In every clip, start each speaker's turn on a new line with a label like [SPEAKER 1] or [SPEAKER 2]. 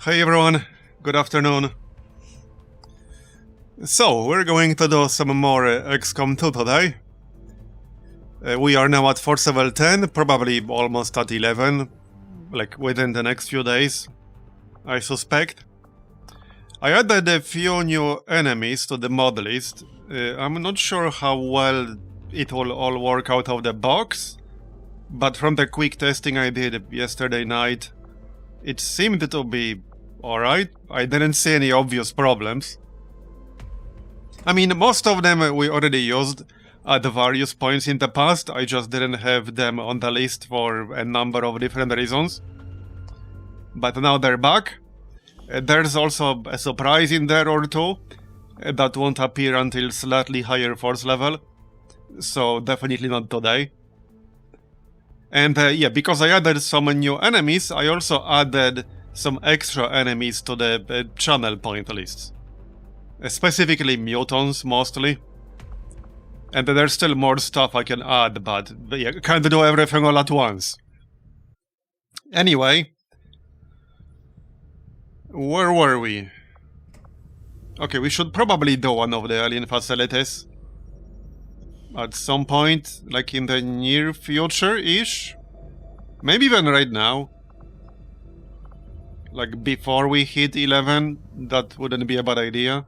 [SPEAKER 1] Hey everyone, good afternoon. So, we're going to do some more XCOM 2 today. We are now at Force Level 10, probably almost at 11, like within the next few days, I suspect. I added a few new enemies to the mod list. I'm not sure how well it will all work out of the box, but from the quick testing I did yesterday night, it seemed to be alright. I didn't see any obvious problems. I mean, most of them we already used at various points in the past, I just didn't have them on the list for a number of different reasons. But now they're back. There's also a surprise in there or two that won't appear until slightly higher force level, so definitely not today. And yeah, because I added some new enemies, I also added some extra enemies to the channel point lists. Specifically mutants, mostly. And there's still more stuff I can add, but yeah, can't do everything all at once. Anyway, where were we? Okay, we should probably do one of the alien facilities. At some point, like in the near future-ish? Maybe even right now. Like before we hit 11, that wouldn't be a bad idea.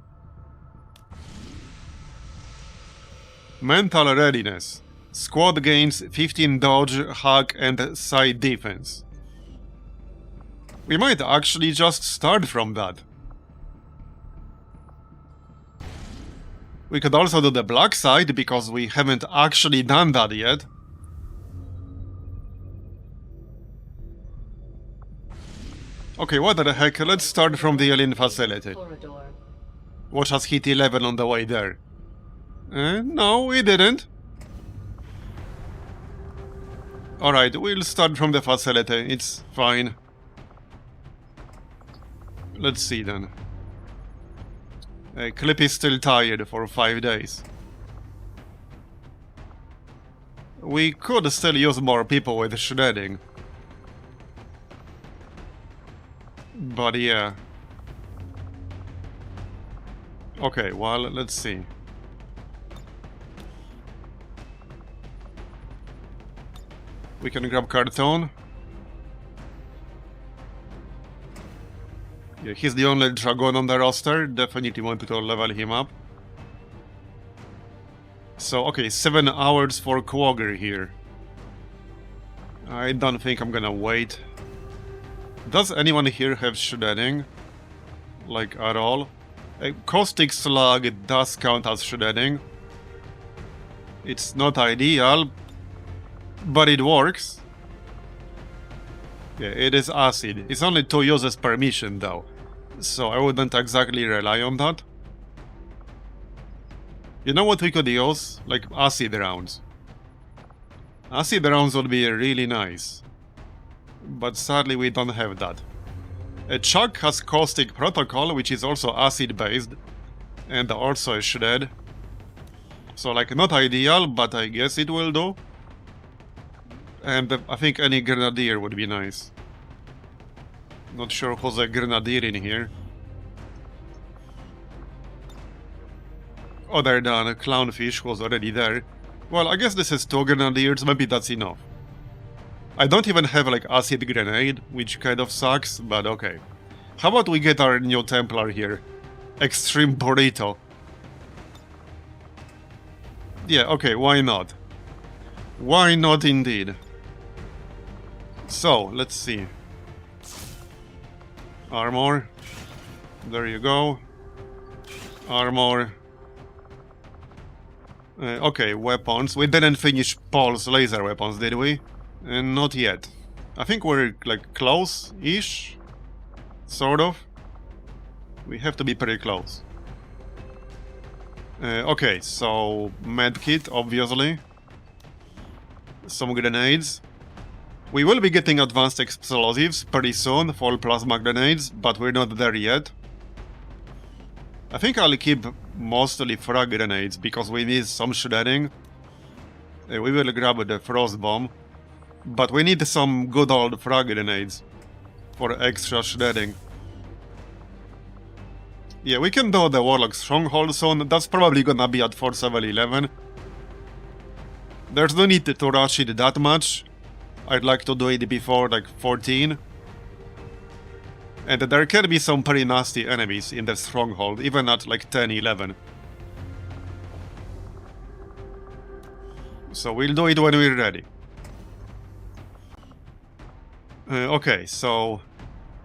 [SPEAKER 1] Mental readiness. Squad gains 15 dodge, hack, and side defense. We might actually just start from that. We could also do the black side, because we haven't actually done that yet. Okay, what the heck, let's start from the alien facility. Watch us hit 11 on the way there. No, we didn't. Alright, we'll start from the facility, it's fine. Let's see then. Clip is still tired for 5 days. We could still use more people with shredding. But yeah. Okay, well, let's see. We can grab Cartoon. Yeah, he's the only dragon on the roster. Definitely wanted to level him up. So, okay, 7 hours for Quagger here. I don't think I'm gonna wait. Does anyone here have shredding? Like, at all? Caustic Slug does count as shredding. It's not ideal, but it works. Yeah, it is acid. It's only 2 uses per mission though, so I wouldn't exactly rely on that. You know what we could use? Like acid rounds. Acid rounds would be really nice. But sadly we don't have that. Chuck has Caustic Protocol, which is also acid based, and also a shred. So like not ideal, but I guess it will do. And I think any Grenadier would be nice. Not sure who's a Grenadier in here. Other than Clownfish, who's already there. Well, I guess this is 2 Grenadiers, maybe that's enough. I don't even have like Acid Grenade, which kind of sucks, but okay. How about we get our new Templar here? Extreme Burrito. Yeah, okay, why not? Why not indeed? So, let's see. Armor. There you go. Armor. Okay, weapons. We didn't finish Paul's laser weapons, did we? Not yet. I think we're, like, close-ish? Sort of. We have to be pretty close. Okay, so... medkit, obviously. Some grenades. We will be getting advanced explosives pretty soon for plasma grenades, but we're not there yet. I think I'll keep mostly frag grenades, because we need some shredding. We will grab the frost bomb, but we need some good old frag grenades for extra shredding. Yeah, we can do the Warlock Stronghold soon. That's probably gonna be at Force level 11. There's no need to rush it that much. I'd like to do it before like 14. And there can be some pretty nasty enemies in the Stronghold, even at like 10, 11. So we'll do it when we're ready. Okay, so...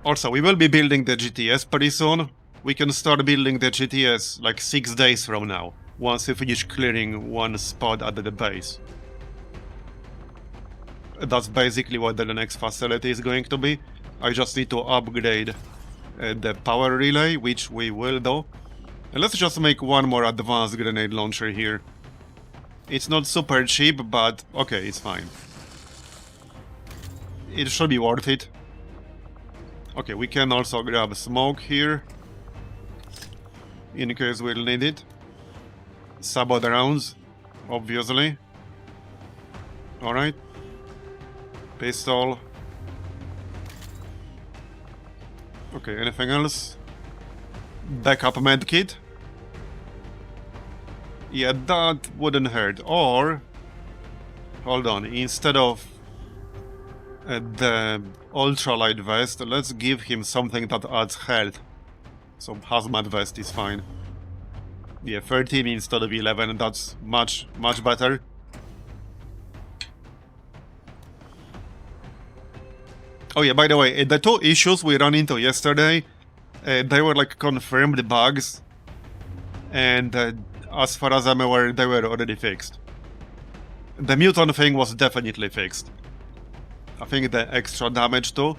[SPEAKER 1] Also, we will be building the GTS pretty soon. We can start building the GTS like 6 days from now, once we finish clearing one spot at the base. That's basically what the next facility is going to be. I just need to upgrade the power relay, which we will do. And let's just make one more advanced grenade launcher here. It's not super cheap, but okay, it's fine. It should be worth it. Okay, we can also grab smoke here, in case we'll need it. Sabot rounds, obviously. Alright. Pistol. Okay, anything else? Backup medkit. Yeah, that wouldn't hurt. Or... Hold on, instead of the ultralight vest, let's give him something that adds health. So hazmat vest is fine. Yeah, 13 instead of 11, that's much better. Oh yeah, by the way, the two issues we ran into yesterday, they were like confirmed bugs. And as far as I'm aware, they were already fixed. The mutant thing was definitely fixed. I think the extra damage too,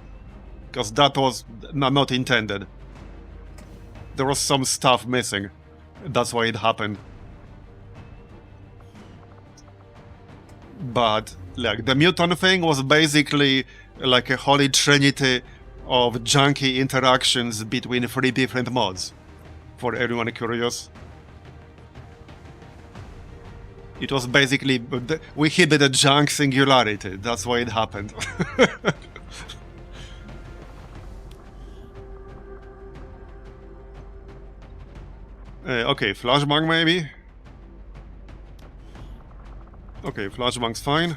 [SPEAKER 1] because that was not intended. There was some stuff missing. That's why it happened. But like the mutant thing was basically like a holy trinity of junky interactions between 3 different mods. For everyone curious. It was basically... we hit the junk singularity. That's why it happened. Okay, flashbang maybe? Okay, flashbang's fine.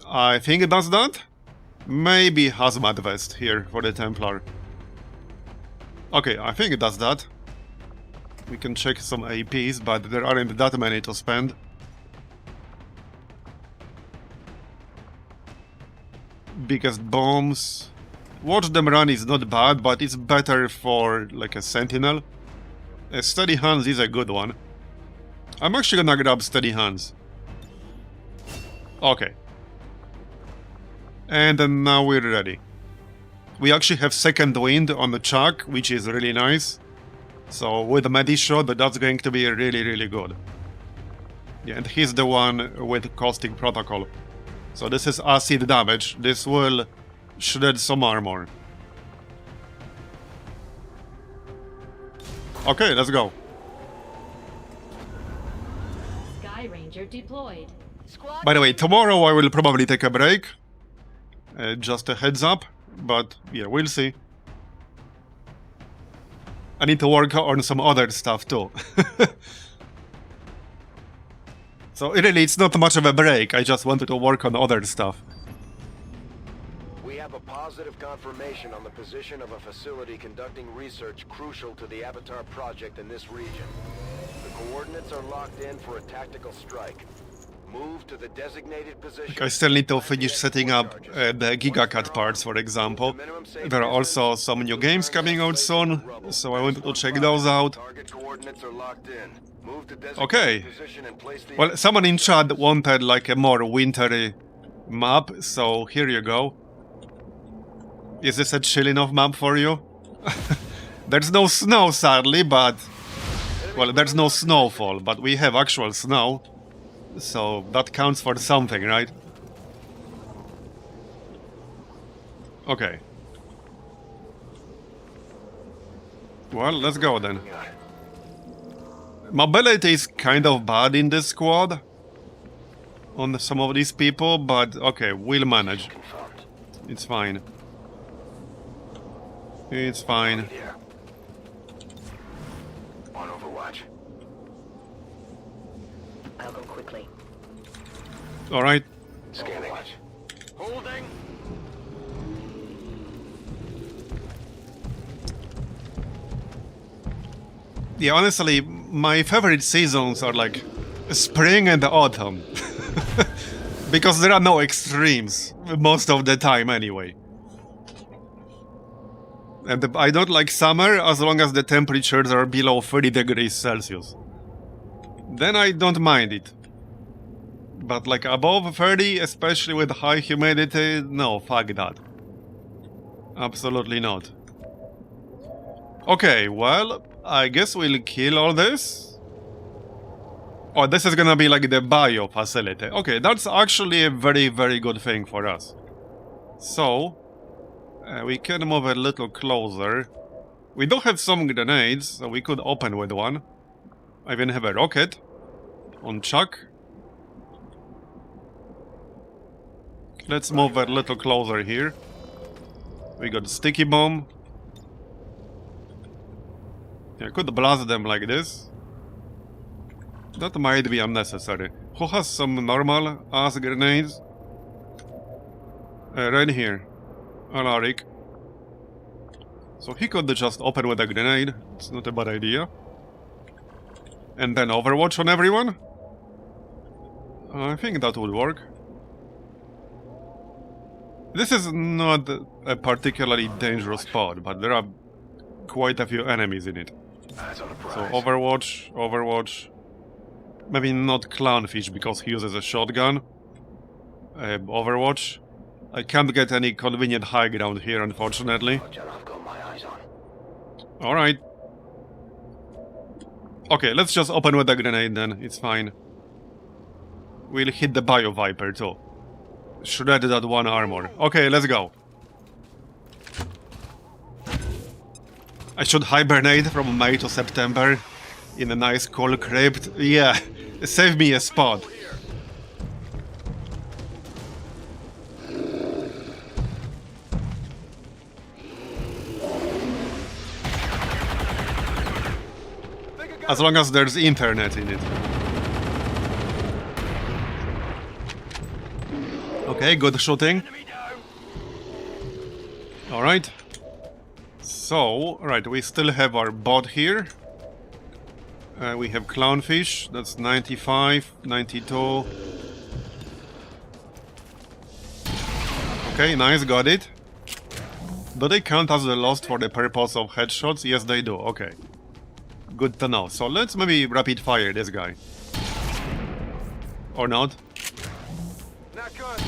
[SPEAKER 1] I think it does that. Maybe hazmat vest here for the Templar. Okay, I think it does that. We can check some APs, but there aren't that many to spend. Biggest bombs. Watch them run is not bad, but it's better for like a sentinel. Steady hands is a good one. I'm actually gonna grab steady hands. Okay. And then now we're ready. We actually have second wind on the chuck, which is really nice. So with the Medishot, that's going to be really good. Yeah, and he's the one with caustic protocol. So this is acid damage. This will shred some armor. Okay, let's go.
[SPEAKER 2] Sky Ranger deployed.
[SPEAKER 1] By the way, tomorrow I will probably take a break. Just a heads up, but yeah, we'll see. I need to work on some other stuff too. So really, it's not much of a break, I just wanted to work on other stuff.
[SPEAKER 3] We have a positive confirmation on the position of a facility conducting research crucial to the Avatar project in this region. The coordinates are locked in for a tactical strike. Move to the designated position.
[SPEAKER 1] I still need to finish setting up the GigaCat parts, for example. There are also some new games coming out soon, so I wanted to check those out. Okay. Well, someone in chat wanted like a more wintry map, so here you go. Is this a chill enough map for you? There's no snow, sadly, but... Well, there's no snowfall, but we have actual snow. So that counts for something, right? Okay. Well, let's go then. Mobility is kind of bad in this squad. On some of these people, but okay, we'll manage. It's fine. It's fine.
[SPEAKER 3] Here. On Overwatch.
[SPEAKER 4] I'll go quickly.
[SPEAKER 1] Alright.
[SPEAKER 3] Scanning. Holding.
[SPEAKER 1] Yeah, honestly, my favorite seasons are like spring and autumn. Because there are no extremes most of the time anyway. And I don't like summer as long as the temperatures are below 30 degrees Celsius. Then I don't mind it. But like above 30, especially with high humidity, no, fuck that. Absolutely not. Okay, well, I guess we'll kill all this. Oh, this is gonna be like the bio facility. Okay, that's actually a very, very good thing for us. So, we can move a little closer. We do have some grenades, so we could open with one. I even have a rocket on Chuck. Let's move a little closer here. We got sticky bomb. Yeah, could blast them like this. That might be unnecessary. Who has some normal ass grenades? Right here. Alaric. So he could just open with a grenade. It's not a bad idea. And then Overwatch on everyone? I think that would work. This is not a particularly dangerous spot, but there are quite a few enemies in it. So Overwatch, Overwatch. Maybe not Clownfish because he uses a shotgun. Overwatch. I can't get any convenient high ground here, unfortunately.
[SPEAKER 3] I've got my eyes on.
[SPEAKER 1] Alright. Okay, let's just open with a grenade then, it's fine. We'll hit the Bio Viper too. Shred that one armor. Okay, let's go. I should hibernate from May to September in a nice coal crypt. Yeah, save me a spot. As long as there's internet in it. Okay, good shooting. Alright. So, right, we still have our bot here. We have Clownfish, that's 95, 92. Okay, nice, got it. Do they count as the lost for the purpose of headshots? Yes, they do, okay. Good to know. So let's maybe rapid fire this guy. Or not.
[SPEAKER 3] Not good.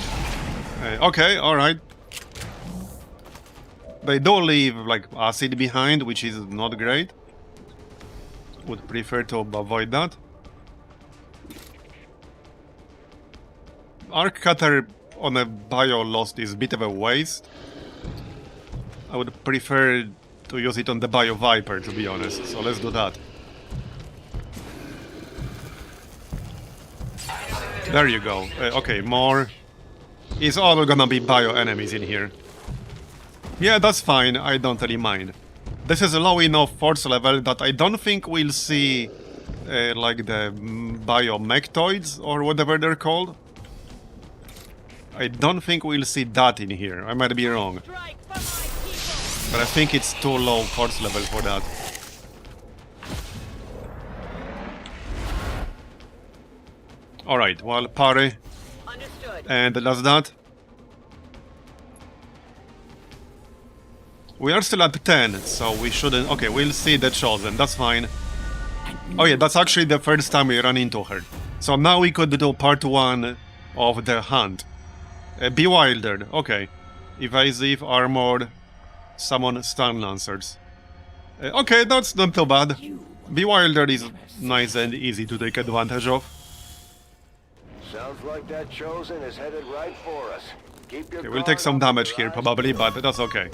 [SPEAKER 1] Okay, alright. They do leave like acid behind, which is not great. Would prefer to avoid that. Arc Cutter on a Bio Lost is a bit of a waste. I would prefer to use it on the Bio Viper, to be honest, so let's do that. There you go. Okay, more. It's all gonna be Bio enemies in here. Yeah, that's fine, I don't really mind. This is a low enough force level that I don't think we'll see like the Biomectoids or whatever they're called. I don't think we'll see that in here, I might be wrong. But I think it's too low force level for that. Alright, well, parry.
[SPEAKER 4] Understood.
[SPEAKER 1] And that's that. We are still at 10, so we shouldn't... Okay, we'll see the Chosen, that's fine. Oh yeah, that's actually the first time we run into her. So now we could do part 1 of the hunt. Bewildered, okay. Evasive, armored, summon stun lancers. Okay, that's not too bad. Bewildered is nice and easy to take advantage of.
[SPEAKER 3] Sounds like that Chosen is headed right for us. Keep your
[SPEAKER 1] Okay, we'll take
[SPEAKER 3] guard
[SPEAKER 1] some
[SPEAKER 3] up
[SPEAKER 1] damage
[SPEAKER 3] and
[SPEAKER 1] here
[SPEAKER 3] your eyes
[SPEAKER 1] probably,
[SPEAKER 3] peeled.
[SPEAKER 1] but that's okay.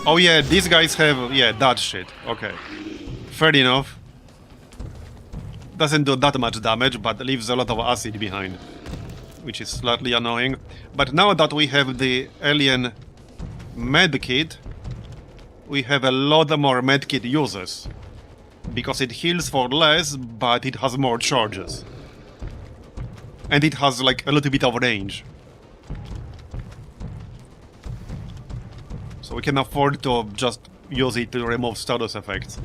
[SPEAKER 1] Oh yeah, these guys have... yeah, that shit. Okay. Fair enough. Doesn't do that much damage, but leaves a lot of acid behind. Which is slightly annoying. But now that we have the alien medkit, we have a lot more medkit uses. Because it heals for less, but it has more charges. And it has like a little bit of range. So we can afford to just use it to remove status effects.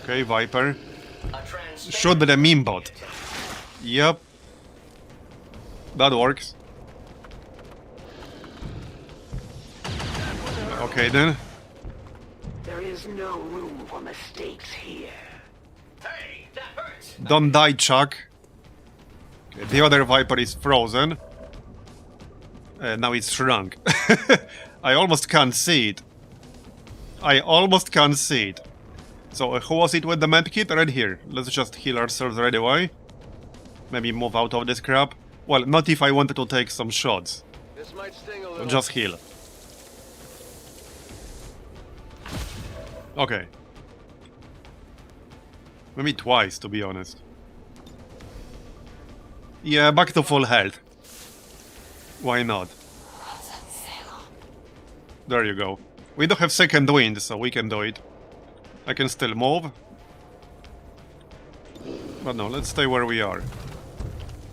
[SPEAKER 1] Okay, Viper. Shoot the meme bot. Yep. That works. Okay then.
[SPEAKER 4] There is no room for mistakes here. Hey, that hurts.
[SPEAKER 1] Don't die, Chuck. Okay, the other Viper is frozen. Now it's shrunk. I almost can't see it. I almost can't see it. So who was it with the medkit? Right here. Let's just heal ourselves right away. Maybe move out of this crap. Well, not if I wanted to take some shots.
[SPEAKER 3] This might sting a little.
[SPEAKER 1] Just heal. Okay. Maybe twice, to be honest. Yeah, back to full health. Why not? There you go. We do have second wind, so we can do it. I can still move. But no, let's stay where we are.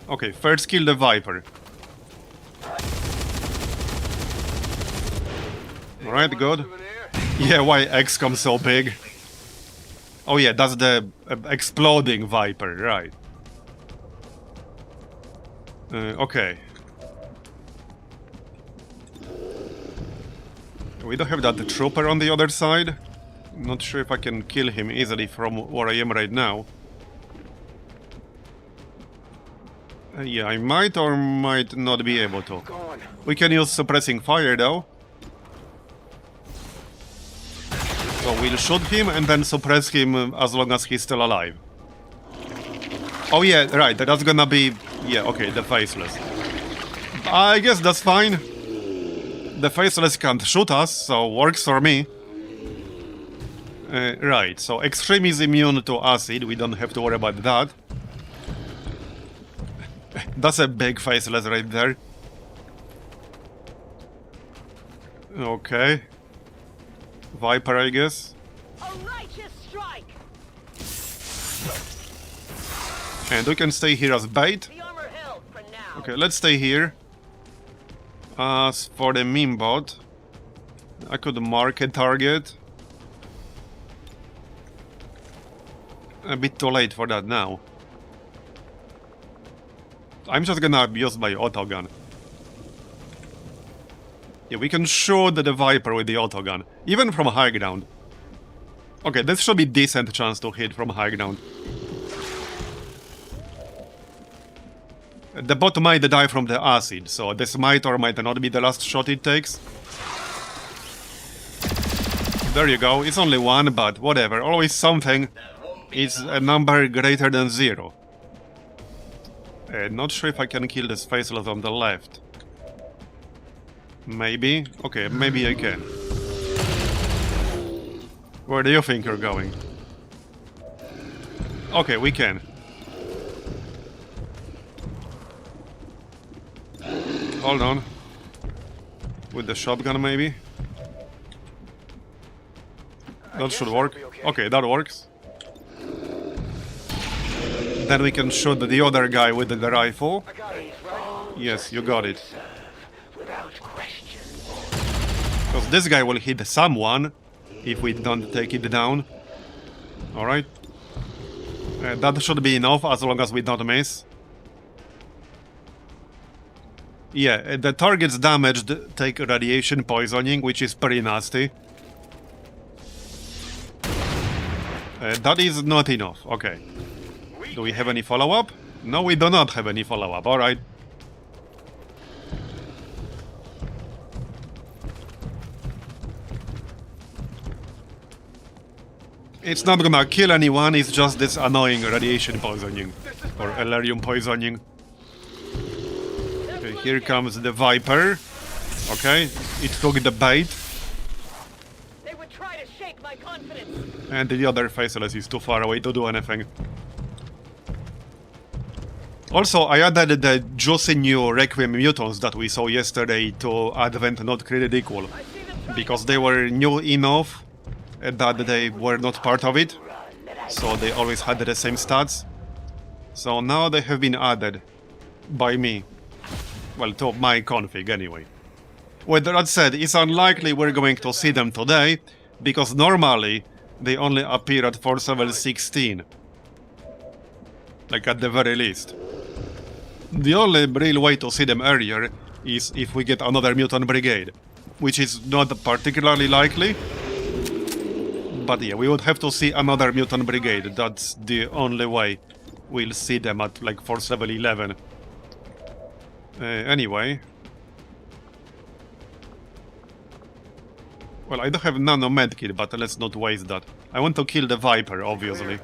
[SPEAKER 1] Okay, first kill the Viper. Alright, good. Yeah, why XCOM so big? Oh yeah, that's the exploding Viper, right. Okay. We don't have that trooper on the other side. Not sure if I can kill him easily from where I am right now. Yeah, I might or might not be able to. We can use suppressing fire though. So we'll shoot him and then suppress him as long as he's still alive. Oh yeah, right, that's gonna be... Yeah, okay, the Faceless. I guess that's fine. The Faceless can't shoot us, so works for me. Right, so Extreme is immune to acid, we don't have to worry about that. That's a big Faceless right there. Okay. Viper, I guess.
[SPEAKER 4] A righteous strike.
[SPEAKER 1] And we can stay here as bait.
[SPEAKER 4] The armor held for now.
[SPEAKER 1] Okay, let's stay here. As for the meme bot, I could mark a target. A bit too late for that now. I'm just gonna use my autogun. Yeah, we can shoot the Viper with the autogun, even from high ground. Okay, this should be decent chance to hit from high ground. The bot might die from the acid, so this might or might not be the last shot it takes. There you go, it's only one, but whatever, always something. It's a number greater than 0. Not sure if I can kill this Faceless on the left. Maybe? Okay, maybe I can. Where do you think you're going? Okay, we can. Hold on. With the shotgun, maybe? That should work. Okay, that works. Then we can shoot the other guy with the rifle. Yes, you got it. Because this guy will hit someone if we don't take it down. Alright. That should be enough as long as we don't miss. Yeah, the targets damaged take radiation poisoning, which is pretty nasty. That is not enough. Okay. Do we have any follow-up? No, we do not have any follow-up. Alright. It's not gonna kill anyone, it's just this annoying radiation poisoning. Or elerium poisoning. Okay, here comes the Viper. Okay, it took the bait.
[SPEAKER 4] They would try to shake my confidence.
[SPEAKER 1] And the other Faceless is too far away to do anything. Also, I added the juicy new Requiem mutants that we saw yesterday to Advent Not Created Equal, because they were new enough that they were not part of it, so they always had the same stats. So now they have been added by me. Well, to my config anyway. With that said, it's unlikely we're going to see them today, because normally they only appear at force level 16. Like at the very least. The only real way to see them earlier is if we get another mutant brigade, which is not particularly likely. But yeah, we would have to see another mutant brigade. That's the only way we'll see them at like force level 11. Anyway. Well, I don't have nano medkit, but let's not waste that. I want to kill the Viper, obviously.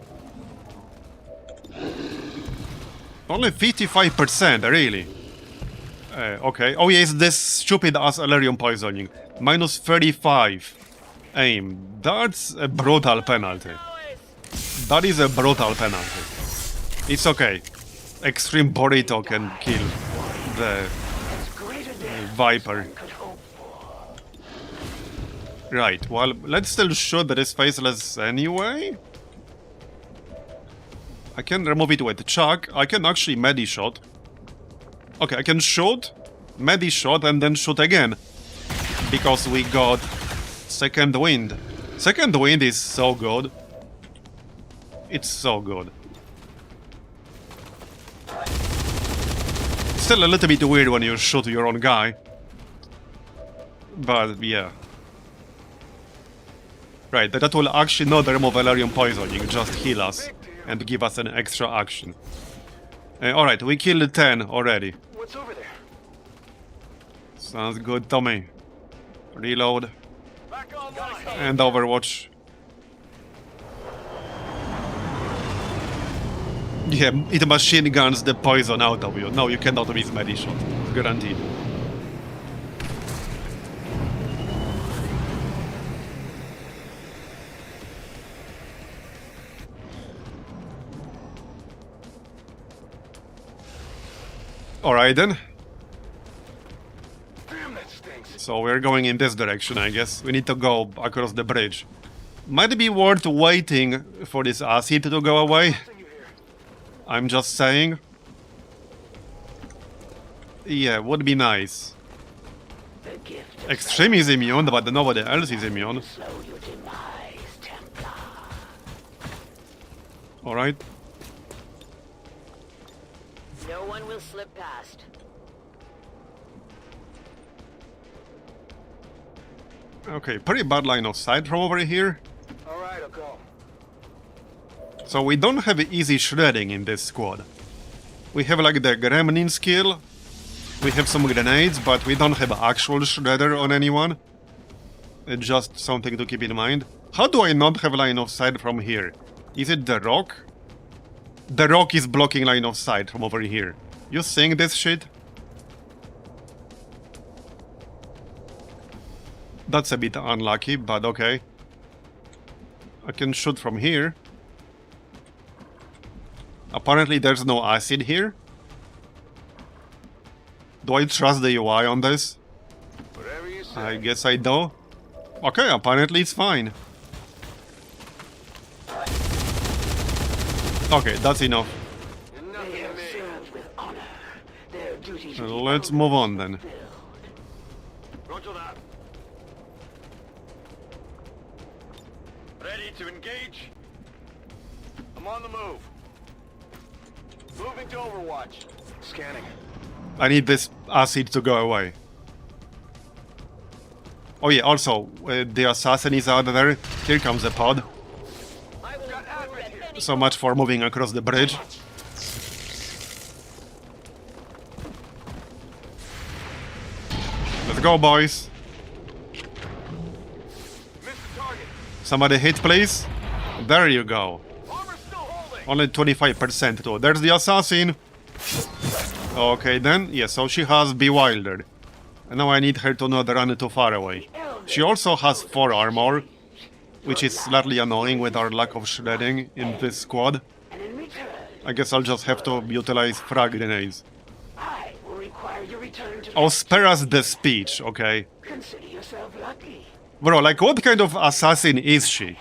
[SPEAKER 1] Only 55%, really? Okay. Oh yes, this stupid ass Elerium poisoning. Minus 35 aim. That's a brutal penalty. That is a brutal penalty. It's okay. Extreme Burrito can kill the Viper. Right, well, let's still shoot that is faceless anyway. I can remove it with chuck. I can actually medi-shot. Okay, I can shoot, medi-shot, and then shoot again. Because we got second wind. Second wind is so good. It's so good. It's still a little bit weird when you shoot your own guy. But, yeah. Right, that will actually not remove Elerium poisoning, just heal us and give us an extra action. Alright, we killed 10 already.
[SPEAKER 3] What's over there?
[SPEAKER 1] Sounds good to me. Reload.
[SPEAKER 3] Back online.
[SPEAKER 1] And Overwatch. Yeah, it machine guns the poison out of you. No, you cannot miss medi-shot. Guaranteed. Alright then.
[SPEAKER 3] Damn, that stinks.
[SPEAKER 1] So we're going in this direction, I guess. We need to go across the bridge. Might be worth waiting for this acid to go away. I'm just saying. Yeah, would be nice.
[SPEAKER 4] The gift of
[SPEAKER 1] Extreme is immune, but nobody else is immune.
[SPEAKER 4] slow your demise, Templar.
[SPEAKER 1] Alright.
[SPEAKER 5] No one will slip past.
[SPEAKER 1] Okay, pretty bad line of sight from over here.
[SPEAKER 3] All right, I'll go.
[SPEAKER 1] So we don't have easy shredding in this squad. We have like the gremlin skill. We have some grenades, but we don't have actual shredder on anyone. It's just something to keep in mind. How do I not have line of sight from here? Is it the rock? The rock is blocking line of sight from over here. You seeing this shit? That's a bit unlucky, but okay. I can shoot from here. Apparently there's no acid here. Do I trust the UI on this?
[SPEAKER 3] Whatever you say.
[SPEAKER 1] I guess I do. Okay, apparently it's fine. Okay, that's enough.
[SPEAKER 3] You're
[SPEAKER 4] They
[SPEAKER 3] nothing to
[SPEAKER 4] have
[SPEAKER 3] me.
[SPEAKER 4] served with honor. Their duty to
[SPEAKER 1] Let's move on then.
[SPEAKER 3] Roger that. Ready to engage? I'm on the move. Moving to Overwatch. Scanning.
[SPEAKER 1] I need this acid to go away. Oh yeah, also, the assassin is out there. Here comes the pod.
[SPEAKER 5] I will improve at any
[SPEAKER 1] So much for moving across the bridge. Let's go, boys.
[SPEAKER 3] Missed the target.
[SPEAKER 1] Somebody hit, please. There you go.
[SPEAKER 3] Armor's still holding.
[SPEAKER 1] Only 25% too. There's the assassin. Okay then, yeah, so she has Bewildered. And now I need her to not run too far away. She also has 4 armor, which is slightly annoying with our lack of shredding in this squad.
[SPEAKER 4] And in return,
[SPEAKER 1] I guess I'll just have to utilize frag grenades.
[SPEAKER 4] I will require your return to...
[SPEAKER 1] Oh, spare us the speech, okay.
[SPEAKER 4] Consider yourself lucky.
[SPEAKER 1] Bro, like, what kind of assassin is she?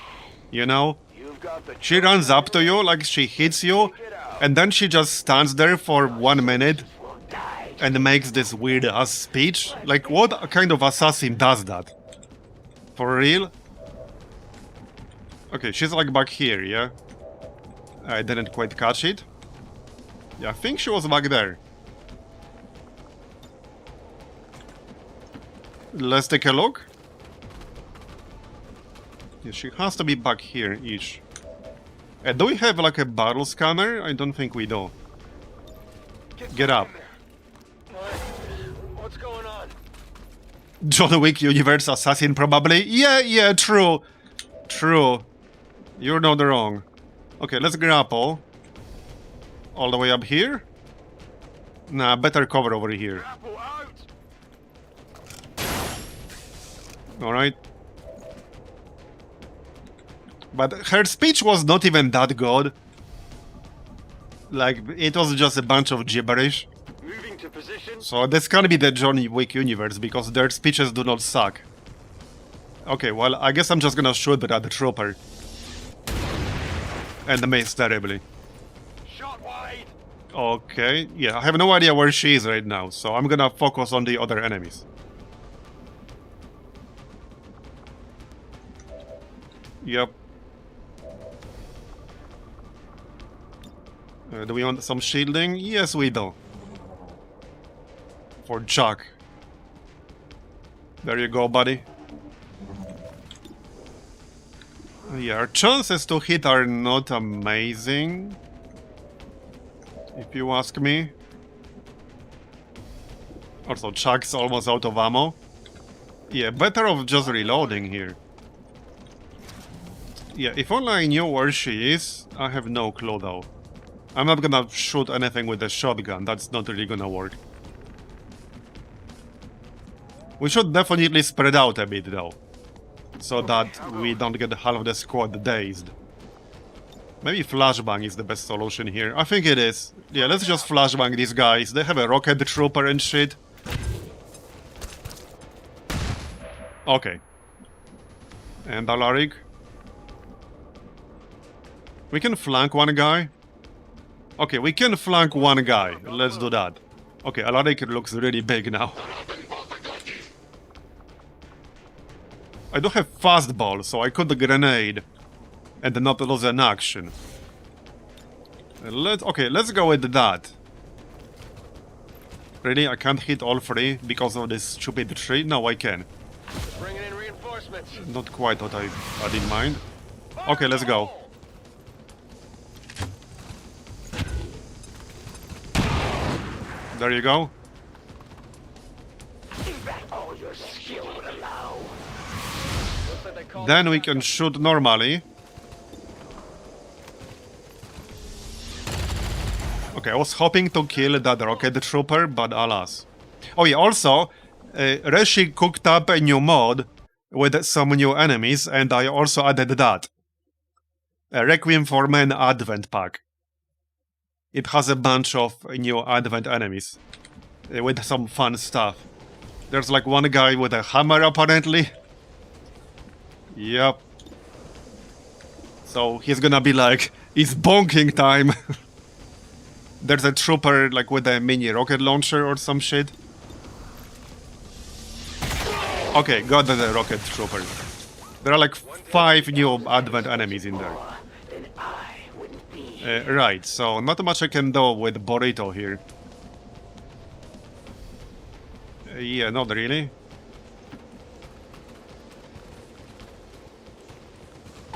[SPEAKER 1] You know?
[SPEAKER 3] You've got the
[SPEAKER 1] She runs up to you, like, she hits you, and then she just stands there for 1 minute
[SPEAKER 4] Will die.
[SPEAKER 1] and makes this weird-ass speech. Like, what kind of assassin does that? For real? Okay, she's, like, back here, yeah? I didn't quite catch it. Yeah, I think she was back there. Let's take a look. Yeah, she has to be back here-ish. Do we have like a barrel scanner? I don't think we do. Get up.
[SPEAKER 3] What's going on?
[SPEAKER 1] John Wick Universe Assassin probably. Yeah, true. True. You're not wrong. Okay, let's grapple. All the way up here? Nah, better cover over here.
[SPEAKER 3] Grapple out!
[SPEAKER 1] Alright. But her speech was not even that good. Like, it was just a bunch of gibberish.
[SPEAKER 3] Moving to position.
[SPEAKER 1] So this can be the John Wick universe, because their speeches do not suck. Okay, well, I guess I'm just gonna shoot at the trooper. And miss terribly.
[SPEAKER 3] Shot wide.
[SPEAKER 1] Okay, yeah, I have no idea where she is right now, so I'm gonna focus on the other enemies. Yep. Do we want some shielding? Yes, we do. For Chuck. There you go, buddy. Yeah, our chances to hit are not amazing, if you ask me. Also, Chuck's almost out of ammo. Yeah, better off just reloading here. Yeah, if only I knew where she is. I have no clue though. I'm not gonna shoot anything with a shotgun, that's not really gonna work. We should definitely spread out a bit though, so that we don't get half of the squad dazed. Maybe flashbang is the best solution here. I think it is. Yeah, let's just flashbang these guys. They have a rocket trooper and shit. Okay. And Alaric. We can flank one guy. Okay, we can flank one guy. Let's do that. Okay, Alaric looks really big now. I do have fastball, so I could grenade and not lose an action. Let's go with that. Really, I can't hit all three because of this stupid tree? No, I can.
[SPEAKER 3] Bringing in reinforcements.
[SPEAKER 1] Not quite what I had in mind. Okay, let's go. There you go.
[SPEAKER 4] All your skill would allow.
[SPEAKER 3] Looks like they called
[SPEAKER 1] Then we can shoot normally. Okay, I was hoping to kill that rocket trooper, but alas. Oh yeah, also, Reshi cooked up a new mod with some new enemies, and I also added that. A Requiem for Men Advent Pack. It has a bunch of new Advent enemies with some fun stuff. There's like one guy with a hammer apparently. Yep. So he's gonna be like, it's bonking time. There's a trooper like with a mini rocket launcher or some shit. Okay, got the rocket trooper. There are like 5 new Advent enemies in there.
[SPEAKER 4] Then I wouldn't be.
[SPEAKER 1] Right, so not much I can do with Burrito here. Yeah, not really.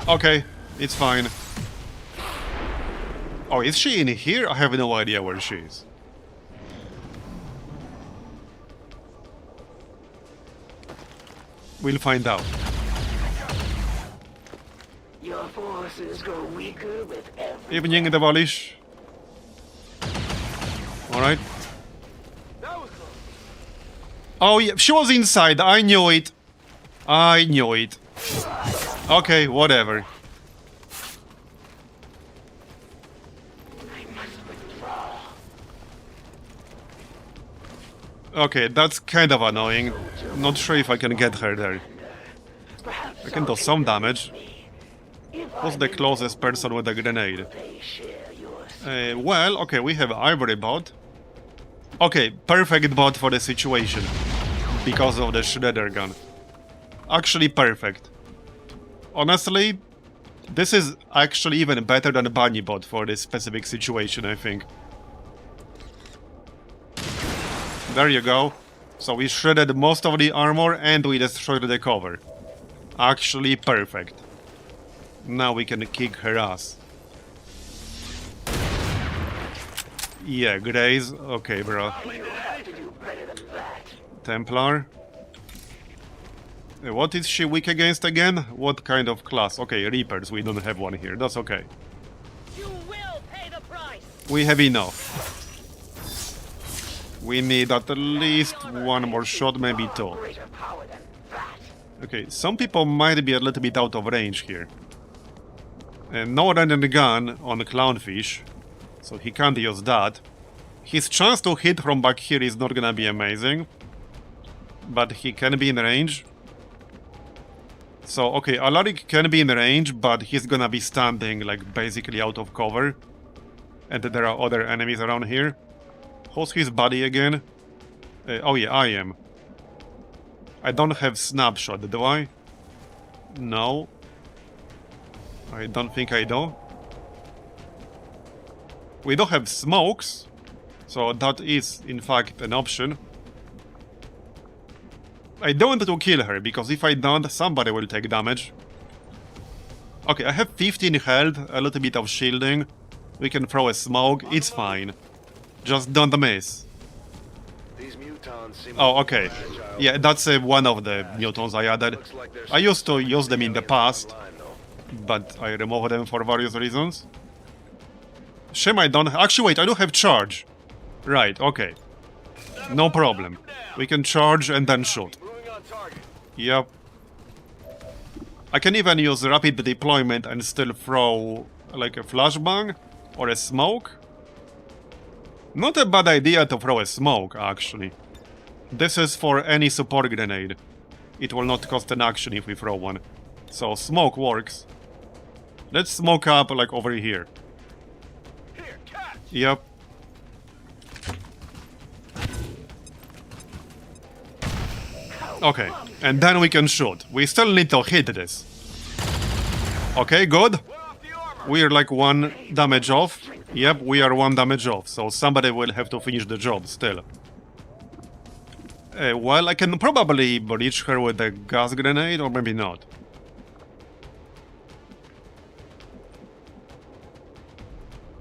[SPEAKER 1] Okay, it's fine. Oh, is she in here? I have no idea where she is. We'll find out.
[SPEAKER 4] Your forces grow weaker with every.
[SPEAKER 1] Evening, Devolish. Alright.
[SPEAKER 3] That was close.
[SPEAKER 1] Oh, yeah, she was inside. I knew it. I knew it. Okay, whatever.
[SPEAKER 4] I
[SPEAKER 1] Okay, that's kind of annoying. Not sure if I can get her there.
[SPEAKER 4] Perhaps
[SPEAKER 1] I can do some damage. Who's the closest person with a grenade?
[SPEAKER 4] they share your
[SPEAKER 1] Well, okay, we have Ivory bot. Okay, perfect bot for the situation. Because of the shredder gun. Actually perfect. Honestly, this is actually even better than Bunny bot for this specific situation, I think. There you go. So we shredded most of the armor and we destroyed the cover. Actually perfect. Now we can kick her ass. Yeah, Graze. Okay, bro.
[SPEAKER 4] You have to do better than that.
[SPEAKER 1] Templar. What is she weak against again? What kind of class? Okay, Reapers. We don't have one here. That's okay.
[SPEAKER 5] You will pay the price.
[SPEAKER 1] We have enough. We need at least one more shot, maybe two.
[SPEAKER 4] Greater power than that.
[SPEAKER 1] Okay, some people might be a little bit out of range here. No running gun on Clownfish, so he can't use that. His chance to hit from back here is not gonna be amazing, but he can be in range. So, okay, Alaric can be in range, but he's gonna be standing, like, basically out of cover. And there are other enemies around here. Who's his buddy again? Oh yeah, I am. I don't have snapshot, do I? No. I don't think I do. We don't have smokes, so that is, in fact, an option. I don't want to kill her, because if I don't, somebody will take damage. Okay, I have 15 health, a little bit of shielding. We can throw a smoke, it's fine. Just don't miss.
[SPEAKER 3] These mutons seem
[SPEAKER 1] Oh, okay. Yeah, that's one of the mutons I added. I used to use them in the past, but I removed them for various reasons. Shame I don't... Actually, wait, I do have charge. Right, okay. No problem. We can charge and then shoot.
[SPEAKER 3] moving on target.
[SPEAKER 1] Yep. I can even use rapid deployment and still throw, like, a flashbang or a smoke. Not a bad idea to throw a smoke, actually. This is for any support grenade. It will not cost an action if we throw one. So, smoke works. Let's smoke up, like, over here.
[SPEAKER 3] Here, catch.
[SPEAKER 1] Yep. Okay, and then we can shoot. We still need to hit this. Okay, good.
[SPEAKER 3] We're off the armor.
[SPEAKER 1] We're like 1 damage off. Yep, we are 1 damage off, so somebody will have to finish the job still. Well, I can probably reach her with a gas grenade, or maybe not.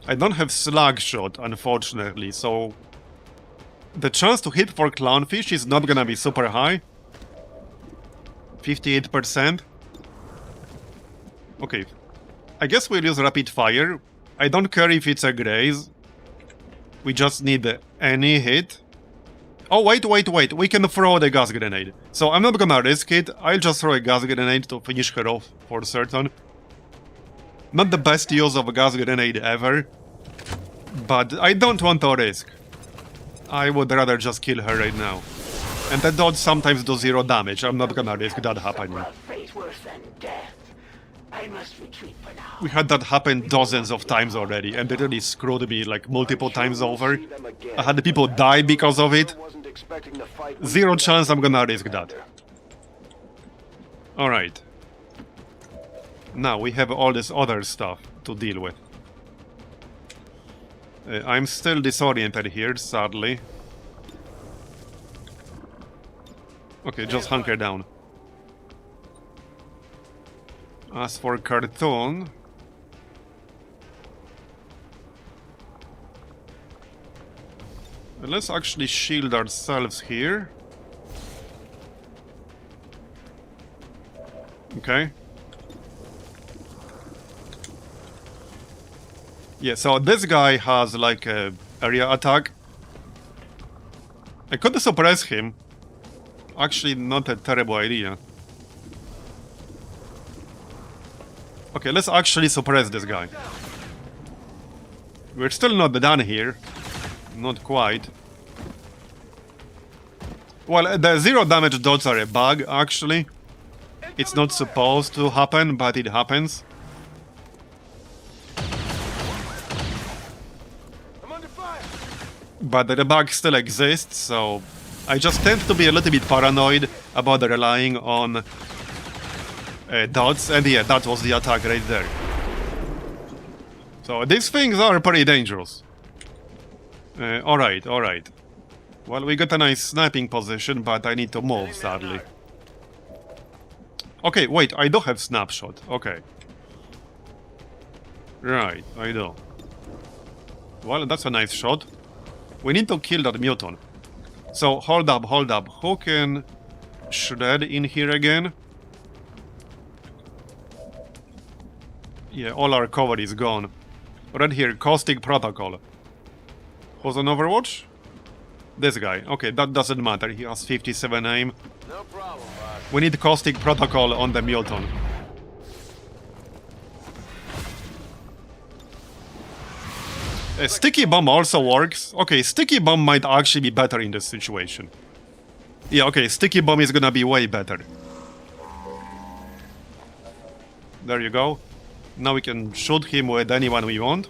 [SPEAKER 1] I don't have slug shot, unfortunately, so... The chance to hit for Clownfish is not gonna be super high. 58%. Okay. I guess we'll use rapid fire. I don't care if it's a graze. We just need any hit. Oh, wait. We can throw the gas grenade. So I'm not gonna risk it. I'll just throw a gas grenade to finish her off for certain. Not the best use of a gas grenade ever. But I don't want to risk. I would rather just kill her right now. And the dodge sometimes do 0 damage. I'm not gonna risk that happening.
[SPEAKER 4] A fate worse than death. I must retreat for now.
[SPEAKER 1] We had that happen dozens of times already, and it really screwed me like multiple times over. I had people die because of it.
[SPEAKER 3] Wasn't expecting the fight.
[SPEAKER 1] 0 chance I'm gonna risk that. Alright. Now we have all this other stuff to deal with. I'm still disoriented here, sadly. Okay, just hunker down. As for cartoon... Let's actually shield ourselves here. Okay. Yeah, so this guy has like a area attack. I could suppress him. Actually, not a terrible idea. Okay, let's actually suppress this guy. We're still not done here. Not quite. Well, the zero damage dots are a bug, actually. It's not supposed to happen, but it happens.
[SPEAKER 3] I'm under fire.
[SPEAKER 1] But the bug still exists, so I just tend to be a little bit paranoid about relying on dots, and yeah, that was the attack right there. So these things are pretty dangerous. Alright, alright. Well, we got a nice sniping position, but I need to move, sadly. Okay, wait, I do have snapshot. Okay. Right, I do. Well, that's a nice shot. We need to kill that mutant. So, hold up, hold up. Who can shred in here again? Yeah, all our cover is gone. Right here, Caustic Protocol. Who's on Overwatch? This guy. Okay, that doesn't matter. He has 57 aim.
[SPEAKER 3] No problem, boss.
[SPEAKER 1] We need Caustic Protocol on the mutant. Sticky Bomb also works. Okay, Sticky Bomb might actually be better in this situation. Yeah, okay, Sticky Bomb is gonna be way better. There you go. Now we can shoot him with anyone we want.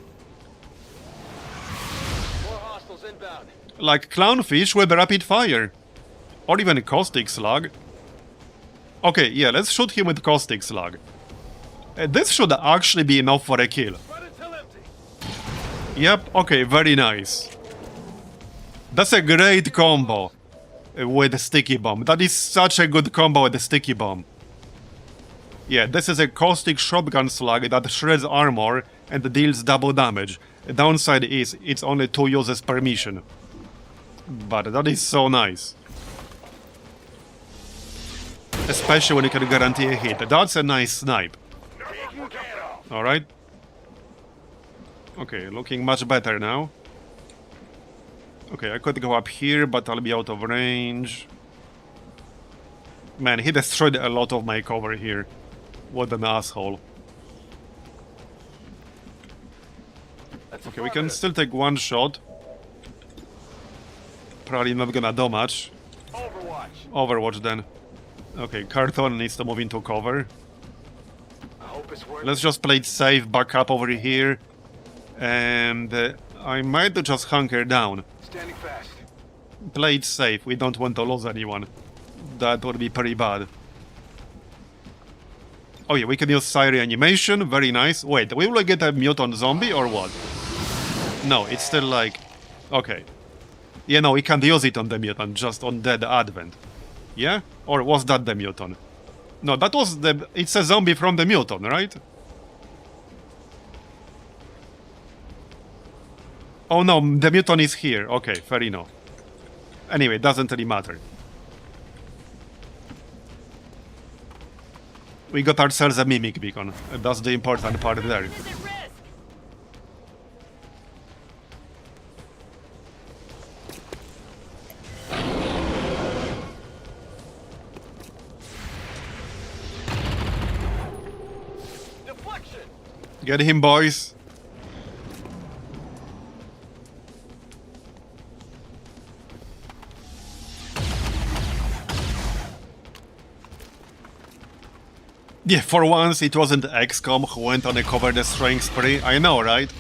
[SPEAKER 3] More hostiles inbound.
[SPEAKER 1] Like Clownfish with rapid fire. Or even Caustic Slug. Okay, yeah, let's shoot him with Caustic Slug. This should actually be enough for a kill.
[SPEAKER 3] Run until empty.
[SPEAKER 1] Yep, okay, very nice. That's a great combo with the Sticky Bomb. That is such a good combo with the Sticky Bomb. Yeah, this is a Caustic Shotgun Slug that shreds armor and deals double damage. The downside is it's only 2 uses per mission. But that is so nice. Especially when you can guarantee a hit. That's a nice snipe. Alright. Okay, looking much better now. Okay, I could go up here, but I'll be out of range. Man, he destroyed a lot of my cover here. What an asshole. Okay, we can still take one shot. Probably not gonna do much. Overwatch then. Okay, Carton needs to move into cover. Let's just play it safe, back up over here. And I might just hunker down.
[SPEAKER 3] Standing fast.
[SPEAKER 1] Play it safe, we don't want to lose anyone. That would be pretty bad. Oh yeah, we can use Psy Reanimation, very nice. Wait, we will get a mutant zombie or what? No, it's still like... Okay. Yeah, no, we can't use it on the mutant, just on Dead Advent. Yeah? Or was that the mutant? No, that was the... It's a zombie from the mutant, right? Oh no, the mutant is here. Okay, fair enough. Anyway, doesn't really matter. We got ourselves a Mimic Beacon. That's the important part there.
[SPEAKER 5] Is at risk.
[SPEAKER 3] Deflection.
[SPEAKER 1] Get him, boys. Yeah, for once it wasn't XCOM who went on a cover destroying spree. I know, right?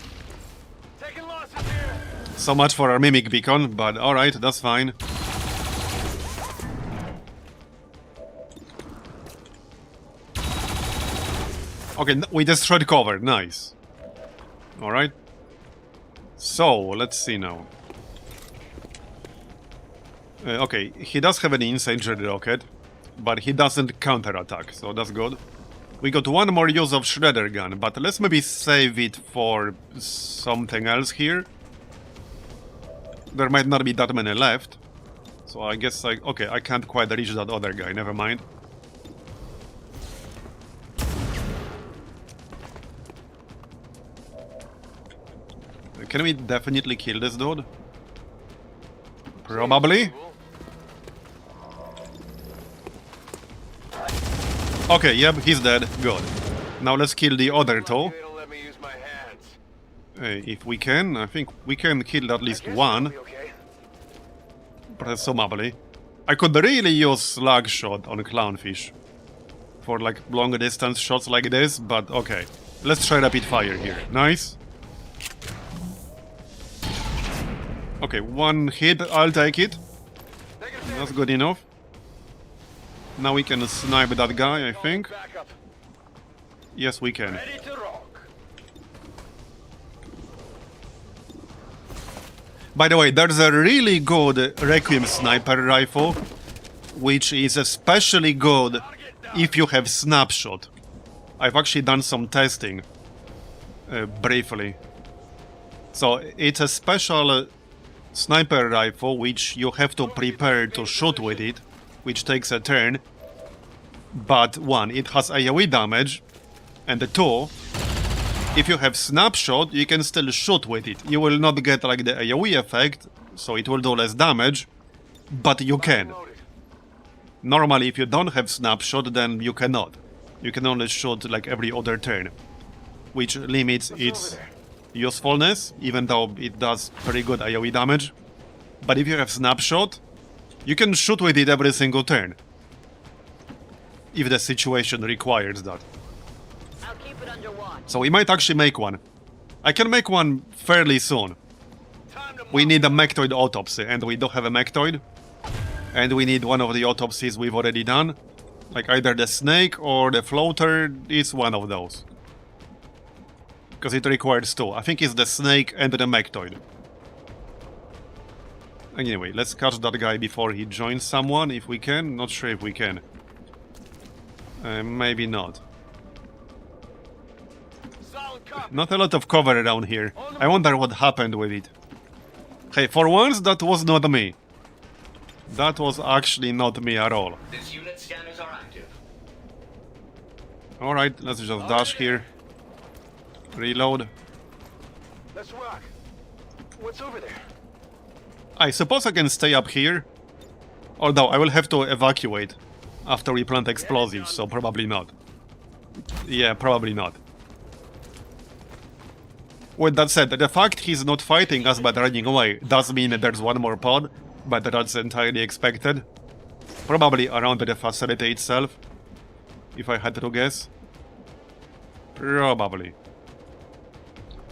[SPEAKER 3] Taking losses here.
[SPEAKER 1] So much for our Mimic Beacon, but alright, that's fine. Okay, we destroyed cover, nice. Alright. So, let's see now. Okay, he does have an incendiary rocket, but he doesn't counterattack, so that's good. We got one more use of Shredder Gun, but let's maybe save it for something else here. There might not be that many left. So I guess okay, I can't quite reach that other guy, never mind. Can we definitely kill this dude? Probably. Okay, yep, he's dead. Good. Now let's kill the other two.
[SPEAKER 3] Let me use my hands.
[SPEAKER 1] If we can, I think we can kill at least one. Presumably. I could really use slug shot on clownfish for like longer distance shots like this, but okay. Let's try rapid fire here. Nice. Okay, one hit, I'll take it. That's good enough. Now we can snipe that guy, I think. Yes, we can.
[SPEAKER 3] Ready to rock.
[SPEAKER 1] By the way, there's a really good Requiem sniper rifle, which is especially good if you have snapshot. I've actually done some testing briefly. So it's a special sniper rifle which you have to prepare to shoot with it, which takes a turn. But one, it has AoE damage, and two, if you have snapshot, you can still shoot with it. You will not get like the AoE effect, so it will do less damage, but you can. Normally, if you don't have snapshot, then you cannot. You can only shoot like every other turn, which limits its usefulness, even though it does pretty good AoE damage. But if you have snapshot, you can shoot with it every single turn, if the situation requires that.
[SPEAKER 5] I'll keep it under watch.
[SPEAKER 1] So we might actually make one. I can make one fairly soon. We need a mectoid autopsy, and we don't have a mectoid. And we need one of the autopsies we've already done. Like either the snake or the floater is one of those. Because it requires two. I think it's the snake and the mectoid. Anyway, let's catch that guy before he joins someone, if we can. Not sure if we can. Maybe not. Not a lot of cover around here. I wonder what happened with it. Hey, for once, that was not me. That was actually not me at all.
[SPEAKER 6] This unit scanners are active.
[SPEAKER 1] Alright, let's just dash here. Reload.
[SPEAKER 3] Let's rock. What's over there?
[SPEAKER 1] I suppose I can stay up here. Although I will have to evacuate after we plant explosives, so probably not. Yeah, probably not. With that said, the fact he's not fighting us but running away does mean that there's one more pod, but that's entirely expected. Probably around the facility itself, if I had to guess. Probably.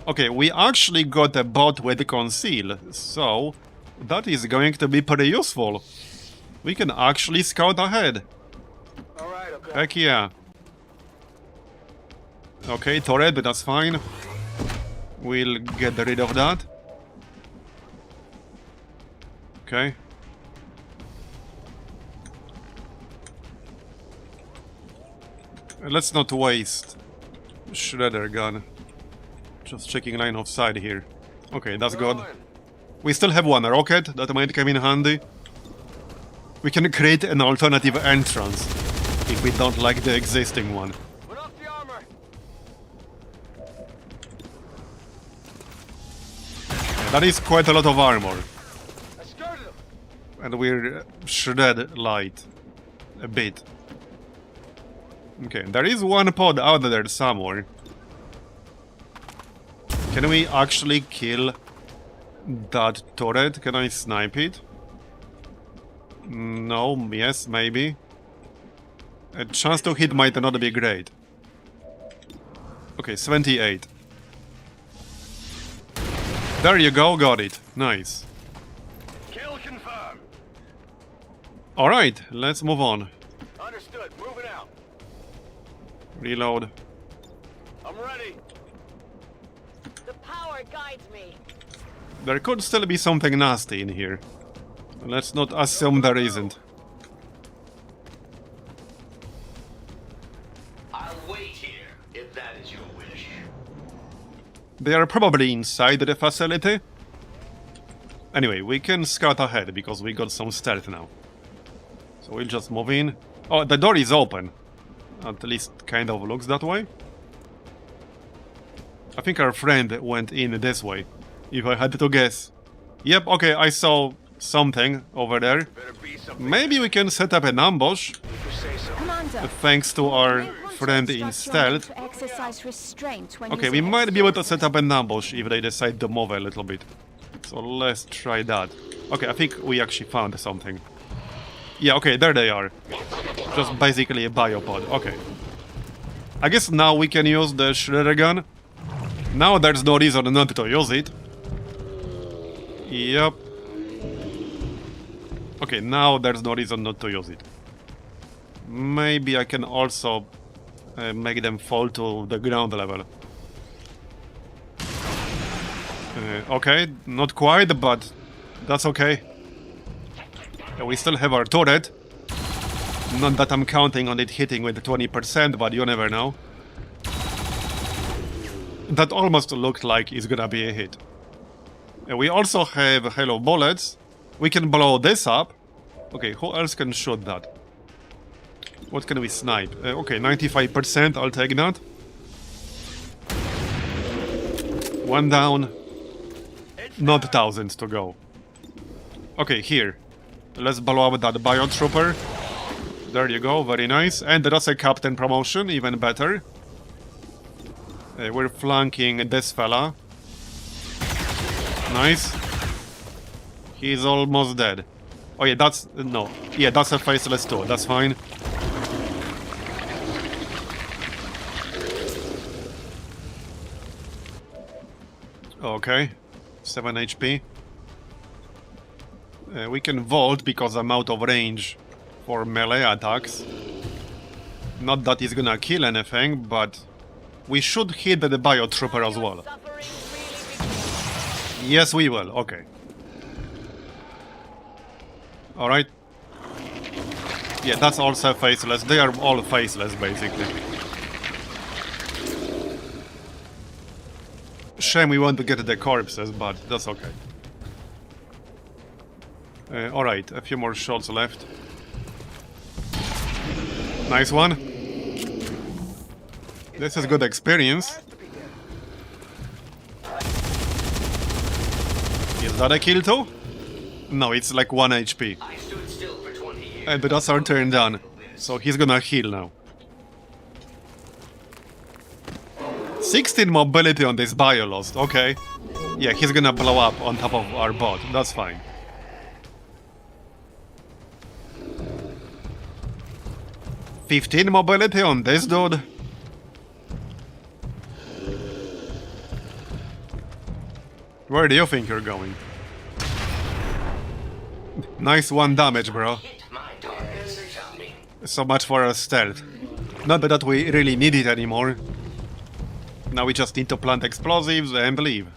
[SPEAKER 1] Okay, we actually got a bot with conceal, so that is going to be pretty useful. We can actually scout ahead.
[SPEAKER 3] Alright, okay.
[SPEAKER 1] Heck yeah. Okay, turret, but that's fine. We'll get rid of that. Okay. Let's not waste shredder gun. Just checking line of sight here. Okay, that's good. We still have one rocket that might come in handy. We can create an alternative entrance if we don't like the existing one.
[SPEAKER 3] Put off the armor.
[SPEAKER 1] That is quite a lot of armor.
[SPEAKER 3] I skirted him.
[SPEAKER 1] And we're shred light a bit. Okay, there is one pod out there somewhere. Can we actually kill that turret? Can I snipe it? No, yes, maybe. A chance to hit might not be great. Okay, 78. There you go, got it. Nice.
[SPEAKER 3] Kill confirmed.
[SPEAKER 1] Alright, let's move on.
[SPEAKER 3] Understood. Moving out.
[SPEAKER 1] Reload.
[SPEAKER 3] I'm ready.
[SPEAKER 5] The power guides me.
[SPEAKER 1] There could still be something nasty in here. Let's not assume there isn't.
[SPEAKER 6] I'll wait here, if that is your wish.
[SPEAKER 1] They are probably inside the facility. Anyway, we can scout ahead because we got some stealth now. So we'll just move in. Oh, the door is open. At least kind of looks that way. I think our friend went in this way, if I had to guess. Yep, okay, I saw something over there.
[SPEAKER 3] Better be something.
[SPEAKER 1] Maybe we can set up an ambush,
[SPEAKER 3] If you say so.
[SPEAKER 7] Commander,
[SPEAKER 1] thanks to our
[SPEAKER 7] you may want to
[SPEAKER 1] friend in
[SPEAKER 7] instruct your men
[SPEAKER 1] stealth.
[SPEAKER 7] to exercise restraint when
[SPEAKER 1] Okay, we
[SPEAKER 7] using
[SPEAKER 1] might be able to
[SPEAKER 7] explosives.
[SPEAKER 1] set up an ambush if they decide to move a little bit. So let's try that. Okay, I think we actually found something. Yeah, okay, there they are. Just basically a biopod. Okay. I guess now we can use the shredder gun. Now there's no reason not to use it. Yep. Okay, now there's no reason not to use it. Maybe I can also make them fall to the ground level. Okay, not quite, but that's okay. We still have our turret. Not that I'm counting on it hitting with 20%, but you never know. That almost looked like it's gonna be a hit. We also have Halo bullets. We can blow this up. Okay, who else can shoot that? What can we snipe? Okay, 95%, I'll take that. One down. Not thousands to go. Okay, here. Let's blow up that biotrooper. There you go, very nice. And that's a captain promotion, even better. We're flanking this fella. Nice. He's almost dead. Oh yeah, that's... no. Yeah, that's a faceless too, that's fine. Okay. 7 HP. We can vault because I'm out of range for melee attacks. Not that it's gonna kill anything, but we should hit the biotrooper as well. Yes, we will. Okay. Alright. Yeah, that's also faceless. They are all faceless, basically. Shame we won't get the corpses, but that's okay. Alright, a few more shots left. Nice one. This is good experience. Is that a kill too? No, it's like 1 HP.
[SPEAKER 6] I stood still for 20 years.
[SPEAKER 1] And that's our turn done. So he's gonna heal now. 16 mobility on this Biolost, okay. Yeah, he's gonna blow up on top of our bot, that's fine. $15 mobility on this dude. Where do you think you're going? Nice 1 damage, bro.
[SPEAKER 6] Hit my targets, tell me.
[SPEAKER 1] So much for our stealth. Not that we really need it anymore. Now we just need to plant explosives and leave.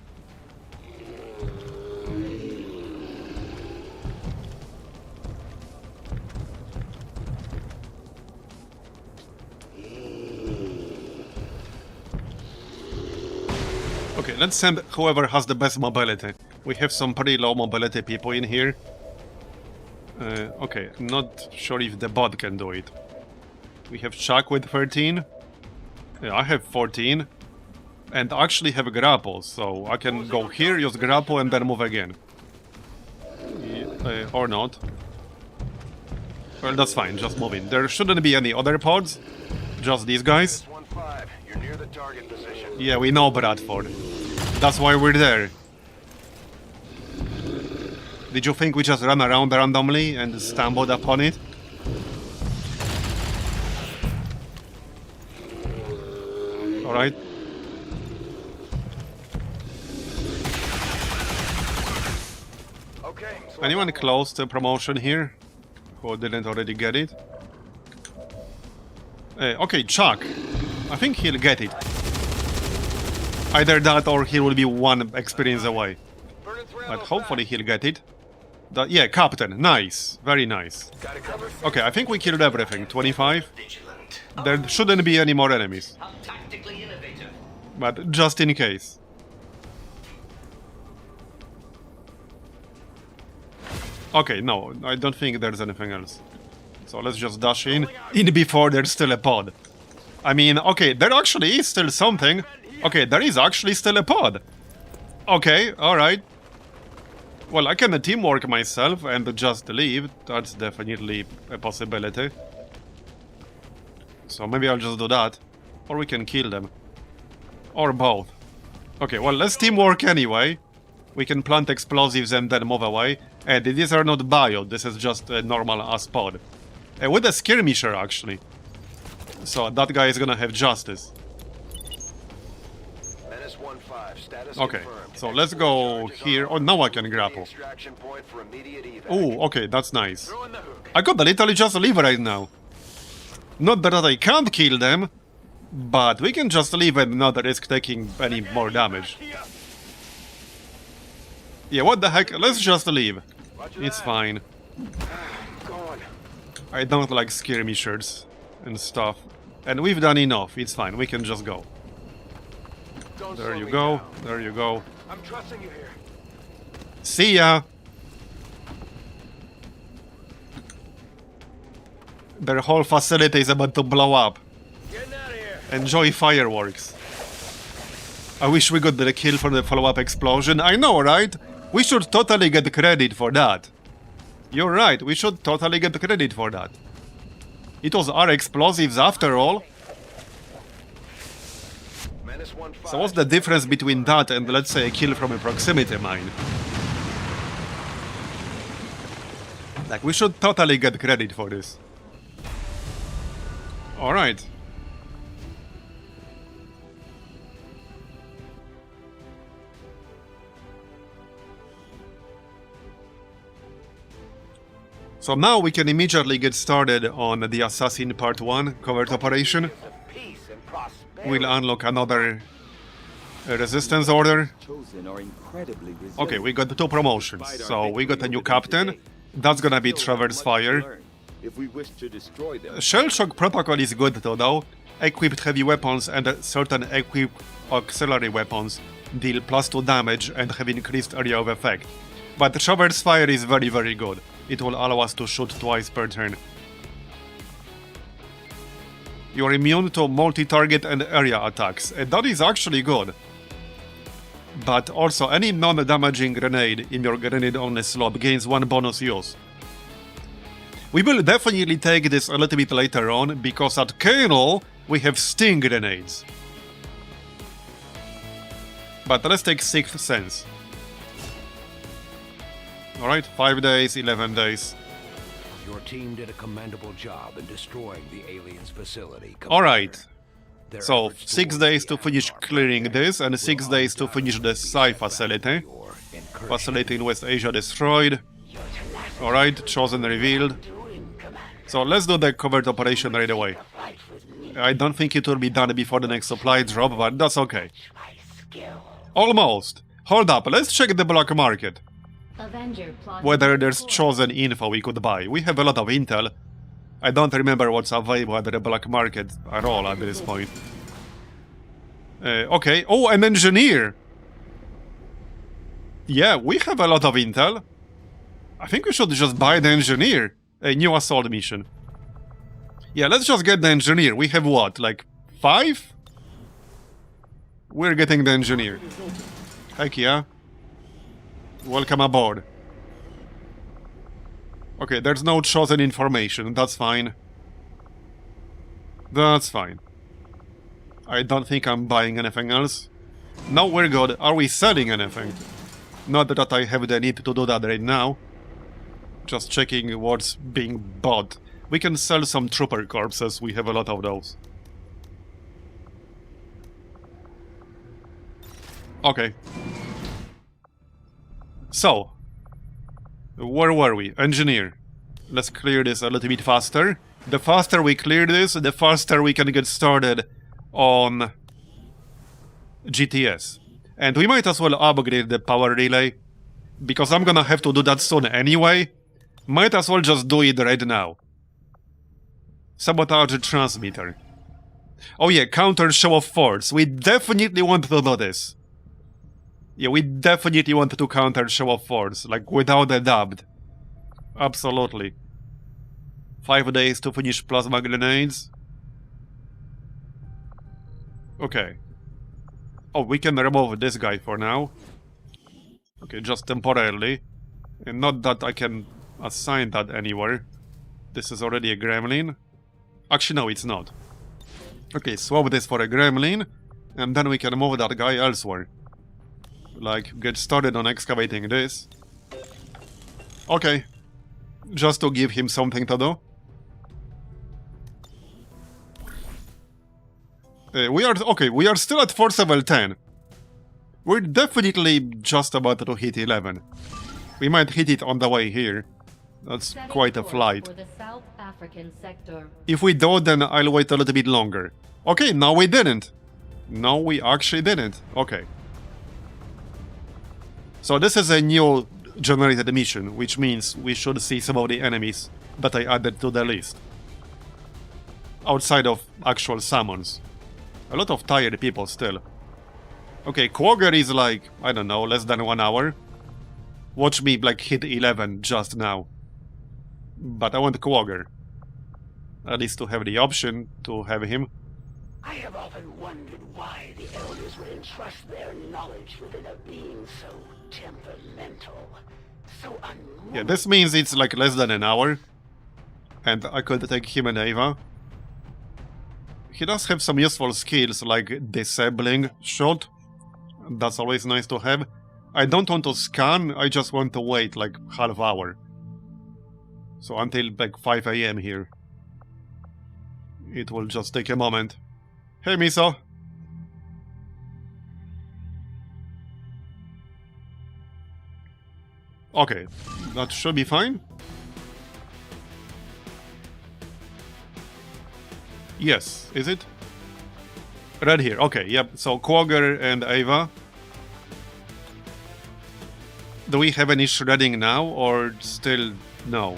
[SPEAKER 1] Okay, let's send whoever has the best mobility. We have some pretty low mobility people in here. Okay, not sure if the bot can do it. We have Chuck with 13. Yeah, I have 14. And I actually have a grapple, so I can go here, use grapple, and then move again. Or not. Well, that's fine, just move in. There shouldn't be any other pods. Just these guys.
[SPEAKER 3] 1-5, you're near the target position.
[SPEAKER 1] Yeah, we know Bradford. That's why we're there. Did you think we just ran around randomly and stumbled upon it? Alright.
[SPEAKER 3] Okay, so
[SPEAKER 1] Anyone close to promotion here? Who didn't already get it? Okay, Chuck. I think he'll get it. Either that or he will be 1 experience away. But hopefully he'll get it. Yeah, Captain. Nice. Very nice. Okay, I think we killed everything. 25.
[SPEAKER 6] Vigilant.
[SPEAKER 1] There shouldn't be any more enemies.
[SPEAKER 6] How tactically innovative.
[SPEAKER 1] But just in case. Okay, no, I don't think there's anything else. So let's just dash in before there's still a pod. I mean, okay, there actually is still something. Okay, there is actually still a pod. Okay, alright. Well, I can teamwork myself and just leave. That's definitely a possibility. So maybe I'll just do that. Or we can kill them. Or both. Okay, well, let's teamwork anyway. We can plant explosives and then move away. And these are not bio, this is just a normal ass pod. With a skirmisher, actually. So that guy is gonna have justice.
[SPEAKER 3] Menace 1-5, status
[SPEAKER 1] Okay,
[SPEAKER 3] confirmed.
[SPEAKER 1] so let's go here. Oh, now I can grapple.
[SPEAKER 3] Extraction point for immediate evac.
[SPEAKER 1] Oh, okay, that's nice.
[SPEAKER 3] Throw in the hook.
[SPEAKER 1] I could literally just leave right now. Not that I can't kill them, but we can just leave and not risk taking any more damage. Yeah, what the heck? Let's just leave. It's fine.
[SPEAKER 3] Gone.
[SPEAKER 1] I don't like skirmishers and stuff. And we've done enough. It's fine. We can just go.
[SPEAKER 3] Don't
[SPEAKER 1] There
[SPEAKER 3] slow
[SPEAKER 1] you
[SPEAKER 3] me
[SPEAKER 1] go.
[SPEAKER 3] down.
[SPEAKER 1] There you go.
[SPEAKER 3] I'm trusting you here.
[SPEAKER 1] See ya! Their whole facility is about to blow up.
[SPEAKER 3] Getting out of here.
[SPEAKER 1] Enjoy fireworks. I wish we got the kill for the follow-up explosion. I know, right? We should totally get credit for that. You're right, we should totally get credit for that. It was our explosives after all.
[SPEAKER 3] Menace 1-5.
[SPEAKER 1] So what's the difference between that and, let's say, a kill from a proximity mine? Like, we should totally get credit for this. Alright. So now we can immediately get started on the Assassin Part 1 covert operation.
[SPEAKER 3] Peace and prosperity.
[SPEAKER 1] We'll unlock another resistance order.
[SPEAKER 8] Chosen are incredibly resilient.
[SPEAKER 1] Okay, we got 2 promotions. So we got a new captain. That's gonna be Traverse Fire.
[SPEAKER 8] If we wish to destroy them,
[SPEAKER 1] Shell Shock Protocol is good though. Equipped heavy weapons and certain equipped auxiliary weapons deal +2 damage and have increased area of effect. But Traverse Fire is very good. It will allow us to shoot twice per turn. You're immune to multi-target and area attacks, and that is actually good. But also, any non-damaging grenade in your grenade-only slot gains 1 bonus use. We will definitely take this a little bit later on, because at Colonel we have Sting grenades. But let's take 6th Sense. Alright, 5 days, 11 days.
[SPEAKER 9] Your team did a commendable job in destroying the aliens' facility.
[SPEAKER 1] Alright,
[SPEAKER 9] Their
[SPEAKER 1] so
[SPEAKER 9] efforts
[SPEAKER 1] 6
[SPEAKER 9] toward
[SPEAKER 1] days
[SPEAKER 9] the
[SPEAKER 1] to finish
[SPEAKER 9] Avatar
[SPEAKER 1] clearing
[SPEAKER 9] project
[SPEAKER 1] this, and 6
[SPEAKER 9] will
[SPEAKER 1] days to finish the Psi facility.
[SPEAKER 9] your incursion.
[SPEAKER 1] Facility in West Asia destroyed. Alright, chosen revealed. So let's do the covert operation right away. I don't think it will be done before the next supply drop, but that's okay. Almost. Hold up, let's check the black market.
[SPEAKER 2] Avenger plot.
[SPEAKER 1] Whether there's chosen info we could buy. We have a lot of intel. I don't remember what's available at the black market at all at this point. Okay. Oh, an engineer! Yeah, we have a lot of intel. I think we should just buy the engineer. A new assault mission. Yeah, let's just get the engineer. We have what, like 5? We're getting the engineer. Heck yeah. Welcome aboard. Okay, there's no chosen information. That's fine. That's fine. I don't think I'm buying anything else. No, we're good. Are we selling anything? Not that I have the need to do that right now. Just checking what's being bought. We can sell some trooper corpses. We have a lot of those. Okay. So, where were we? Engineer. Let's clear this a little bit faster. The faster we clear this, the faster we can get started on GTS. And we might as well upgrade the power relay, because I'm gonna have to do that soon anyway. Might as well just do it right now. Sabotage transmitter. Oh yeah, counter show of force. We definitely want to do this. Yeah, we definitely want to counter show of force, like without a doubt. Absolutely. 5 days to finish plasma grenades. Okay. Oh, we can remove this guy for now. Okay, just temporarily. And not that I can assign that anywhere. This is already a gremlin. Actually, no, it's not. Okay, swap this for a gremlin. And then we can move that guy elsewhere. like, get started on excavating this. Okay. Just to give him something to do. We are still at force level 10. We're definitely just about to hit 11. We might hit it on the way here. That's
[SPEAKER 2] Setting
[SPEAKER 1] quite a
[SPEAKER 2] course
[SPEAKER 1] flight.
[SPEAKER 2] For the South African sector.
[SPEAKER 1] If we don't, then I'll wait a little bit longer. Okay, now we didn't. No, we actually didn't. Okay. So this is a new generated mission, which means we should see some of the enemies that I added to the list. Outside of actual summons. A lot of tired people still. Okay, Quagger is like, I don't know, less than 1 hour. Watch me like hit 11 just now. But I want Quagger. At least to have the option to have him.
[SPEAKER 4] I have often wondered why the elders would entrust their knowledge within a being so temperamental, so unmoved.
[SPEAKER 1] Yeah, this means it's like less than an hour. And I could take him and Ava. He does have some useful skills like disabling shot. That's always nice to have. I don't want to scan, I just want to wait like half hour. So until like 5 AM here. It will just take a moment. Hey Miso! Okay, that should be fine. Yes, is it? Right here, okay, yep. So Quagger and Ava. Do we have any shredding now, or still no?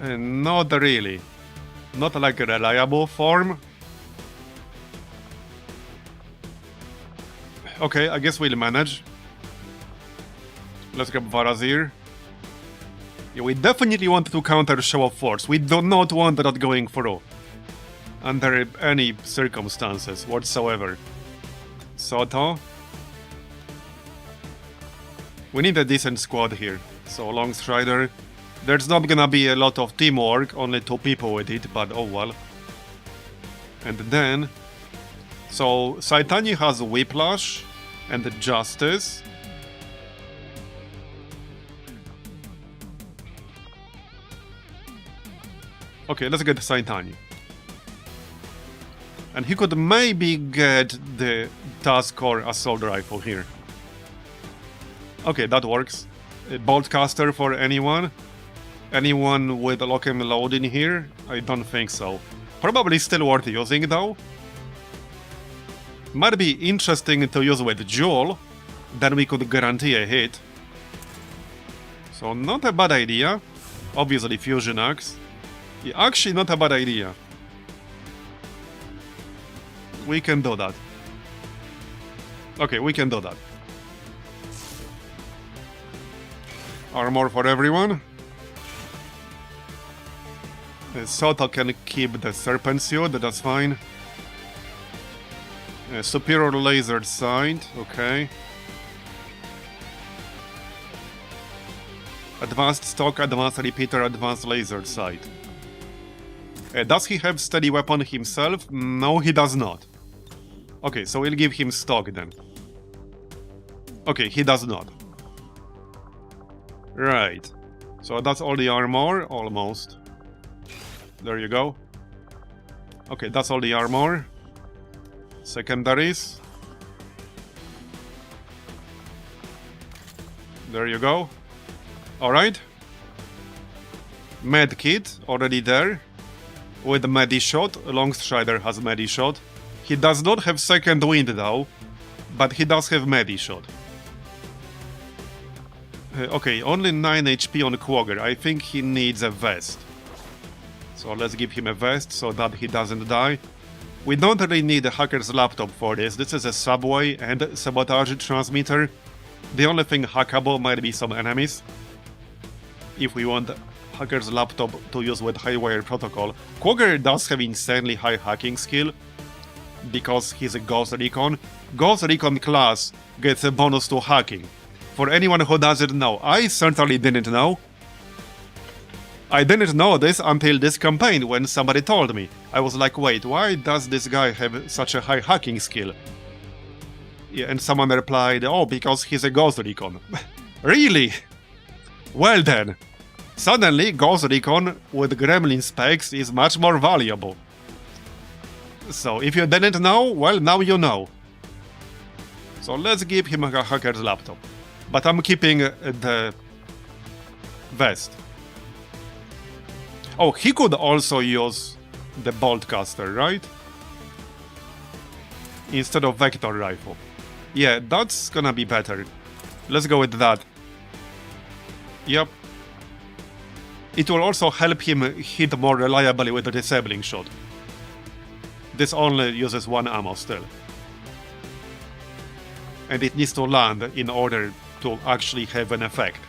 [SPEAKER 1] Not really. Not like a reliable form. Okay, I guess we'll manage. Let's grab Marbozir. Yeah, we definitely want to counter Show of Force. We do not want that going through. Under any circumstances whatsoever. Soto. We need a decent squad here. So Long Strider. There's not gonna be a lot of teamwork, only 2 people with it, but oh well. And then... So, Saitani has Whiplash and Justice. Okay, let's get Saitani. And he could maybe get the Task or Assault Rifle here. Okay, that works. A Boltcaster for anyone? Anyone with a lock and load in here? I don't think so. Probably still worth using though. Might be interesting to use with Jewel. Then we could guarantee a hit. So not a bad idea. Obviously Fusion Axe. Yeah, actually not a bad idea. We can do that. Okay, we can do that. Armor for everyone. Soto can keep the Serpent Suit, that's fine. Superior Laser Sight, okay. Advanced Stock, Advanced Repeater, Advanced Laser Sight. Does he have Steady Weapon himself? No, he does not. Okay, so we'll give him stock then. Okay, he does not. Right. So that's all the armor, almost. There you go. Okay, that's all the armor. Secondaries. There you go. Alright. Medkit, already there. With Medishot. Longstrider has Medishot. He does not have Second Wind though, but he does have Medishot. Okay, only 9 HP on Quagger. I think he needs a vest. So let's give him a vest so that he doesn't die. We don't really need a hacker's laptop for this. This is a subway and sabotage transmitter. The only thing hackable might be some enemies. If we want hacker's laptop to use with Highwire Protocol. Quagger does have insanely high hacking skill because he's a Ghost Recon. Ghost Recon class gets a bonus to hacking. For anyone who doesn't know, I certainly didn't know. I didn't know this until this campaign when somebody told me. I was like, wait, why does this guy have such a high hacking skill? Yeah, and someone replied, oh, because he's a Ghost Recon. Really? Well then. Suddenly, Ghost Recon with Gremlin specs is much more valuable. So, if you didn't know, well, now you know. So let's give him a hacker's laptop. But I'm keeping the vest. Oh, he could also use the boltcaster, right? Instead of vector rifle. Yeah, that's gonna be better. Let's go with that. Yep. It will also help him hit more reliably with the disabling shot. This only uses 1 ammo still. And it needs to land in order to actually have an effect.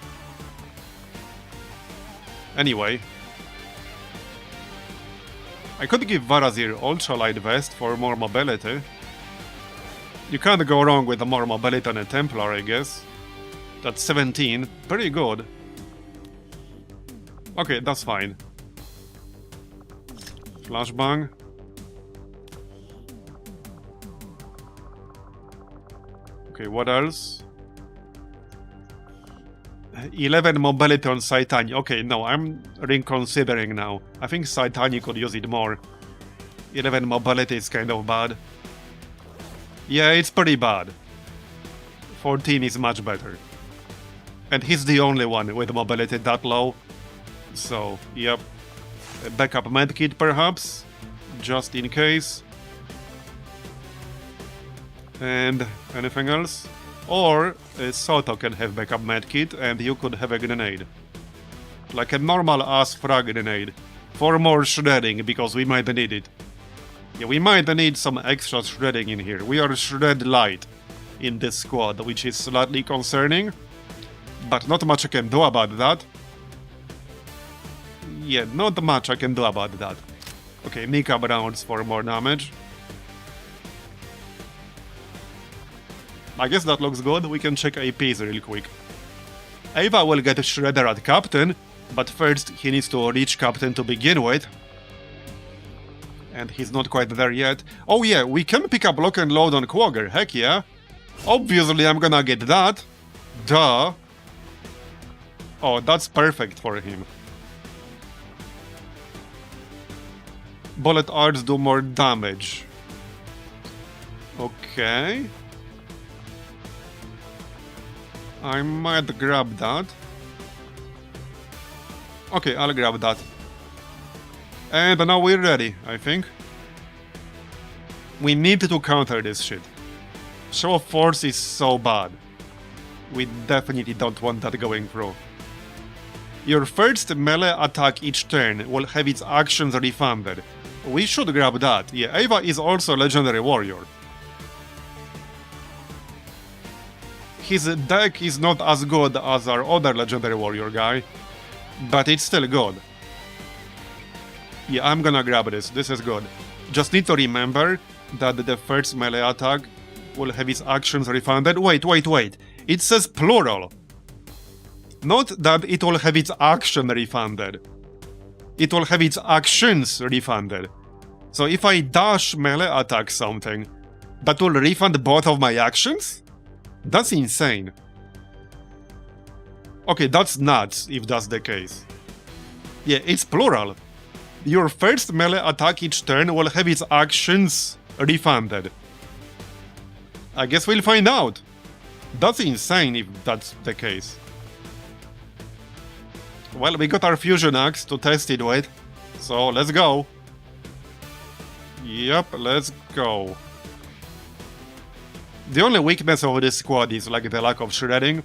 [SPEAKER 1] Anyway. I could give Marbozir ultralight vest for more mobility. You can't go wrong with more mobility than a Templar, I guess. That's 17. Pretty good. Okay, that's fine. Flashbang. Okay, what else? 11 mobility on Saitani. Okay, no, I'm reconsidering now. I think Saitani could use it more. 11 mobility is kind of bad. Yeah, it's pretty bad. 14 is much better. And he's the only one with mobility that low. So, yep. A backup medkit perhaps, just in case. And anything else? Or Soto can have backup medkit and you could have a grenade. Like a normal ass frag grenade. For more shredding, because we might need it. Yeah, we might need some extra shredding in here. We are shred light in this squad, which is slightly concerning. But not much I can do about that. Yeah, not much I can do about that. Okay, Mika rounds for more damage. I guess that looks good. We can check APs real quick. Ava will get a Shredder at Captain, but first he needs to reach Captain to begin with. And he's not quite there yet. Oh yeah, we can pick up Lock and Load on Quagger, heck yeah. Obviously I'm gonna get that. Duh. Oh, that's perfect for him. Bullet arts do more damage. Okay. I might grab that. Okay, I'll grab that. And now we're ready, I think. We need to counter this shit. Show of Force is so bad. We definitely don't want that going through. Your first melee attack each turn will have its actions refunded. We should grab that. Yeah, Ava is also a legendary warrior. His deck is not as good as our other legendary warrior guy, but it's still good. Yeah, I'm gonna grab this. This is good. Just need to remember that the first melee attack will have its actions refunded. Wait. It says plural. Not that it will have its action refunded. It will have its actions refunded. So if I dash melee attack something, that will refund both of my actions? That's insane. Okay, that's nuts if that's the case. Yeah, it's plural. Your first melee attack each turn will have its actions refunded. I guess we'll find out. That's insane if that's the case. Well, we got our fusion axe to test it with, so let's go. Yep, let's go. The only weakness of this squad is like the lack of shredding.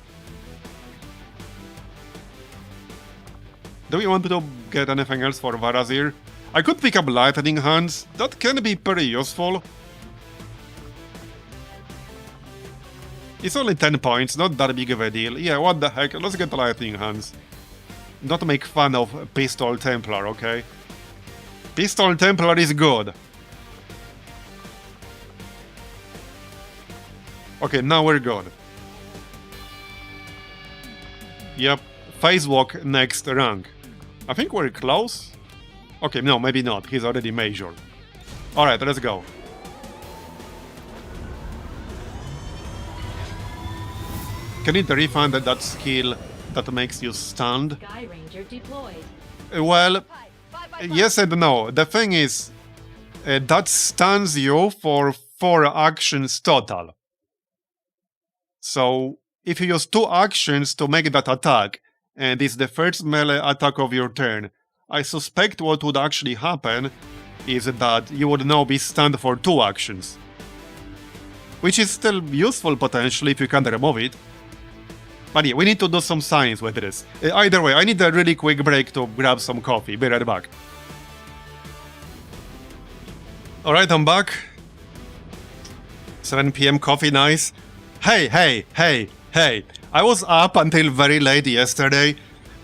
[SPEAKER 1] Do we want to get anything else for Marbozir? I could pick up Lightning Hands. That can be pretty useful. It's only 10 points, not that big of a deal. Yeah, what the heck, let's get Lightning Hands. Not make fun of Pistol Templar, okay? Pistol Templar is good. Okay, now we're good. Yep, Phase Walk next rank. I think we're close. Okay, no, maybe not. He's already major. Alright, let's go. Can it refund that skill that makes you stunned?
[SPEAKER 2] Sky Ranger deployed.
[SPEAKER 1] Well, yes and no. The thing is, that stuns you for 4 actions total. So, if you use 2 actions to make that attack, and it's the first melee attack of your turn, I suspect what would actually happen is that you would now be stunned for 2 actions. Which is still useful potentially if you can remove it. But yeah, we need to do some science with this. Either way, I need a really quick break to grab some coffee. Be right back. Alright, I'm back. 7 PM coffee, nice. Hey. I was up until very late yesterday,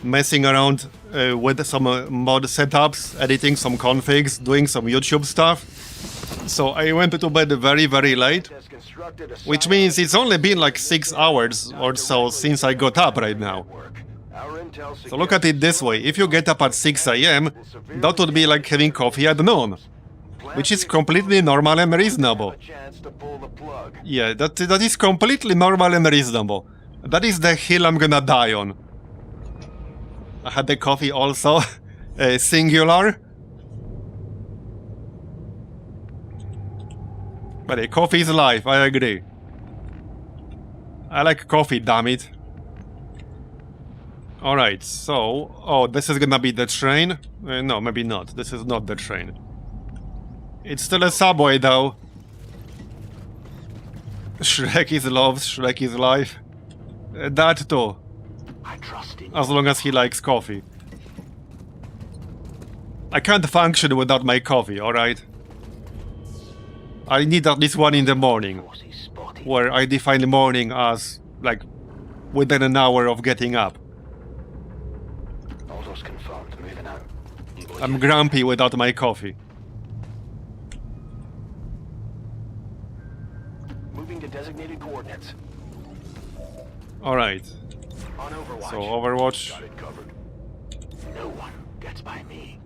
[SPEAKER 1] messing around with some mod setups, editing some configs, doing some YouTube stuff. So I went to bed very, very late, which means it's only been like 6 hours or so since I got up right now. So look at it this way, if you get up at 6 AM, that would be like having coffee at noon, which is completely normal and reasonable. Yeah, that is completely normal and reasonable. That is the hill I'm gonna die on. I had the coffee also, singular. But coffee is life, I agree. I like coffee, damn it. Alright, so... Oh, this is gonna be the train? No, maybe not. This is not the train. It's still a subway, though. Shrek is love, Shrek is life. That too. As long as he likes coffee. I can't function without my coffee, alright? I need at least one in the morning, where I define the morning as, like, within an hour of getting up. I'm grumpy without my coffee.
[SPEAKER 3] Moving to designated coordinates.
[SPEAKER 1] Alright.
[SPEAKER 3] On Overwatch.
[SPEAKER 1] So, Overwatch.
[SPEAKER 3] Got it covered. No one gets by me.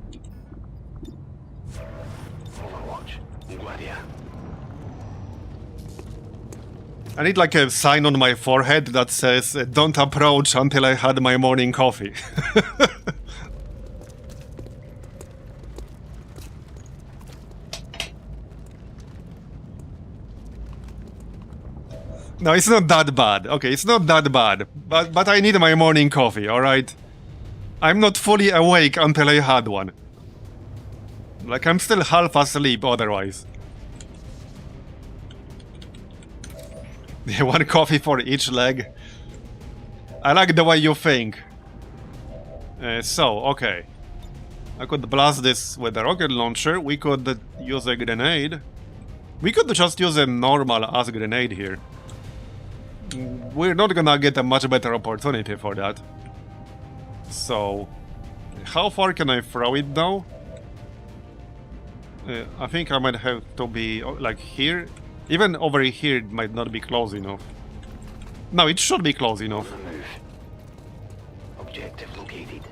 [SPEAKER 3] Overwatch. Gladia.
[SPEAKER 1] I need like a sign on my forehead that says, don't approach until I had my morning coffee. No, it's not that bad. Okay, it's not that bad. But I need my morning coffee, alright? I'm not fully awake until I had one. Like, I'm still half asleep otherwise. One coffee for each leg. I like the way you think. Okay. I could blast this with a rocket launcher. We could use a grenade. We could just use a normal ass grenade here. We're not gonna get a much better opportunity for that. So, how far can I throw it though? I think I might have to be like here. Even over here it might not be close enough. No, it should be close enough.
[SPEAKER 3] Objective located.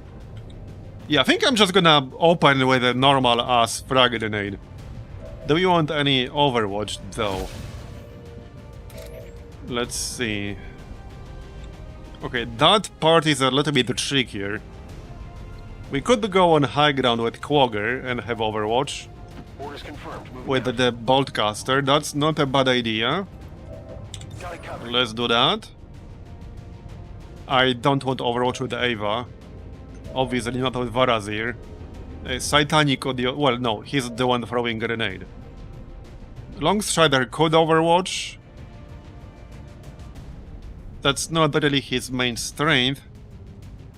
[SPEAKER 1] Yeah, I think I'm just gonna open with a normal ass frag grenade. Do you want any Overwatch though? Let's see. Okay, that part is a little bit trickier. We could go on high ground with Quagger and have Overwatch.
[SPEAKER 3] Orders confirmed. Moving
[SPEAKER 1] With
[SPEAKER 3] out.
[SPEAKER 1] the Boltcaster, that's not a bad idea.
[SPEAKER 3] Got it covered.
[SPEAKER 1] Let's do that. I don't want Overwatch with Ava. Obviously not with Varazir. Saitani could... Well, no, he's the one throwing grenade. Longstrider could Overwatch. That's not really his main strength.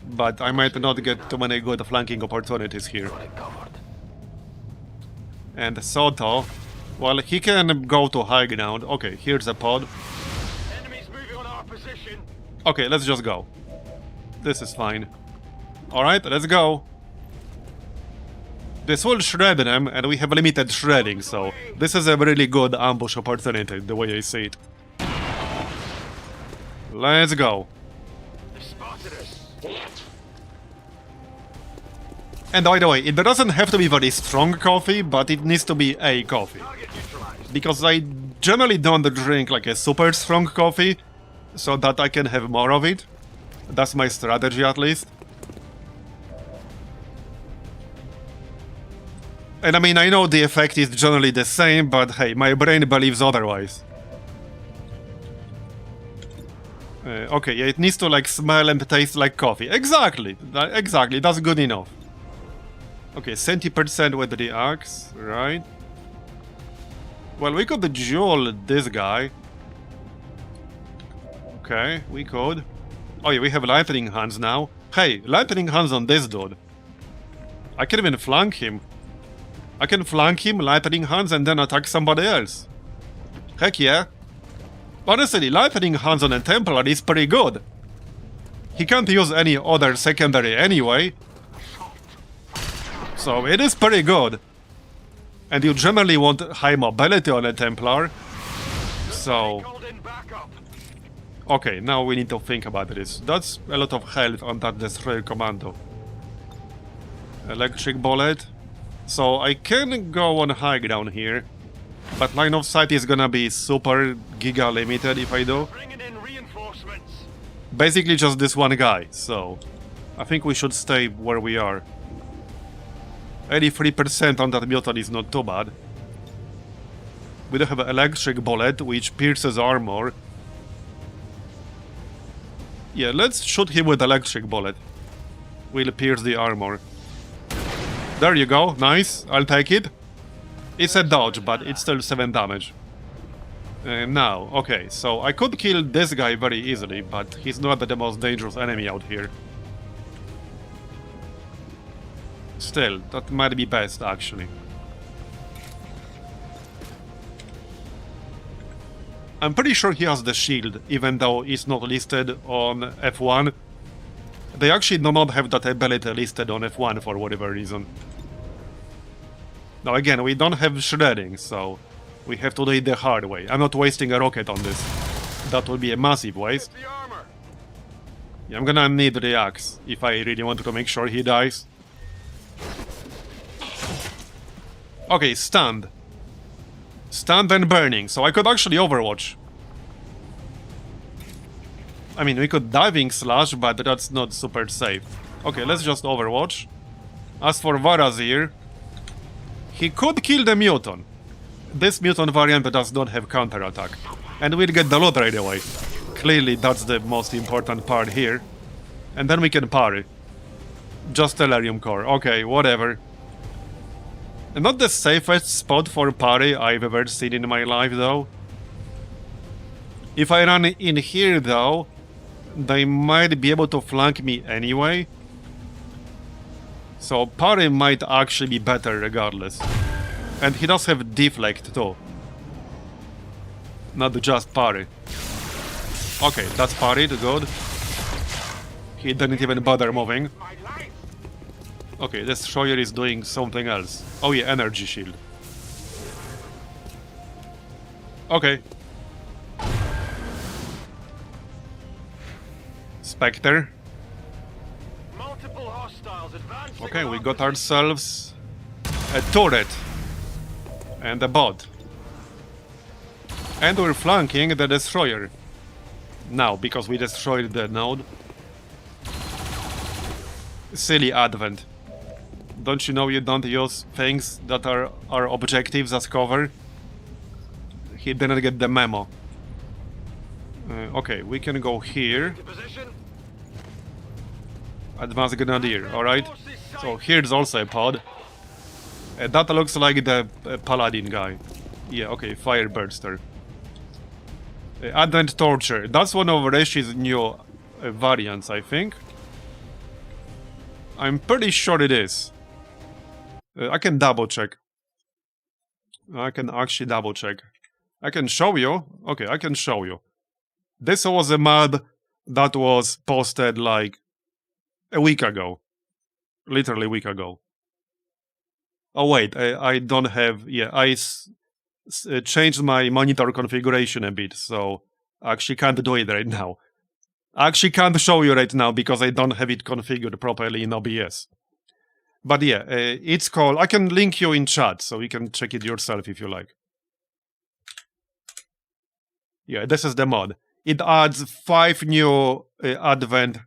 [SPEAKER 1] But I might not get too many good flanking opportunities here.
[SPEAKER 3] Got it covered.
[SPEAKER 1] And Soto, well, he can go to high ground. Okay, here's a pod.
[SPEAKER 3] Enemies moving on our position.
[SPEAKER 1] Okay, let's just go. This is fine. Alright, let's go. This will shred them, and we have limited shredding, so this is a really good ambush opportunity, the way I see it. Let's go.
[SPEAKER 3] They spotted us.
[SPEAKER 1] And by the way, it doesn't have to be very strong coffee, but it needs to be a coffee.
[SPEAKER 3] Target neutralized.
[SPEAKER 1] Because I generally don't drink like a super strong coffee. so that I can have more of it. That's my strategy, at least. And I mean, I know the effect is generally the same, but hey, my brain believes otherwise. Okay, yeah, it needs to like smell and taste like coffee. Exactly, exactly, that's good enough. Okay, 70% with the axe, right? Well, we could duel this guy. Okay, we could. Oh yeah, we have lightning hands now. Hey, lightning hands on this dude. I can even flank him. I can flank him, lightning hands, and then attack somebody else. Heck yeah. Honestly, lightning hands on a Templar is pretty good. He can't use any other secondary anyway. So it is pretty good. And you generally want high mobility on a Templar. So... okay, now we need to think about this. That's a lot of health on that Destroyer Commando. Electric Bullet. So I can go on high ground here. But line of sight is gonna be super giga limited if I do. Basically just this one guy, so... I think we should stay where we are. 83% on that mutant is not too bad. We do have an electric bullet, which pierces armor. Yeah, let's shoot him with electric bullet. We'll pierce the armor. There you go, nice, I'll take it. It's a dodge, but it's still 7 damage. Now, okay, so I could kill this guy very easily, but he's not the most dangerous enemy out here. Still, that might be best, actually. I'm pretty sure he has the shield, even though it's not listed on F1. They actually do not have that ability listed on F1 for whatever reason. Now again, we don't have shredding, so we have to do it the hard way. I'm not wasting a rocket on this. That would be a massive waste. Yeah, I'm gonna need the axe if I really want to make sure he dies. Okay, stunned. Stunned and burning, so I could actually overwatch. I mean, we could diving slash, but that's not super safe. Okay, let's just overwatch. As for Marbozir, he could kill the mutant. This mutant variant does not have counterattack. And we'll get the loot right away. Clearly, that's the most important part here. And then we can parry. Just Tellurium Core. Okay, whatever. Not the safest spot for parry I've ever seen in my life, though. If I run in here, though, they might be able to flank me anyway. So parry might actually be better regardless. And he does have deflect too. Not just parry. Okay, that's parried, good. He didn't even bother moving. Okay, Destroyer is doing something else. Oh yeah, energy shield. Okay. Spectre. Okay, we got ourselves a turret and a bot. And we're flanking the Destroyer. Now, because we destroyed the node. Silly Advent. Don't you know you don't use things that are objectives as cover? He didn't get the memo. Okay, we can go here. Advanced Grenadier, alright. So here's also a pod. That looks like the Paladin guy. Yeah, okay, Fire Burster. Advent Torture. That's one of Reshi's new variants, I think. I'm pretty sure it is. I can double check. I can actually double check. I can show you. Okay, I can show you. This was a mod that was posted like a week ago. Literally a week ago. Oh wait, I don't have... Yeah, I changed my monitor configuration a bit, so I actually can't do it right now. I actually can't show you right now because I don't have it configured properly in OBS. But yeah, it's called... I can link you in chat, so you can check it yourself if you like. Yeah, this is the mod. it adds 5 new Advent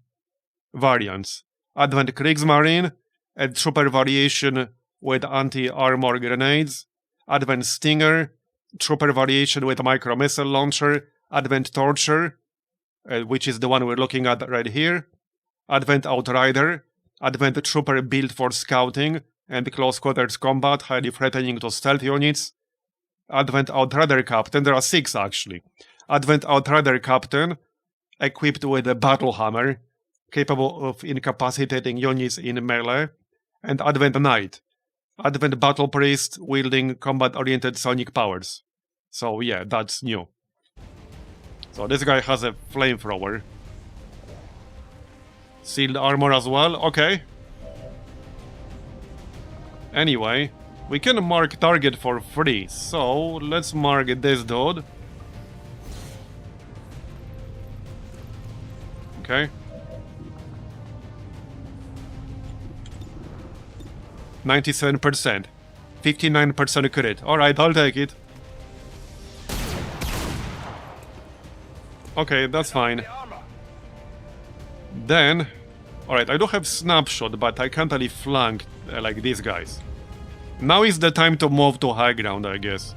[SPEAKER 1] variants. Advent Kriegsmarine, a trooper variation with anti-armor grenades, Advent Stinger, trooper variation with a micro-missile launcher, Advent Torture, which is the one we're looking at right here, Advent Outrider, Advent Trooper built for scouting and close quarters combat, highly threatening to stealth units, Advent Outrider Captain, there are 6 actually, Advent Outrider Captain, equipped with a battle hammer, capable of incapacitating units in melee, and Advent Knight, Advent Battle Priest wielding combat-oriented sonic powers. So yeah, that's new. So this guy has a flamethrower. Sealed armor as well, okay. Anyway, we can mark target for free, so let's mark this dude. Okay. 97%. 59% crit. Alright, I'll take it. Okay, that's fine. Then... Alright, I do have snapshot, but I can't really flank like these guys. Now is the time to move to high ground, I guess.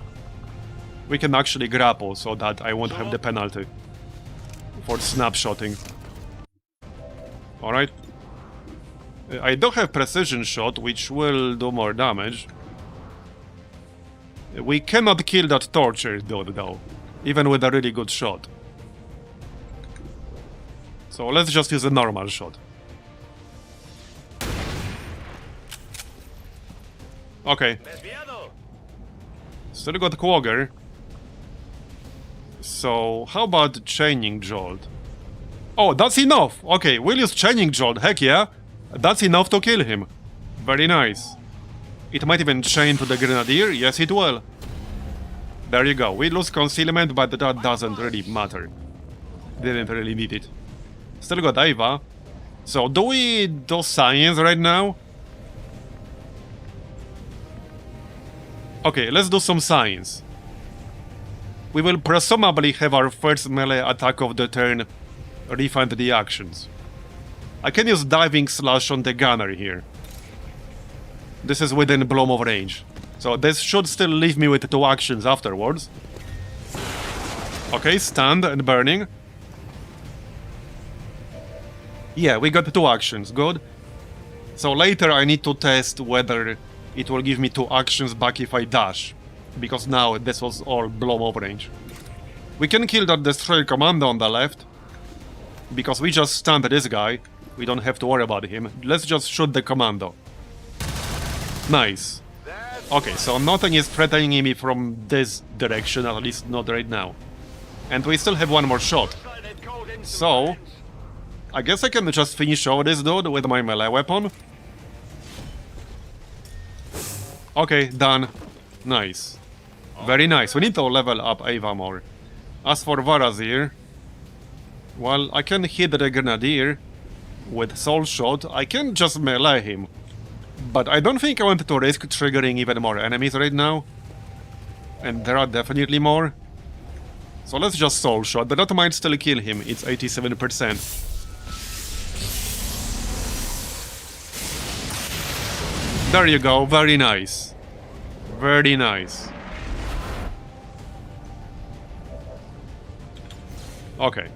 [SPEAKER 1] We can actually grapple, so that I won't have the penalty for snapshotting. Alright. I do have precision shot, which will do more damage. We cannot kill that torture dude, though, even with a really good shot. So let's just use a normal shot. Okay. Still got Quagger. So, how about Chaining Jolt? Oh, that's enough! Okay, we'll use Chaining Jolt, heck yeah! That's enough to kill him. Very nice. It might even chain to the Grenadier, yes it will. There you go, we lose concealment, but that doesn't really matter. Didn't really need it. Still got Ava. So, do we do science right now? Okay, let's do some science. We will presumably have our first melee attack of the turn refund the actions. I can use Diving Slash on the gunner here. This is within bloom of range. So this should still leave me with 2 actions afterwards. Okay, Stand and Burning. Yeah, we got 2 actions, good. So later I need to test whether it will give me 2 actions back if I dash. Because now this was all blow up range. We can kill that Destroyer Commando on the left. Because we just stunned this guy. We don't have to worry about him. Let's just shoot the Commando. Nice. Okay, so nothing is threatening me from this direction, at least not right now. And we still have 1 more shot. So... I guess I can just finish off this dude with my melee weapon. Okay, done. Nice. Very nice. We need to level up Ava more. As for Marbozir, well, I can hit the Grenadier with Soul Shot. I can just melee him. But I don't think I want to risk triggering even more enemies right now. And there are definitely more. So let's just Soul Shot, but that might still kill him. It's 87%. There you go, very nice. Very nice. Okay.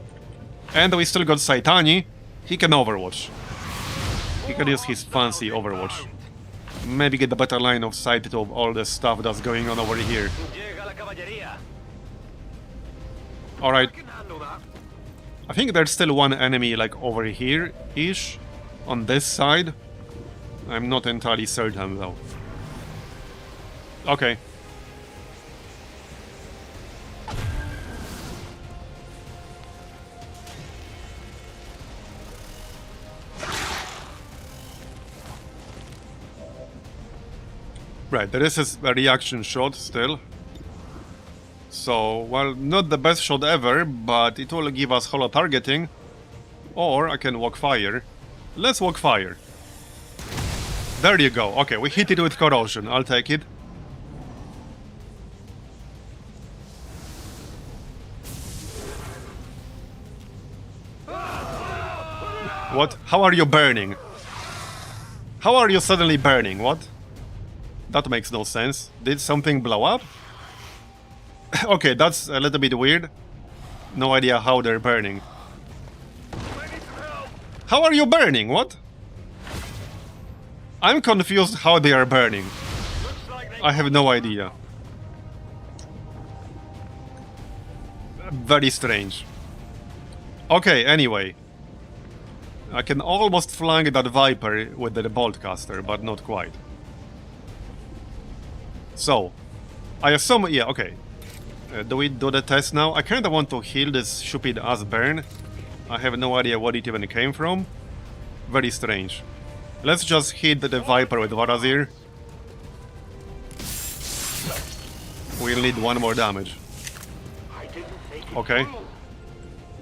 [SPEAKER 1] And we still got Saitani. He can Overwatch. He can use his fancy Overwatch. Maybe get a better line of sight of all the stuff that's going on over here. Alright. I think there's still 1 enemy like over here-ish. On this side. I'm not entirely certain though. Okay. Right, this is a reaction shot still. So, well, not the best shot ever, but it will give us holo targeting. Or I can walk fire. Let's walk fire. There you go. Okay, we hit it with corrosion. I'll take it. What? How are you burning? How are you suddenly burning? What? That makes no sense. Did something blow up? Okay, that's a little bit weird. No idea how they're burning. How are you burning? What? I'm confused how they are burning. I have no idea. Very strange. Okay, anyway. I can almost flank that Viper with the boltcaster, but not quite. So, I assume... yeah, okay. Do we do the test now? I kinda want to heal this stupid ass burn. I have no idea what it even came from. Very strange. Let's just hit the Viper with Marbozir. We'll need one more damage. Okay.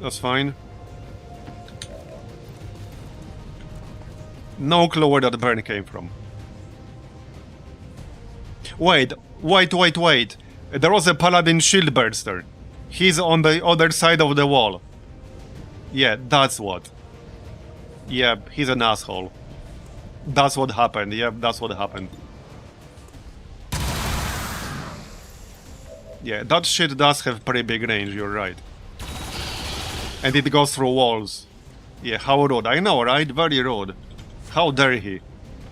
[SPEAKER 1] That's fine. No clue where that burn came from. Wait. There was a Paladin shield burster. He's on the other side of the wall. Yeah, that's what. Yeah, he's an asshole. That's what happened. Yeah, that's what happened. Yeah, that shit does have pretty big range, you're right. And it goes through walls. Yeah, how rude. I know, right? Very rude. How dare he?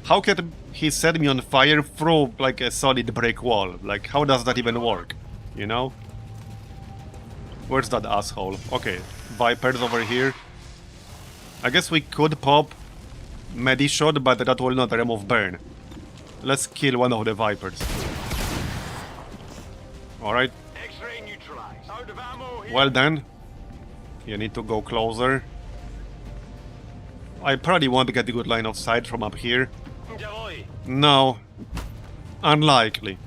[SPEAKER 1] How can he set me on fire through, like, a solid brick wall? Like, how does that even work? You know? Where's that asshole? Okay, Vipers over here. I guess we could pop Medishot, but that will not remove burn. Let's kill one of the Vipers. Alright. Well then. You need to go closer. I probably won't get a good line of sight from up here. No. Unlikely.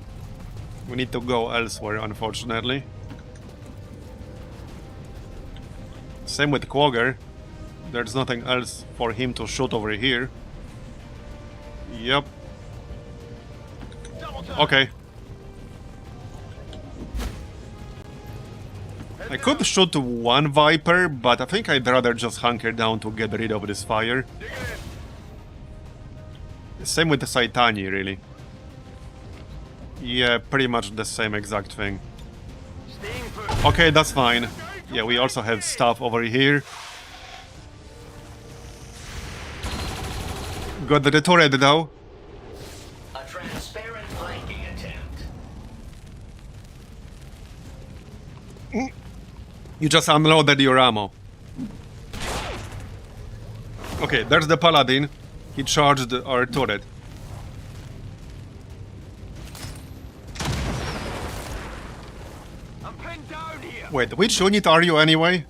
[SPEAKER 1] We need to go elsewhere, unfortunately. Same with Quagger. There's nothing else for him to shoot over here. Yep. Okay. I could shoot one Viper, but I think I'd rather just hunker down to get rid of this fire. Same with the Saitani, really. Yeah, pretty much the same exact thing. Okay, that's fine. Yeah, we also have stuff over here. Got the turret though.
[SPEAKER 6] A transparent flanking attempt.
[SPEAKER 1] You just unloaded your ammo. Okay, there's the Paladin. He charged our turret.
[SPEAKER 9] I'm pinned down here.
[SPEAKER 1] Wait, which unit are you anyway?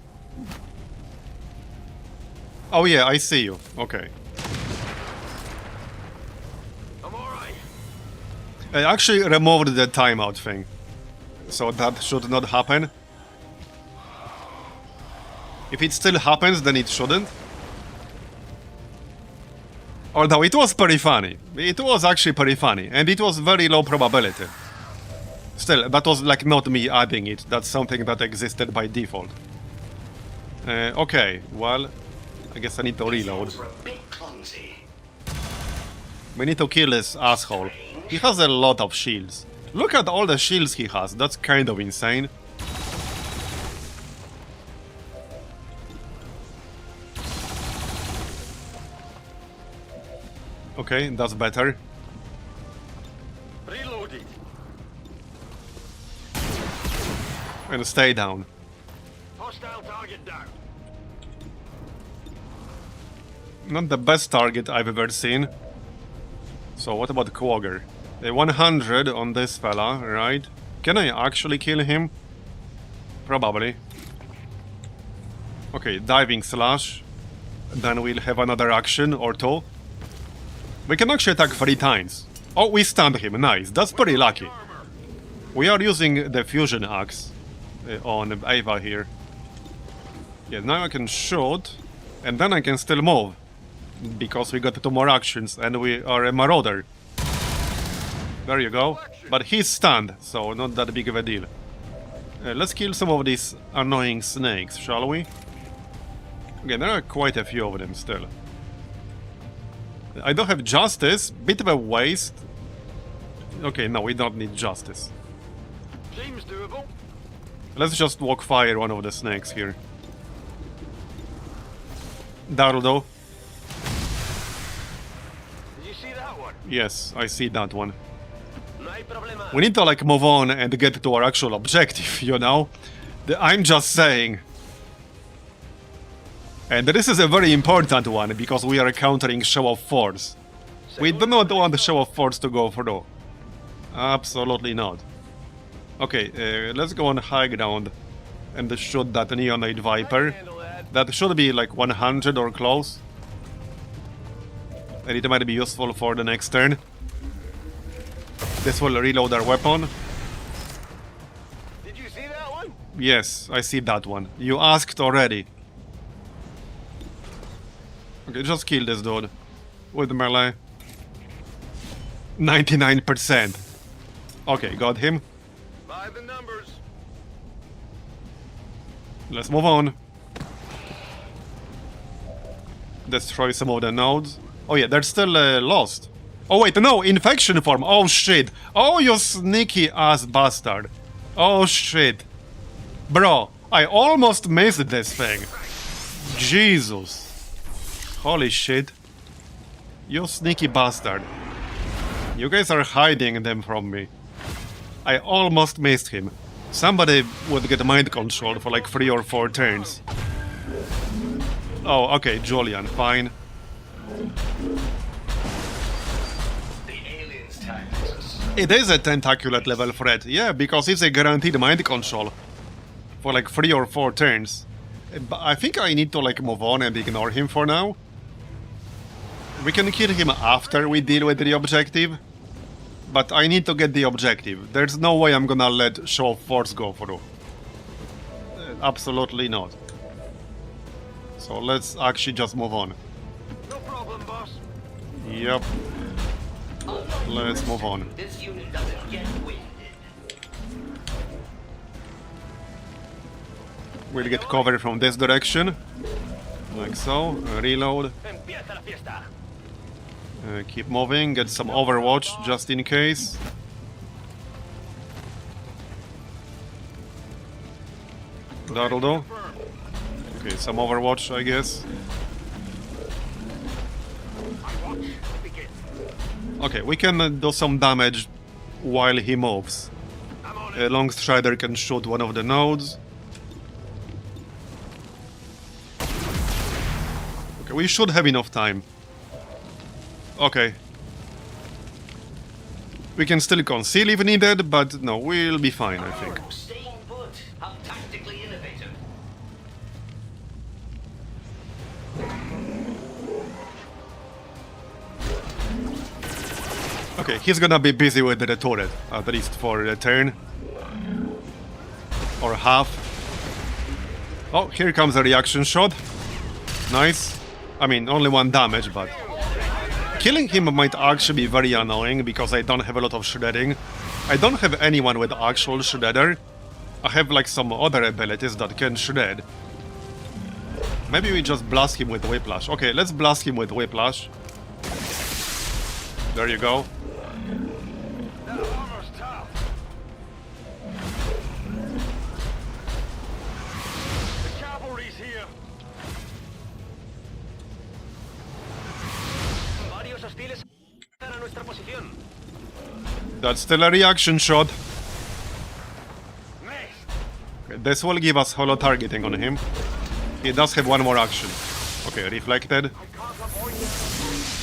[SPEAKER 1] Oh yeah, I see you. Okay.
[SPEAKER 9] I'm alright.
[SPEAKER 1] I actually removed the timeout thing. So that should not happen. If it still happens, then it shouldn't. Although it was pretty funny. It was actually pretty funny. And it was very low probability. Still, that was like not me adding it. That's something that existed by default. Okay, well, I guess I need to reload.
[SPEAKER 6] These were a bit clumsy.
[SPEAKER 1] We need to kill this asshole. He has a lot of shields. Look at all the shields he has. That's kind of insane. Okay, that's better.
[SPEAKER 9] Reloaded.
[SPEAKER 1] And stay down.
[SPEAKER 9] Hostile target down.
[SPEAKER 1] Not the best target I've ever seen. So what about Quagger? 100 on this fella, right? Can I actually kill him? Probably. Okay, diving slash. Then we'll have another action or two. We can actually attack 3 times. Oh, we stunned him. Nice. That's pretty lucky. We are using the fusion axe on Ava here. Yeah, now I can shoot. And then I can still move. Because we got 2 more actions and we are a marauder. There you go. But he's stunned, so not that big of a deal. Let's kill some of these annoying snakes, shall we? Okay, there are quite a few of them still. I don't have justice. Bit of a waste. Okay, no, we don't need justice.
[SPEAKER 3] Seems doable.
[SPEAKER 1] Let's just walk fire one of the snakes here. That'll do.
[SPEAKER 3] Did you see that one?
[SPEAKER 1] Yes, I see that one.
[SPEAKER 3] No hay problema.
[SPEAKER 1] We need to like move on and get to our actual objective, you know? I'm just saying. And this is a very important one because we are countering show of force. We do not want the show of force to go through. Absolutely not. Okay, let's go on high ground and shoot that Neonite Viper.
[SPEAKER 3] Handle that.
[SPEAKER 1] That should be like 100 or close. And it might be useful for the next turn. This will reload our weapon.
[SPEAKER 3] Did you see that one?
[SPEAKER 1] Yes, I see that one. You asked already. Okay, just kill this dude. With melee. 99%. Okay, got him.
[SPEAKER 3] By the numbers.
[SPEAKER 1] Let's move on. Destroy some of the nodes. Oh yeah, they're still lost. Oh wait, no, infection form. Oh shit. Oh, you sneaky ass bastard. Oh shit. Bro, I almost missed this thing. Jesus. Holy shit. You sneaky bastard. You guys are hiding them from me. I almost missed him. Somebody would get mind control for like 3 or 4 turns. Oh, okay, Julian, fine.
[SPEAKER 6] The aliens' tactics.
[SPEAKER 1] It is a tentaculate level threat, yeah, because it's a guaranteed mind control. For like 3 or 4 turns. But I think I need to like move on and ignore him for now. We can kill him after we deal with the objective. But I need to get the objective. There's no way I'm gonna let show of force go through. Absolutely not. So let's actually just move on.
[SPEAKER 3] No problem, boss.
[SPEAKER 1] Yep. Let's move on.
[SPEAKER 6] This unit doesn't get winded.
[SPEAKER 1] We'll get cover from this direction. Like so. Reload.
[SPEAKER 3] Empieza la fiesta.
[SPEAKER 1] Keep moving. Get some overwatch just in case. That'll do. Okay, some overwatch, I guess. Okay, we can do some damage while he moves. Long Strider can shoot one of the nodes. Okay, we should have enough time. Okay. We can still conceal if needed, but no, we'll be fine, I think.
[SPEAKER 6] Staying put. How tactically innovative.
[SPEAKER 1] Okay, he's gonna be busy with the turret, at least for a turn. Or half. Oh, here comes a reaction shot. Nice. I mean, only 1 damage, but... Killing him might actually be very annoying, because I don't have a lot of shredding. I don't have anyone with actual shredder. I have like some other abilities that can shred. Maybe we just blast him with Whiplash. Okay, let's blast him with Whiplash. There you go.
[SPEAKER 3] That armor's tough. The cavalry's here. Varios hostiles a nuestra posición.
[SPEAKER 1] That's still a reaction shot.
[SPEAKER 3] Missed.
[SPEAKER 1] Okay, this will give us holo targeting on him. He does have 1 more action. Okay, reflected.
[SPEAKER 3] I can't avoid this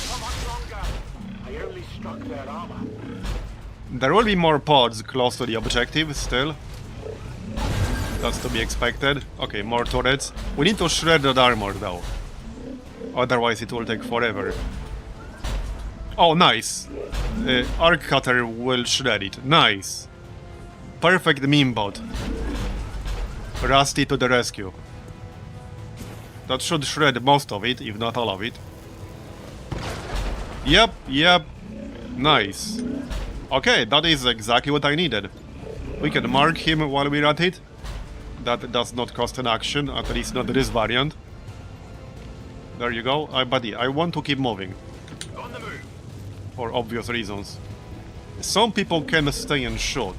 [SPEAKER 3] for much longer. I only struck their armor.
[SPEAKER 1] There will be more pods close to the objective still. That's to be expected. Okay, more turrets. We need to shred that armor though. Otherwise it will take forever. Oh, nice. Arc Cutter will shred it. Nice. Perfect meme bot. Rusty to the rescue. That should shred most of it, if not all of it. Yep, yep. Nice. Okay, that is exactly what I needed. We can mark him while we're at it. That does not cost an action, at least not this variant. There you go. Buddy, I want to keep moving.
[SPEAKER 3] On the move.
[SPEAKER 1] For obvious reasons. Some people can stay and shoot.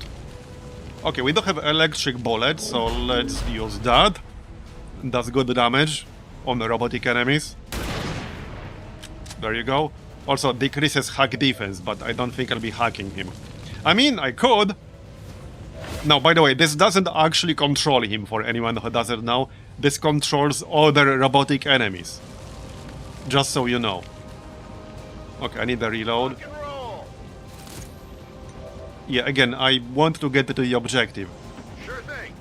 [SPEAKER 1] Okay, we don't have electric bullets, so let's use that. That's good damage on the robotic enemies. There you go. Also decreases hack defense, but I don't think I'll be hacking him. I mean, I could. Now, by the way, this doesn't actually control him, for anyone who doesn't know. This controls other robotic enemies. Just so you know. Okay, I need a reload.
[SPEAKER 3] Rock and roll.
[SPEAKER 1] Yeah, again, I want to get to the objective.
[SPEAKER 3] Sure thing.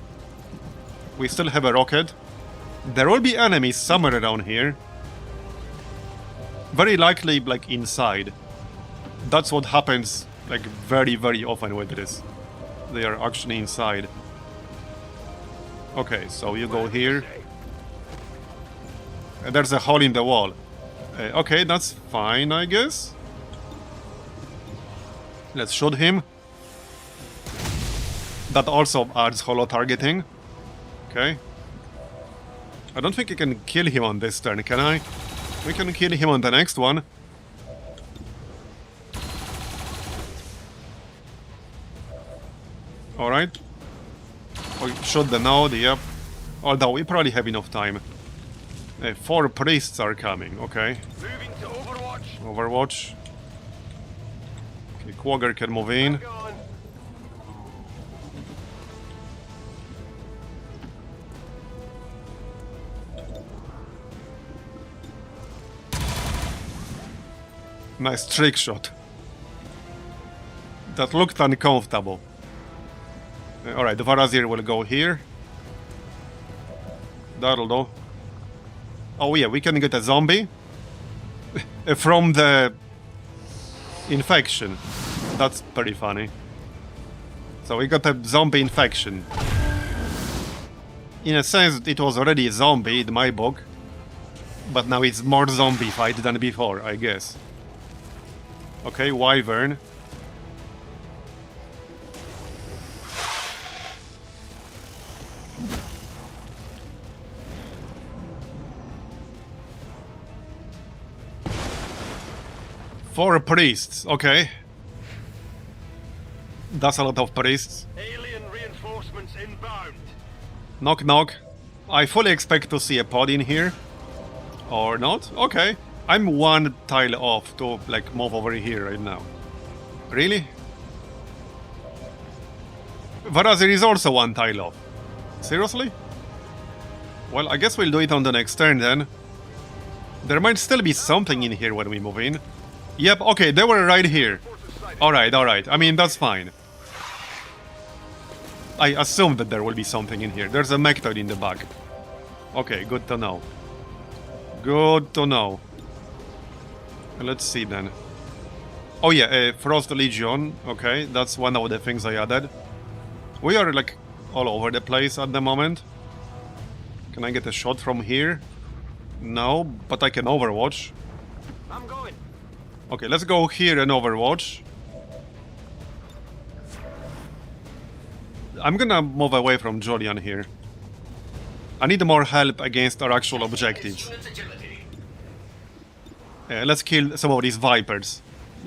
[SPEAKER 1] We still have a rocket. There will be enemies somewhere around here. Very likely, like, inside. That's what happens, like, very, very often with this. They are actually inside. Okay, so you go here. And there's a hole in the wall. Okay, that's fine, I guess. Let's shoot him. That also adds holo targeting. Okay. I don't think I can kill him on this turn, can I? We can kill him on the next one. Alright. Oh, shoot the node, yep. Although we probably have enough time. 4 priests are coming, okay.
[SPEAKER 3] Moving to Overwatch.
[SPEAKER 1] Overwatch. Okay, Quagger can move in.
[SPEAKER 3] Go on.
[SPEAKER 1] Nice trick shot. That looked uncomfortable. Alright, the Marbozir will go here. That'll do. Oh yeah, we can get a zombie from the infection. That's pretty funny. So we got a zombie infection. In a sense, it was already a zombie in my book, but now it's more zombified than before, I guess. Okay, Wyvern. Four priests, okay. That's a lot of priests.
[SPEAKER 3] Alien reinforcements inbound.
[SPEAKER 1] Knock knock. I fully expect to see a pod in here. Or not? Okay. I'm one tile off to, like, move over here right now. Really? Marbozir is also one tile off. Seriously? Well, I guess we'll do it on the next turn then. There might still be something in here when we move in. Yep, okay, they were right here. Alright, alright. I mean, that's fine. I assumed that there will be something in here. There's a mechtoid in the back. Okay, good to know. Good to know. Let's see then. Oh yeah, Frost Legion. Okay, that's one of the things I added. We are like all over the place at the moment. Can I get a shot from here? No, but I can overwatch.
[SPEAKER 3] I'm going.
[SPEAKER 1] Okay, let's go here and overwatch. I'm gonna move away from Julian here. I need more help against our actual objectives. Let's kill some of these Vipers,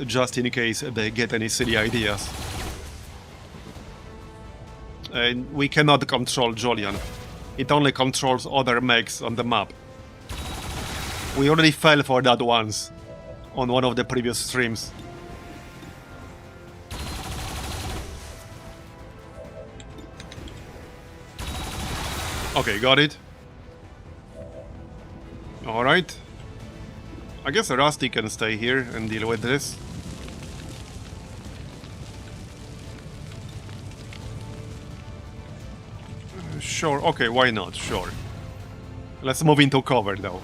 [SPEAKER 1] just in case they get any silly ideas. We cannot control Julian. It only controls other mechs on the map. We already fell for that once, on one of the previous streams. Okay, got it. Alright. I guess Rusty can stay here and deal with this. Sure, okay, why not? Sure. Let's move into cover though.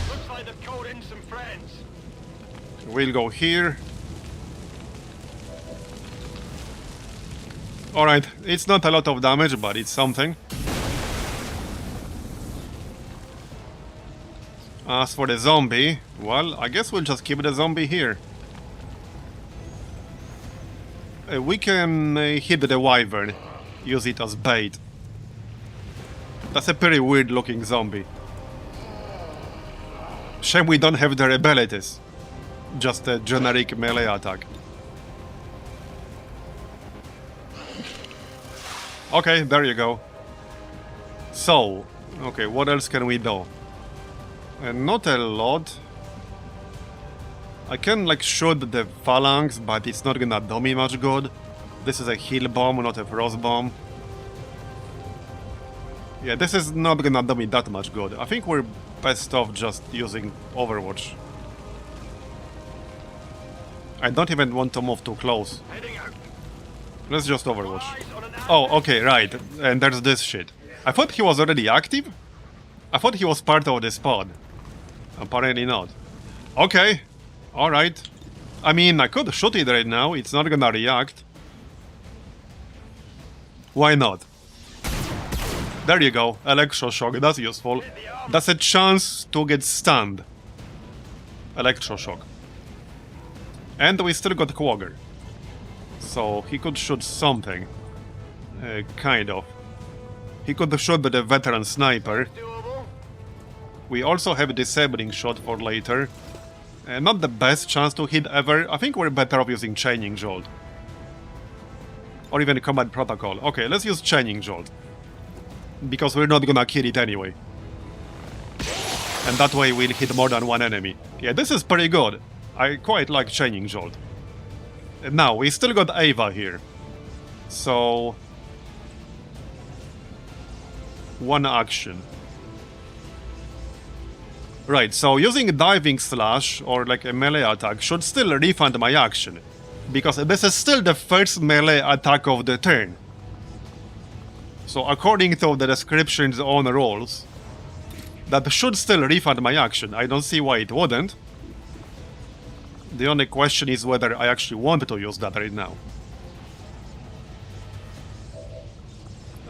[SPEAKER 3] Looks like they've called in some friends.
[SPEAKER 1] We'll go here. Alright, it's not a lot of damage, but it's something. As for the zombie, well, I guess we'll just keep the zombie here. We can hit the wyvern, use it as bait. That's a pretty weird looking zombie. Shame we don't have their abilities. Just a generic melee attack. Okay, there you go. So, okay, what else can we do? Not a lot. I can like shoot the phalanx, but it's not gonna do me much good. This is a heal bomb, not a frost bomb. Yeah, this is not gonna do me that much good. I think we're best off just using Overwatch. I don't even want to move too close. Let's just Overwatch. Oh, okay, right. And there's this shit. I thought he was already active? I thought he was part of this pod. Apparently not. Okay. Alright. I mean, I could shoot it right now. It's not gonna react. Why not? There you go. Electroshock. That's useful. That's a chance to get stunned. Electroshock. And we still got Quagger. So he could shoot something. Kind of. He could shoot the veteran sniper. We also have a disabling shot for later. Not the best chance to hit ever. I think we're better off using Chaining Jolt. Or even Combat Protocol. Okay, let's use Chaining Jolt. Because we're not gonna kill it anyway. And that way we'll hit more than one enemy. Yeah, this is pretty good. I quite like Chaining Jolt. And now, we still got Ava here. So... one action. Right, so using Diving Slash or like a melee attack should still refund my action. Because this is still the first melee attack of the turn. So according to the descriptions on rolls, that should still refund my action. I don't see why it wouldn't. The only question is whether I actually want to use that right now.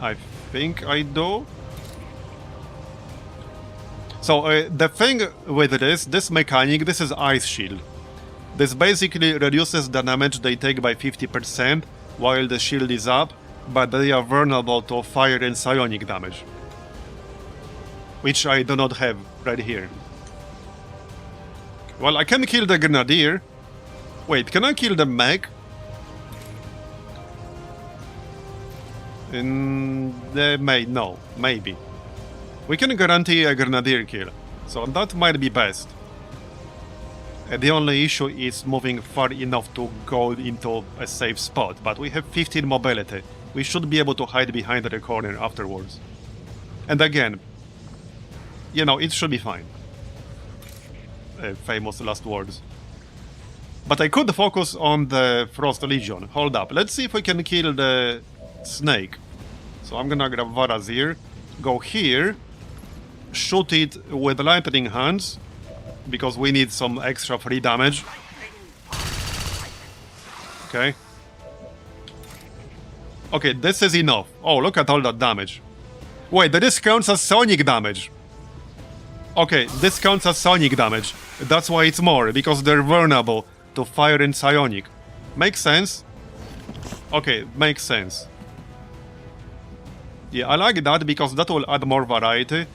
[SPEAKER 1] I think I do. So the thing with this mechanic, this is Ice Shield. This basically reduces the damage they take by 50% while the shield is up, but they are vulnerable to fire and psionic damage. Which I do not have right here. Well, I can kill the Grenadier. Wait, can I kill the mech? No, maybe. We can guarantee a Grenadier kill, so that might be best. The only issue is moving far enough to go into a safe spot, but we have 15 mobility. We should be able to hide behind the corner afterwards. And again, you know, it should be fine. Famous last words. But I could focus on the Frost Legion. Hold up, let's see if we can kill the snake. So I'm gonna grab Marbozir, go here, shoot it with lightning hands, because we need some extra free damage. Okay. Okay, this is enough. Oh, look at all that damage. Wait, this counts as sonic damage. Okay, this counts as sonic damage. That's why it's more, because they're vulnerable to fire and psionic. Makes sense? Okay, makes sense. Yeah, I like that because that will add more variety,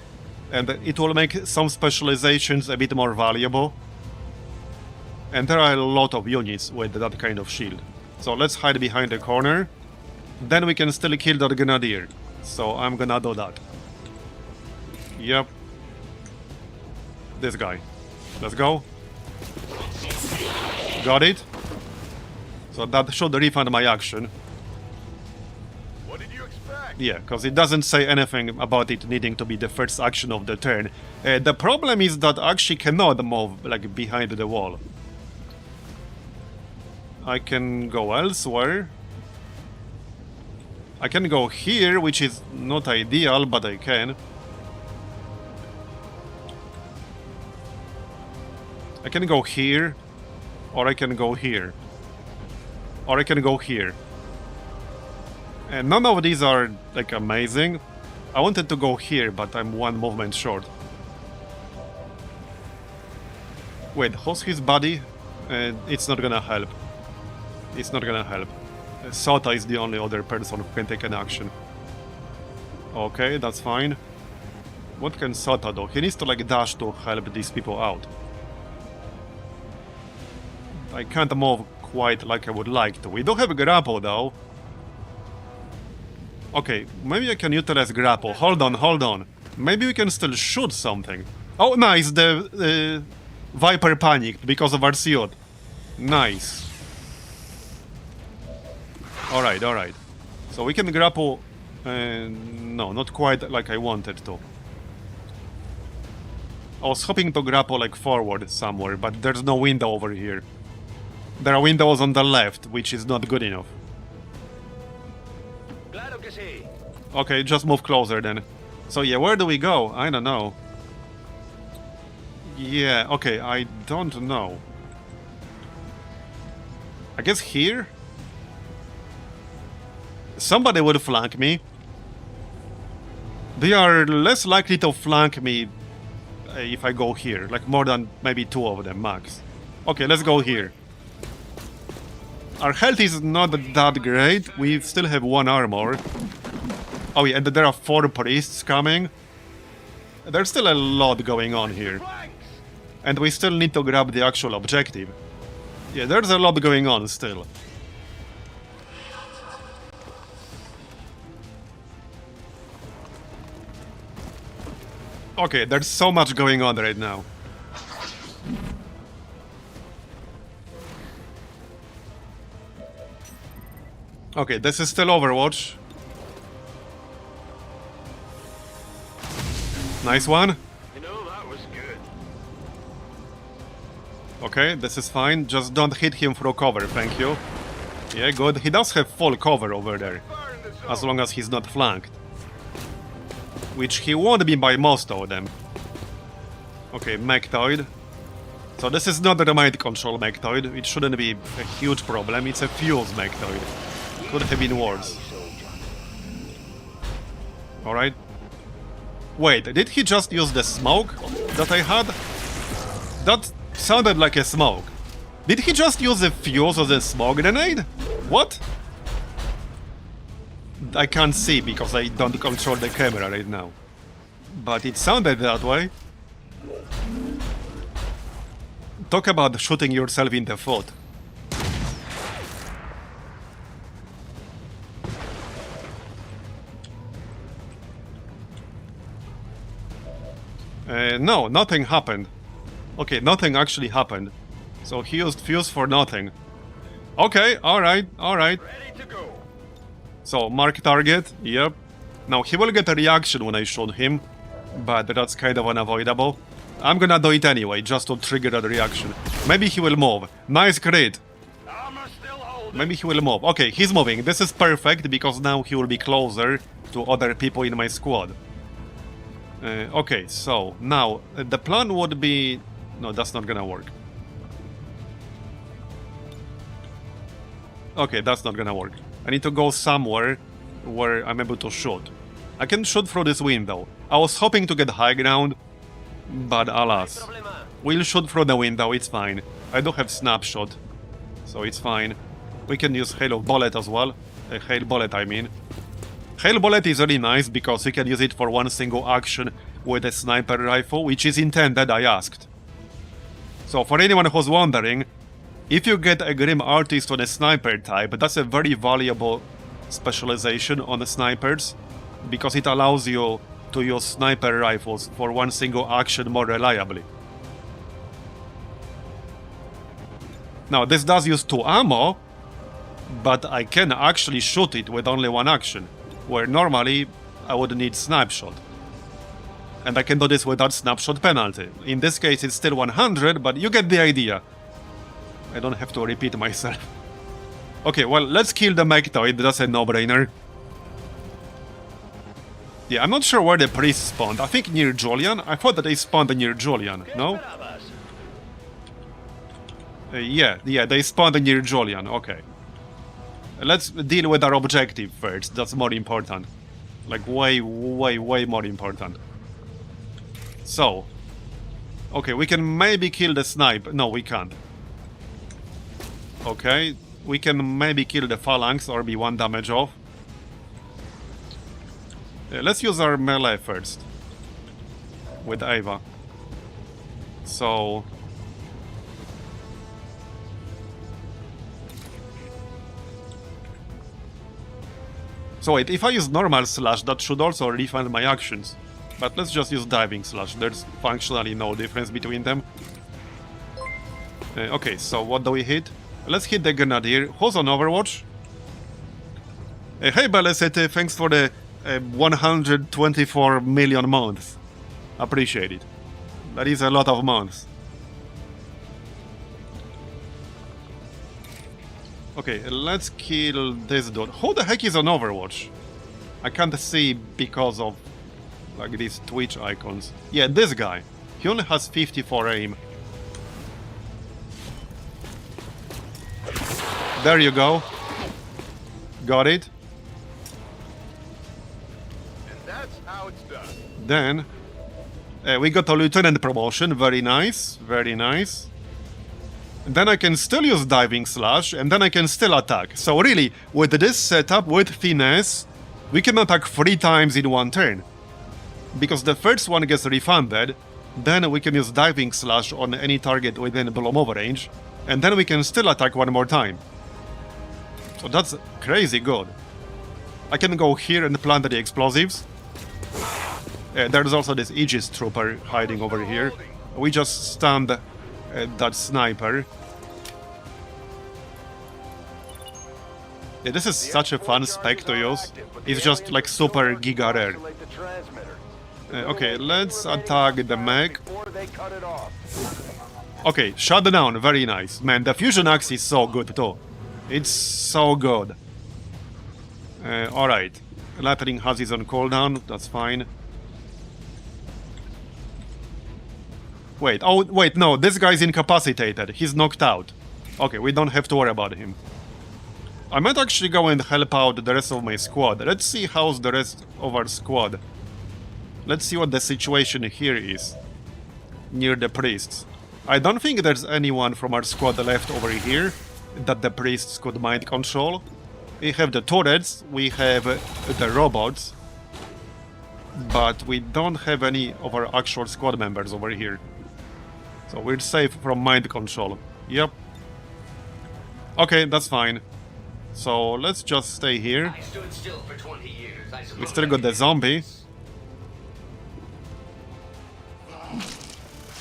[SPEAKER 1] and it will make some specializations a bit more valuable. And there are a lot of units with that kind of shield. So let's hide behind the corner. Then we can still kill that Grenadier. So I'm gonna do that. Yep. This guy. Let's go. Got it. So that should refund my action.
[SPEAKER 3] What did you expect?
[SPEAKER 1] Yeah, because it doesn't say anything about it needing to be the first action of the turn. The problem is that I actually cannot move like behind the wall. I can go elsewhere. I can go here, which is not ideal, but I can. I can go here, or I can go here. Or I can go here. And none of these are, like, amazing. I wanted to go here, but I'm one movement short. Wait, who's his body? It's not gonna help. It's not gonna help. Sota is the only other person who can take an action. Okay, that's fine. What can Sota do? He needs to like dash to help these people out. I can't move quite like I would like to. We do have a grapple though. Okay, maybe I can utilize grapple. Hold on. Maybe we can still shoot something. Oh, nice! The Viper panicked because of our suit. Nice. Alright. So we can grapple... no, not quite like I wanted to. I was hoping to grapple like forward somewhere, but there's no window over here. There are windows on the left, which is not good enough. Okay, just move closer then. So yeah, where do we go? I don't know. Yeah, okay, I don't know. I guess here? Somebody would flank me. They are less likely to flank me if I go here. Like more than maybe 2 of them max. Okay, let's go here. Our health is not that great. We still have 1 armor. Oh yeah, and there are 4 priests coming. There's still a lot going on here. And we still need to grab the actual objective. Yeah, there's a lot going on still. Okay, there's so much going on right now. Okay, this is still Overwatch. Nice one.
[SPEAKER 3] You know, that was good.
[SPEAKER 1] Okay, this is fine. Just don't hit him through cover, thank you. Yeah, good. He does have full cover over there. As long as he's not flanked. Which he won't be by most of them. Okay, Mechtoid. So this is not the remote control Mechtoid. It shouldn't be a huge problem. It's a fuse Mechtoid. Could have been worse. Alright. Wait, did he just use the smoke that I had? That sounded like a smoke. Did he just use a fuse as a smoke grenade? What? I can't see because I don't control the camera right now. But it sounded that way. Talk about shooting yourself in the foot. No, nothing happened. Okay, nothing actually happened. So he used fuse for nothing. Okay, alright.
[SPEAKER 3] Ready to go.
[SPEAKER 1] So, mark target, yep. Now, he will get a reaction when I shoot him, but that's kind of unavoidable. I'm gonna do it anyway, just to trigger that reaction. Maybe he will move. Nice crit.
[SPEAKER 3] Armor still holding.
[SPEAKER 1] Maybe he will move. Okay, he's moving. This is perfect, because now he will be closer to other people in my squad. Okay, so, now, the plan would be... No, that's not gonna work. Okay, that's not gonna work. I need to go somewhere where I'm able to shoot. I can shoot through this window. I was hoping to get high ground, but alas. We'll shoot through the window, it's fine. I do have snapshot, so it's fine. We can use Hail of Bullet as well. Hail Bullet, I mean. Hail Bullet is really nice because you can use it for one single action with a sniper rifle, which is intended, I asked. So for anyone who's wondering, if you get a Grim Artist on a sniper type, that's a very valuable specialization on the snipers, because it allows you to use sniper rifles for one single action more reliably. Now, this does use 2 ammo, but I can actually shoot it with only 1 action, where normally I would need snapshot. And I can do this without snapshot penalty. In this case it's still 100, but you get the idea. I don't have to repeat myself. Okay, well, let's kill the Mechtoid, that's a no-brainer. Yeah, I'm not sure where the priests spawned. I think near Julian? I thought that they spawned near Julian, no? Yeah, they spawned near Julian, okay. Let's deal with our objective first, that's more important. Like, way more important. So. Okay, we can maybe kill the snipe. No, we can't. Okay, we can maybe kill the phalanx or be 1 damage off. Let's use our melee first. with Ava. So... So wait, if I use normal slash, that should also refund my actions. But let's just use diving slash, there's functionally no difference between them. Okay, so what do we hit? Let's hit the Grenadier. Who's on Overwatch? Hey Belecete, thanks for the 124 million months. Appreciate it. That is a lot of months. Okay, let's kill this dude. Who the heck is on Overwatch? I can't see because of like these Twitch icons. Yeah, this guy. He only has 54 aim. There you go. Got it.
[SPEAKER 8] And that's how it's done.
[SPEAKER 1] Then we got a lieutenant promotion. Very nice. Very nice. Then I can still use diving slash, and then I can still attack. So really, with this setup, with finesse, we can attack 3 times in one turn. Because the first one gets refunded, then we can use diving slash on any target within blow over range, and then we can still attack one more time. So that's crazy good. I can go here and plant the explosives. There's also this Aegis trooper hiding over here. We just stunned that sniper. Yeah, this is such a fun spec to use. It's just like super giga rare. Okay, let's attack the mech. Okay, shut down, very nice. Man, the fusion axe is so good too. It's so good. Alright. Lattering has his own cooldown, that's fine. Wait, oh, wait, no, this guy's incapacitated. He's knocked out. Okay, we don't have to worry about him. I might actually go and help out the rest of my squad. Let's see how's the rest of our squad. Let's see what the situation here is. Near the priests. I don't think there's anyone from our squad left over here that the priests could mind control. We have the turrets, we have the robots, but we don't have any of our actual squad members over here. So we're safe from mind control. Yep. Okay, that's fine. So let's just stay here.
[SPEAKER 6] I stood still for 20 years. I
[SPEAKER 1] We
[SPEAKER 6] suppose
[SPEAKER 1] still
[SPEAKER 6] I
[SPEAKER 1] got the
[SPEAKER 6] can-
[SPEAKER 1] zombie.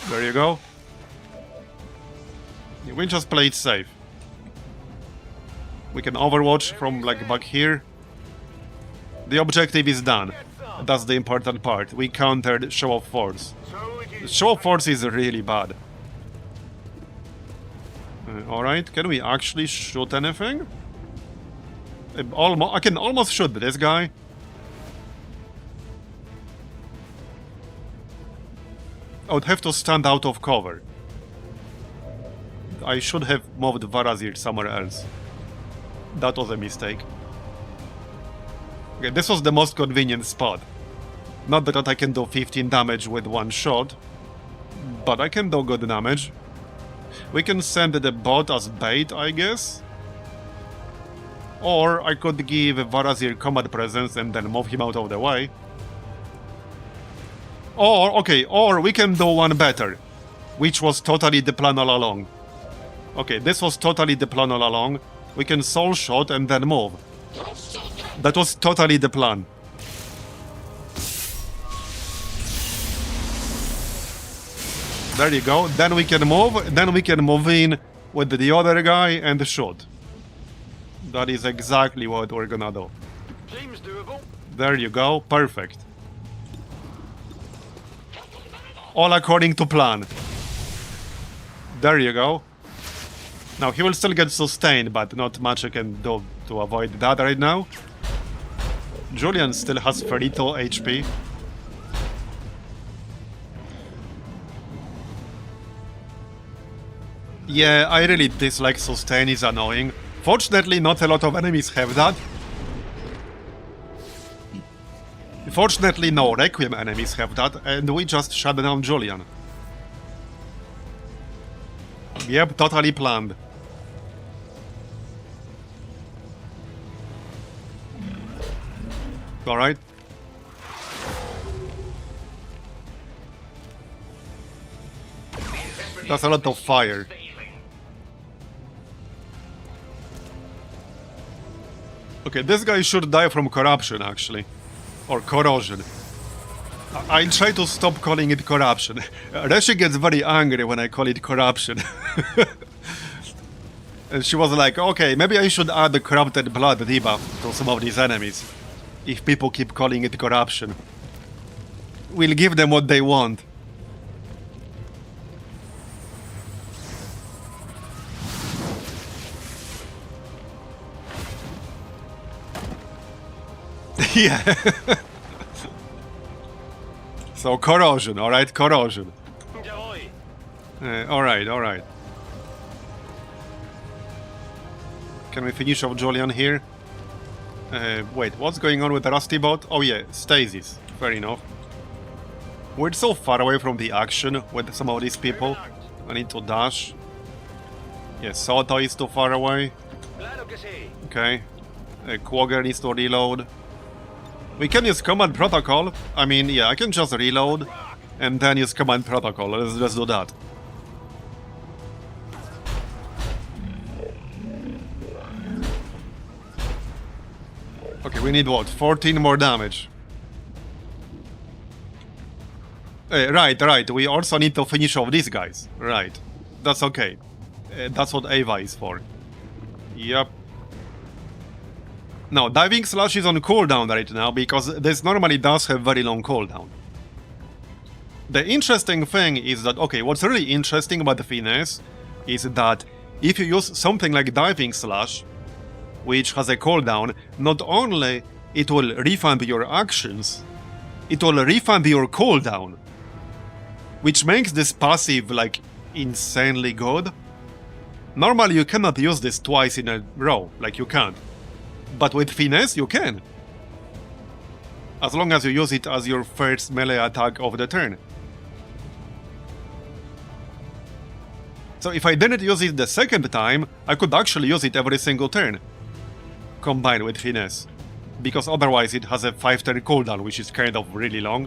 [SPEAKER 1] There you go. We just play it safe. We can overwatch from like back here. The objective is done. That's the important part. We countered Show of Force. The Show of Force is really bad. Alright, can we actually shoot anything? I can almost shoot this guy. I would have to stand out of cover. I should have moved Marbozir somewhere else. That was a mistake. Okay, this was the most convenient spot. Not that I can do 15 damage with one shot, but I can do good damage. We can send the bot as bait, I guess. Or I could give Marbozir combat presence and then move him out of the way. Or we can do one better, which was totally the plan all along. Okay, this was totally the plan all along. We can soul shot and then move. That was totally the plan. There you go. Then we can move in with the other guy and shoot. That is exactly what we're gonna do.
[SPEAKER 3] Seems doable.
[SPEAKER 1] There you go. Perfect. All according to plan. There you go. Now, he will still get sustained, but not much I can do to avoid that right now. Julian still has 32 HP. Yeah, I really dislike sustain, it's annoying. Fortunately, not a lot of enemies have that. Fortunately, no Requiem enemies have that, and we just shut down Julian. Yep, totally planned. Alright. That's a lot of fire. Okay, this guy should die from corruption, actually. Or corrosion. I'll try to stop calling it corruption. Reshi gets very angry when I call it corruption. And she was like, okay, maybe I should add the corrupted blood debuff to some of these enemies. If people keep calling it corruption. We'll give them what they want. Yeah. So corrosion, alright, corrosion. Alright, alright. Can we finish off Julian here? Wait, what's going on with the Rusty Bot? Oh yeah, stasis. Fair enough. We're so far away from the action with some of these people. I need to dash. Yeah, Soto is too far away. Okay. Quagger needs to reload. We can use command protocol. I mean, yeah, I can just reload and then use command protocol. Let's do that. Okay, we need what? 14 more damage. Right. We also need to finish off these guys. Right. That's okay. That's what Ava is for. Yep. Now, Diving Slash is on cooldown right now, because this normally does have very long cooldown. The interesting thing is that, okay, what's really interesting about the Finesse is that if you use something like Diving Slash, which has a cooldown, not only it will refund your actions, it will refund your cooldown. Which makes this passive, like, insanely good. Normally you cannot use this twice in a row, like you can't. But with Finesse, you can. As long as you use it as your first melee attack of the turn. So if I didn't use it the second time, I could actually use it every single turn. Combined with Finesse. Because otherwise it has a 5-turn cooldown, which is kind of really long.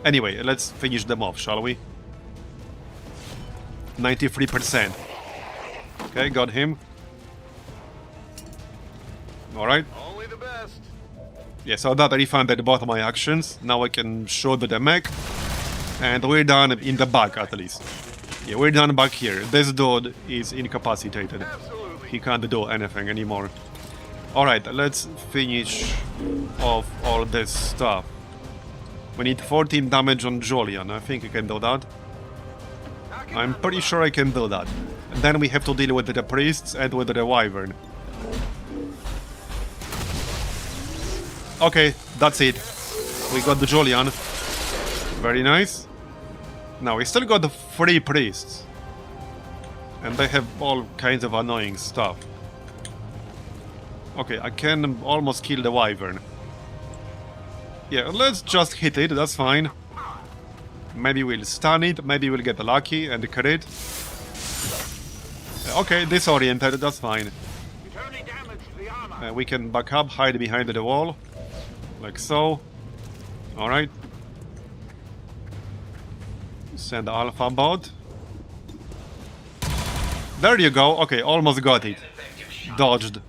[SPEAKER 1] Anyway, let's finish them off, shall we? 93%. Okay, got him. Alright.
[SPEAKER 8] Only the best.
[SPEAKER 1] Yeah, so that refunded both my actions. Now I can shoot the mech. And we're done in the back, at least. Yeah, we're done back here. This dude is incapacitated.
[SPEAKER 8] Absolutely.
[SPEAKER 1] He can't do anything anymore. Alright, let's finish off all this stuff. We need 14 damage on Julian. I think I can do that. I'm pretty sure I can do that. And then we have to deal with the priests and with the wyvern. Okay, that's it. We got the Julian. Very nice. Now, we still got the 3 priests. And they have all kinds of annoying stuff. Okay, I can almost kill the wyvern. Yeah, let's just hit it, that's fine. Maybe we'll stun it, maybe we'll get lucky and crit. Okay, disoriented, that's fine. We can back up, hide behind the wall. Like so. Alright. Send Alpha Bot. There you go, okay, almost got it. Dodged.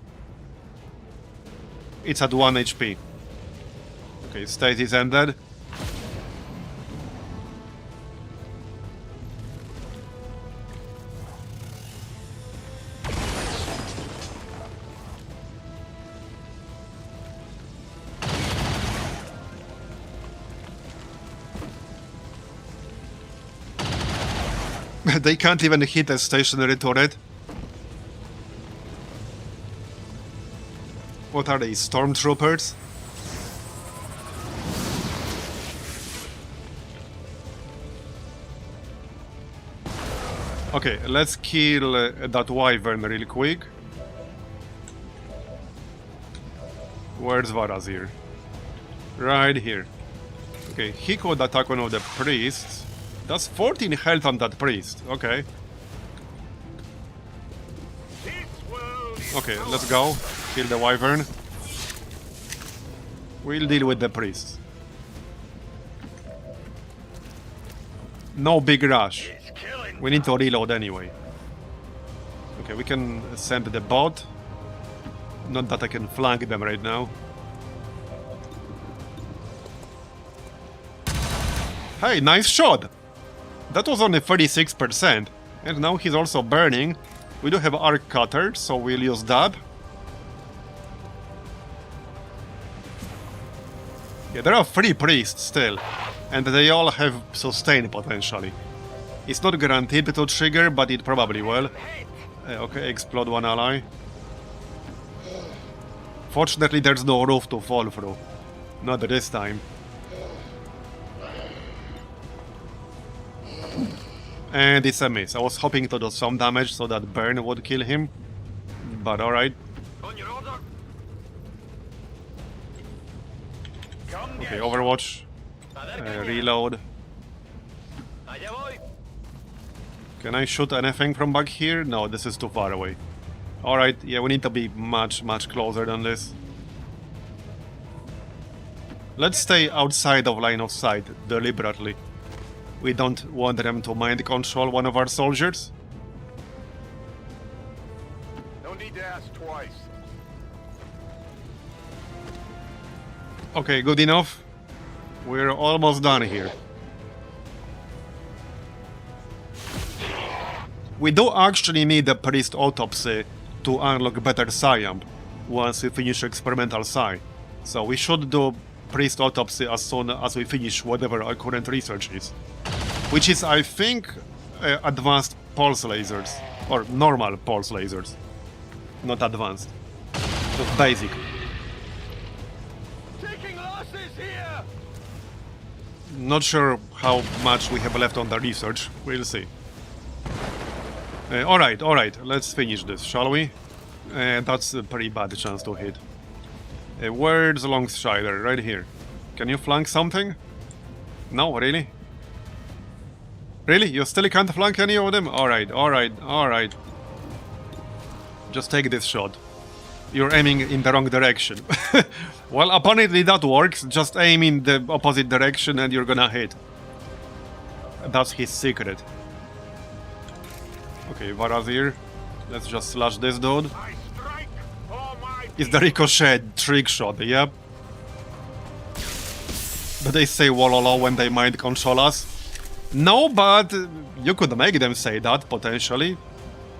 [SPEAKER 1] It's at 1 HP. Okay, stasis ended. They can't even hit a stationary turret. What are they, stormtroopers? Okay, let's kill that wyvern real quick. Where's Marbozir? Right here. Okay, he could attack one of the priests. That's 14 health on that priest. Okay. Okay, let's go. Kill the wyvern. We'll deal with the priest. No big rush.
[SPEAKER 8] It's killing
[SPEAKER 1] We need to reload anyway. Okay, we can send the bot. Not that I can flank them right now. Hey, nice shot! That was only 36%. And now he's also burning. We do have arc cutter, so we'll use that. Yeah, there are 3 priests still. And they all have sustain potentially. It's not guaranteed to trigger, but it probably will. Okay, explode one ally. Fortunately, there's no roof to fall through. Not this time. And it's a miss. I was hoping to do some damage so that burn would kill him. But alright. Okay, Overwatch. Reload. Can I shoot anything from back here? No, this is too far away. Alright, yeah, we need to be much closer than this. Let's stay outside of line of sight, deliberately. We don't want them to mind control one of our soldiers.
[SPEAKER 8] No need to ask twice.
[SPEAKER 1] Okay, good enough. We're almost done here. We do actually need a priest autopsy to unlock better Psi-Amp once we finish experimental Psi. So we should do priest autopsy as soon as we finish whatever our current research is. Which is, I think, advanced pulse lasers. Or normal pulse lasers. Not advanced. Just basic.
[SPEAKER 8] Taking losses here.
[SPEAKER 1] Not sure how much we have left on the research. We'll see. Alright, let's finish this, shall we? That's a pretty bad chance to hit. Where's the Longstrider? Right here. Can you flank something? No, really? Really? You still can't flank any of them? Alright. Just take this shot. You're aiming in the wrong direction. Well, apparently that works. Just aim in the opposite direction and you're gonna hit. That's his secret. Okay, Marbozir. Let's just slash this dude. It's the ricochet trick shot, yep. But they say Wololo when they mind control us. No, but you could make them say that, potentially.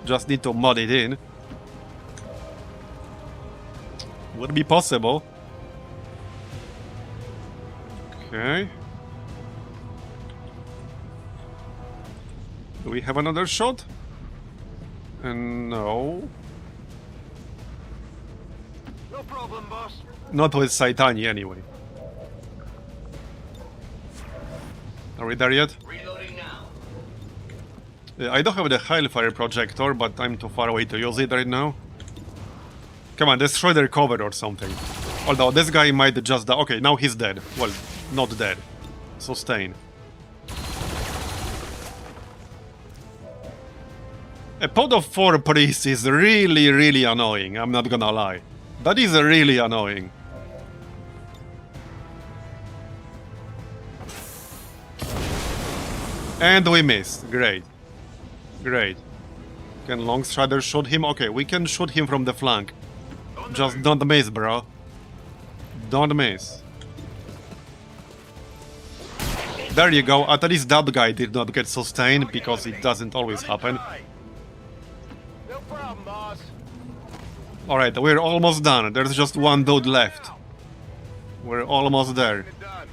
[SPEAKER 1] Just need to mod it in. Would be possible. Okay. Do we have another shot? No.
[SPEAKER 8] No problem, boss.
[SPEAKER 1] Not with Saitani, anyway. Are we there yet?
[SPEAKER 6] Reloading now.
[SPEAKER 1] I don't have the Hailfire projector, but I'm too far away to use it right now. Come on, destroy their cover or something. Although this guy might just die. Okay, now he's dead. Well, not dead. Sustain. A pod of 4 priests is really annoying, I'm not gonna lie. That is really annoying. And we missed. Great. Can Longstrider shoot him? Okay, we can shoot him from the flank. Just don't miss, bro. Don't miss. There you go. At least that guy did not get sustained, because it doesn't always happen.
[SPEAKER 8] No problem, boss.
[SPEAKER 1] Alright, we're almost done. There's just one dude left. We're almost there.
[SPEAKER 8] Done.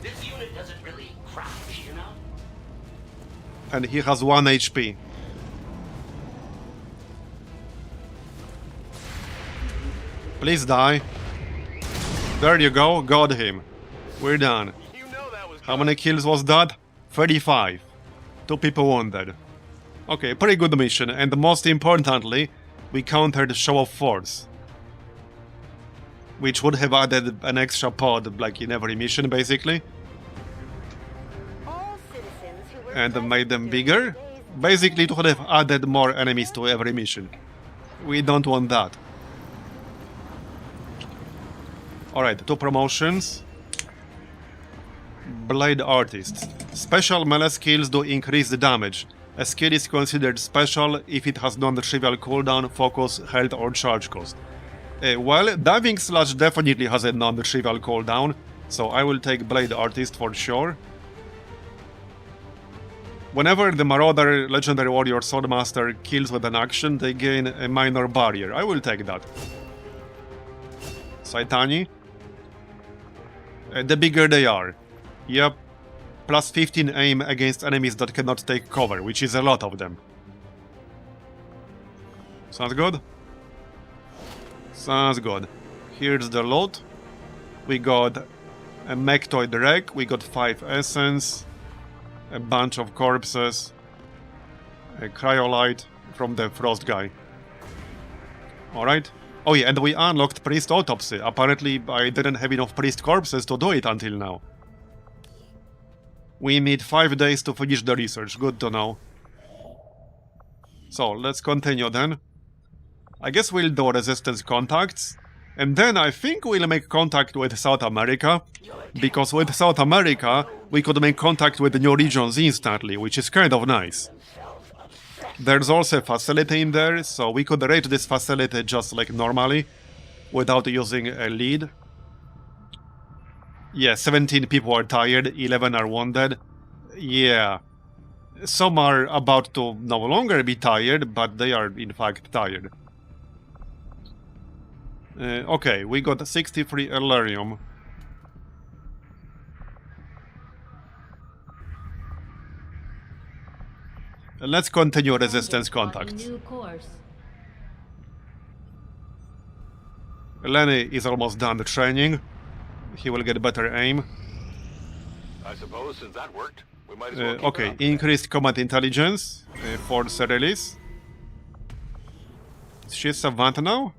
[SPEAKER 6] This unit doesn't really crash, you know?
[SPEAKER 1] And he has 1 HP. Please die. There you go, got him. We're done.
[SPEAKER 8] You know that was
[SPEAKER 1] How many kills was that? 35. 2 people wounded. Okay, pretty good mission, and most importantly, we countered Show of Force. Which would have added an extra pod, like in every mission, basically.
[SPEAKER 5] All citizens who were
[SPEAKER 1] And made them
[SPEAKER 5] present
[SPEAKER 1] bigger.
[SPEAKER 5] during today's
[SPEAKER 1] Basically, it would have added more enemies to every mission. We don't want that. Alright, 2 promotions. Blade Artists. Special melee skills do increase the damage. A skill is considered special if it has non-trivial cooldown, focus, health or charge cost. Well, Diving Slash definitely has a non-trivial cooldown, so I will take Blade Artist for sure. Whenever the Marauder, Legendary Warrior, Swordmaster kills with an action, they gain a minor barrier. I will take that. Saitani. The bigger they are. Yep. Plus 15 aim against enemies that cannot take cover, which is a lot of them. Sounds good? Sounds good. Here's the loot. We got a Mechtoid wreck, we got 5 essence, a bunch of corpses, a cryolite from the frost guy. Alright. Oh yeah, and we unlocked priest autopsy. Apparently I didn't have enough priest corpses to do it until now. We need 5 days to finish the research, good to know. So, let's continue then. I guess we'll do resistance contacts. And then I think we'll make contact with South America. Because with South America, we could make contact with the new regions instantly, which is kind of nice. There's also a facility in there, so we could raid this facility just like normally, without using a lead. Yeah, 17 people are tired, 11 are wounded. Yeah. Some are about to no longer be tired, but they are in fact tired. Okay, we got 63 Elerium. Let's continue resistance contacts.
[SPEAKER 2] New course.
[SPEAKER 1] Lenny is almost done the training. He will get better aim.
[SPEAKER 8] I suppose since that worked, we might as well keep
[SPEAKER 1] Okay,
[SPEAKER 8] it up.
[SPEAKER 1] increased combat intelligence. Force release. She's Savant now?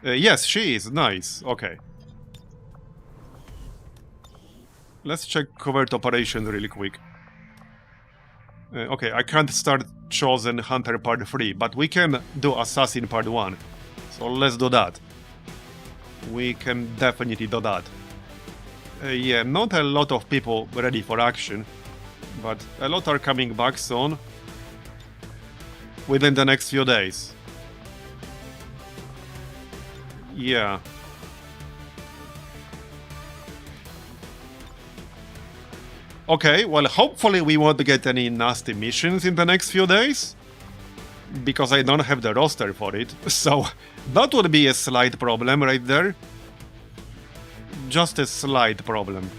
[SPEAKER 1] Yes, she is. Nice. Okay. Let's check covert operations really quick. Okay, I can't start Chosen Hunter Part 3, but we can do Assassin Part 1. So let's do that. We can definitely do that. Yeah, not a lot of people ready for action, but a lot are coming back soon. Within the next few days. Yeah. Okay, well, hopefully we won't get any nasty missions in the next few days. Because I don't have the roster for it. So, that would be a slight problem right there. Just a slight problem.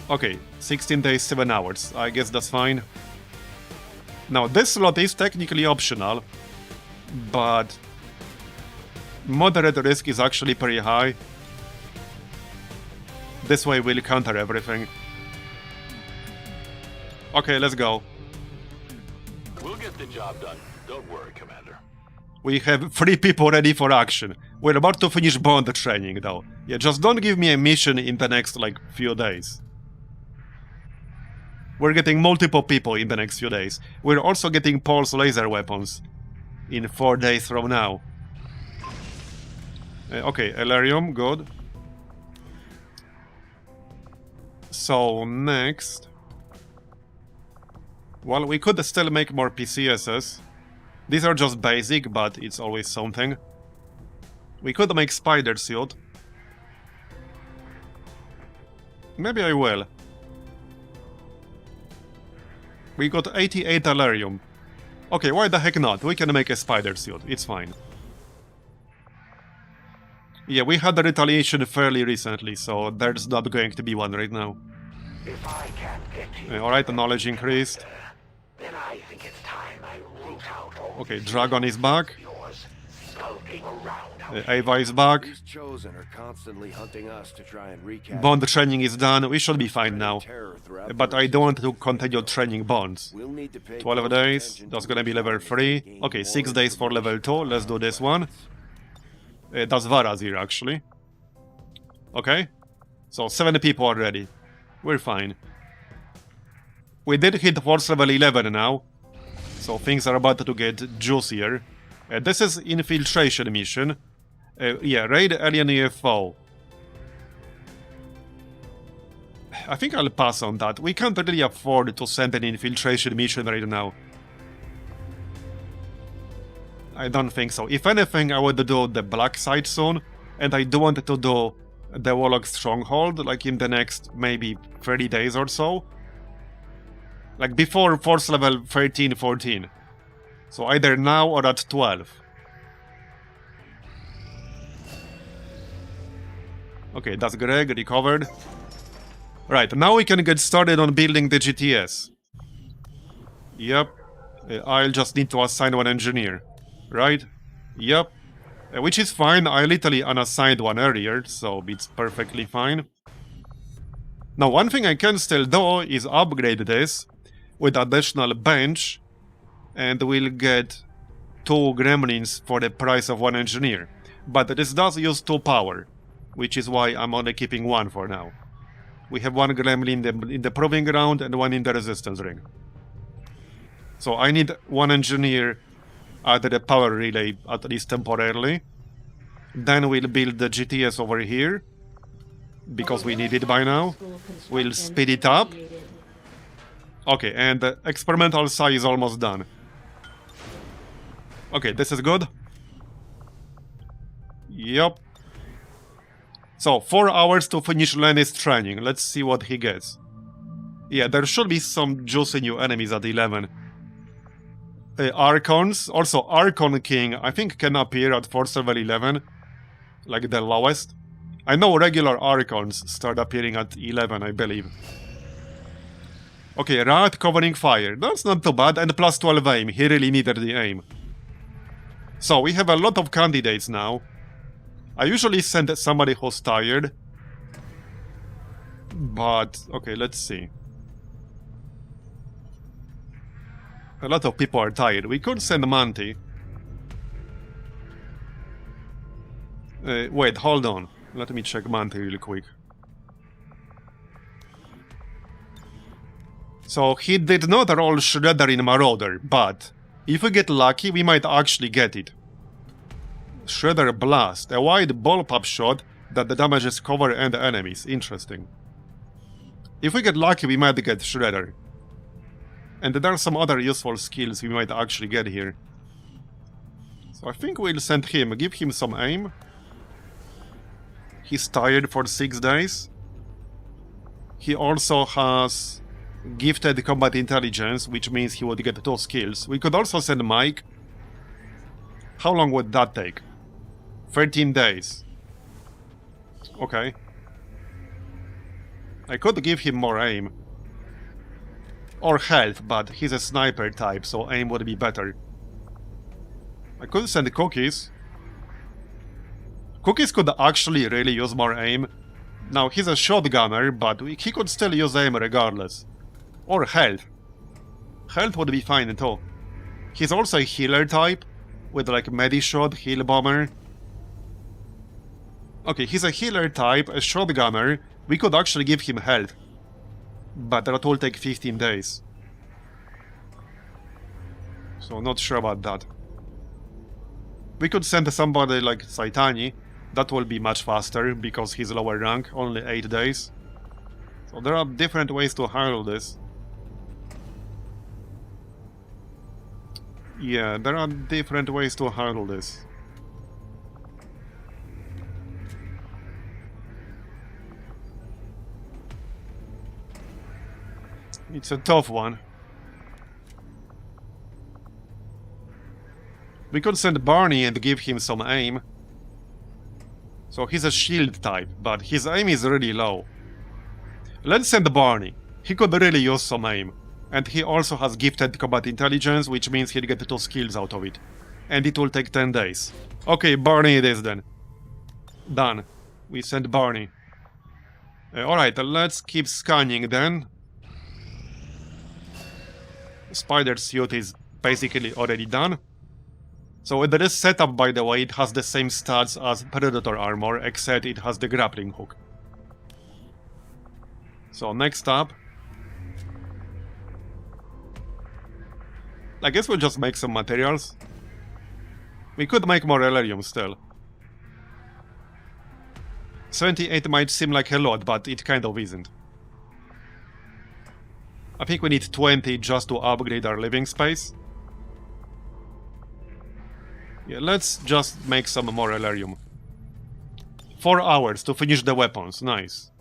[SPEAKER 1] Okay, 16 days, 7 hours. I guess that's fine. Now, this slot is technically optional. But moderate risk is actually pretty high. This way we'll counter everything. Okay, let's go.
[SPEAKER 8] We'll get the job done. Don't worry, Commander.
[SPEAKER 1] We have 3 people ready for action. We're about to finish bond training though. Yeah, just don't give me a mission in the next, like, few days. We're getting multiple people in the next few days. We're also getting pulse laser weapons. In 4 days from now. Okay, Elerium, good. So, next... Well, we could still make more PCSs. These are just basic, but it's always something. We could make Spider Suit. Maybe I will. We got 88 Elerium. Okay, why the heck not? We can make a spider suit, it's fine. Yeah, we had the retaliation fairly recently, so there's not going to be one right now.
[SPEAKER 4] If I can't get to you,
[SPEAKER 1] Alright, the knowledge increased.
[SPEAKER 4] then I think it's time I root out all
[SPEAKER 1] Okay, Dragon is back.
[SPEAKER 4] yours skulking around.
[SPEAKER 1] Ava is back.
[SPEAKER 9] These Chosen are constantly hunting us to try and recapture
[SPEAKER 1] Bond training is done, we should be fine now.
[SPEAKER 9] terror throughout
[SPEAKER 1] But
[SPEAKER 9] the
[SPEAKER 1] I don't want to continue training bonds.
[SPEAKER 9] We'll need to pay
[SPEAKER 1] 12
[SPEAKER 9] close
[SPEAKER 1] days,
[SPEAKER 9] attention
[SPEAKER 1] that's
[SPEAKER 9] to
[SPEAKER 1] gonna be
[SPEAKER 9] which
[SPEAKER 1] level
[SPEAKER 9] ones
[SPEAKER 1] 3.
[SPEAKER 9] gain
[SPEAKER 1] Okay,
[SPEAKER 9] more
[SPEAKER 1] 6 days for level 2,
[SPEAKER 9] information.
[SPEAKER 1] let's do this one. That's Varazir actually. Okay, so 7 people are ready. We're fine. We did hit force level 11 now, so things are about to get juicier. This is Infiltration mission. Yeah, raid alien UFO. I think I'll pass on that. We can't really afford to send an infiltration mission right now. I don't think so. If anything, I would do the black site soon, and I do want to do the Warlock stronghold, like in the next maybe 30 days or so. Like before force level 13, 14. So either now or at 12. Okay, that's Greg, recovered. Right, now we can get started on building the GTS. Yep. I'll just need to assign one engineer. Right? Yep. Which is fine, I literally unassigned one earlier, so it's perfectly fine. Now, one thing I can still do is upgrade this with additional bench, and we'll get 2 gremlins for the price of 1 engineer. But this does use 2 power, which is why I'm only keeping 1 for now. We have 1 gremlin in the proving ground and 1 in the resistance ring. So I need 1 engineer at the power relay, at least temporarily. Then we'll build the GTS over here, because we need it by now. We'll speed it up. Okay, and the experimental psi is almost done. Okay, this is good. Yep. So, 4 hours to finish Lenny's training. Let's see what he gets. Yeah, there should be some juicy new enemies at 11. Archons. Also, Archon King, I think, can appear at force level 11. Like the lowest. I know regular Archons start appearing at 11, I believe. Okay, Rat covering fire. That's not too bad. And plus 12 aim. He really needed the aim. So, we have a lot of candidates now. I usually send somebody who's tired. But, okay, let's see. A lot of people are tired. We could send Monty. Wait, hold on. Let me check Monty real quick. So, he did not roll Shredder in Marauder, but if we get lucky, we might actually get it. Shredder Blast, a wide bullpup shot that damages cover and enemies. Interesting. If we get lucky, we might get Shredder. And there are some other useful skills we might actually get here. So I think we'll send him, give him some aim. He's tired for 6 days. He also has gifted combat intelligence, which means he would get 2 skills. We could also send Mike. How long would that take? 13 days. Okay. I could give him more aim. Or health, but he's a sniper type, so aim would be better. I could send Cookies. Cookies could actually really use more aim. Now, he's a shotgunner, but he could still use aim regardless. Or health. Health would be fine too. He's also a healer type, with like Medishot, Heal Bomber. Okay, he's a healer type, a shotgunner. We could actually give him health. But that will take 15 days. So, not sure about that. We could send somebody like Saitani. That will be much faster, because he's lower rank, only 8 days. So there are different ways to handle this. Yeah, there are different ways to handle this. It's a tough one. We could send Barney and give him some aim. So he's a shield type, but his aim is really low. Let's send Barney. He could really use some aim. And he also has gifted combat intelligence, which means he'll get 2 skills out of it. And it will take 10 days. Okay, Barney it is then. Done. We sent Barney. Alright, let's keep scanning then. Spider suit is basically already done. So with this setup, by the way, it has the same stats as Predator armor, except it has the grappling hook. So next up, I guess we'll just make some materials. We could make more Elerium still. 78 might seem like a lot, but it kind of isn't. I think we need 20 just to upgrade our living space. Yeah, let's just make some more Elerium. 4 hours to finish the weapons, nice.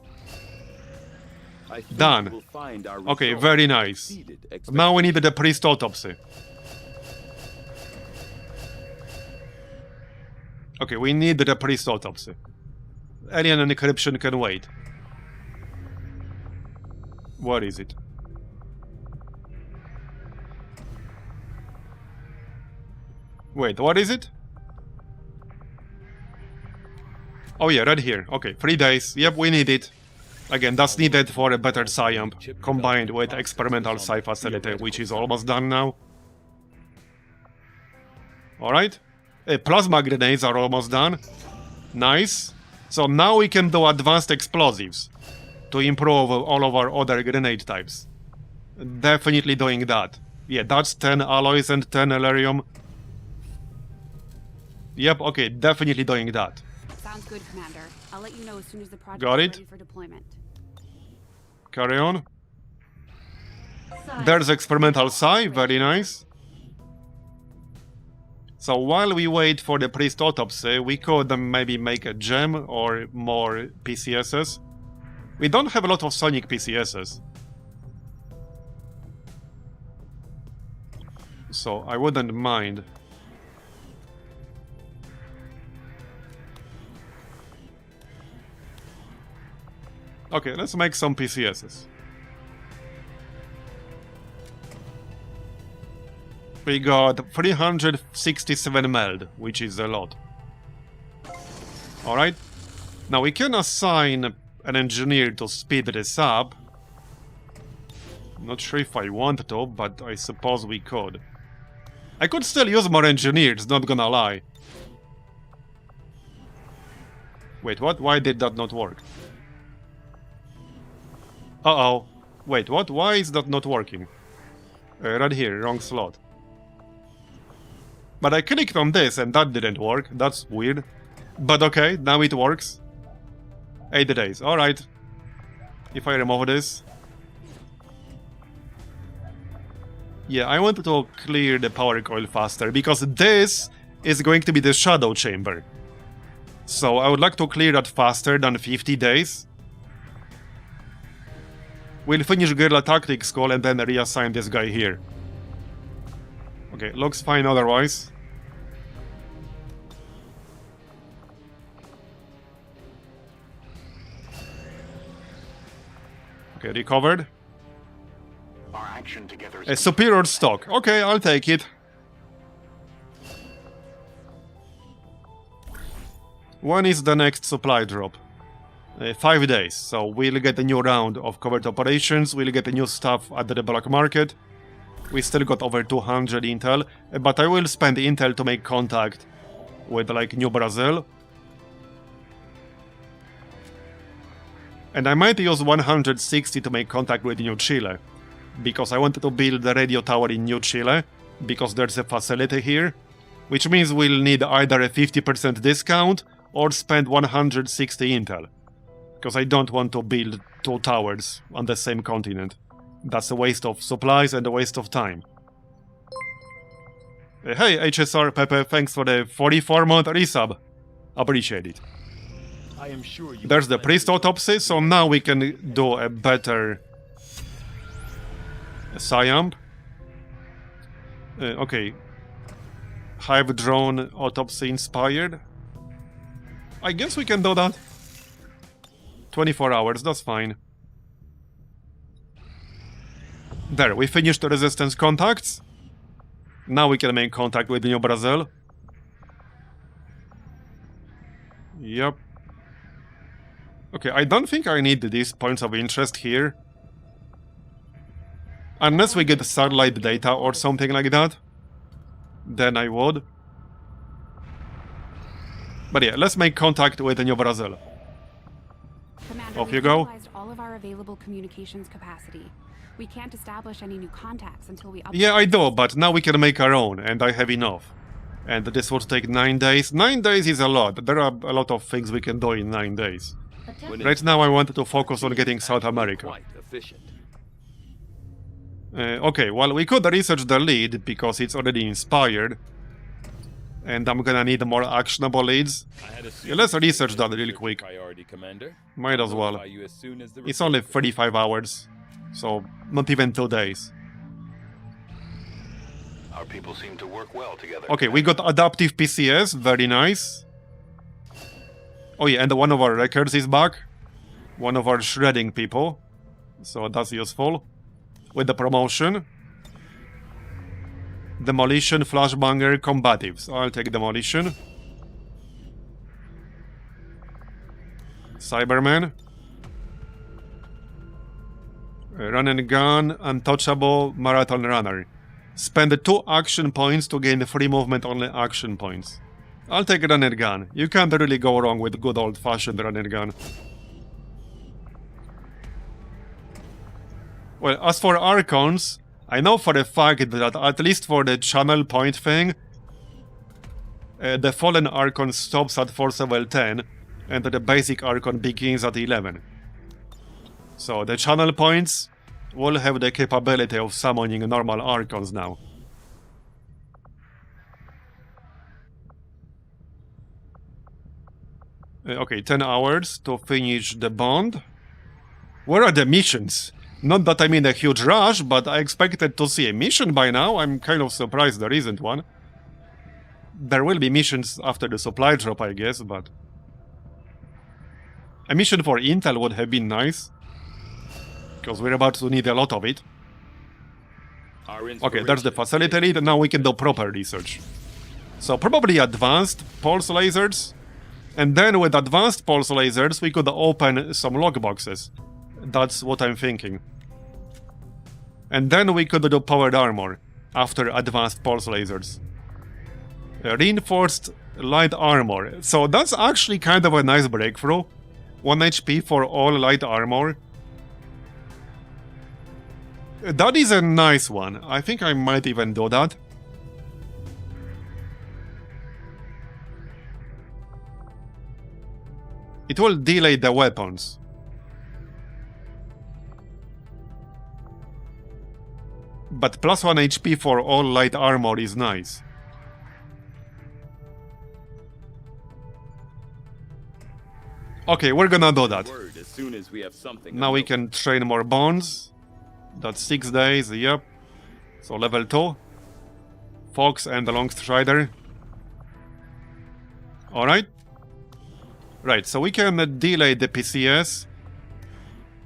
[SPEAKER 1] Done. Okay, very nice. Now we need the priest autopsy. Okay, we need the priest autopsy. Alien encryption can wait. What is it? Wait, what is it? Oh yeah, right here. Okay, 3 days. Yep, we need it. Again, that's needed for a better SciAmp, combined with experimental Sci facility, which is almost done now. Alright. Plasma grenades are almost done. Nice. So now we can do advanced explosives to improve all of our other grenade types. Definitely doing that. Yeah, that's 10 alloys and 10 Elerium. Yep, okay, definitely doing that.
[SPEAKER 7] Sounds good, Commander. I'll let you know as soon as the project
[SPEAKER 1] Got
[SPEAKER 7] is
[SPEAKER 1] it.
[SPEAKER 7] ready for deployment.
[SPEAKER 1] Carry on.
[SPEAKER 2] Sci.
[SPEAKER 1] There's experimental Psi, very nice. So while we wait for the priest autopsy, we could maybe make a gem or more PCSs. We don't have a lot of sonic PCSs. So I wouldn't mind. Okay, let's make some PCSs. We got 367 meld, which is a lot. Alright. Now we can assign an engineer to speed this up. Not sure if I want to, but I suppose we could. I could still use more engineers, not gonna lie. Wait, what? Why did that not work? Uh-oh. Wait, what? Why is that not working? Right here, wrong slot. But I clicked on this and that didn't work. That's weird. But okay, now it works. 8 days. Alright. If I remove this. Yeah, I wanted to clear the power coil faster, because this is going to be the shadow chamber. So I would like to clear that faster than 50 days. We'll finish Guerrilla Tactics call and then reassign this guy here. Okay, looks fine otherwise. Okay, recovered.
[SPEAKER 8] Our action together is
[SPEAKER 1] A superior stock. Okay, I'll take it. When is the next supply drop? 5 days, so we'll get a new round of covert operations, we'll get a new stuff at the black market. We still got over 200 intel, but I will spend intel to make contact with like New Brazil. And I might use 160 to make contact with New Chile, because I wanted to build the radio tower in New Chile, because there's a facility here, which means we'll need either a 50% discount or spend 160 intel. Because I don't want to build 2 towers on the same continent. That's a waste of supplies and a waste of time. Hey, HSR Pepe, thanks for the 44-month resub. Appreciate it.
[SPEAKER 10] I am sure you
[SPEAKER 1] There's the priest autopsy, so now we can do a better SciAmp. Okay. Hive drone autopsy inspired. I guess we can do that. 24 hours, that's fine. There, we finished the resistance contacts. Now we can make contact with New Brazil. Yep. Okay, I don't think I need these points of interest here. Unless we get satellite data or something like that. Then I would. But yeah, let's make contact with New Brazil.
[SPEAKER 7] Commander,
[SPEAKER 1] Off
[SPEAKER 7] we've
[SPEAKER 1] you go.
[SPEAKER 7] utilized all of our available communications capacity. We can't establish any new contacts until we update.
[SPEAKER 1] Yeah, I do, but now we can make our own, and I have enough. And this would take 9 days. 9 days is a lot. There are a lot of things we can do in 9 days. Right now I wanted to focus on getting South America.
[SPEAKER 10] Quite efficient.
[SPEAKER 1] Okay, well, we could research the lead because it's already inspired. And I'm gonna need more actionable leads. Yeah, let's research that real quick.
[SPEAKER 10] Priority, Commander.
[SPEAKER 1] Might as well.
[SPEAKER 10] Notify you as soon as the
[SPEAKER 1] It's only 35 hours. So, not even 2 days.
[SPEAKER 8] Our people seem to work well together.
[SPEAKER 1] Okay, we got adaptive PCS, very nice. Oh yeah, and one of our records is back. One of our shredding people. So that's useful. With the promotion. Demolition, flashbanger, combatives. I'll take demolition. Cyberman. Run and gun, untouchable, marathon runner. Spend 2 action points to gain free movement only action points. I'll take run and gun. You can't really go wrong with good old-fashioned run and gun. Well, as for Archons, I know for a fact that at least for the channel point thing, the Fallen Archon stops at Force level 10, and the basic Archon begins at 11. So the channel points will have the capability of summoning normal Archons now. Okay, 10 hours to finish the bond. Where are the missions? Not that I'm in a huge rush, but I expected to see a mission by now. I'm kind of surprised there isn't one. There will be missions after the supply drop, I guess, but... a mission for Intel would have been nice. Because we're about to need a lot of it. Okay, there's the facility lead, now we can do proper research. So probably advanced pulse lasers. And then with advanced pulse lasers, we could open some logboxes. That's what I'm thinking. And then we could do powered armor after advanced pulse lasers. Reinforced light armor. So that's actually kind of a nice breakthrough. 1 HP for all light armor. That is a nice one. I think I might even do that. It will delay the weapons. But plus 1 HP for all light armor is nice. Okay, we're gonna do that.
[SPEAKER 10] As soon as we have something
[SPEAKER 1] now we can train more bonds. That's 6 days, yep. So level 2. Fox and the Longstrider. Alright. Right, so we can delay the PCS.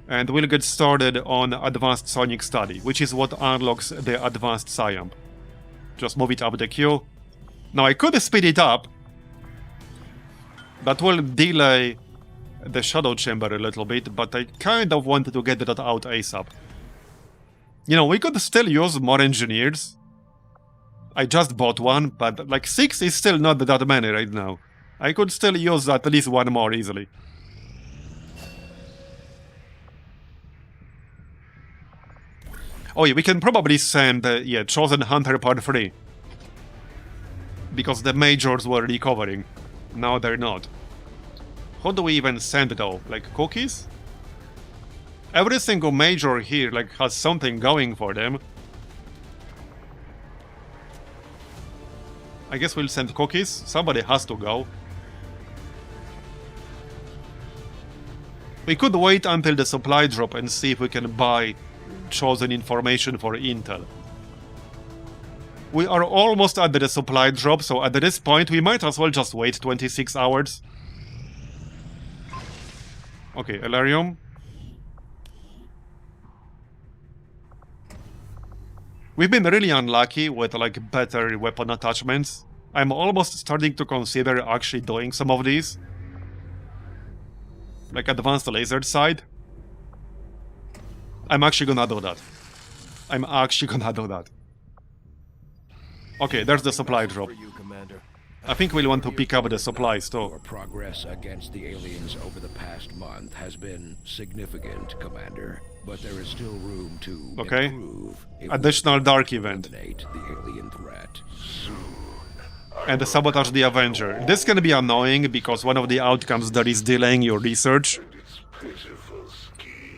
[SPEAKER 1] And we'll get started on Advanced Sonic Study, which is what unlocks the Advanced Psyamp. Just move it up the queue. Now I could speed it up. That will delay the Shadow Chamber a little bit, but I kind of wanted to get that out ASAP. You know, we could still use more engineers. I just bought one, but like 6 is still not that many right now. I could still use at least one more easily. Oh yeah, we can probably send, Chosen Hunter Part 3. Because the majors were recovering. Now they're not. How do we even send though? Like cookies? Every single major here like has something going for them. I guess we'll send cookies. Somebody has to go. We could wait until the supply drop and see if we can buy chosen information for Intel. We are almost at the supply drop, so at this point we might as well just wait 26 hours. Okay, Elarium. We've been really unlucky with like better weapon attachments. I'm almost starting to consider actually doing some of these. Like advanced laser side. I'm actually gonna do that. Okay, there's the supply drop. I think we'll want to pick up the supplies too.
[SPEAKER 9] Your progress against the aliens over the past month has been significant, Commander. But there is still room to improve.
[SPEAKER 1] Additional dark event.
[SPEAKER 9] The alien threat.
[SPEAKER 1] And sabotage the Avenger. This can be annoying because one of the outcomes that is delaying your research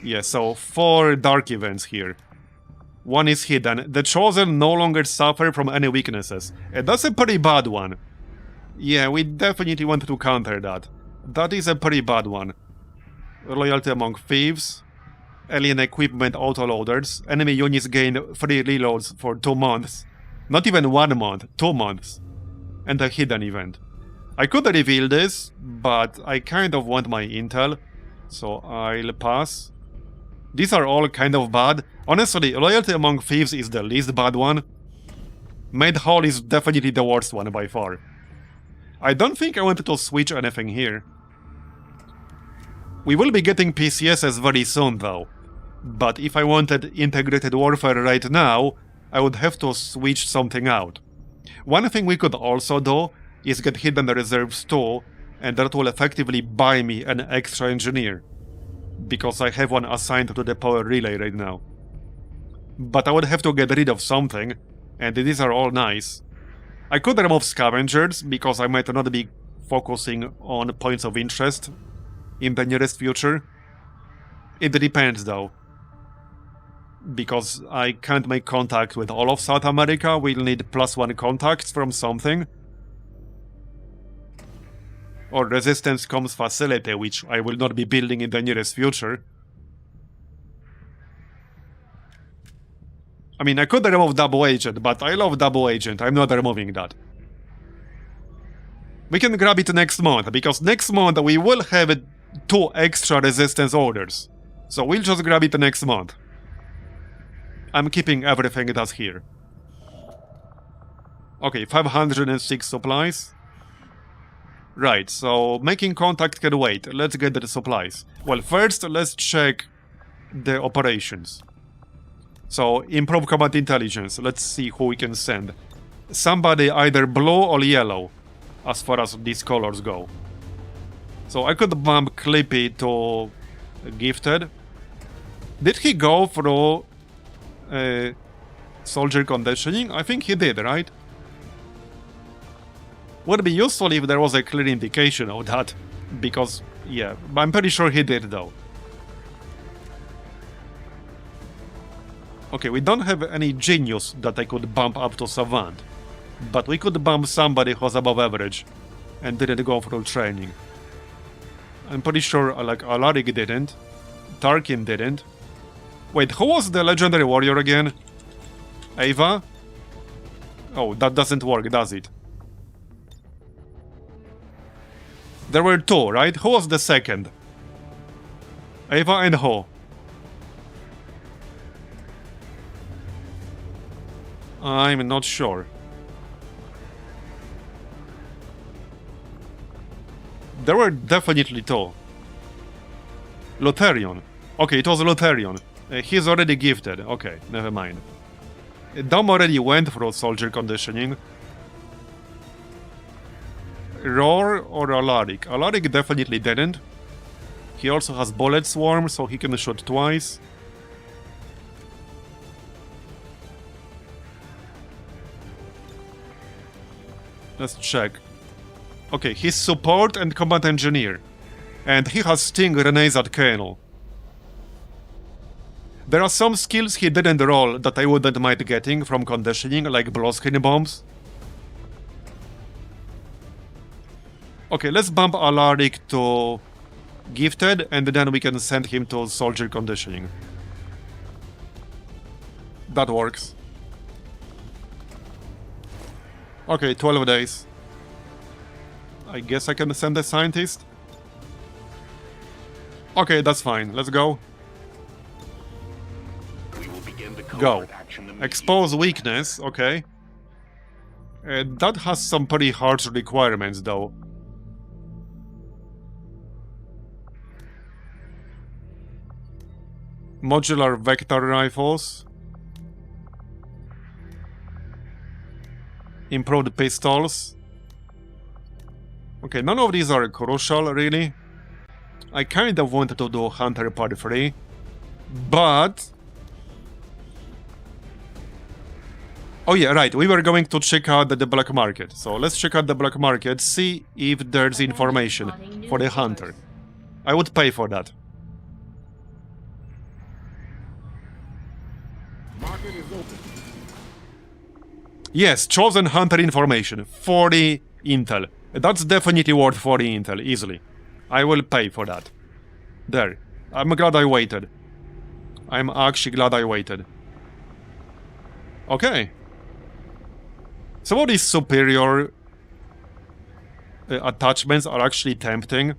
[SPEAKER 1] Yeah, so 4 dark events here. One is hidden. The Chosen no longer suffer from any weaknesses. And that's a pretty bad one. Yeah, we definitely want to counter that. That is a pretty bad one. Loyalty among thieves. Alien equipment autoloaders. Enemy units gain 3 reloads for 2 months. Not even 1 month, 2 months. And a hidden event. I could reveal this, but I kind of want my intel. So I'll pass. These are all kind of bad. Honestly, Loyalty among thieves is the least bad one. Made Hall is definitely the worst one by far. I don't think I wanted to switch anything here. We will be getting PCSs very soon though. But if I wanted integrated warfare right now, I would have to switch something out. One thing we could also do is get hidden reserves too, and that will effectively buy me an extra engineer. Because I have one assigned to the power relay right now. But I would have to get rid of something, and these are all nice. I could remove scavengers, because I might not be focusing on points of interest in the nearest future. It depends though. Because I can't make contact with all of South America, we'll need +1 contacts from something. Or Resistance Comms facility, which I will not be building in the nearest future. I mean, I could remove Double Agent, but I love Double Agent, I'm not removing that. We can grab it next month, because next month we will have 2 extra Resistance orders. So we'll just grab it next month. I'm keeping everything that's here. Okay, 506 supplies. Right, so making contact can wait. Let's get the supplies. Well, first let's check the operations. So, improve combat intelligence. Let's see who we can send. Somebody either blue or yellow, as far as these colors go. So I could bump Clippy to Gifted. Did he go through soldier conditioning? I think he did, right? Would be useful if there was a clear indication of that, because, yeah, I'm pretty sure he did though. Okay, we don't have any genius that I could bump up to Savant, but we could bump somebody who's above average and didn't go through training. I'm pretty sure, like, Alaric didn't, Tarkin didn't. Wait, who was the legendary warrior again? Ava? Oh, that doesn't work, does it? There were 2, right? Who was the second? Ava and who? I'm not sure. There were definitely 2. Lutherion. Okay, it was Lutherion. He's already gifted. Okay, never mind. Dom already went through soldier conditioning. Roar or Alaric? Alaric definitely didn't. He also has bullet swarm, so he can shoot twice. Let's check. Okay, he's support and combat engineer. And he has Sting Rene's at Colonel. There are some skills he didn't roll that I wouldn't mind getting from conditioning, like blowscreen bombs. Okay, let's bump Alaric to Gifted, and then we can send him to soldier conditioning. That works. Okay, 12 days. I guess I can send a scientist? Okay, that's fine. Let's go. Go. Expose weakness, okay. That has some pretty harsh requirements, though. Modular vector rifles. Improved pistols. Okay, none of these are crucial, really. I kind of wanted to do Hunter Part 3, but... Oh yeah, right, we were going to check out the black market. So let's check out the black market, see if there's information for the Hunter. I would pay for that. Yes, Chosen Hunter information. 40 intel. That's definitely worth 40 intel, easily. I will pay for that. There. I'm glad I waited. I'm actually glad I waited. Okay. Some of these superior attachments are actually tempting.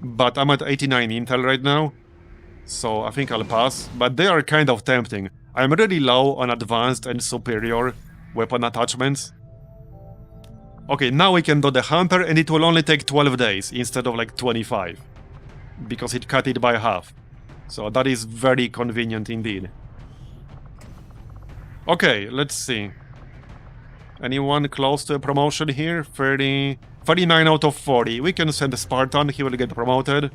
[SPEAKER 1] But I'm at 89 intel right now. So I think I'll pass. But they are kind of tempting. I'm really low on advanced and superior weapon attachments. Okay, now we can do the Hunter and it will only take 12 days instead of like 25. Because it cut it by half. So that is very convenient indeed. Okay, let's see. Anyone close to a promotion here? 39 out of 40. We can send a Spartan, he will get promoted.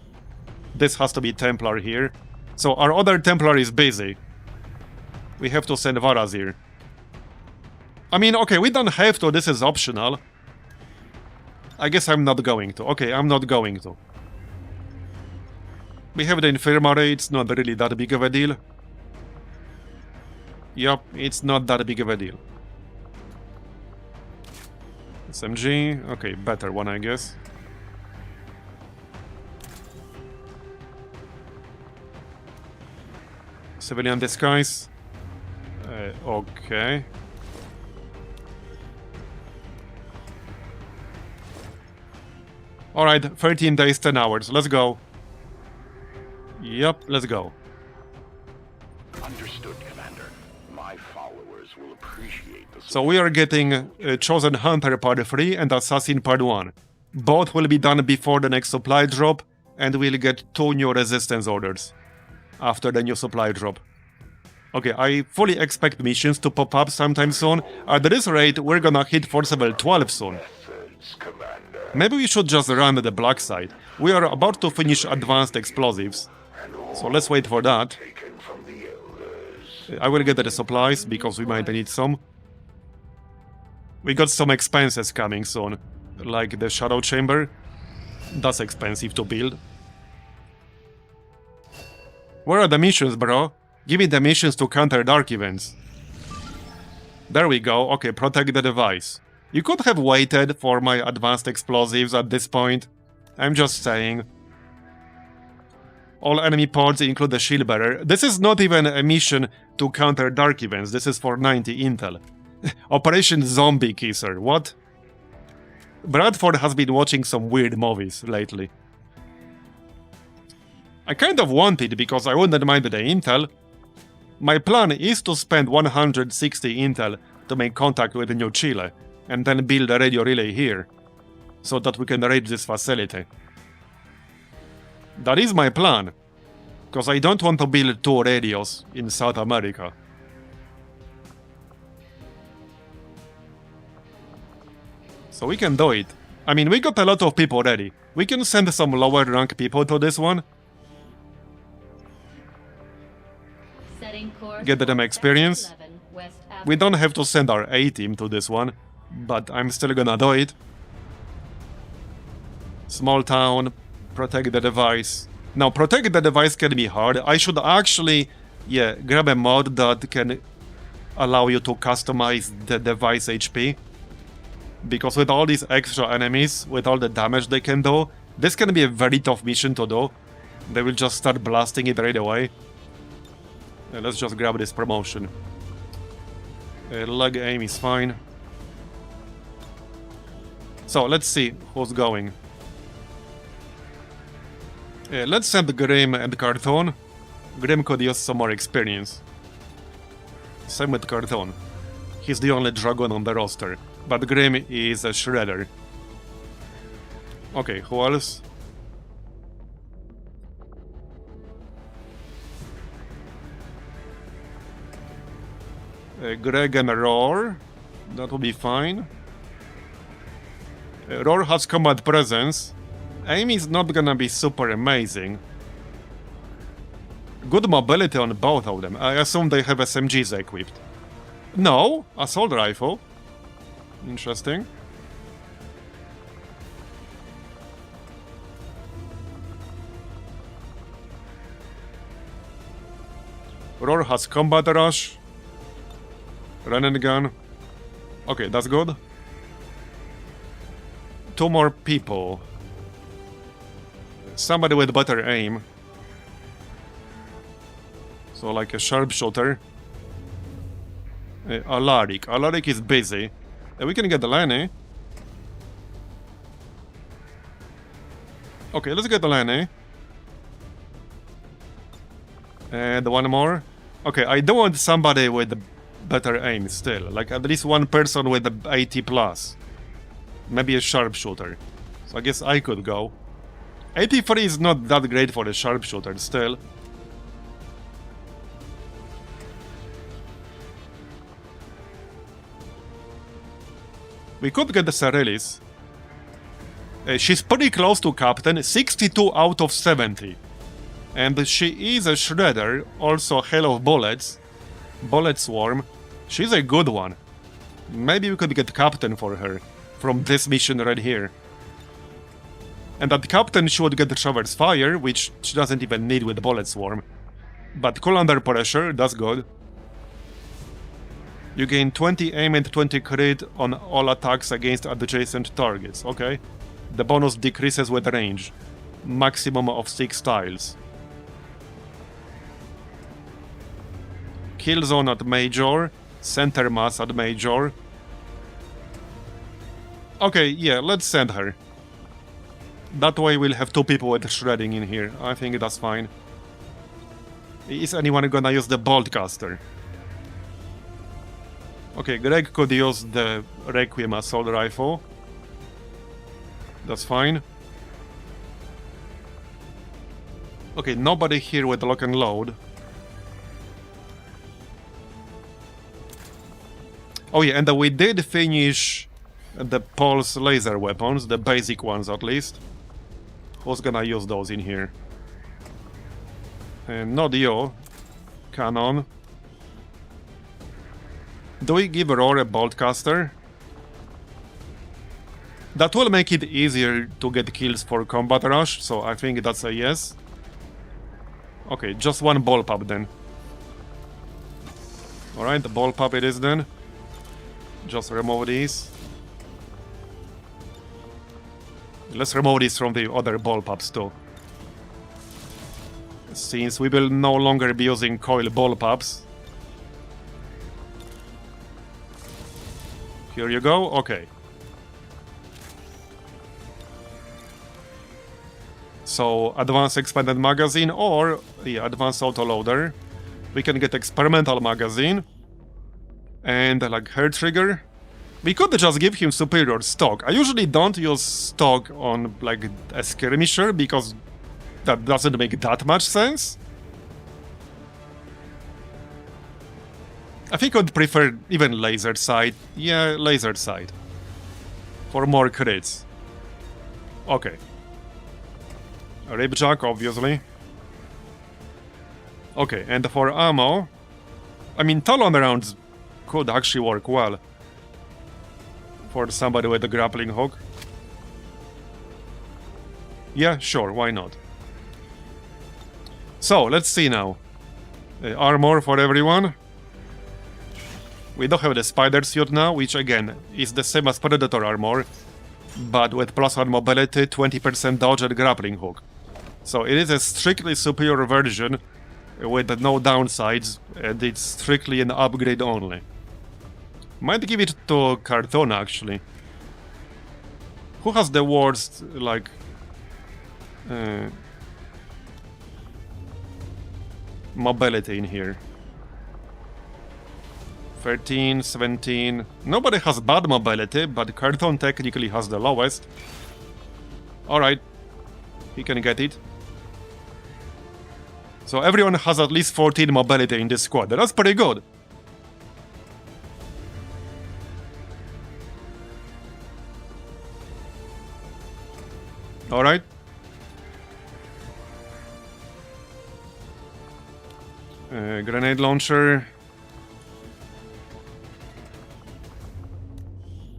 [SPEAKER 1] This has to be Templar here. So our other Templar is busy. We have to send Varazir. I mean, okay, we don't have to, this is optional. I guess I'm not going to. Okay, I'm not going to. We have the Infirmary, it's not really that big of a deal. Yup, it's not that big of a deal. SMG, okay, better one, I guess. Civilian disguise. Okay. Alright, 13 days, 10 hours. Let's go. Yep, let's go.
[SPEAKER 3] Understood, Commander. My followers will appreciate the...
[SPEAKER 1] So we are getting Chosen Hunter Part 3 and Assassin Part 1. Both will be done before the next supply drop, and we'll get 2 new resistance orders after the new supply drop. Okay, I fully expect missions to pop up sometime soon. At this rate, we're gonna hit Force Level 12 soon. Maybe we should just run the black side. We are about to finish Advanced Explosives, so let's wait for that. I will get the supplies, because we might need some. We got some expenses coming soon, like the Shadow Chamber. That's expensive to build. Where are the missions, bro? Give me the missions to counter dark events. There we go. Okay, protect the device. You could have waited for my advanced explosives at this point. I'm just saying. All enemy pods include the shield bearer. This is not even a mission to counter dark events. This is for 90 intel. Operation Zombie Kisser. What? Bradford has been watching some weird movies lately. I kind of want it because I wouldn't mind the intel. My plan is to spend 160 intel to make contact with New Chile, and then build a radio relay here, so that we can raid this facility. That is my plan, because I don't want to build 2 radios in South America. So we can do it. I mean, we got a lot of people ready. We can send some lower rank people to this one. Get them experience. We don't have to send our A-team to this one, but I'm still gonna do it. Small town, protect the device. Now, protect the device can be hard. I should actually, grab a mod that can allow you to customize the device HP. Because with all these extra enemies, with all the damage they can do, this can be a very tough mission to do. They will just start blasting it right away. Let's just grab this promotion. Leg aim is fine. So, let's see who's going. Let's send Grim and Carthon. Grim could use some more experience. Same with Carthon. He's the only dragon on the roster. But Grim is a shredder. Okay, who else? Greg and Roar. That will be fine. Roar has combat presence. Aim is not gonna be super amazing. Good mobility on both of them. I assume they have SMGs equipped. No, assault rifle. Interesting. Roar has combat rush. Run and gun. Okay, that's good. 2 more people. Somebody with better aim. So like a sharpshooter. Alaric. Alaric is busy. We can get Lenny. Okay, let's get Lenny. And one more. Okay, I do want somebody with better aim still. Like at least one person with the 80 plus. Maybe a sharpshooter. So I guess I could go. 83 is not that great for a sharpshooter still. We could get the Cerelis. She's pretty close to Captain, 62 out of 70. And she is a Shredder, also Hail of Bullets. Bullet Swarm. She's a good one. Maybe we could get Captain for her. From this mission right here. And that Captain should get Traverse Fire, which she doesn't even need with Bullet Swarm. But Cool Under Pressure, that's good. You gain 20 aim and 20 crit on all attacks against adjacent targets, okay? The bonus decreases with range. Maximum of 6 tiles. Kill zone at Major. Center mass at Major. Okay, yeah, let's send her. That way we'll have 2 people with shredding in here. I think that's fine. Is anyone gonna use the Boltcaster? Okay, Greg could use the Requiem Assault Rifle. That's fine. Okay, nobody here with Lock and Load. Oh yeah, and we did finish the pulse laser weapons, the basic ones at least. Who's gonna use those in here? Not you. Cannon. Do we give Roar a Boltcaster? That will make it easier to get kills for Combat Rush, so I think that's a yes. Okay, just one Bullpup then. Alright, the Bullpup it is then. Just remove these. Let's remove these from the other Bullpups too. Since we will no longer be using coil Bullpups. Here you go, okay. So, Advanced Expanded Magazine or Advanced Autoloader. We can get Experimental Magazine. And like Hair Trigger. We could just give him Superior Stock. I usually don't use Stock on like a Skirmisher because that doesn't make that much sense. I think I'd prefer even Laser Sight. Yeah, Laser Sight. For more crits. Okay. Ripjack, obviously. Okay, and for ammo... I mean, Talon rounds could actually work well. For somebody with a grappling hook. Yeah, sure, why not? So, let's see now. Armor for everyone. We don't have the Spider Suit now, which again is the same as Predator armor, but with +1 mobility, 20% dodge and grappling hook. So it is a strictly superior version with no downsides, and it's strictly an upgrade only. Might give it to Carton actually. Who has the worst, like... mobility in here? 13, 17... Nobody has bad mobility, but Carton technically has the lowest. Alright. He can get it. So everyone has at least 14 mobility in this squad. That's pretty good. Alright. Grenade launcher.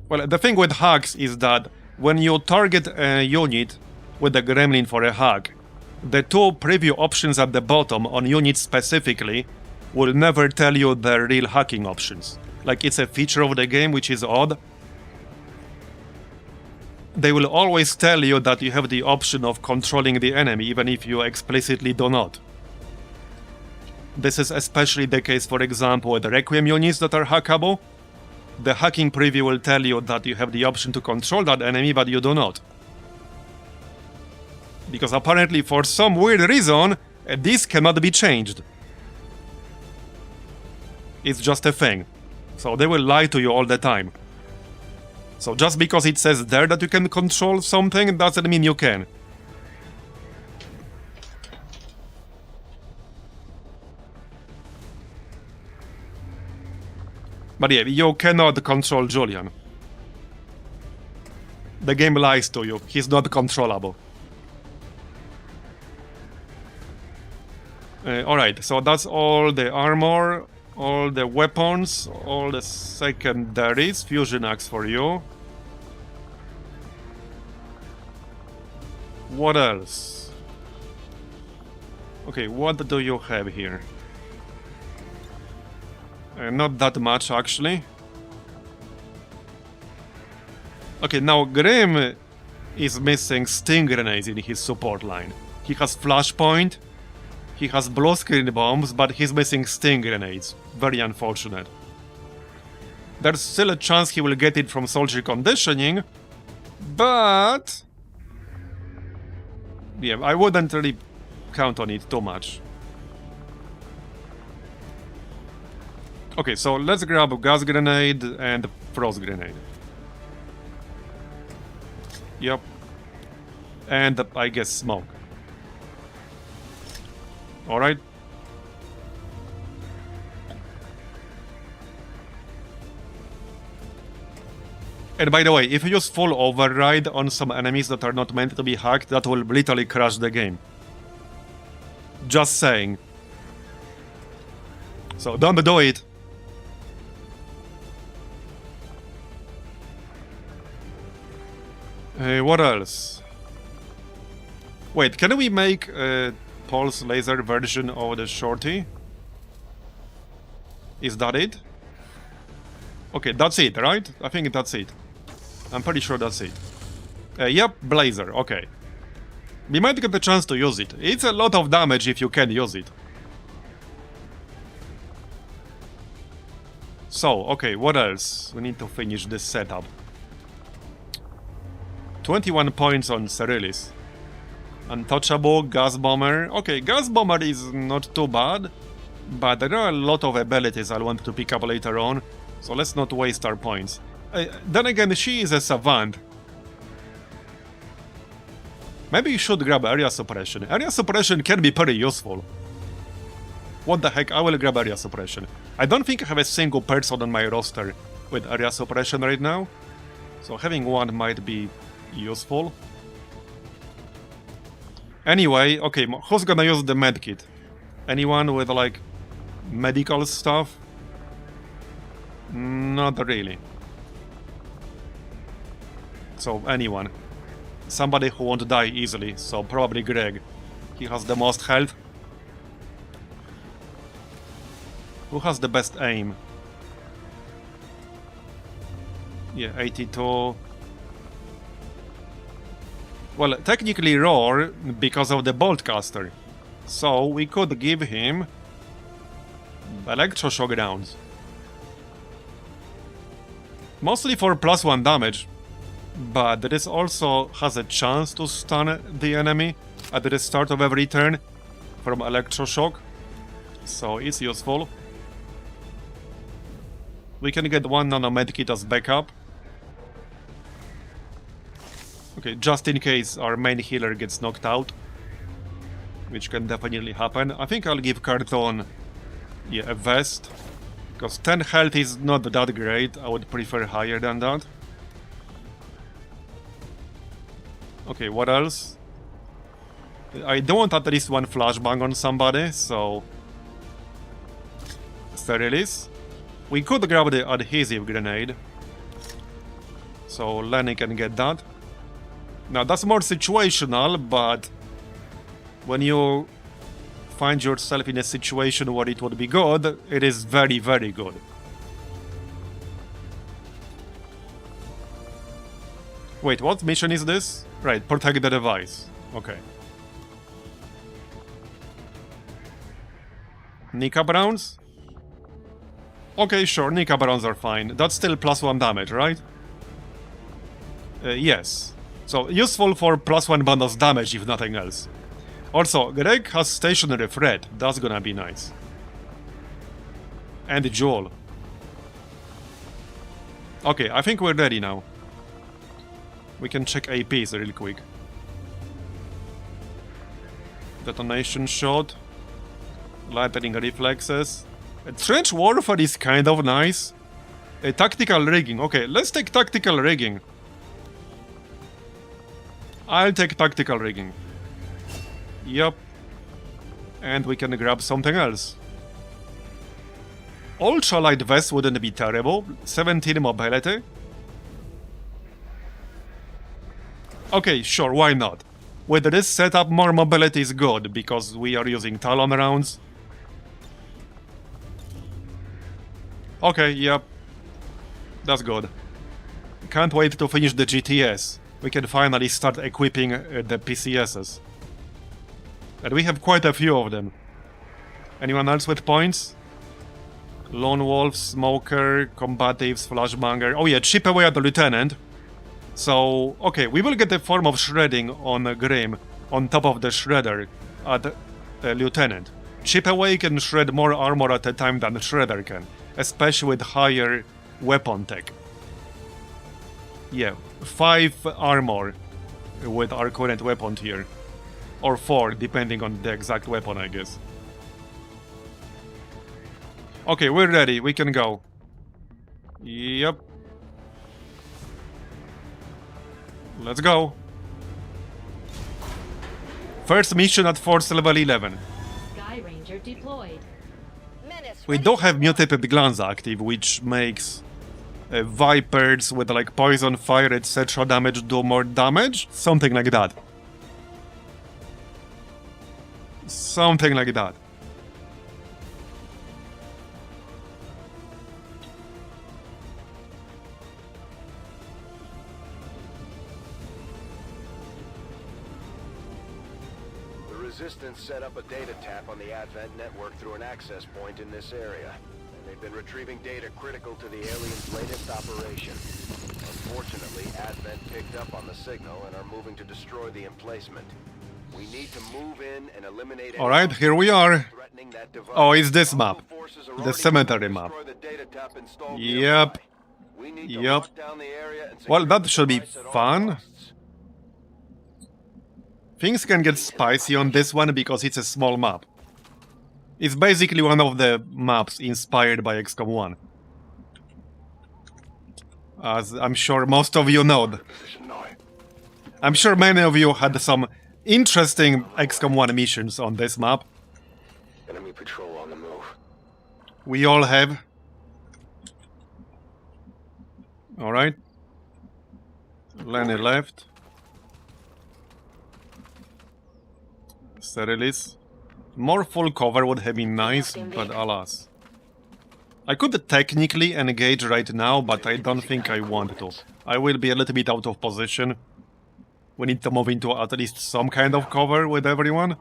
[SPEAKER 1] Well, the thing with hacks is that when you target a unit with a gremlin for a hack, the 2 preview options at the bottom on units specifically will never tell you the real hacking options. Like it's a feature of the game, which is odd. They will always tell you that you have the option of controlling the enemy, even if you explicitly do not. This is especially the case, for example, with the Requiem units that are hackable. The hacking preview will tell you that you have the option to control that enemy, but you do not. Because apparently, for some weird reason, this cannot be changed. It's just a thing. So they will lie to you all the time. So just because it says there that you can control something, doesn't mean you can. But yeah, you cannot control Julian. The game lies to you. He's not controllable. Alright, so that's all the armor, all the weapons, all the secondaries. Fusion axe for you. What else? Okay, what do you have here? Not that much, actually. Okay, now Grim is missing sting grenades in his support line. He has flashpoint, he has blue screen bombs, but he's missing sting grenades. Very unfortunate. There's still a chance he will get it from soldier conditioning, but... yeah, I wouldn't really count on it too much. Okay, so let's grab a gas grenade and frost grenade. Yep. And I guess smoke. Alright. And by the way, if you use full override on some enemies that are not meant to be hacked, that will literally crash the game. Just saying. So don't do it. What else? Wait, can we make a pulse laser version of the shorty? Is that it? Okay, that's it, right? I think that's it. I'm pretty sure that's it. Yep, blazer, okay. We might get the chance to use it. It's a lot of damage if you can use it. So, okay, what else? We need to finish this setup. 21 points on Cyrillis. Untouchable, Gas Bomber. Okay, Gas Bomber is not too bad, but there are a lot of abilities I want to pick up later on, so let's not waste our points. Then again, she is a savant. Maybe you should grab Area Suppression. Area Suppression can be pretty useful. What the heck, I will grab Area Suppression. I don't think I have a single person on my roster with Area Suppression right now, so having one might be useful. Anyway, okay, who's gonna use the medkit? Anyone with, like, medical stuff? Not really. So, anyone. Somebody who won't die easily, so probably Greg. He has the most health. Who has the best aim? Yeah, 82... Well, technically Roar, because of the Boltcaster. So, we could give him... Electroshock rounds. Mostly for +1 damage. But this also has a chance to stun the enemy at the start of every turn from Electroshock. So, it's useful. We can get one nano medkit as backup. Okay, just in case our main healer gets knocked out. Which can definitely happen. I think I'll give Carton, yeah, a vest. Because 10 health is not that great. I would prefer higher than that. Okay, what else? I don't want at least one flashbang on somebody, so... Cyrillis. We could grab the adhesive grenade. So Lenny can get that. Now that's more situational, but when you find yourself in a situation where it would be good, it is very, very good. Wait, what mission is this? Right, protect the device. Okay. Nika Browns? Okay, sure, Nika Browns are fine. That's still +1 damage, right? Yes. So, useful for +1 bonus damage, if nothing else. Also, Greg has stationary threat. That's gonna be nice. And Joel. Okay, I think we're ready now. We can check APs real quick. Detonation shot. Lightning reflexes. Trench warfare is kind of nice. Tactical rigging. Okay, let's take tactical rigging. I'll take tactical rigging. Yup. And we can grab something else. Ultralight vest wouldn't be terrible. 17 mobility. Okay, sure, why not? With this setup, more mobility is good, because we are using Talon rounds. Okay, yep. That's good. Can't wait to finish the GTS. We can finally start equipping the PCSs. And we have quite a few of them. Anyone else with points? Lone Wolf, Smoker, Combatives, Flashbanger. Oh yeah, chip away at the Lieutenant. So, okay, we will get a form of shredding on Grim on top of the Shredder at Lieutenant. Chip away can shred more armor at a time than Shredder can, especially with higher weapon tech. Yeah, 5 armor with our current weapon tier. Or 4, depending on the exact weapon, I guess. Okay, we're ready, we can go. Yep. Let's go. First mission at Force level 11.
[SPEAKER 2] Sky Ranger deployed.
[SPEAKER 5] Menace,
[SPEAKER 1] We
[SPEAKER 5] ready
[SPEAKER 1] don't
[SPEAKER 5] to
[SPEAKER 1] have
[SPEAKER 5] roll.
[SPEAKER 1] mutated glands active, which makes Vipers with like poison, fire, etc. damage do more damage? Something like that. Something like that.
[SPEAKER 3] Resistance set up a data tap on the Advent network through an access point in this area, and they've been retrieving data critical to the aliens' latest operation. Unfortunately, Advent picked up on the signal and are moving to destroy the emplacement. We need to move in and eliminate.
[SPEAKER 1] Alright, here we are.
[SPEAKER 3] Threatening that device.
[SPEAKER 1] Oh, it's this map.
[SPEAKER 3] Hostile forces are
[SPEAKER 1] The
[SPEAKER 3] already
[SPEAKER 1] cemetery
[SPEAKER 3] moving to
[SPEAKER 1] map.
[SPEAKER 3] destroy the data tap installed
[SPEAKER 1] Yep.
[SPEAKER 3] nearby. We need to
[SPEAKER 1] Yep.
[SPEAKER 3] lock down the area and
[SPEAKER 1] Well,
[SPEAKER 3] secure
[SPEAKER 1] that
[SPEAKER 3] the
[SPEAKER 1] should be
[SPEAKER 3] device at all
[SPEAKER 1] fun.
[SPEAKER 3] costs.
[SPEAKER 1] Things can get spicy on this one because it's a small map. It's basically one of the maps inspired by XCOM 1. As I'm sure most of you know. I'm sure many of you had some interesting XCOM 1 missions on this map.
[SPEAKER 3] Enemy patrol on the move.
[SPEAKER 1] We all have. Alright. Lenny left. Serilis. More full cover would have been nice, but alas. I could technically engage right now, but I don't think I want to. I will be a little bit out of position. We need to move into at least some kind of cover with everyone.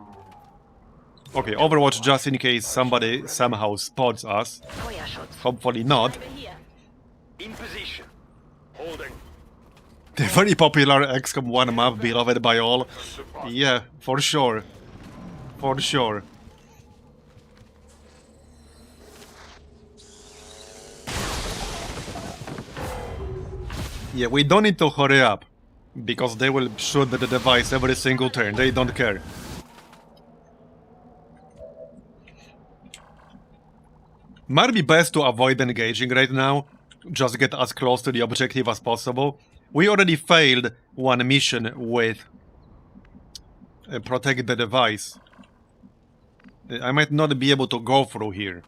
[SPEAKER 1] Okay, Overwatch just in case somebody somehow spots us. Hopefully not.
[SPEAKER 5] Over here.
[SPEAKER 3] In position. Holding.
[SPEAKER 1] The very popular XCOM 1 map, beloved by all. Yeah, for sure. For sure. Yeah, we don't need to hurry up. Because they will shoot the device every single turn, they don't care. Might be best to avoid engaging right now. Just get as close to the objective as possible. We already failed one mission with protect the device. I might not be able to go through here.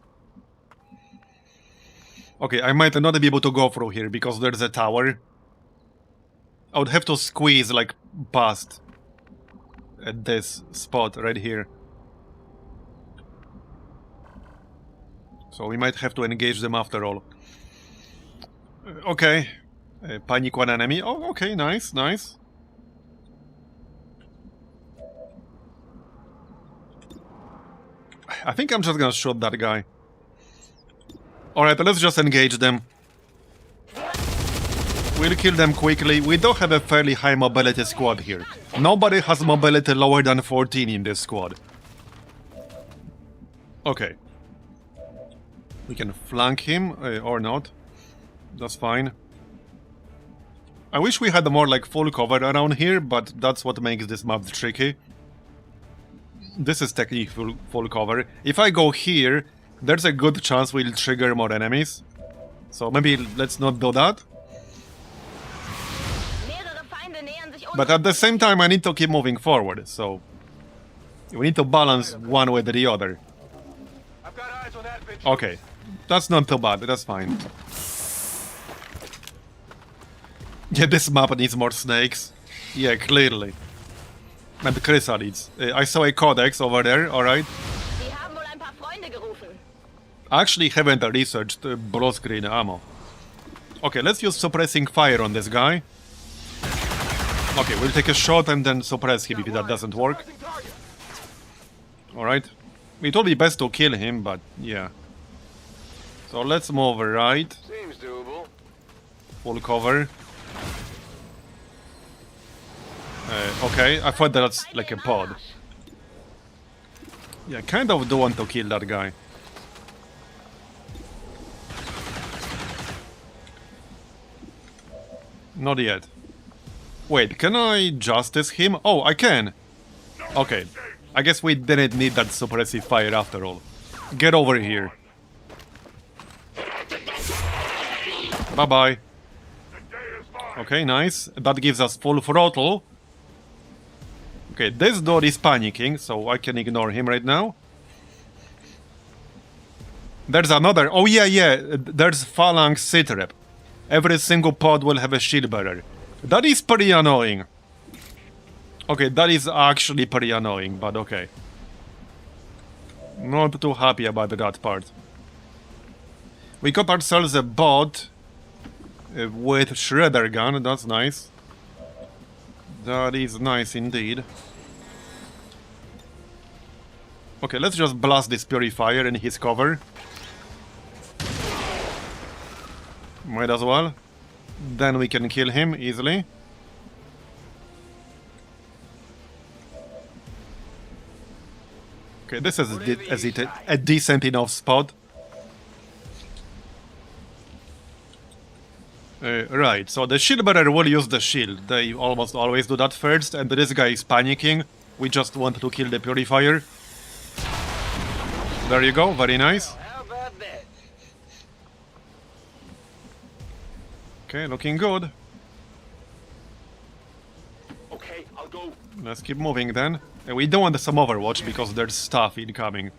[SPEAKER 1] Okay, I might not be able to go through here because there's a tower. I would have to squeeze like past at this spot right here. So we might have to engage them after all. Okay. Panic one enemy. Oh, okay, nice, nice. I think I'm just gonna shoot that guy. Alright, let's just engage them. We'll kill them quickly. We do have a fairly high mobility squad here. Nobody has mobility lower than 14 in this squad. Okay. We can flank him, or not. That's fine. I wish we had more like full cover around here, but that's what makes this map tricky. This is technically full cover. If I go here, there's a good chance we'll trigger more enemies. So maybe let's not do that. But at the same time, I need to keep moving forward, so we need to balance one with the other. Okay, that's not too bad, that's fine. Yeah, this map needs more snakes. Yeah, clearly. And chrysalids. I saw a codex over there, alright. I actually haven't researched blue screen ammo. Okay, let's use suppressing fire on this guy. Okay, we'll take a shot and then suppress him if that doesn't work. Alright. It would be best to kill him, but yeah. So let's move right.
[SPEAKER 3] Seems doable.
[SPEAKER 1] Full cover. Okay, I thought that's like a pod. Yeah, kind of do want to kill that guy. Not yet. Wait, can I justice him? Oh, I can! Okay, I guess we didn't need that suppressive fire after all. Get over here. Bye-bye. Okay, nice. That gives us full throttle. Okay, this dude is panicking, so I can ignore him right now. There's another. Oh yeah, there's Phalanx Sitrep. Every single pod will have a shield bearer. That is pretty annoying. Okay, that is actually pretty annoying, but okay. Not too happy about that part. We got ourselves a bot with Shredder gun, that's nice. That is nice indeed. Okay, let's just blast this Purifier in his cover. Might as well. Then we can kill him easily. Okay, this is a decent enough spot. Right, so the shield bearer will use the shield. They almost always do that first, and this guy is panicking. We just want to kill the Purifier. There you go, very nice. Okay, looking good.
[SPEAKER 8] Okay, I'll go.
[SPEAKER 1] Let's keep moving then. We don't want some Overwatch because there's stuff incoming.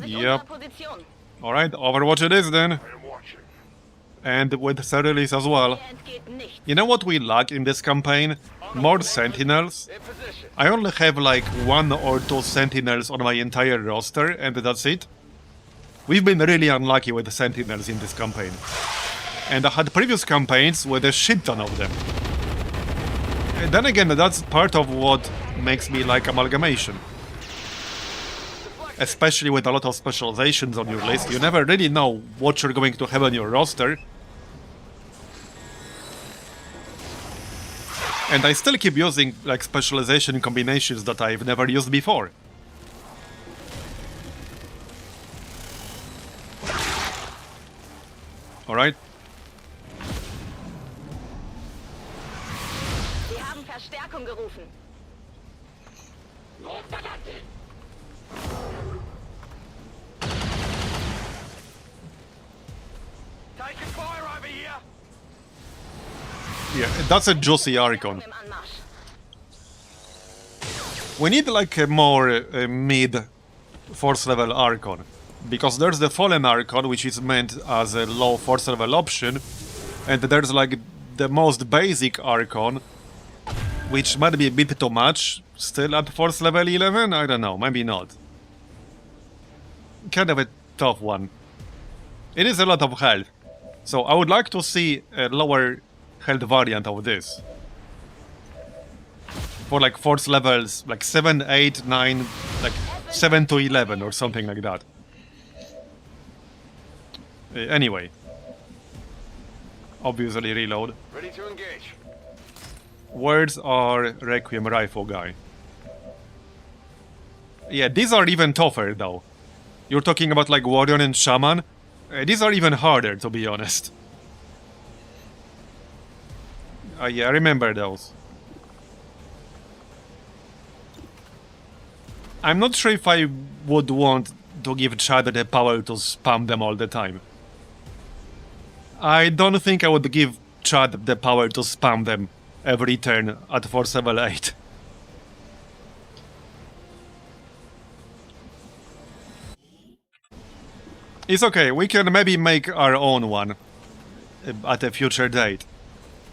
[SPEAKER 1] Yep. Alright, Overwatch it is then. And with set release as well. You know what we lack in this campaign? More Sentinels. I only have like 1 or 2 Sentinels on my entire roster, and that's it. We've been really unlucky with the Sentinels in this campaign. And I had previous campaigns with a shit ton of them. And then again, that's part of what makes me like Amalgamation. Especially with a lot of specializations on your list, you never really know what you're going to have on your roster. And I still keep using like specialization combinations that I've never used before. Alright.
[SPEAKER 5] Sie haben Verstärkung gerufen.
[SPEAKER 3] Taking fire over here.
[SPEAKER 1] Yeah, that's a juicy Archon. We need like a more mid force level Archon. Because there's the Fallen Archon, which is meant as a low force level option. And there's like the most basic Archon, which might be a bit too much. Still at force level 11? I don't know, maybe not. Kind of a tough one. It is a lot of health. So I would like to see a lower health variant of this. For like force levels, like 7, 8, 9, like 7 to 11 or something like that. Anyway. Obviously reload.
[SPEAKER 3] Ready to engage.
[SPEAKER 1] Where's our Requiem rifle guy? Yeah, these are even tougher though. You're talking about like Warrior and Shaman? These are even harder, to be honest. Yeah, I remember those. I'm not sure if I would want to give Chad the power to spam them all the time. I don't think I would give Chad the power to spam them every turn at force level 8. It's okay, we can maybe make our own one at a future date.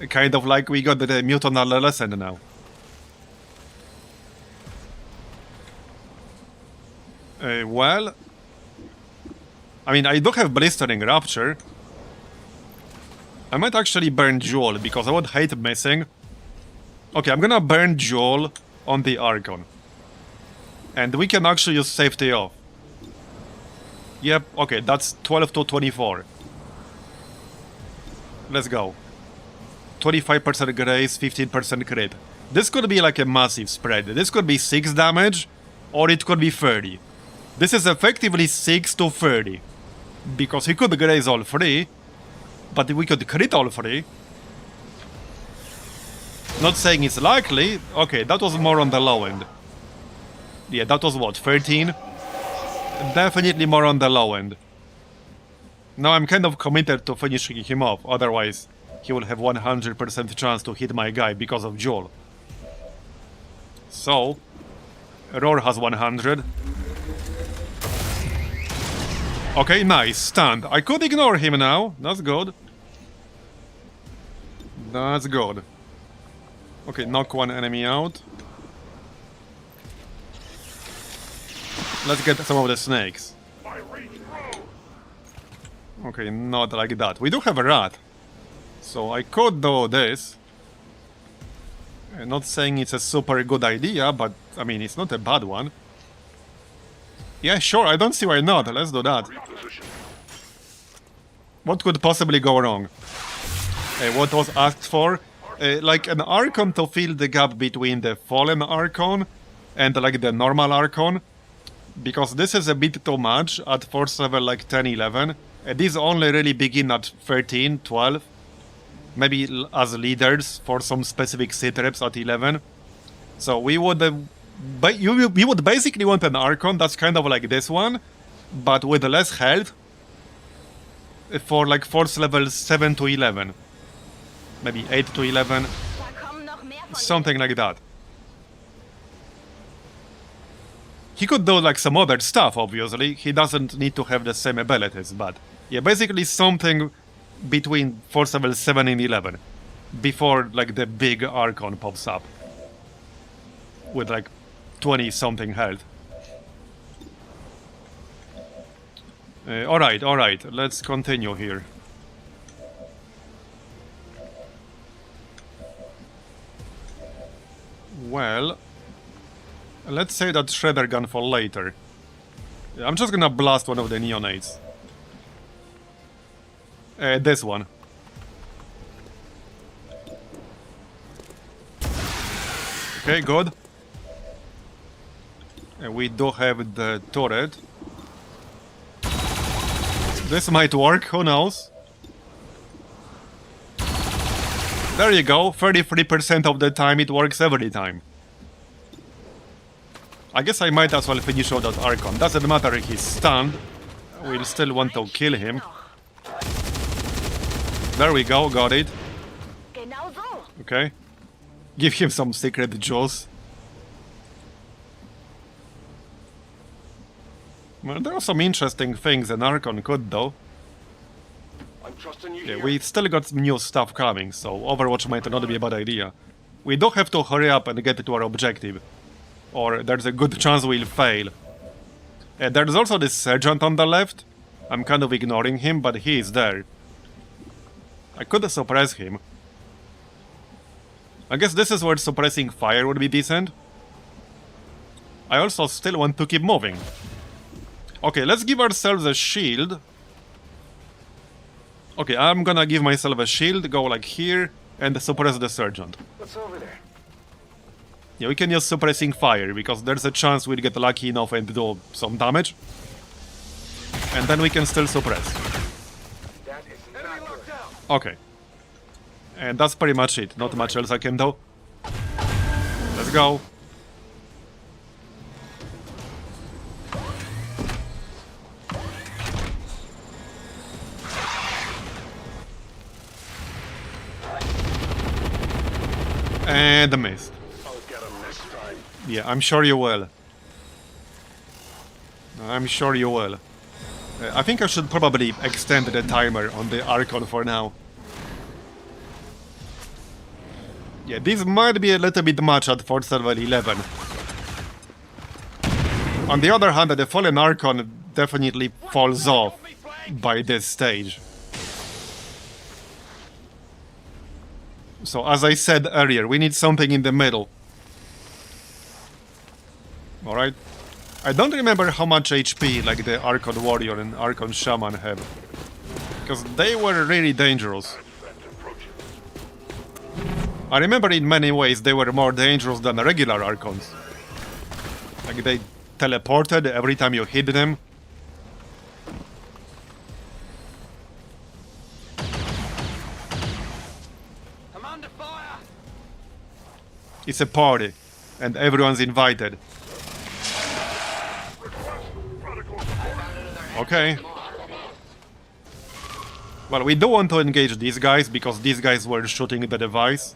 [SPEAKER 1] Kind of like we got the mutant adolescent now. Well... I mean, I do have Blistering Rapture. I might actually burn Jewel, because I would hate missing. Okay, I'm gonna burn Jewel on the Archon. And we can actually use Safety Off. Yep, okay, that's 12 to 24. Let's go. 25% grace, 15% crit. This could be like a massive spread. This could be 6 damage, or it could be 30. This is effectively 6 to 30. Because he could graze all 3, but we could crit all 3. Not saying it's likely. Okay, that was more on the low end. Yeah, that was what, 13? Definitely more on the low end. Now I'm kind of committed to finishing him off, otherwise he will have 100% chance to hit my guy because of Joel. So, Roar has 100. Okay, nice, stunned. I could ignore him now, that's good. That's good. Okay, knock one enemy out. Let's get some of the snakes. Okay, not like that. We do have a rat. So I could do this. I'm not saying it's a super good idea, but I mean, it's not a bad one. Yeah, sure, I don't see why not. Let's do that. What could possibly go wrong? What was asked for? Like an Archon to fill the gap between the Fallen Archon and like the normal Archon. Because this is a bit too much at force level like 10, 11. These only really begin at 13, 12. Maybe as leaders for some specific sit reps at 11. So we would... we would basically want an Archon that's kind of like this one, but with less health. For like force level 7 to 11. Maybe 8 to 11. Something like that. He could do like some other stuff, obviously. He doesn't need to have the same abilities, but... yeah, basically something between force level 7 and 11. Before like the big Archon pops up. With like 20-something health. Alright, let's continue here. Well... let's say that Shredder Gun for later. I'm just gonna blast one of the neonates. This one. Okay, good. We do have the turret. This might work, who knows? There you go, 33% of the time it works every time. I guess I might as well finish off that Archon. Doesn't matter if he's stunned. We'll still want to kill him. There we go, got it. Okay. Give him some secret juice. Well, there are some interesting things an Archon could do. Yeah, we still got some new stuff coming, so Overwatch might not be a bad idea. We do have to hurry up and get to our objective. Or there's a good chance we'll fail. There's also this sergeant on the left. I'm kind of ignoring him, but he is there. I could suppress him. I guess this is where suppressing fire would be decent. I also still want to keep moving. Okay, let's give ourselves a shield. Okay, I'm gonna give myself a shield, go like here, and suppress the sergeant.
[SPEAKER 3] What's over there?
[SPEAKER 1] Yeah, we can use suppressing fire, because there's a chance we'll get lucky enough and do some damage. And then we can still suppress.
[SPEAKER 3] That is not good.
[SPEAKER 1] Okay. And that's pretty much it. Not much else I can do. Let's go. And a miss.
[SPEAKER 3] I'll get him next time.
[SPEAKER 1] Yeah, I'm sure you will. I'm sure you will. I think I should probably extend the timer on the Archon for now. Yeah, this might be a little bit much at Force level 11. On the other hand, the Fallen Archon definitely falls off by this stage. So, as I said earlier, we need something in the middle. Alright. I don't remember how much HP like the Archon Warrior and Archon Shaman have. Because they were really dangerous. I remember in many ways they were more dangerous than regular Archons. Like they teleported every time you hit them. It's a party, and everyone's invited. Okay. Well, we do want to engage these guys, because these guys were shooting the device.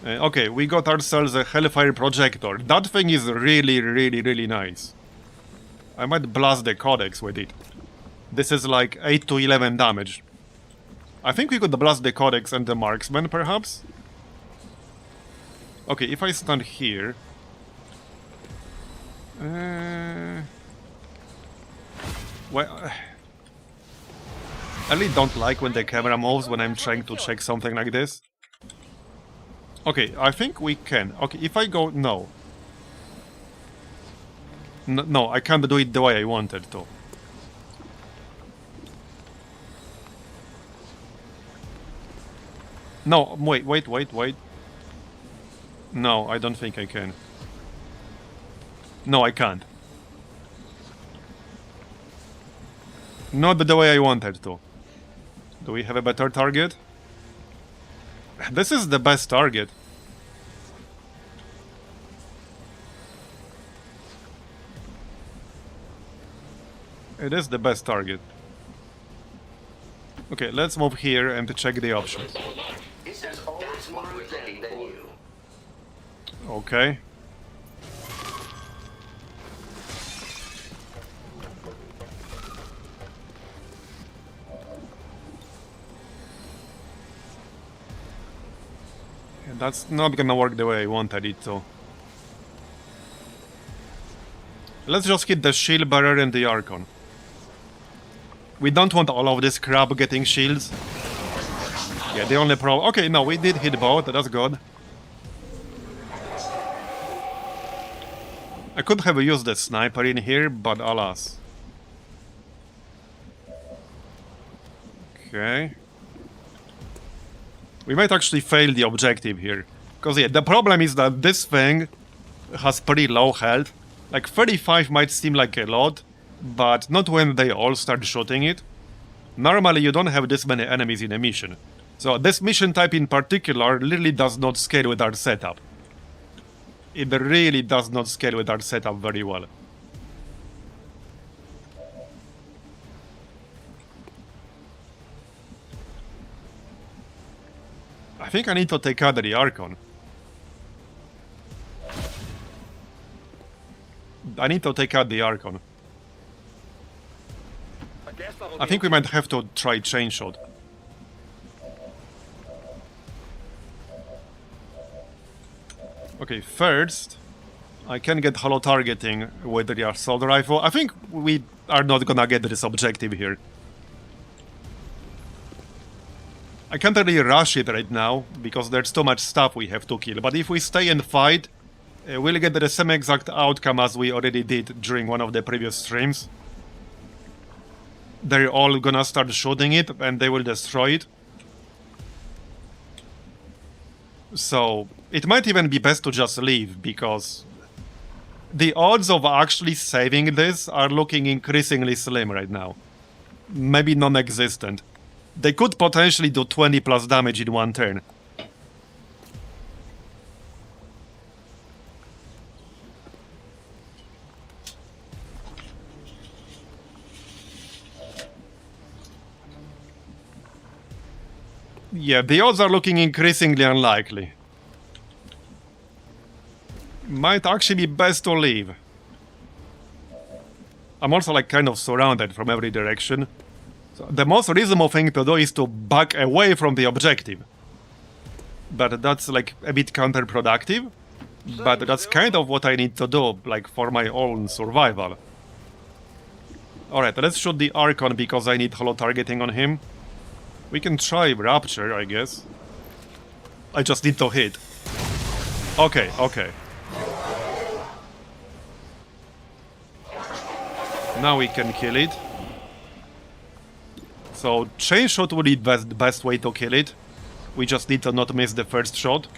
[SPEAKER 1] Okay, we got ourselves a Hellfire Projector. That thing is really, really, really nice. I might blast the Codex with it. This is like 8 to 11 damage. I think we could blast the Codex and the Marksman, perhaps? Okay, if I stand here... Well... I really don't like when the camera moves when I'm trying to check something like this. Okay, I think we can. Okay, if I go... No. No, I can't do it the way I wanted to. No, wait. No, I don't think I can. No, I can't. Not the way I wanted to. Do we have a better target? This is the best target. It is the best target. Okay, let's move here and check the options.
[SPEAKER 6] It's always more ready than you.
[SPEAKER 1] Okay. That's not gonna work the way I wanted it to. Let's just hit the shield bearer and the Archon. We don't want all of this crap getting shields. Yeah, the only problem... Okay, no, we did hit both, that's good. I could have used the sniper in here, but alas. Okay. We might actually fail the objective here. Because yeah, the problem is that this thing has pretty low health. Like 35 might seem like a lot, but not when they all start shooting it. Normally you don't have this many enemies in a mission. So this mission type in particular really does not scale with our setup. It really does not scale with our setup very well. I think I need to take out the Archon. I need to take out the Archon. I think we might have to try chain shot. Okay, first I can get holo targeting with the assault rifle. I think we are not gonna get this objective here. I can't really rush it right now, because there's too much stuff we have to kill. But if we stay and fight, we'll get the same exact outcome as we already did during one of the previous streams. They're all gonna start shooting it, and they will destroy it. So, it might even be best to just leave, because the odds of actually saving this are looking increasingly slim right now. Maybe non-existent. They could potentially do 20 plus damage in one turn. Yeah, the odds are looking increasingly unlikely. Might actually be best to leave. I'm also like kind of surrounded from every direction. So the most reasonable thing to do is to back away from the objective. But that's like a bit counterproductive. But that's kind of what I need to do, like for my own survival. Alright, let's shoot the Archon because I need holo targeting on him. We can try Rapture, I guess. I just need to hit. Okay, okay. Now we can kill it. So, chain shot would be the best way to kill it. We just need to not miss the first shot.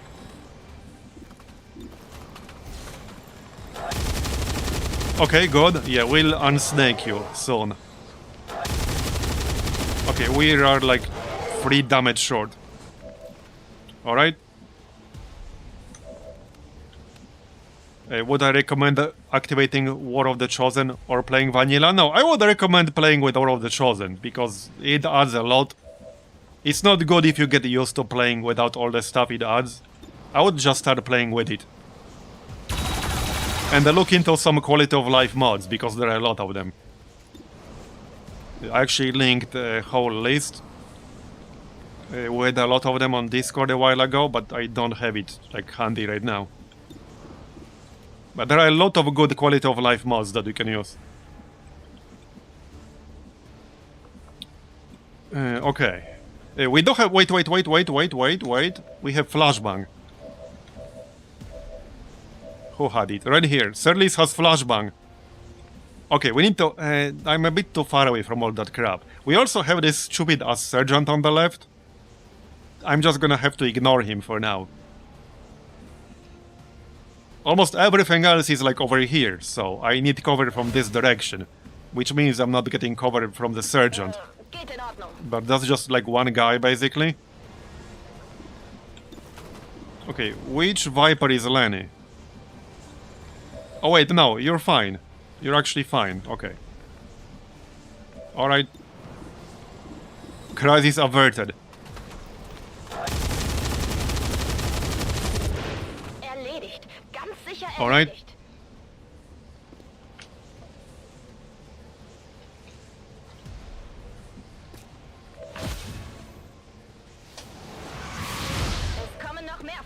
[SPEAKER 1] Okay, good. Yeah, we'll unsnake you soon. Okay, we are like 3 damage short. Alright. Would I recommend activating War of the Chosen or playing Vanilla? No, I would recommend playing with War of the Chosen, because it adds a lot. It's not good if you get used to playing without all the stuff it adds. I would just start playing with it. And look into some quality of life mods, because there are a lot of them. I actually linked a whole list with a lot of them on Discord a while ago, but I don't have it like handy right now. But there are a lot of good quality of life mods that you can use. Okay. We do have... Wait. We have Flashbang. Who had it? Right here. Surlis has Flashbang. Okay, we need to... I'm a bit too far away from all that crap. We also have this stupid-ass Sergeant on the left. I'm just gonna have to ignore him for now. Almost everything else is like over here, so I need cover from this direction. Which means I'm not getting cover from the Sergeant. But that's just like one guy, basically. Okay, which Viper is Lenny? Oh wait, no, you're fine. You're actually fine, okay. Alright. Crisis averted. Alright.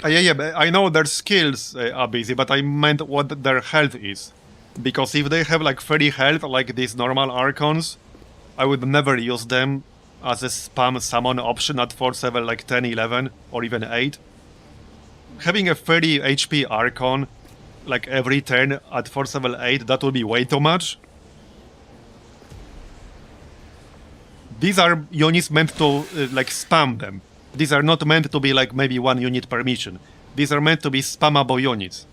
[SPEAKER 1] Yeah, but I know their skills are busy, but I meant what their health is. Because if they have like 30 health, like these normal Archons, I would never use them as a spam summon option at force level like 10, 11, or even 8. Having a 30 HP Archon, like every turn at force level 8, that would be way too much. These are units meant to like spam them. These are not meant to be like maybe 1 unit per mission. These are meant to be spammable units.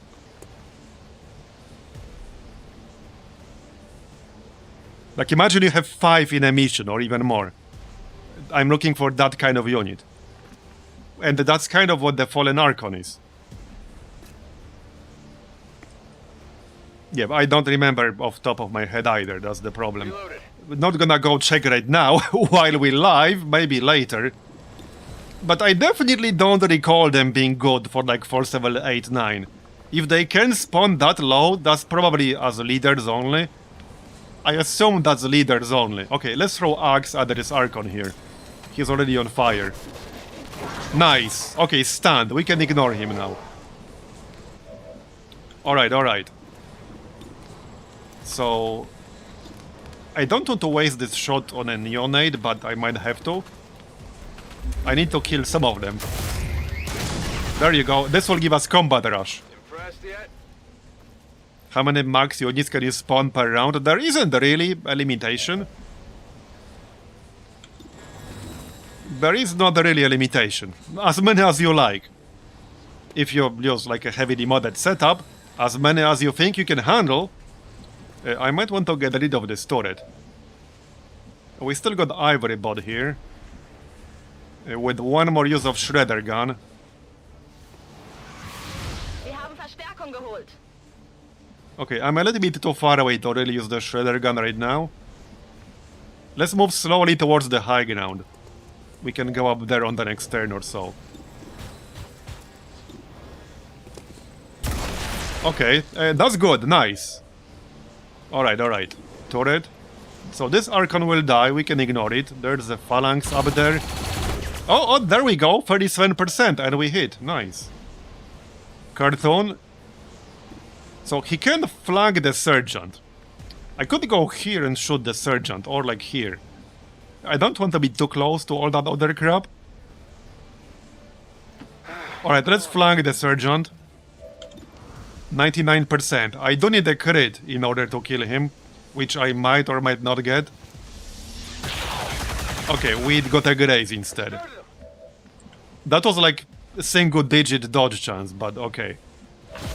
[SPEAKER 1] Like imagine you have 5 in a mission or even more. I'm looking for that kind of unit. And that's kind of what the Fallen Archon is. Yeah, I don't remember off top of my head either, that's the problem. Not gonna go check right now while we live, maybe later. But I definitely don't recall them being good for like force level 8, 9. If they can spawn that low, that's probably as leaders only. I assume that's leaders only. Okay, let's throw Axe at this Archon here. He's already on fire. Nice. Okay, stand. We can ignore him now. Alright, alright. So... I don't want to waste this shot on a Neonade, but I might have to. I need to kill some of them. There you go. This will give us combat rush.
[SPEAKER 3] Impressed yet?
[SPEAKER 1] How many max units can you spawn per round? There isn't really a limitation. There is not really a limitation. As many as you like. If you use like a heavily modded setup, as many as you think you can handle. I might want to get rid of this turret. We still got Ivory Bot here. With one more use of Shredder Gun.
[SPEAKER 5] Wir haben Verstärkung geholt.
[SPEAKER 1] Okay, I'm a little bit too far away to really use the Shredder Gun right now. Let's move slowly towards the high ground. We can go up there on the next turn or so. Okay, that's good, nice. Alright, alright. Turret. So this Archon will die, we can ignore it. There's a Phalanx up there. Oh, there we go, 37%, and we hit, nice. Cartoon. So he can flank the Sergeant. I could go here and shoot the Sergeant, or like here. I don't want to be too close to all that other crap. Alright, let's flank the Sergeant. 99%. I do need a crit in order to kill him, which I might or might not get. Okay, we got a graze instead. That was like a single digit dodge chance, but okay.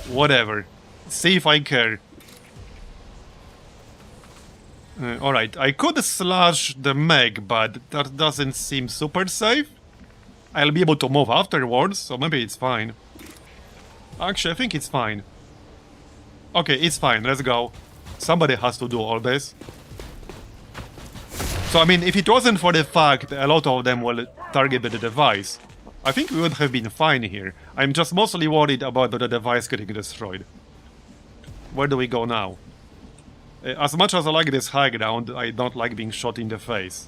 [SPEAKER 1] Whatever. See if I care. Alright, I could slash the Meg, but that doesn't seem super safe. I'll be able to move afterwards, so maybe it's fine. Actually, I think it's fine. Okay, it's fine, let's go. Somebody has to do all this. So, I mean, if it wasn't for the fact a lot of them will target the device, I think we would have been fine here. I'm just mostly worried about the device getting destroyed. Where do we go now? As much as I like this high ground, I don't like being shot in the face.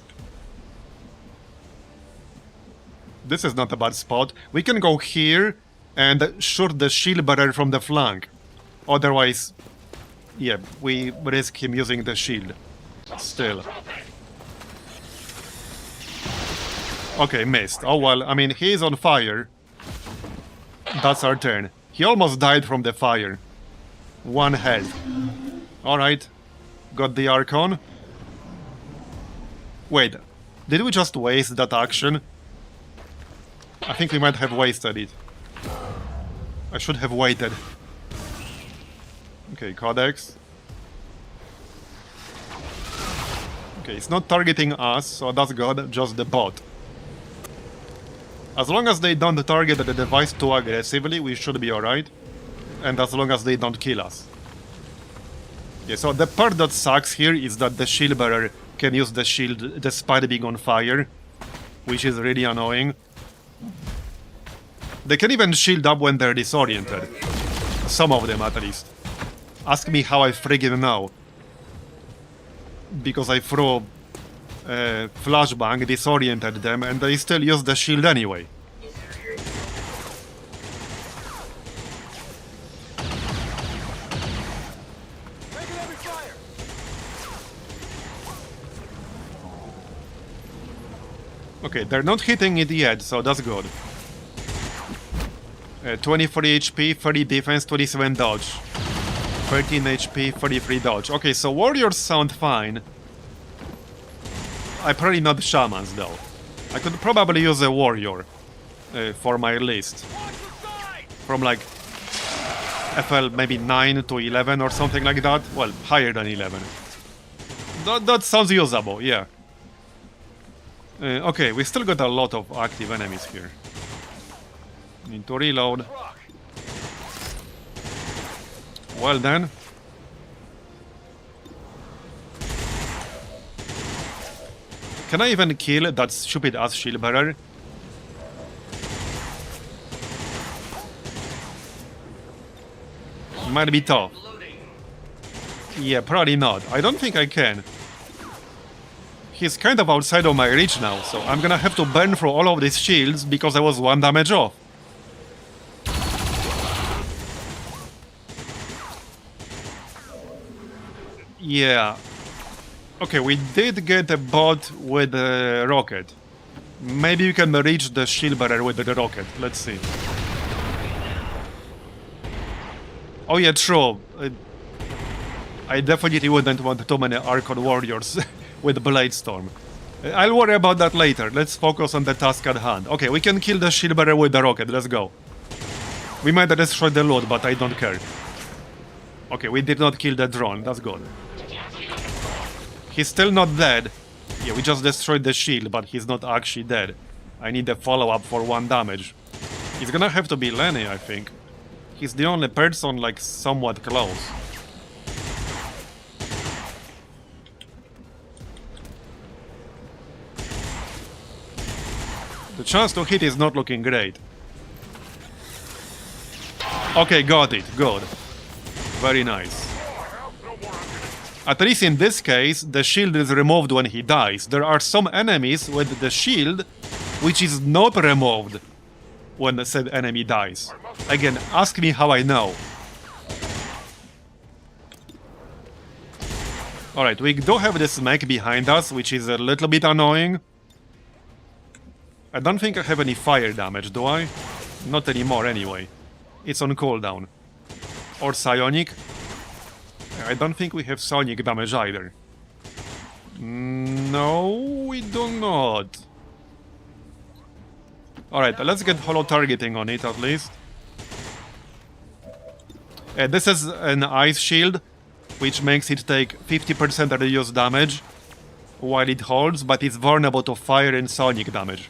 [SPEAKER 1] This is not a bad spot. We can go here and shoot the shield bearer from the flank. Otherwise, yeah, we risk him using the shield. Still. Okay, missed. Oh well, I mean, he is on fire. That's our turn. He almost died from the fire. 1 health. Alright. Got the Archon. Wait, did we just waste that action? I think we might have wasted it. I should have waited. Okay, Codex. Okay, it's not targeting us, so that's good, just the bot. As long as they don't target the device too aggressively, we should be alright. And as long as they don't kill us. Yeah, so the part that sucks here is that the shield bearer can use the shield despite being on fire, which is really annoying. They can even shield up when they're disoriented. Some of them, at least. Ask me how I friggin' know. Because I threw flashbang, disoriented them, and they still use the shield anyway. Okay, they're not hitting it yet, so that's good. 23 HP, 30 defense, 27 dodge. 13 HP, 33 dodge. Okay, so warriors sound fine. I'm probably not shamans though. I could probably use a warrior for my list. From like FL maybe 9 to 11 or something like that. Well, higher than 11. That sounds usable, yeah. Okay, we still got a lot of active enemies here. Need to reload. Well then. Can I even kill that stupid ass shield bearer? Might be tough. Yeah, probably not. I don't think I can. He's kind of outside of my reach now, so I'm gonna have to burn through all of these shields because I was 1 damage off. Yeah. Okay, we did get a bot with a rocket. Maybe you can reach the shield barrier with the rocket. Let's see. Oh yeah, true. I definitely wouldn't want too many Archon warriors with Bladestorm. I'll worry about that later. Let's focus on the task at hand. Okay, we can kill the shield barrier with the rocket. Let's go. We might destroy the loot, but I don't care. Okay, we did not kill the drone. That's good. He's still not dead. Yeah, we just destroyed the shield, but he's not actually dead. I need a follow-up for 1 damage. He's gonna have to be Lenny, I think. He's the only person, like, somewhat close. The chance to hit is not looking great. Okay, got it. Good. Very nice. At least in this case, the shield is removed when he dies. There are some enemies with the shield which is not removed when said enemy dies. Again, ask me how I know. Alright, we do have this mech behind us, which is a little bit annoying. I don't think I have any fire damage, do I? Not anymore anyway. It's on cooldown. Or psionic. I don't think we have sonic damage either. No, we do not. Alright, let's get holo targeting on it at least. This is an ice shield, which makes it take 50% reduced damage while it holds, but it's vulnerable to fire and sonic damage.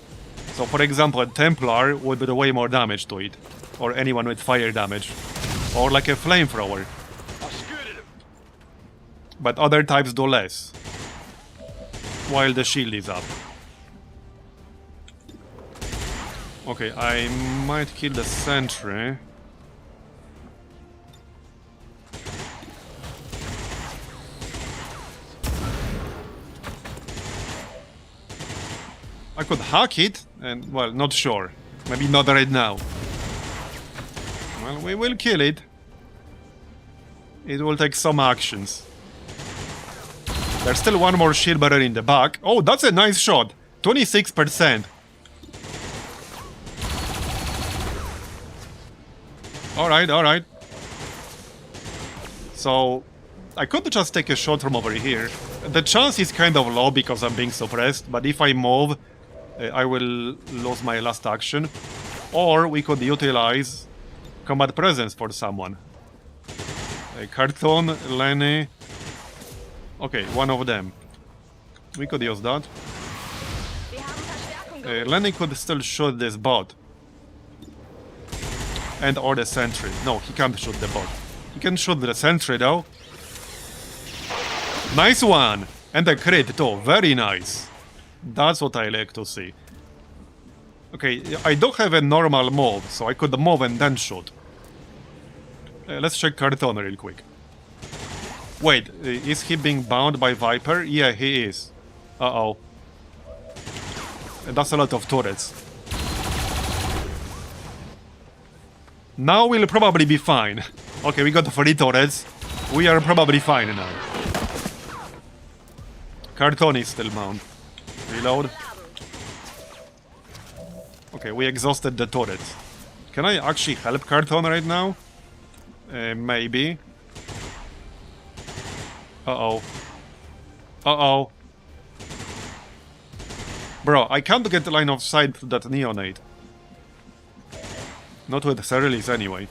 [SPEAKER 1] So for example, a Templar would do way more damage to it. Or anyone with fire damage. Or like a flamethrower. But other types do less. While the shield is up. Okay, I might kill the sentry. I could hack it, and, well, not sure. Maybe not right now. Well, we will kill it. It will take some actions. There's still one more shield barrier in the back. Oh, that's a nice shot. 26%. Alright, alright. So, I could just take a shot from over here. The chance is kind of low because I'm being suppressed, but if I move, I will lose my last action. Or we could utilize combat presence for someone. Carton, Lenny. Okay, one of them. We could use that. Lenny could still shoot this bot. And or the sentry. No, he can't shoot the bot. He can shoot the sentry though. Nice one! And a crit too, very nice. That's what I like to see. Okay, I do have a normal move, so I could move and then shoot. Let's check Carton real quick. Wait, is he being bound by Viper? Yeah, he is. Uh-oh. That's a lot of turrets. Now we'll probably be fine. Okay, we got 3 turrets. We are probably fine now. Carton is still bound. Reload. Okay, we exhausted the turrets. Can I actually help Carton right now? Maybe. Uh-oh. Uh-oh. Bro, I can't get the line of sight to that neonate. Not with Cerelis anyway.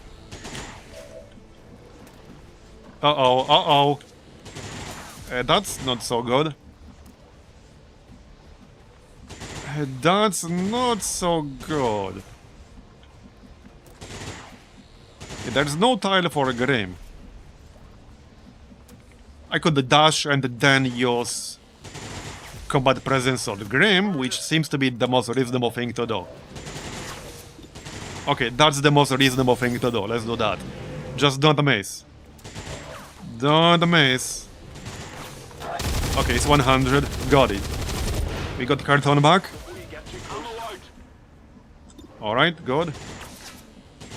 [SPEAKER 1] Uh-oh, uh-oh. That's not so good. That's not so good. There's no tile for Grim. I could dash and then use combat presence on Grim, which seems to be the most reasonable thing to do. Okay, that's the most reasonable thing to do. Let's do that. Just don't miss. Don't miss. Okay, it's 100. Got it. We got Carton back. Alright, good.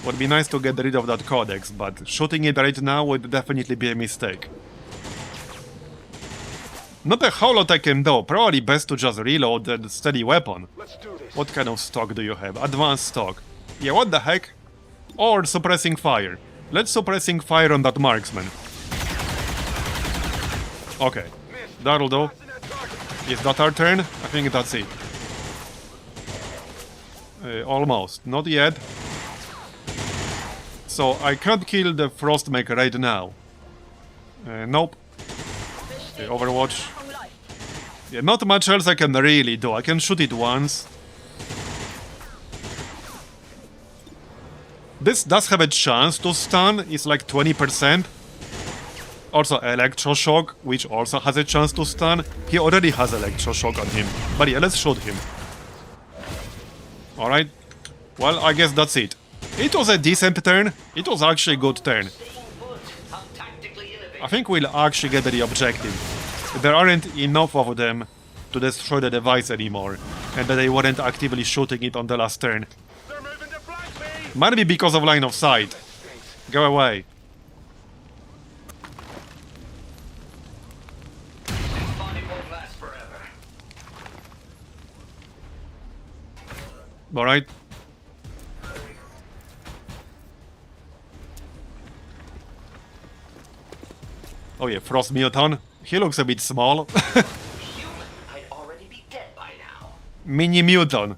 [SPEAKER 1] Would be nice to get rid of that codex, but shooting it right now would definitely be a mistake. Not a whole lot I can do. Probably best to just reload the steady weapon.
[SPEAKER 3] Let's do this.
[SPEAKER 1] What kind of stock do you have? Advanced stock. Yeah, what the heck? Or suppressing fire. Let's suppressing fire on that marksman. Okay. That'll do. Is that our turn? I think that's it. Almost. Not yet. So I can't kill the Frostmaker right now. Nope. Overwatch. Yeah, not much else I can really do. I can shoot it once. This does have a chance to stun. It's like 20%. Also Electroshock, which also has a chance to stun. He already has Electroshock on him. But yeah, let's shoot him. Alright. Well, I guess that's it. It was a decent turn. It was actually a good turn. I think we'll actually get the objective. There aren't enough of them to destroy the device anymore. And that they weren't actively shooting it on the last turn. Might be because of line of sight. Go away. Alright. Oh yeah, Frost Muton. He looks a bit small.
[SPEAKER 6] I'd already be dead by now.
[SPEAKER 1] Mini Muton.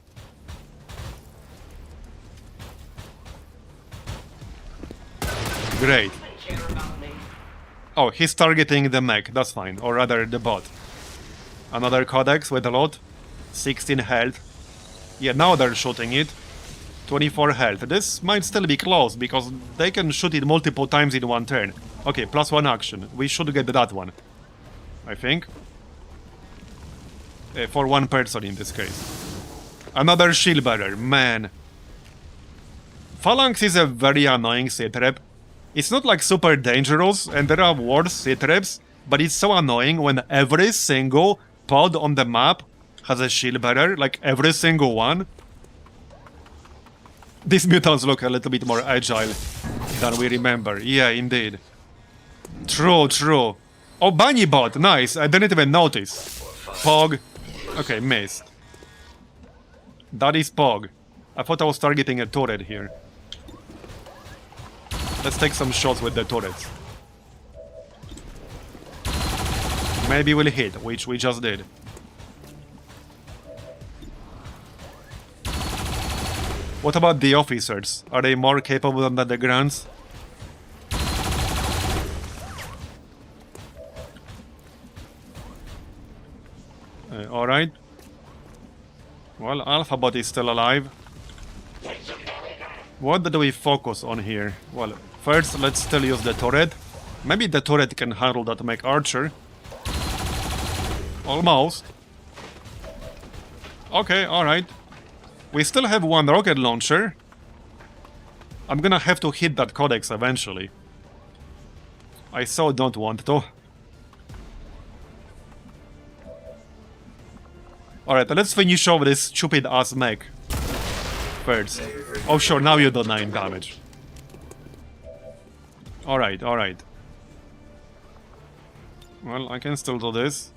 [SPEAKER 1] Great. Oh, he's targeting the mech. That's fine. Or rather, the bot. Another Codex with a lot. 16 health. Yeah, now they're shooting it. 24 health. This might still be close, because they can shoot it multiple times in one turn. Okay, +1 action. We should get that one. I think. For one person in this case. Another shield bearer. Man. Phalanx is a very annoying sitrep. It's not like super dangerous, and there are worse sitreps, but it's so annoying when every single pod on the map has a shield bearer, like every single one. These mutants look a little bit more agile than we remember. Yeah, indeed. True, true. Oh, Bunny bot, nice. I didn't even notice. Pog. Okay, missed. That is Pog. I thought I was targeting a turret here. Let's take some shots with the turrets. Maybe we'll hit, which we just did. What about the officers? Are they more capable than the grunts? Alright. Well, Alphabot is still alive. What do we focus on here? Well, first let's still use the turret. Maybe the turret can handle that mech archer. Almost. Okay, alright. We still have one rocket launcher. I'm gonna have to hit that codex eventually. I so don't want to. Alright, let's finish off this stupid ass mech first. Oh sure, now you do 9 damage. Alright, alright. Well, I can still do this.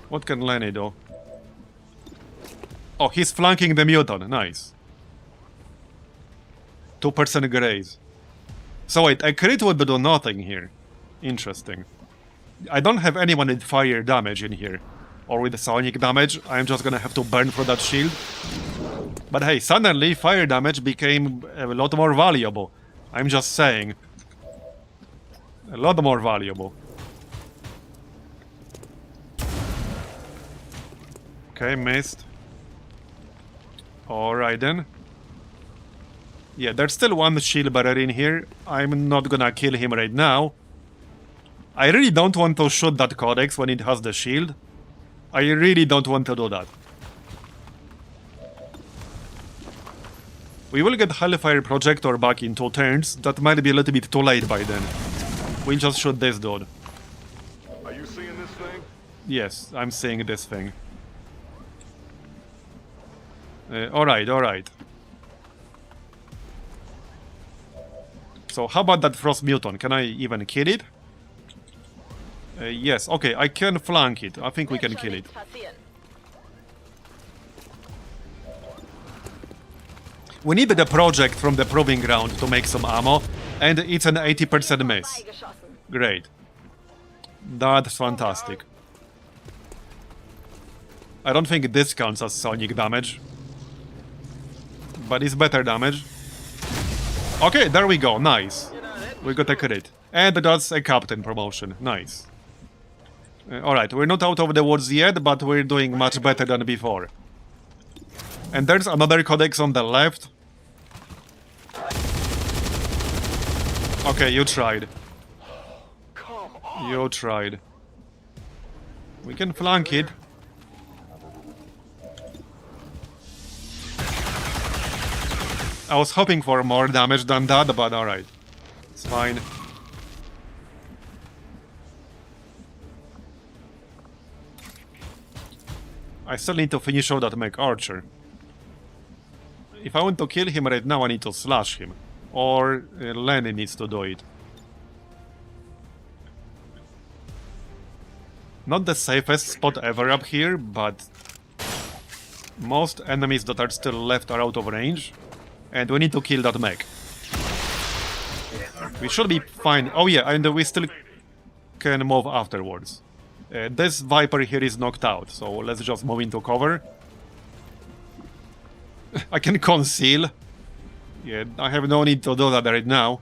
[SPEAKER 1] What can Lenny do? Oh, he's flanking the mutant. Nice. 2% graze. So wait, a crit would do nothing here. Interesting. I don't have anyone with fire damage in here. Or with sonic damage. I'm just gonna have to burn through that shield. But hey, suddenly fire damage became a lot more valuable. I'm just saying. A lot more valuable. Okay, missed. Alright then. Yeah, there's still one shield bearer in here. I'm not gonna kill him right now. I really don't want to shoot that codex when it has the shield. I really don't want to do that. We will get Hellfire Projector back in 2 turns. That might be a little bit too late by then. We'll just shoot this dude.
[SPEAKER 3] Are you seeing this thing?
[SPEAKER 1] Yes, I'm seeing this thing. Alright, alright. So how about that Frost Muton? Can I even kill it? Yes, okay, I can flank it. I think we can kill it. We need the project from the proving ground to make some ammo, and it's an 80% miss. Great. That's fantastic. I don't think this counts as sonic damage, but it's better damage. Okay, there we go, nice. We got a crit. And that's a captain promotion, nice. Alright, we're not out of the woods yet, but we're doing much better than before. And there's another codex on the left. Okay, you tried. You tried. We can flank it. I was hoping for more damage than that, but alright. It's fine. I still need to finish out that mech archer. If I want to kill him right now, I need to slash him. Or Lenny needs to do it. Not the safest spot ever up here, but most enemies that are still left are out of range. And we need to kill that mech. We should be fine. Oh yeah, and we still can move afterwards. This Viper here is knocked out, so let's just move into cover. I can conceal. Yeah, I have no need to do that right now.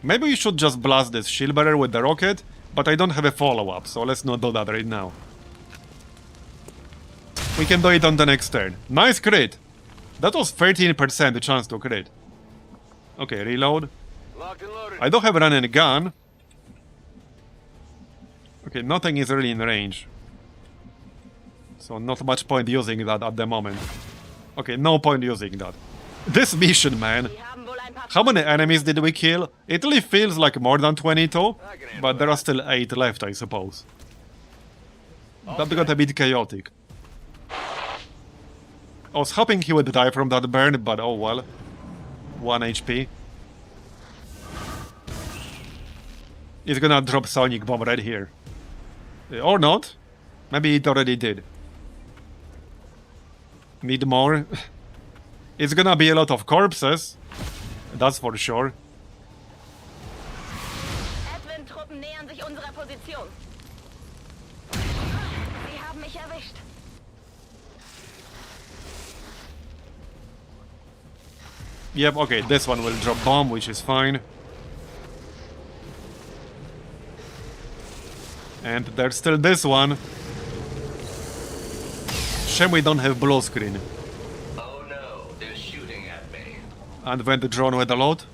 [SPEAKER 1] Maybe we should just blast this shield bearer with the rocket, but I don't have a follow-up, so let's not do that right now. We can do it on the next turn. Nice crit! That was 13% chance to crit. Okay, reload. I don't have a running gun. Okay, nothing is really in range. So not much point using that at the moment. Okay, no point using that. This mission, man. How many enemies did we kill? It really feels like more than 22, but there are still 8 left, I suppose. That got a bit chaotic. I was hoping he would die from that burn, but oh well. 1 HP. It's gonna drop Sonic Bomb right here. Or not. Maybe it already did. Need more. It's gonna be a lot of corpses. That's for sure.
[SPEAKER 5] Advent-Truppen nähern sich unserer Position. Sie haben mich erwischt.
[SPEAKER 1] Yep, okay, this one will drop bomb, which is fine. And there's still this one. Shame we don't have blue screen.
[SPEAKER 6] Oh no, they're shooting at me.
[SPEAKER 1] And when the drone with a lot?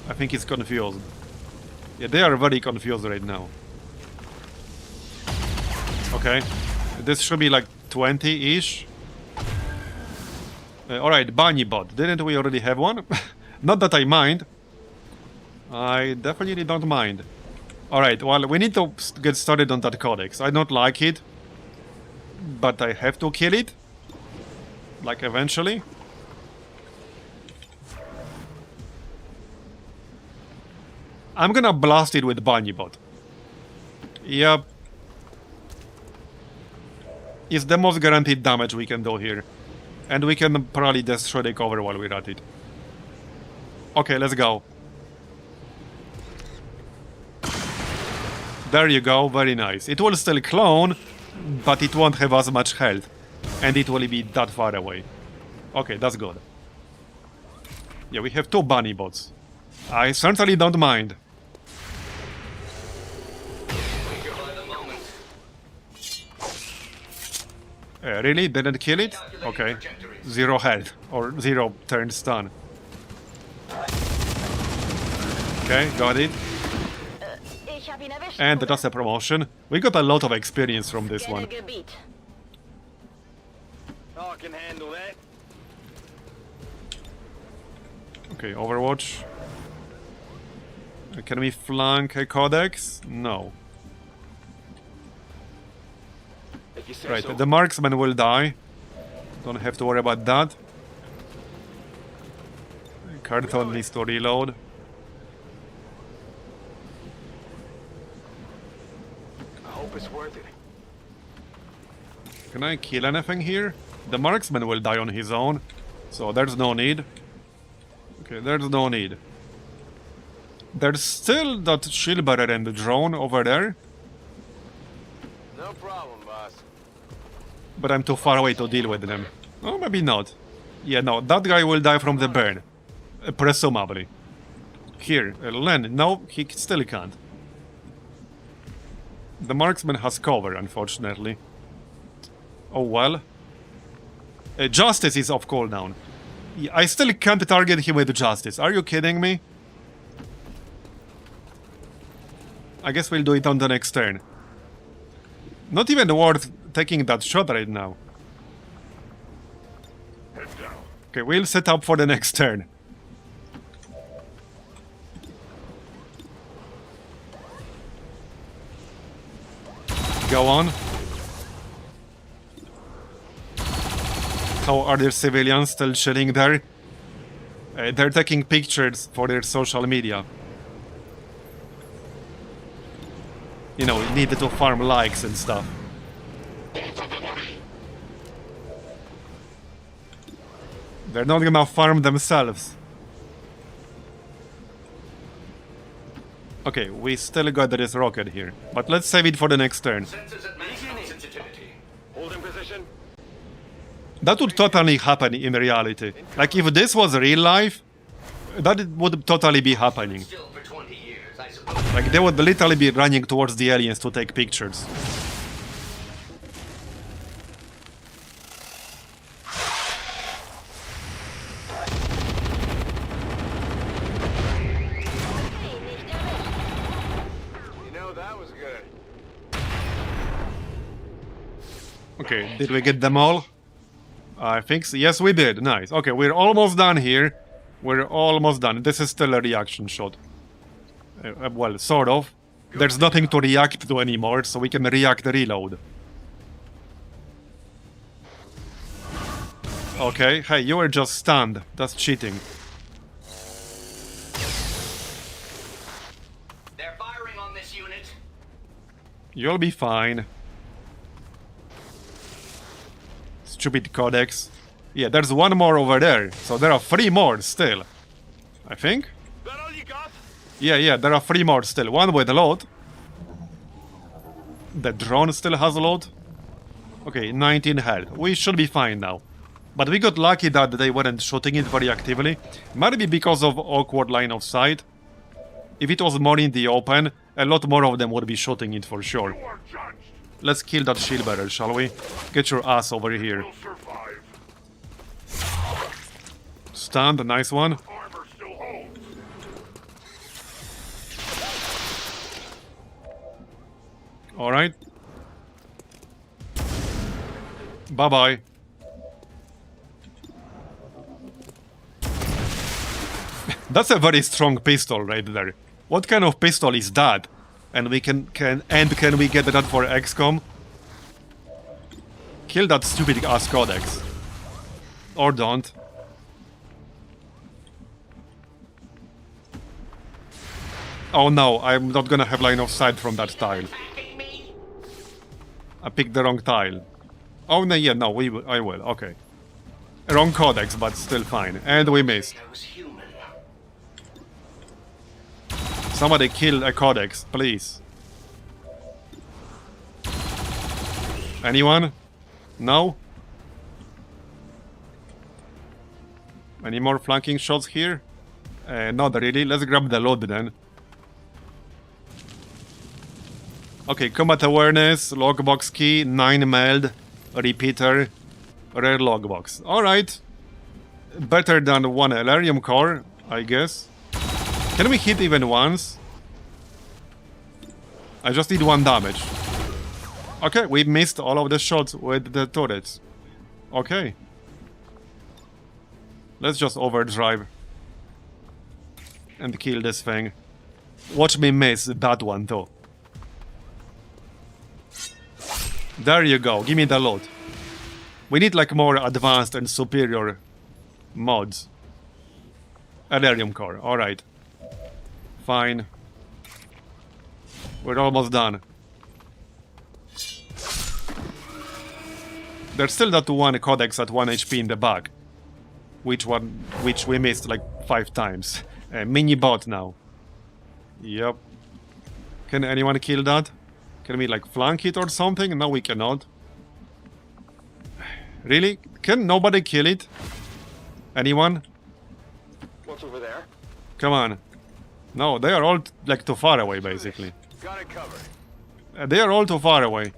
[SPEAKER 1] I think he's confused. Yeah, they are very confused right now. Okay. This should be like 20-ish. Alright, Bunny Bot. Didn't we already have one? Not that I mind. I definitely don't mind. Alright, well, we need to get started on that codex. I don't like it. But I have to kill it. Like, eventually. I'm gonna blast it with Bunny Bot. Yep. It's the most guaranteed damage we can do here. And we can probably destroy the cover while we're at it. Okay, let's go. There you go, very nice. It will still clone, but it won't have as much health. And it will be that far away. Okay, that's good. Yeah, we have 2 bunny bots. I certainly don't mind. Really? Didn't kill it? Okay. 0 health. Or 0 turn stun. Okay, got it. And that's a promotion. We got a lot of experience from this one.
[SPEAKER 3] I can handle that.
[SPEAKER 1] Okay, Overwatch. Can we flank a codex? No. Right, the marksman will die. Don't have to worry about that. Carton needs to reload. Can I kill anything here? The marksman will die on his own, so there's no need. Okay, there's no need. There's still that shield bearer and the drone over there,
[SPEAKER 3] No problem, boss.
[SPEAKER 1] but I'm too far away to deal with them. Oh, maybe not. Yeah, no, that guy will die from the burn. Presumably. Here, Len, no, he still can't. The marksman has cover, unfortunately. Oh well. Justice is off cooldown. Yeah, I still can't target him with Justice. Are you kidding me? I guess we'll do it on the next turn. Not even worth taking that shot right now. Okay, we'll set up for the next turn. Go on. How are their civilians still chilling there? They're taking pictures for their social media. You know, needed to farm likes and stuff. They're not gonna farm themselves. Okay, we still got this rocket here, but let's save it for the next turn.
[SPEAKER 6] Sensors at maximum sensitivity.
[SPEAKER 3] Holding position.
[SPEAKER 1] That would totally happen in reality. Like, if this was real life, that would totally be happening.
[SPEAKER 6] Still for 20 years, I suppose.
[SPEAKER 1] Like, they would literally be running towards the aliens to take pictures.
[SPEAKER 3] You know, that was good.
[SPEAKER 1] Okay, did we get them all? I think so. Yes, we did. Nice. Okay, we're almost done here. We're almost done. This is still a reaction shot. Well, sort of. There's nothing to react to anymore, so we can react reload. Okay, hey, you were just stunned. That's cheating.
[SPEAKER 6] They're firing on this unit.
[SPEAKER 1] You'll be fine. Stupid codex. Yeah, there's one more over there, so there are 3 more still. I think?
[SPEAKER 3] That all you got?
[SPEAKER 1] Yeah, there are 3 more still. One with a load. The drone still has a load. Okay, 19 health. We should be fine now. But we got lucky that they weren't shooting it very actively. Might be because of awkward line of sight. If it was more in the open, a lot more of them would be shooting it for sure. Let's kill that shield bearer, shall we? Get your ass over here. Stunned, a nice one. Alright. Bye-bye. That's a very strong pistol right there. What kind of pistol is that? And we can we get that for XCOM? Kill that stupid ass codex. Or don't. Oh no, I'm not gonna have line of sight from that tile. I picked the wrong tile. Oh no, yeah, no, I will, okay. Wrong codex, but still fine. And we missed. Somebody kill a codex, please. Anyone? No? Any more flanking shots here? Not really. Let's grab the load then. Okay, combat awareness, logbox key, 9 meld, repeater, rare logbox. Alright. Better than 1 Elerium core, I guess. Can we hit even once? I just need 1 damage. Okay, we missed all of the shots with the turrets. Okay. Let's just overdrive. And kill this thing. Watch me miss that one though. There you go, give me the load. We need like more advanced and superior mods. Elerium core, alright. Fine. We're almost done. There's still that one codex at 1 HP in the back. Which we missed like 5 times. Mini bot now. Yep. Can anyone kill that? Can we like flank it or something? No, we cannot. Really? Can nobody kill it? Anyone?
[SPEAKER 3] What's over there?
[SPEAKER 1] Come on. No, they are all like too far away basically.
[SPEAKER 3] Got it covered.
[SPEAKER 1] They are all too far away.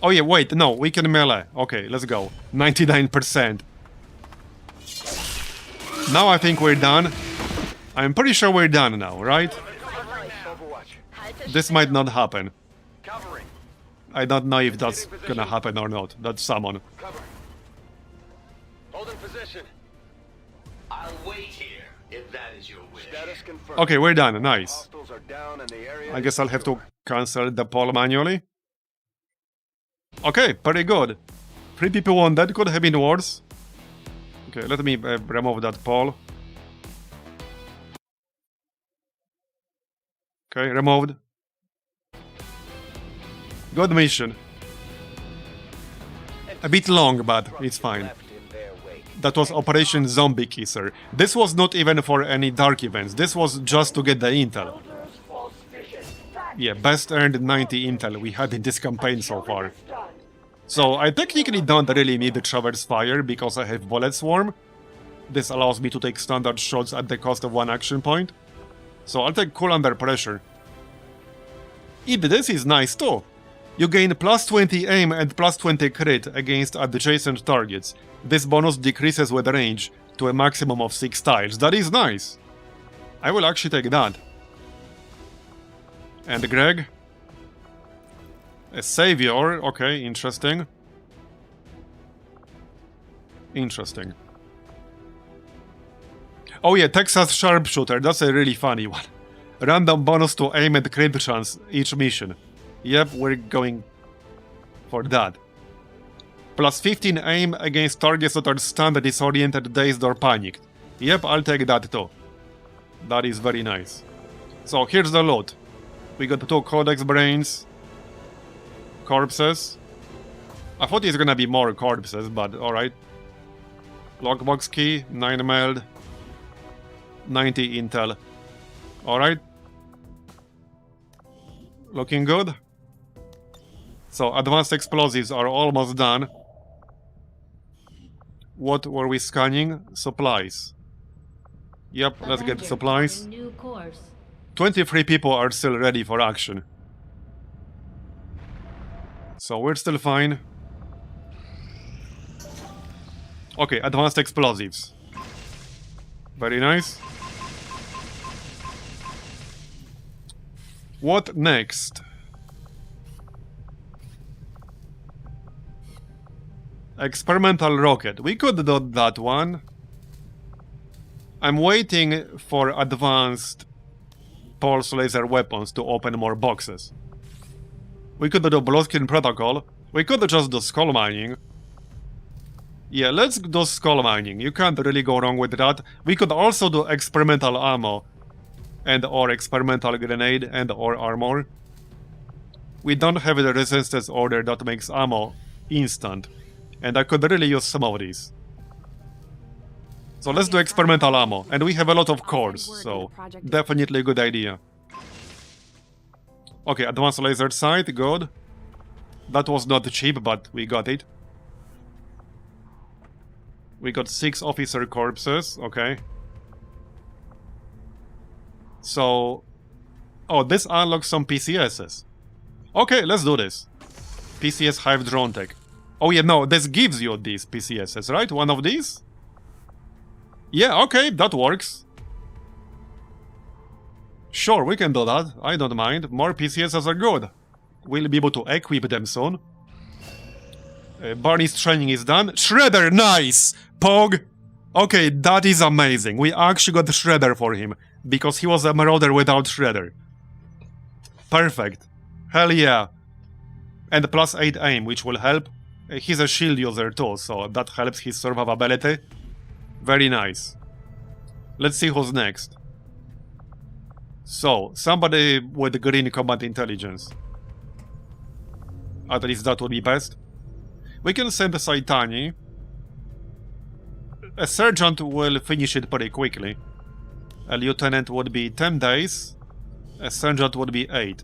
[SPEAKER 1] Oh yeah, wait, no, we can melee. Okay, let's go. 99%. Now I think we're done. I'm pretty sure we're done now, right?
[SPEAKER 3] Overwatch.
[SPEAKER 1] This might not happen.
[SPEAKER 3] Covering.
[SPEAKER 1] I don't know if that's gonna happen or not. That's summon.
[SPEAKER 3] Cover. Holding position.
[SPEAKER 6] I'll wait here, if that is your wish.
[SPEAKER 3] Status confirmed.
[SPEAKER 1] Okay, we're done. Nice.
[SPEAKER 3] Hostiles are down and the area
[SPEAKER 1] I guess
[SPEAKER 3] is
[SPEAKER 1] I'll have to
[SPEAKER 3] secure.
[SPEAKER 1] cancel the poll manually. Okay, pretty good. 3 people won. That could have been worse. Okay, let me remove that poll. Okay, removed. Good mission. A bit long, but it's fine.
[SPEAKER 3] Left in their wake.
[SPEAKER 1] That was Operation Zombie Kisser. This was not even for any dark events. This was just to get the intel. Yeah, best earned 90 intel we had in this campaign so far. So I technically don't really need the Traverse Fire because I have Bullet Swarm. This allows me to take standard shots at the cost of 1 action point. So I'll take Cool Under Pressure. This is nice too. You gain plus 20 aim and plus 20 crit against adjacent targets. This bonus decreases with range to a maximum of 6 tiles. That is nice. I will actually take that. And Greg? A Savior. Okay, interesting. Interesting. Oh yeah, Texas Sharpshooter. That's a really funny one. Random bonus to aim and crit chance each mission. Yep, we're going for that. Plus 15 aim against targets that are stunned, disoriented, dazed or panicked. Yep, I'll take that too. That is very nice. So here's the loot. We got 2 Codex Brains. Corpses. I thought it's gonna be more corpses, but alright. Lockbox key, 9 meld. 90 intel. Alright. Looking good. So, advanced explosives are almost done. What were we scanning? Supplies. Yep, let's get
[SPEAKER 2] Commander,
[SPEAKER 1] supplies.
[SPEAKER 2] New course.
[SPEAKER 1] 23 people are still ready for action. So, we're still fine. Okay, advanced explosives. Very nice. What next? Experimental rocket. We could do that one. I'm waiting for advanced pulse laser weapons to open more boxes. We could do Blueskin Protocol. We could just do skull mining. Yeah, let's do skull mining. You can't really go wrong with that. We could also do experimental ammo and or experimental grenade and or armor. We don't have the resistance order that makes ammo instant, and I could really use some of these. So let's do experimental ammo, and we have a lot of cores, so definitely a good idea. Okay, advanced laser sight, good. That was not cheap, but we got it. We got 6 officer corpses, okay. So... oh, this unlocks some PCSs. Okay, let's do this. PCS Hive Drone Tech. Oh yeah, no, this gives you these PCSs, right? One of these? Yeah, okay, that works. Sure, we can do that. I don't mind. More PCSs are good. We'll be able to equip them soon. Barney's training is done. Shredder, nice! Pog! Okay, that is amazing. We actually got Shredder for him, because he was a marauder without Shredder. Perfect. Hell yeah. And plus 8 aim, which will help. He's a shield user too, so that helps his survivability. Very nice. Let's see who's next. So, somebody with green combat intelligence. At least that would be best. We can send a Saitani. A sergeant will finish it pretty quickly. A lieutenant would be 10 days. A sergeant would be 8.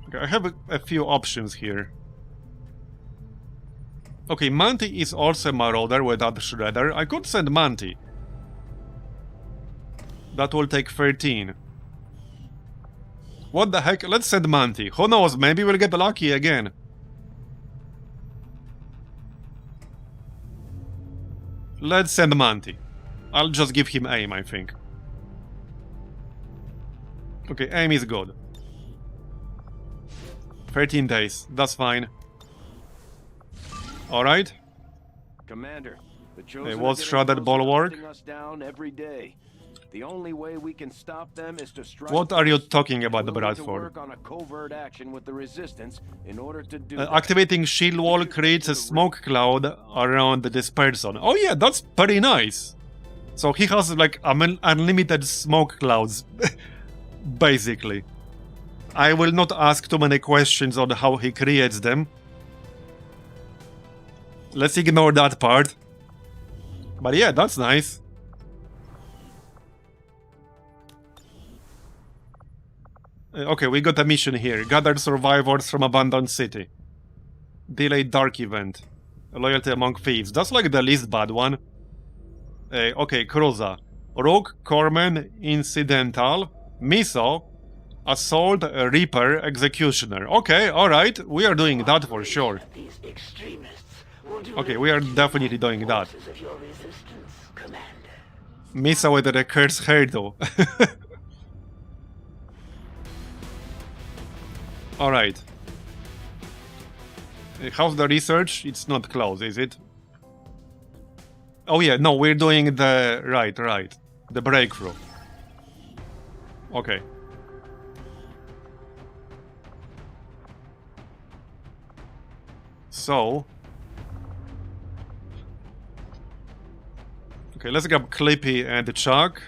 [SPEAKER 1] Okay, I have a few options here. Okay, Manti is also a marauder without Shredder. I could send Manti. That will take 13. What the heck? Let's send Manti. Who knows? Maybe we'll get lucky again. Let's send Manti. I'll just give him aim, I think. Okay, aim is good. 13 days. That's fine. Alright.
[SPEAKER 3] Commander, the
[SPEAKER 1] It
[SPEAKER 3] Chosen
[SPEAKER 1] was
[SPEAKER 3] are getting
[SPEAKER 1] shrouded
[SPEAKER 3] closer to
[SPEAKER 1] bulwark.
[SPEAKER 3] hunting us down every day. The only way we can stop them is to strike.
[SPEAKER 1] What are you talking about,
[SPEAKER 3] We'll need to
[SPEAKER 1] Bradford?
[SPEAKER 3] work on a covert action with the resistance in order to do
[SPEAKER 1] Activating shield wall creates a smoke cloud around this person. Oh yeah, that's pretty nice. So he has like unlimited smoke clouds, basically. I will not ask too many questions on how he creates them. Let's ignore that part. But yeah, that's nice. Okay, we got a mission here. Gather survivors from abandoned city. Delayed dark event. Loyalty among thieves. That's like the least bad one. Okay, Cruza. Rogue, Corpsman, Incidental, Miso, Assault, Reaper, Executioner. Okay, alright. We are doing that for sure.
[SPEAKER 4] These extremists will do
[SPEAKER 1] Okay, we are definitely doing that.
[SPEAKER 4] forces of your resistance, Commander.
[SPEAKER 1] Miso with the cursed hairdo. Alright. How's the research? It's not close, is it? Oh yeah, no, we're doing the... Right. The breakthrough. Okay. So... Okay, let's grab Clippy and Chuck.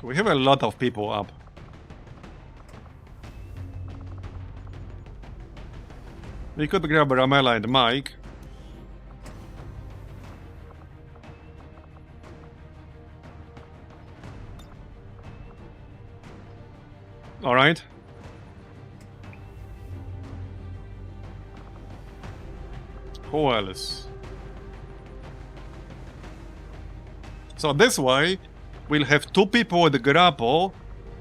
[SPEAKER 1] We have a lot of people up. We could grab Ramela and Mike. Alright. Who else? So this way, we'll have 2 people with grapple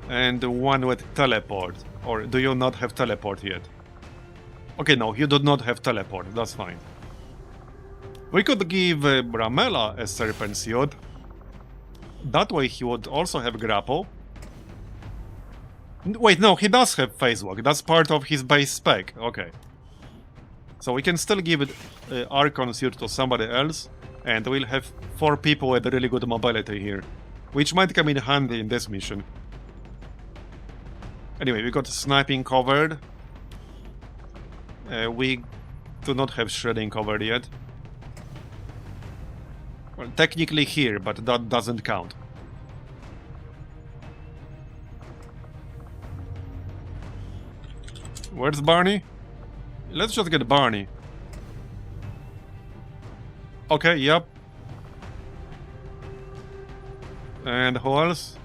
[SPEAKER 1] and 1 with teleport. Or do you not have teleport yet? Okay, no, you do not have teleport. That's fine. We could give Ramela a serpent suit. That way he would also have grapple. Wait, no, he does have phase walk. That's part of his base spec. Okay. So we can still give it Archon suit to somebody else. And we'll have 4 people with really good mobility here. Which might come in handy in this mission. Anyway, we got sniping covered. We do not have shredding covered yet. Well, technically here, but that doesn't count. Where's Barney? Let's just get Barney. Okay, yep. And who else?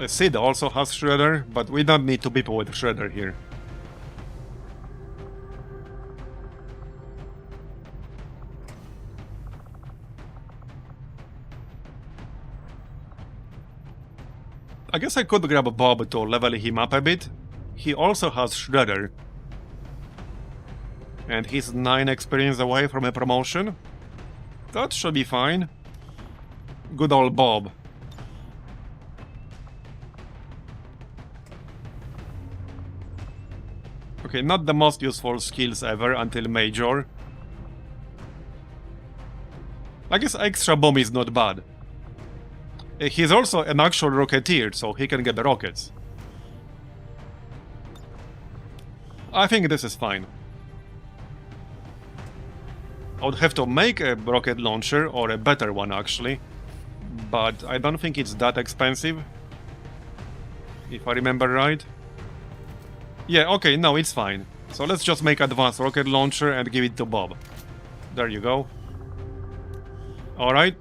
[SPEAKER 1] Sid also has Shredder, but we don't need 2 people with Shredder here. I guess I could grab Bob to level him up a bit. He also has Shredder. And he's 9 experience away from a promotion. That should be fine. Good old Bob. Okay, not the most useful skills ever until Major. I guess Extra Bomb is not bad. He's also an actual Rocketeer, so he can get the rockets. I think this is fine. I would have to make a rocket launcher, or a better one actually, but I don't think it's that expensive, if I remember right. Yeah, okay, no, it's fine. So let's just make advanced rocket launcher and give it to Bob. There you go. Alright.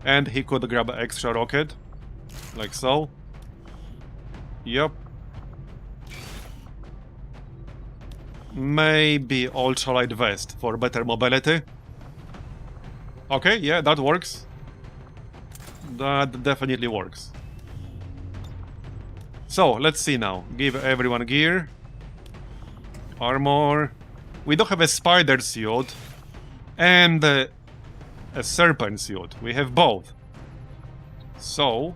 [SPEAKER 1] And he could grab an extra rocket, like so. Yep. Maybe ultralight vest for better mobility. Okay, yeah, that works. That definitely works. So, let's see now. Give everyone gear. Armor. We don't have a spider suit. And a serpent suit. We have both. So...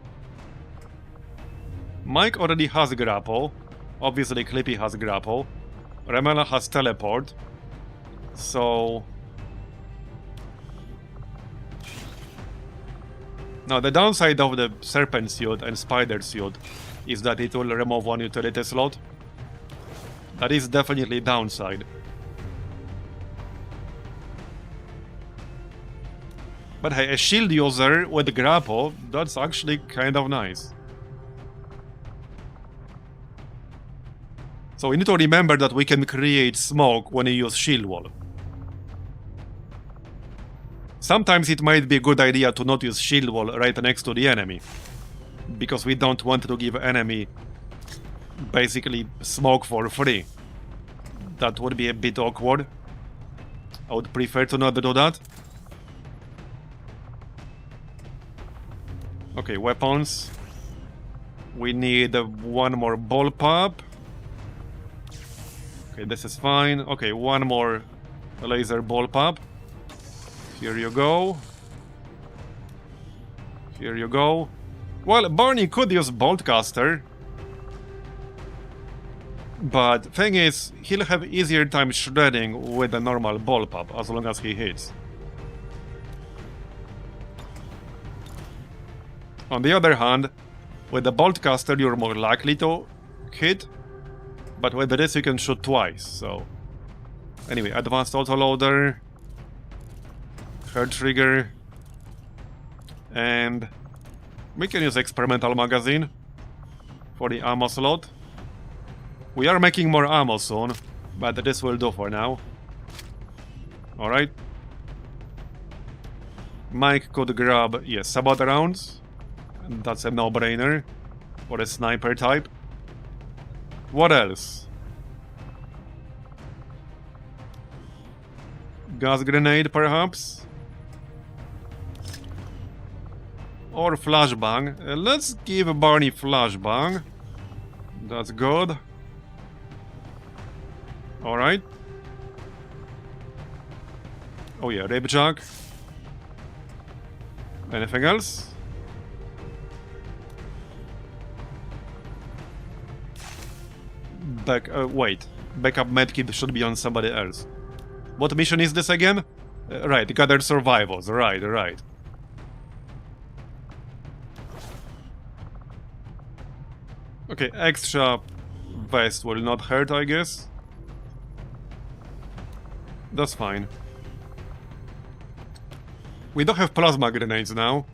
[SPEAKER 1] Mike already has grapple. Obviously Clippy has grapple. Remela has teleport. So... Now the downside of the serpent suit and spider suit is that it will remove one utility slot. That is definitely downside. But hey, a shield user with grapple, that's actually kind of nice. So we need to remember that we can create smoke when you use shield wall. Sometimes it might be a good idea to not use shield wall right next to the enemy, because we don't want to give enemy basically smoke for free. That would be a bit awkward. I would prefer to not do that. Okay, weapons. We need one more ball pop. Okay, this is fine. Okay, one more laser ball pop. Here you go. Here you go. Well, Barney could use Boltcaster. But thing is, he'll have easier time shredding with a normal ball pop, as long as he hits. On the other hand, with the Boltcaster you're more likely to hit, but with this you can shoot twice, so... Anyway, advanced autoloader, hair trigger, and we can use experimental magazine for the ammo slot. We are making more ammo soon, but this will do for now. Alright. Mike could grab, yes, sabot rounds. That's a no-brainer for a sniper type. What else? Gas grenade, perhaps? Or flashbang. Let's give Barney flashbang. That's good. Alright. Oh yeah, ribjack. Anything else? Wait. Backup medkit should be on somebody else. What mission is this again? Right, gather survivors. Right. Okay, extra vest will not hurt, I guess. That's fine. We don't have plasma grenades now.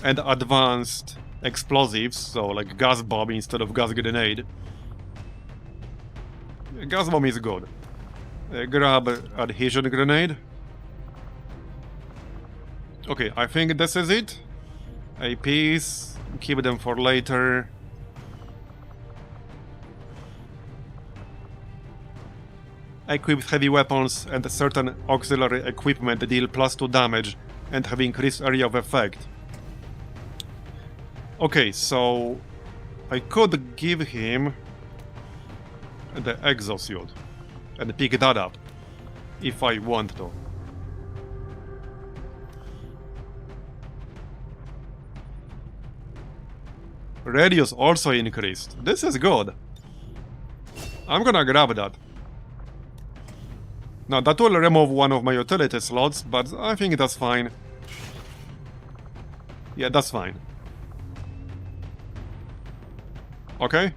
[SPEAKER 1] And advanced explosives, so like gas bomb instead of gas grenade. Gas bomb is good. Grab adhesion grenade. Okay, I think this is it. APs, keep them for later. Equipped heavy weapons and certain auxiliary equipment deal +2 damage and have increased area of effect. Okay, so I could give him the exosuit and pick that up if I want to. Radius also increased. This is good. I'm gonna grab that. Now that will remove one of my utility slots, but I think that's fine. Yeah, that's fine. Okay.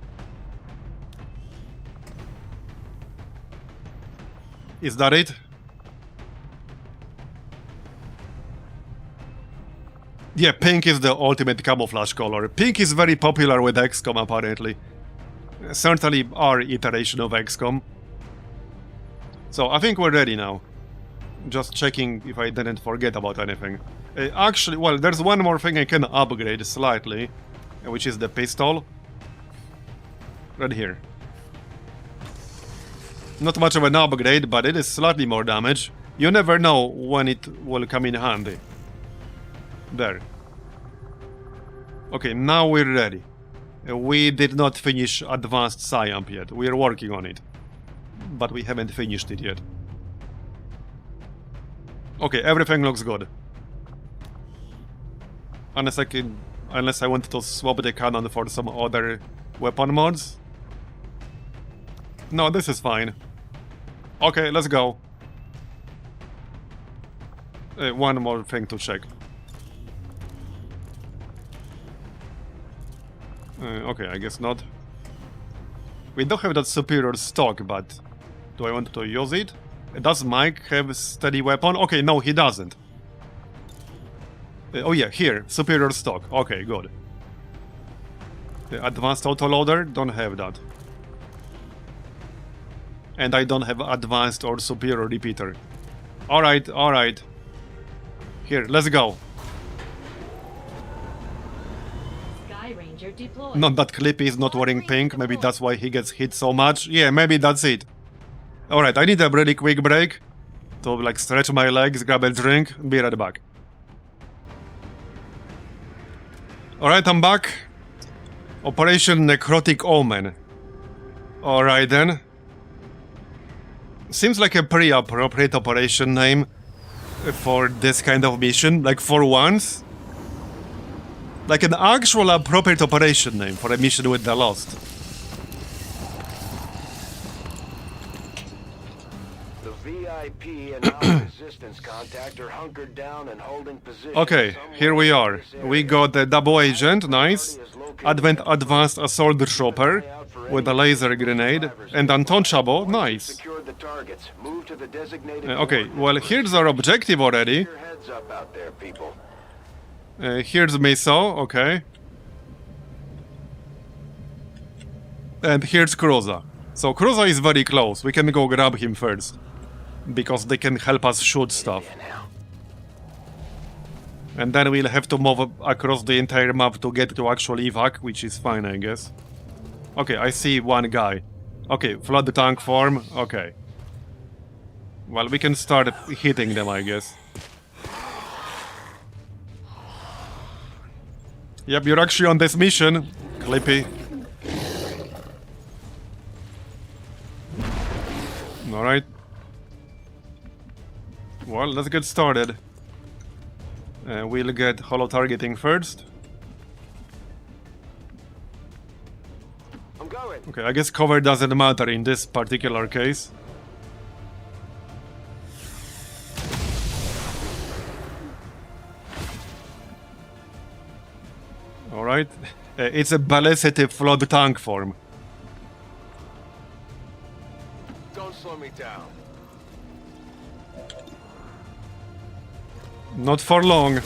[SPEAKER 1] Is that it? Yeah, pink is the ultimate camouflage color. Pink is very popular with XCOM, apparently. Certainly our iteration of XCOM. So I think we're ready now. Just checking if I didn't forget about anything. Actually, well, there's one more thing I can upgrade slightly, which is the pistol. Right here. Not much of an upgrade, but it is slightly more damage. You never know when it will come in handy. There. Okay, now we're ready. We did not finish Advanced Sciamp yet. We are working on it. But we haven't finished it yet. Okay, everything looks good. Unless I want to swap the cannon for some other weapon mods. No, this is fine. Okay, let's go. One more thing to check. Okay, I guess not. We don't have that superior stock, but do I want to use it? Does Mike have steady weapon? Okay, no, he doesn't. Oh yeah, here, superior stock. Okay, good. Advanced autoloader, don't have that. And I don't have advanced or superior repeater. Alright, alright. Here, let's go.
[SPEAKER 2] Sky Ranger deployed.
[SPEAKER 1] Not that Clippy is not wearing pink, maybe that's why he gets hit so much. Yeah, maybe that's it. Alright, I need a really quick break to like stretch my legs, grab a drink, be right back. Alright, I'm back. Operation Necrotic Omen. Alright then. Seems like a pretty appropriate operation name for this kind of mission, like for once. Like an actual appropriate operation name for a mission with the Lost.
[SPEAKER 3] The VIP and non-resistance contact are hunkered down and holding position.
[SPEAKER 1] Okay, here we are. We got the double agent, nice. Advanced assault chopper with a laser grenade and untouchable, nice.
[SPEAKER 3] Secured the targets. Move to the designated
[SPEAKER 1] Okay, well here's our objective already.
[SPEAKER 3] Your heads up out there, people.
[SPEAKER 1] Here's Miso, okay. And here's Cruza. So Cruza is very close, we can go grab him first. Because they can help us shoot stuff. And then we'll have to move across the entire map to get to actual evac, which is fine, I guess. Okay, I see one guy. Okay, flood tank form, okay. Well, we can start hitting them, I guess. Yep, you're actually on this mission, Clippy. Alright. Well, let's get started. We'll get holo targeting first.
[SPEAKER 3] I'm going.
[SPEAKER 1] Okay, I guess cover doesn't matter in this particular case. Alright. It's a ballistic flood tank form.
[SPEAKER 3] Don't slow me down.
[SPEAKER 1] Not for long.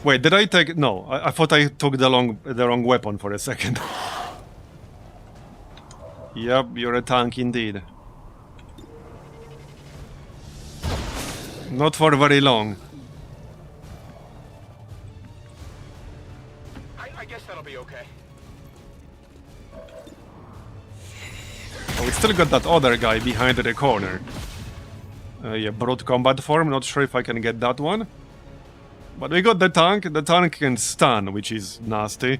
[SPEAKER 1] Wait, did I take... No, I thought I took the wrong weapon for a second. Yep, you're a tank indeed. Not for very long.
[SPEAKER 3] I guess that'll be okay.
[SPEAKER 1] Oh, we still got that other guy behind the corner. Yeah, brute combat form, not sure if I can get that one. But we got the tank can stun, which is nasty.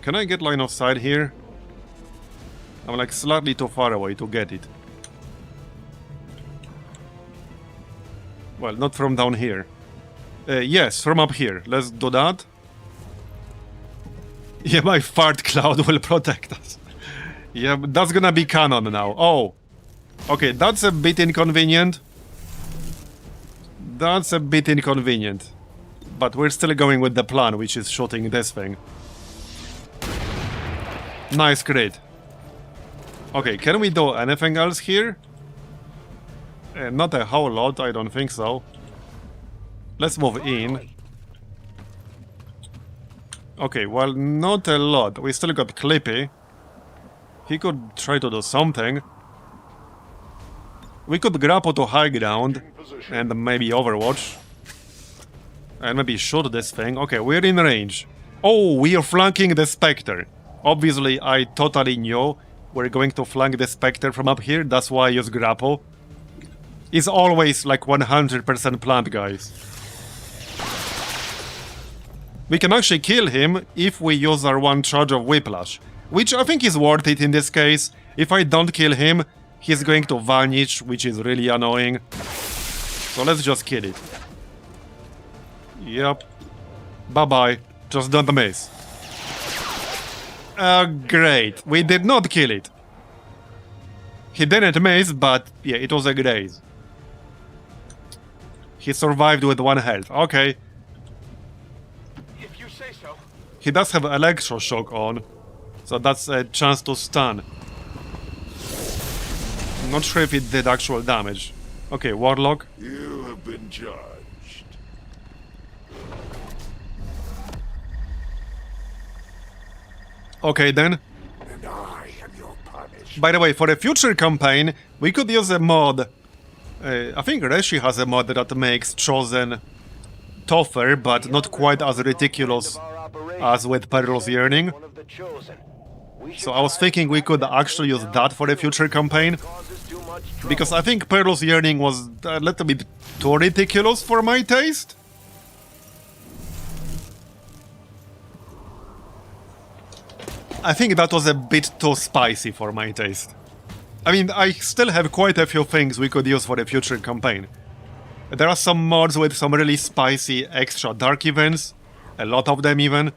[SPEAKER 1] Can I get line of sight here? I'm like slightly too far away to get it. Well, not from down here. Yes, from up here. Let's do that. Yeah, my fart cloud will protect us. Yeah, but that's gonna be canon now. Oh. Okay, that's a bit inconvenient. That's a bit inconvenient. But we're still going with the plan, which is shooting this thing. Nice crit. Okay, can we do anything else here? Not a whole lot, I don't think so. Let's move in. Okay, well, not a lot. We still got Clippy. He could try to do something. We could grapple to high ground and maybe Overwatch. And maybe shoot this thing. Okay, we're in range. Oh, we are flanking the Spectre. Obviously, I totally knew we're going to flank the Spectre from up here. That's why I use grapple. It's always like 100% planned, guys. We can actually kill him if we use our one charge of Whiplash, which I think is worth it in this case. If I don't kill him, he's going to vanish, which is really annoying. So let's just kill it. Yep. Bye-bye. Just don't miss. Great. We did not kill it. He didn't miss, but yeah, it was a graze. He survived with 1 health. Okay.
[SPEAKER 3] If you say so.
[SPEAKER 1] He does have electroshock on, so that's a chance to stun. I'm not sure if it did actual damage. Okay, Warlock.
[SPEAKER 11] You have been judged.
[SPEAKER 1] Okay then.
[SPEAKER 11] And I am your punishment.
[SPEAKER 1] By the way, for a future campaign, we could use a mod. I think Reshi has a mod that makes Chosen tougher, but not quite as ridiculous as with Peril's Yearning. So I was thinking we could actually use that for a future campaign. Because I think Peril's Yearning was a little bit too ridiculous for my taste. I think that was a bit too spicy for my taste. I mean, I still have quite a few things we could use for a future campaign. There are some mods with some really spicy extra dark events. A lot of them even.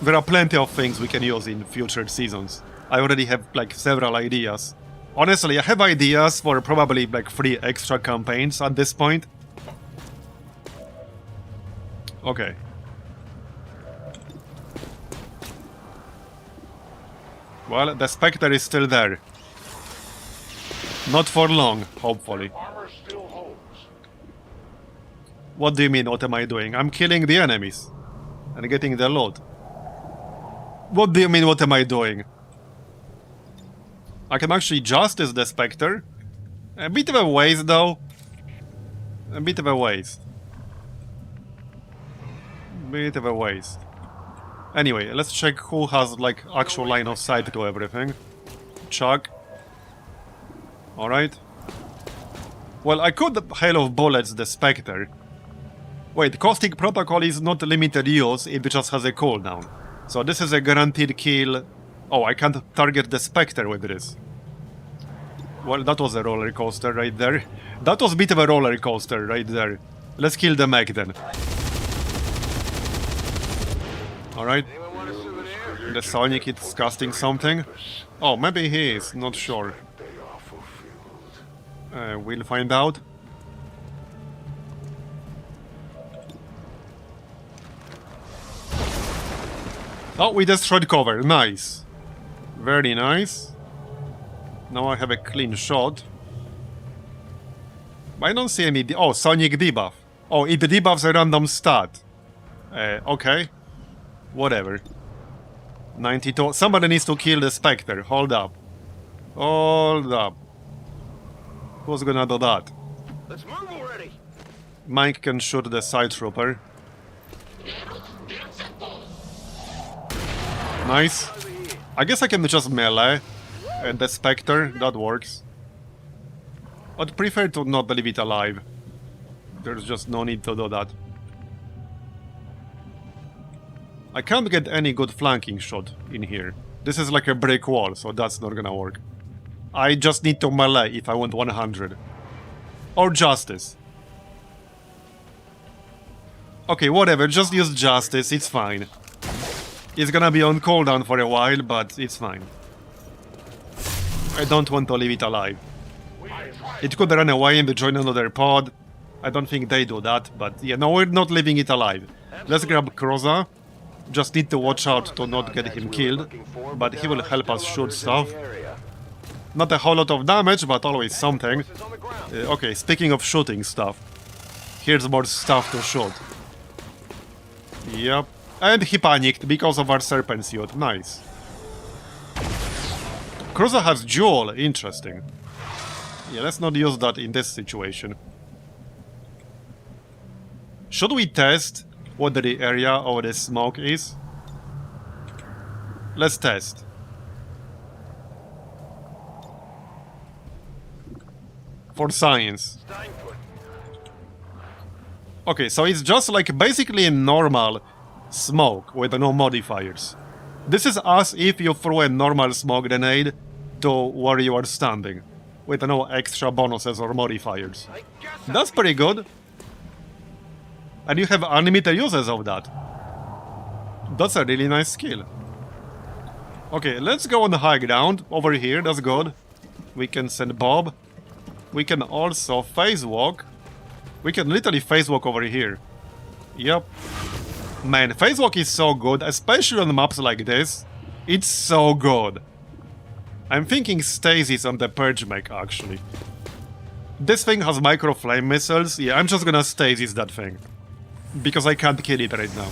[SPEAKER 1] There are plenty of things we can use in future seasons. I already have like several ideas. Honestly, I have ideas for probably like 3 extra campaigns at this point. Okay. Well, the Spectre is still there. Not for long, hopefully.
[SPEAKER 11] Armor still holds.
[SPEAKER 1] What do you mean, what am I doing? I'm killing the enemies. And getting the loot. What do you mean, what am I doing? I can actually justice the Spectre. A bit of a waste, though. A bit of a waste. Bit of a waste. Anyway, let's check who has, like, actual line of sight to everything. Chuck. Alright. Well, I could Hail of Bullets the Spectre. Wait, Caustic Protocol is not limited use, it just has a cooldown. So this is a guaranteed kill. Oh, I can't target the Spectre with this. Well, that was a roller coaster right there. That was a bit of a roller coaster right there. Let's kill the mech then. Alright. The Sonic is casting something. Oh, maybe he is, not sure. We'll find out. Oh, we destroyed cover. Nice. Very nice. Now I have a clean shot. I don't see any... Oh, Sonic debuff. Oh, it debuffs a random stat. Okay. Whatever. 92. Somebody needs to kill the Spectre. Hold up. Hold up. Who's gonna do that?
[SPEAKER 3] Let's move already.
[SPEAKER 1] Mike can shoot the side trooper. Nice. I guess I can just melee and the Spectre. That works. I'd prefer to not leave it alive. There's just no need to do that. I can't get any good flanking shot in here. This is like a brick wall, so that's not gonna work. I just need to melee if I want 100. Or Justice. Okay, whatever, just use Justice, it's fine. It's gonna be on cooldown for a while, but it's fine. I don't want to leave it alive. It could run away and join another pod. I don't think they do that, but yeah, no, we're not leaving it alive. Let's grab Kroza. Just need to watch out to not get him killed, but he will help us shoot stuff. Not a whole lot of damage, but always something. Okay, speaking of shooting stuff, here's more stuff to shoot. Yep, and he panicked because of our serpent suit. Nice. Cruiser has dual, interesting. Yeah, let's not use that in this situation. Should we test what the area of the smoke is? Let's test. For science. Okay, so it's just like basically a normal smoke with no modifiers. This is as if you threw a normal smoke grenade to where you are standing, with no extra bonuses or modifiers. That's pretty good. And you have unlimited uses of that. That's a really nice skill. Okay, let's go on the high ground. Over here, that's good. We can send Bob. We can also phase walk. We can literally phase walk over here. Yep. Man, phase walk is so good, especially on maps like this. It's so good. I'm thinking stasis on the Purge mech, actually. This thing has micro flame missiles. Yeah, I'm just gonna stasis that thing. Because I can't kill it right now.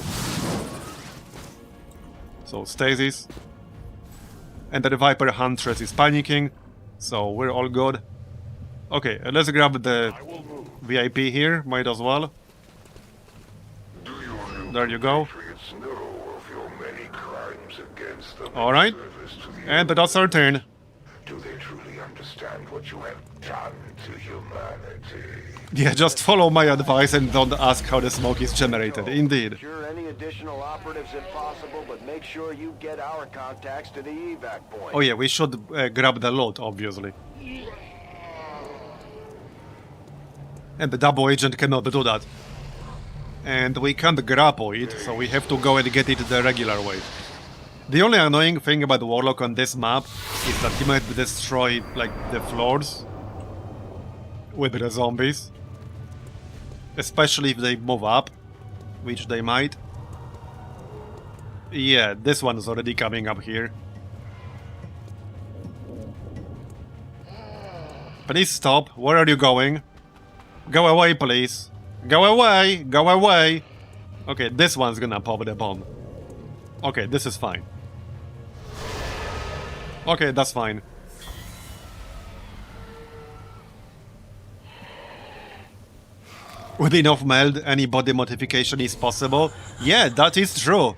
[SPEAKER 1] So, stasis. And the Viper Huntress is panicking. So, we're all good. Okay, let's grab the VIP here. Might as well. There you go. Alright. And that's our turn.
[SPEAKER 11] Do they truly understand what you have done to humanity?
[SPEAKER 1] Yeah, just follow my advice and don't ask how the smoke is generated. Indeed.
[SPEAKER 3] Secure any additional operatives if possible, but make sure you get our contacts to the evac point.
[SPEAKER 1] Oh yeah, we should grab the loot, obviously. And the double agent cannot do that. And we can't grapple it, so we have to go and get it the regular way. The only annoying thing about Warlock on this map is that he might destroy, like, the floors with the zombies. Especially if they move up, which they might. Yeah, this one's already coming up here. Please stop. Where are you going? Go away, please. Go away! Go away! Okay, this one's gonna pop the bomb. Okay, this is fine. Okay, that's fine. With enough meld, any body modification is possible. Yeah, that is true.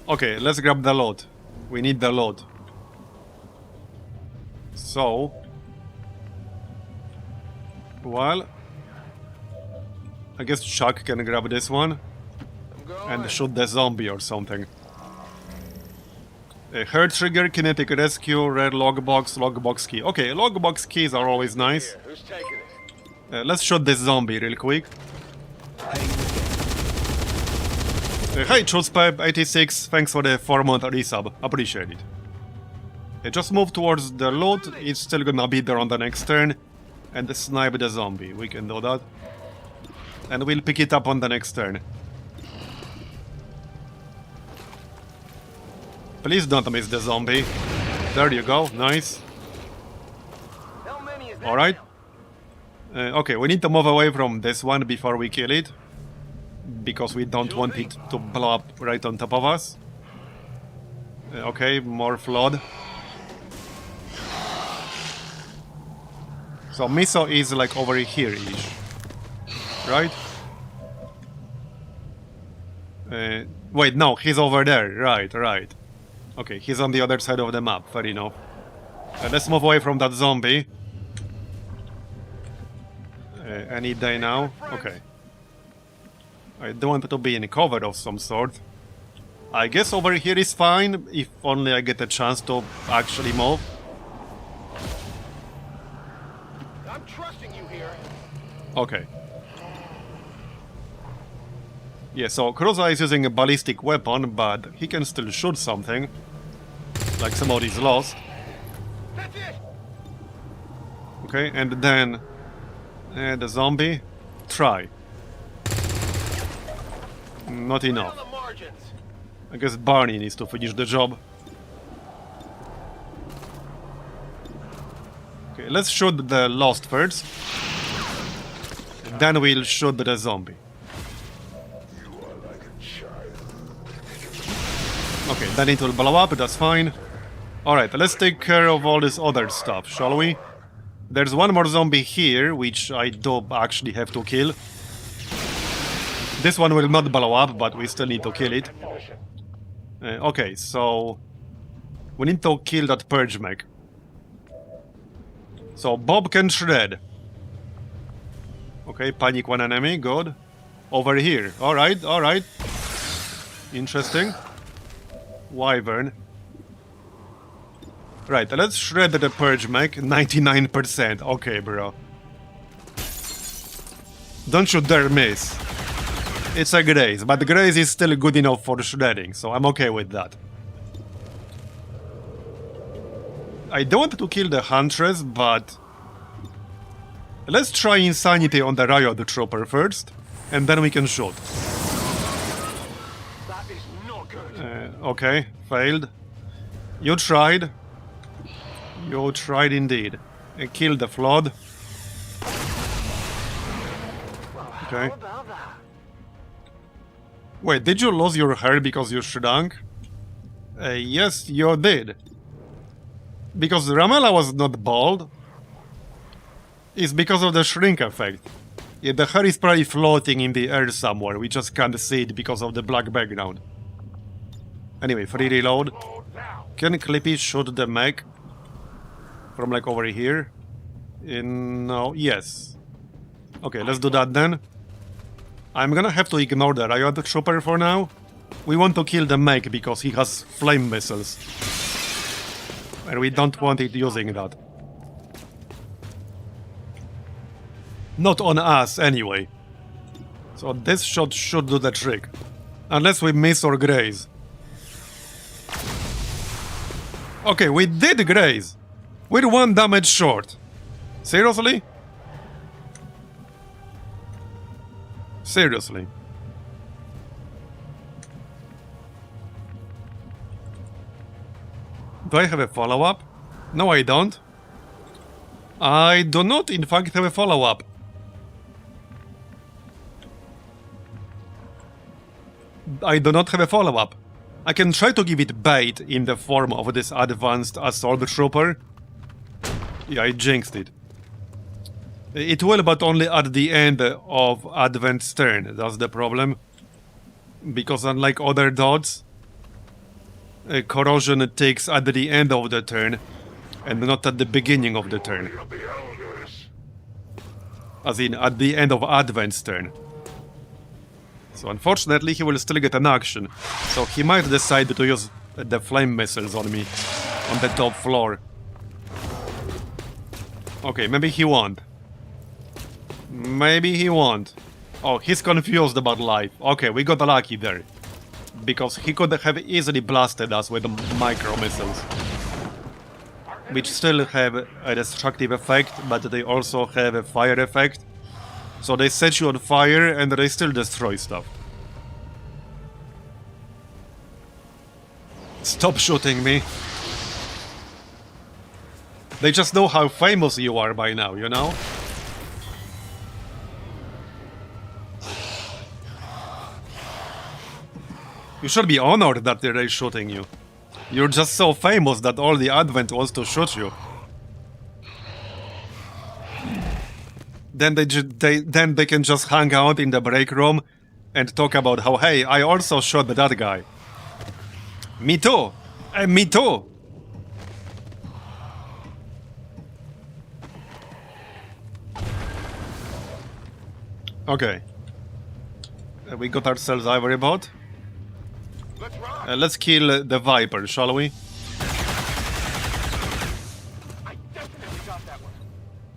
[SPEAKER 1] Okay, let's grab the load. We need the load. So... well... I guess Chuck can grab this one. And shoot the zombie or something. Hair trigger, kinetic rescue, rare logbox key. Okay, logbox keys are always nice.
[SPEAKER 3] Who's taking it?
[SPEAKER 1] Let's shoot this zombie real quick. Hey, Choospep86, thanks for the 4-month resub. Appreciate it. Just move towards the loot, it's still gonna be there on the next turn. And snipe the zombie, we can do that. And we'll pick it up on the next turn. Please don't miss the zombie. There you go, nice. Alright. Okay, we need to move away from this one before we kill it. Because we don't want it to blow up right on top of us. Okay, more flood. So Miso is like over here-ish. Right? Wait, no, he's over there. Right, right. Okay, he's on the other side of the map, fair enough. Let's move away from that zombie. Any day now? Okay. I don't want to be in cover of some sort. I guess over here is fine, if only I get a chance to actually move.
[SPEAKER 3] I'm trusting you here.
[SPEAKER 1] Okay. Yeah, so Cruza is using a ballistic weapon, but he can still shoot something. Like somebody's lost. Okay, and then the zombie. Try. Not enough. I guess Barney needs to finish the job. Okay, let's shoot the Lost first. Then we'll shoot the zombie. Okay, then it will blow up, that's fine. Alright, let's take care of all this other stuff, shall we? There's one more zombie here, which I do actually have to kill. This one will not blow up, but we still need to kill it. Okay, so... we need to kill that purge mech. So, Bob can shred. Okay, panic one enemy, good. Over here, alright, alright. Interesting. Wyvern. Right, let's shred the purge mech, 99%. Okay, bro. Don't you dare miss. It's a graze, but graze is still good enough for shredding, so I'm okay with that. I don't want to kill the Huntress, but... let's try Insanity on the Riot Trooper first, and then we can shoot.
[SPEAKER 11] That is not good.
[SPEAKER 1] Okay, failed. You tried. You tried indeed. Kill the Flood. Okay. Wait, did you lose your hair because you shrunk? Yes, you did. Because Ramela was not bald. It's because of the shrink effect. Yeah, the hair is probably floating in the air somewhere. We just can't see it because of the black background. Anyway, free reload. Can Clippy shoot the mech? From like over here? No, yes. Okay, let's do that then. I'm gonna have to ignore the Riot Trooper for now. We want to kill the mech because he has flame missiles. And we don't want it using that. Not on us, anyway. So this shot should do the trick. Unless we miss or graze. Okay, we did graze. We're 1 damage short. Seriously? Seriously. Do I have a follow-up? No, I don't. I do not, in fact, have a follow-up. I do not have a follow-up. I can try to give it bait in the form of this advanced assault trooper. Yeah, I jinxed it. It will, but only at the end of Advent's turn. That's the problem. Because unlike other dots, corrosion takes at the end of the turn, and not at the beginning of the turn. As in, at the end of Advent's turn. So unfortunately, he will still get an action. So he might decide to use the flame missiles on me, on the top floor. Okay, maybe he won't. Maybe he won't. Oh, he's confused about life. Okay, we got lucky there. Because he could have easily blasted us with micro missiles. Which still have a destructive effect, but they also have a fire effect. So they set you on fire and they still destroy stuff. Stop shooting me. They just know how famous you are by now, you know? You should be honored that they're shooting you. You're just so famous that all the Advent wants to shoot you. Then they can just hang out in the break room and talk about how, hey, I also shot that guy. Me too. Me too. Okay. We got ourselves Ivory Bot. Let's kill the Viper, shall we?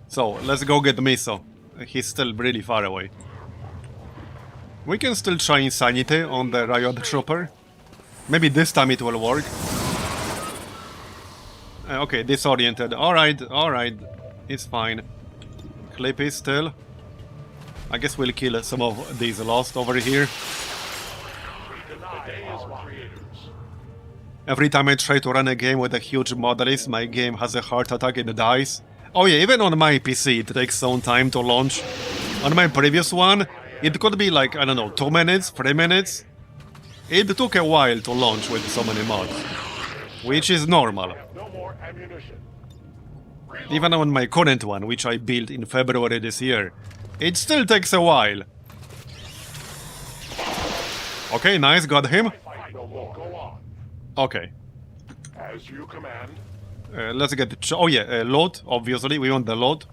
[SPEAKER 1] So, let's go get Miso. He's still really far away. We can still try Insanity on the Riot Trooper. Maybe this time it will work. Okay, disoriented. Alright, alright. It's fine. Clippy still. I guess we'll kill some of these lost over here. Every time I try to run a game with a huge modalist, my game has a heart attack and dies. Oh yeah, even on my PC it takes some time to launch. On my previous one, it could be like, I don't know, 2 minutes, 3 minutes. It took a while to launch with so many mods, which is normal. Even on my current one, which I built in February this year, it still takes a while. Okay, nice, got him. Okay.
[SPEAKER 11] As you command.
[SPEAKER 1] Let's get the oh yeah, load, obviously, we want the load.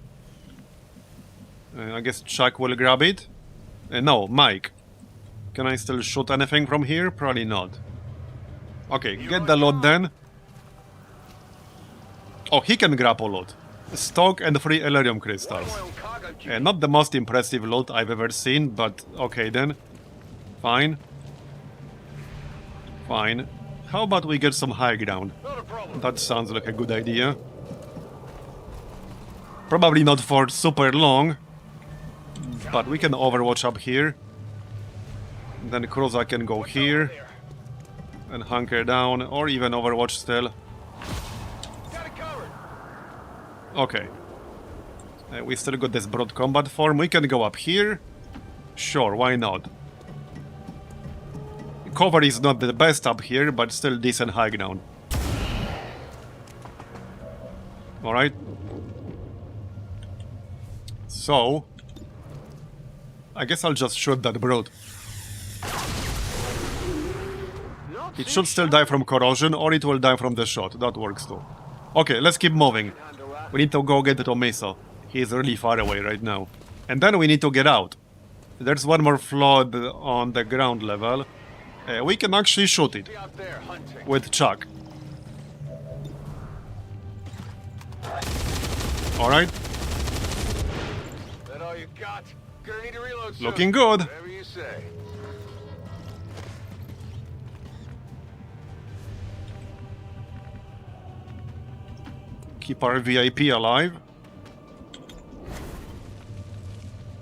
[SPEAKER 1] I guess Chuck will grab it. No, Mike. Can I still shoot anything from here? Probably not. Okay, get the load then. Oh, he can grab a load. Stock and 3 Elerium crystals. Not the most impressive load I've ever seen, but okay then. Fine. Fine. How about we get some high ground? That sounds like a good idea. Probably not for super long, but we can overwatch up here. Then Cruza can go here and hunker down, or even overwatch still. Okay. We still got this broad combat form. We can go up here. Sure, why not? Cover is not the best up here, but still decent high ground. Alright. So, I guess I'll just shoot that broad. It should still die from corrosion, or it will die from the shot. That works too. Okay, let's keep moving. We need to go get to Mesa. He is really far away right now. And then we need to get out. There's one more flood on the ground level. We can actually shoot it with Chuck. Alright. Looking good. Keep our VIP alive.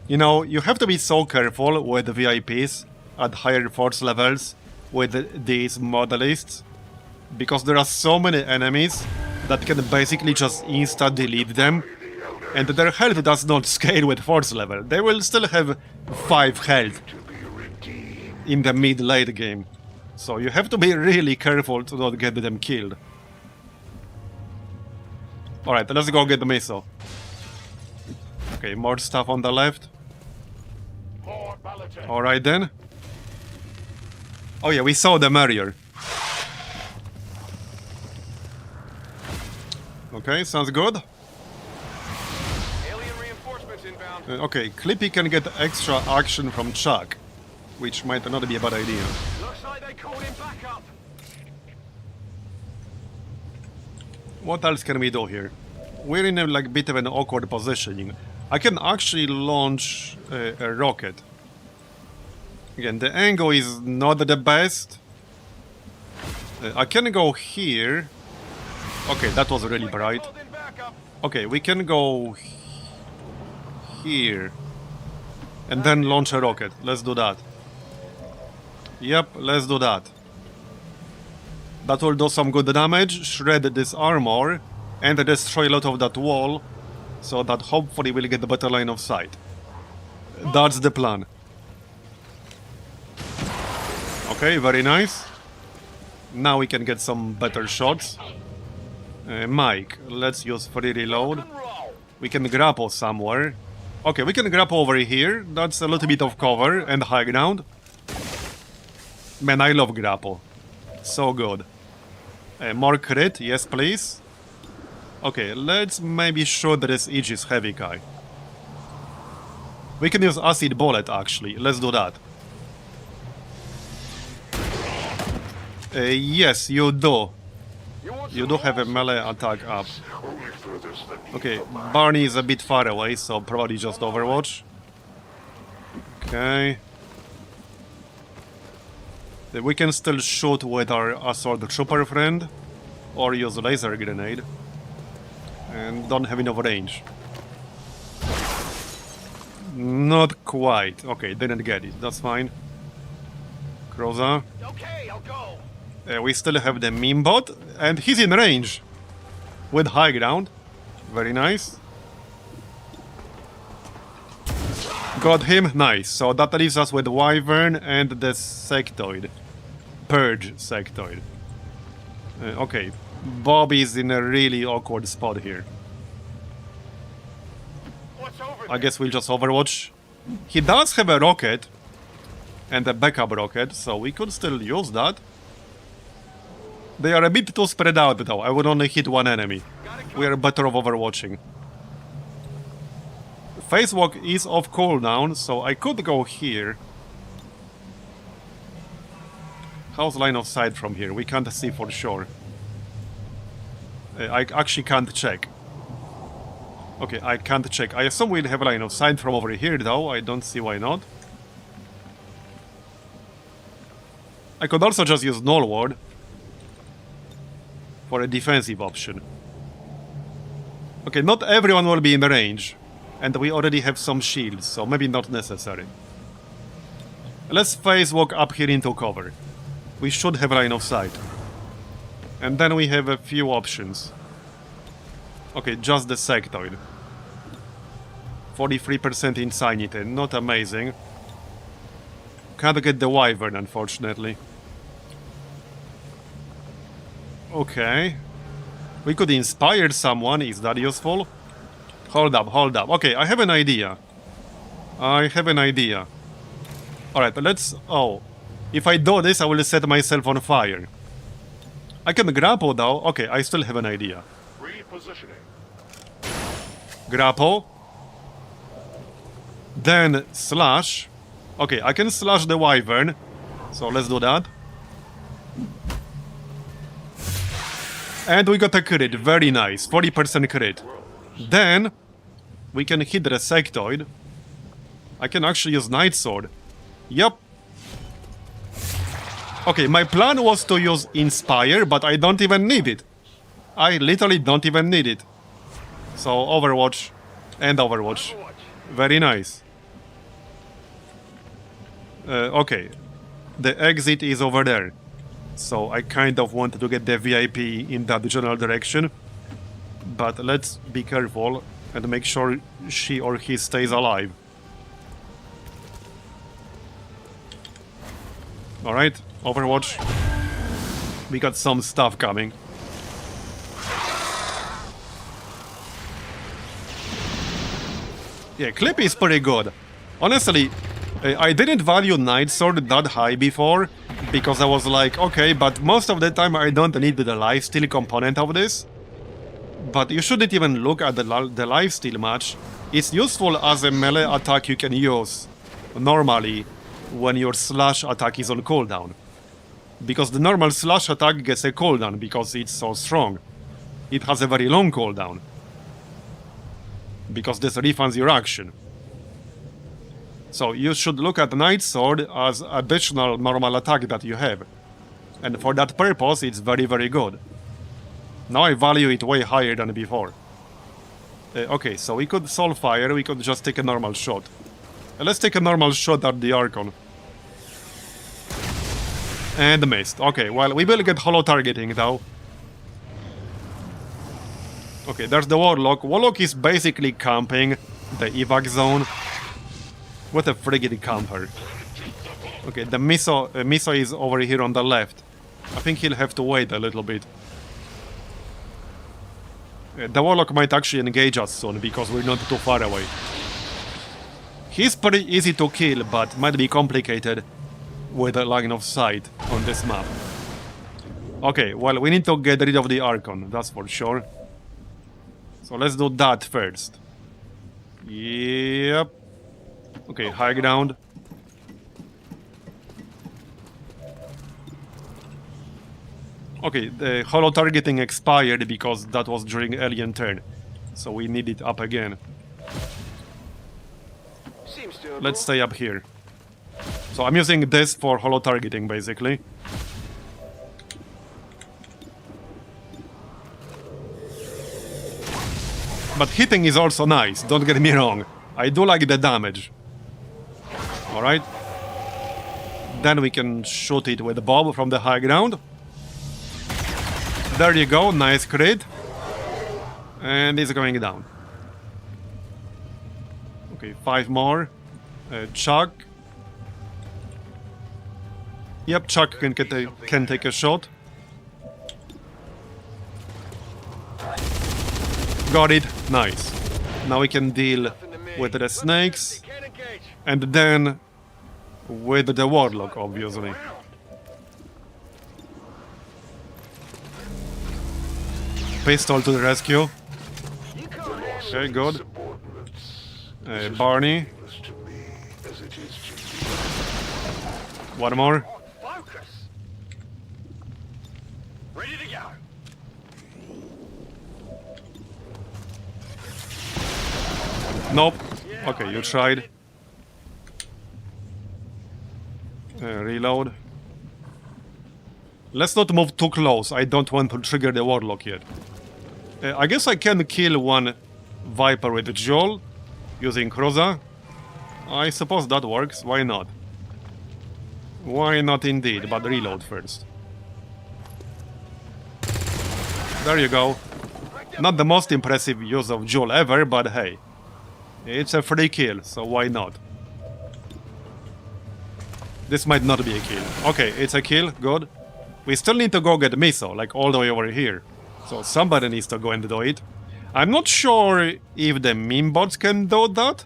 [SPEAKER 1] You know, you have to be so careful with VIPs at higher force levels with these modalists, because there are so many enemies that can basically just insta-delete them, and their health does not scale with force level. They will still have 5 health in the mid-late game, so you have to be really careful to not get them killed. Alright, let's go get the missile. Okay, more stuff on the left. Alright then. Oh yeah, we saw the Marrier. Okay, sounds good. Okay, Clippy can get extra action from Chuck, which might not be a bad idea.
[SPEAKER 3] Looks like they called him back up.
[SPEAKER 1] What else can we do here? We're in a like bit of an awkward positioning. I can actually launch a rocket. Again, the angle is not the best. I can go here. Okay, that was really bright. Okay, we can go here and then launch a rocket. Let's do that. Yep, let's do that. That will do some good damage, shred this armor, and destroy a lot of that wall, so that hopefully we'll get the better line of sight. That's the plan. Okay, very nice. Now we can get some better shots. Mike, let's use free reload. We can grapple somewhere. Okay, we can grapple over here. That's a little bit of cover and high ground. Man, I love grapple. So good. More crit, yes please. Okay, let's maybe shoot this Aegis heavy guy. We can use acid bullet actually, let's do that. Yes, you do. You do have a melee attack up. Okay, Barney is a bit far away, so probably just Overwatch. Okay. We can still shoot with our assault trooper friend, or use laser grenade. and don't have enough range. Not quite. Okay, didn't get it. That's fine. Croza.
[SPEAKER 3] Okay, I'll go.
[SPEAKER 1] We still have the meme bot, and he's in range with high ground. Very nice. Got him. Nice. So that leaves us with Wyvern and the Sectoid. Purge Sectoid. Okay. Bob is in a really awkward spot here.
[SPEAKER 3] What's over
[SPEAKER 1] I guess we'll just Overwatch. He does have a rocket and a backup rocket, so we could still use that. They are a bit too spread out though. I would only hit one enemy. We are better off overwatching. Phase Walk is off cooldown, so I could go here. How's line of sight from here? We can't see for sure. I actually can't check. Okay, I can't check. I assume we'll have line of sight from over here though. I don't see why not. I could also just use Null Ward for a defensive option. Okay, not everyone will be in range. And we already have some shields, so maybe not necessary. Let's phase walk up here into cover. We should have line of sight. And then we have a few options. Okay, just the Sectoid. 43% Insanity, not amazing. Can't get the Wyvern, unfortunately. Okay. We could inspire someone, is that useful? Hold up, hold up. Okay, I have an idea. Alright, let's... Oh. If I do this, I will set myself on fire. I can grapple though. Okay, I still have an idea.
[SPEAKER 11] Repositioning.
[SPEAKER 1] Grapple. Then slash. Okay, I can slash the Wyvern. So let's do that. And we got a crit. Very nice. 40% crit. Then we can hit the Sectoid. I can actually use Night Sword. Yep. Okay, my plan was to use Inspire, but I don't even need it. I literally don't even need it. So Overwatch and Overwatch. Very nice. Okay. The exit is over there. So I kind of want to get the VIP in that general direction. But let's be careful and make sure she or he stays alive. Alright, Overwatch. We got some stuff coming. Yeah, clip is pretty good. Honestly, I didn't value Night Sword that high before, because I was like, okay, but most of the time I don't need the lifesteal component of this. But you shouldn't even look at the lifesteal much. It's useful as a melee attack you can use normally when your slash attack is on cooldown. Because the normal slash attack gets a cooldown because it's so strong. It has a very long cooldown. Because this refunds your action. So you should look at Night Sword as additional normal attack that you have. And for that purpose, it's very, very good. Now I value it way higher than before. Okay, so we could Soulfire, we could just take a normal shot. Let's take a normal shot at the Archon. And missed. Okay, well, we will get holo targeting though. Okay, there's the Warlock. Warlock is basically camping the evac zone. What a friggin' camper. Okay, the Miso is over here on the left. I think he'll have to wait a little bit. The Warlock might actually engage us soon because we're not too far away. He's pretty easy to kill, but might be complicated with a line of sight on this map. Okay, well, we need to get rid of the Archon, that's for sure. So let's do that first. Yep. Okay, high ground. Okay, the holo targeting expired because that was during alien turn. So we need it up again. Let's stay up here. So I'm using this for holo targeting, basically. But hitting is also nice, don't get me wrong. I do like the damage. Alright. Then we can shoot it with Bob from the high ground. There you go, nice crit. And it's going down. Okay, 5 more. Chuck. Yep, Chuck can take a shot. Got it, nice. Now we can deal with the snakes. And then with the Warlock, obviously. Pistol to the rescue. Okay, good. Barney. One more.
[SPEAKER 6] Ready to go.
[SPEAKER 1] Nope. Okay, you tried. Reload. Let's not move too close. I don't want to trigger the Warlock yet. I guess I can kill one Viper with Joel using Kroza. I suppose that works. Why not? Why not indeed, but reload first. There you go. Not the most impressive use of Joel ever, but hey. It's a free kill, so why not? This might not be a kill. Okay, it's a kill, good. We still need to go get Miso, like all the way over here. So somebody needs to go and do it. I'm not sure if the meme bots can do that.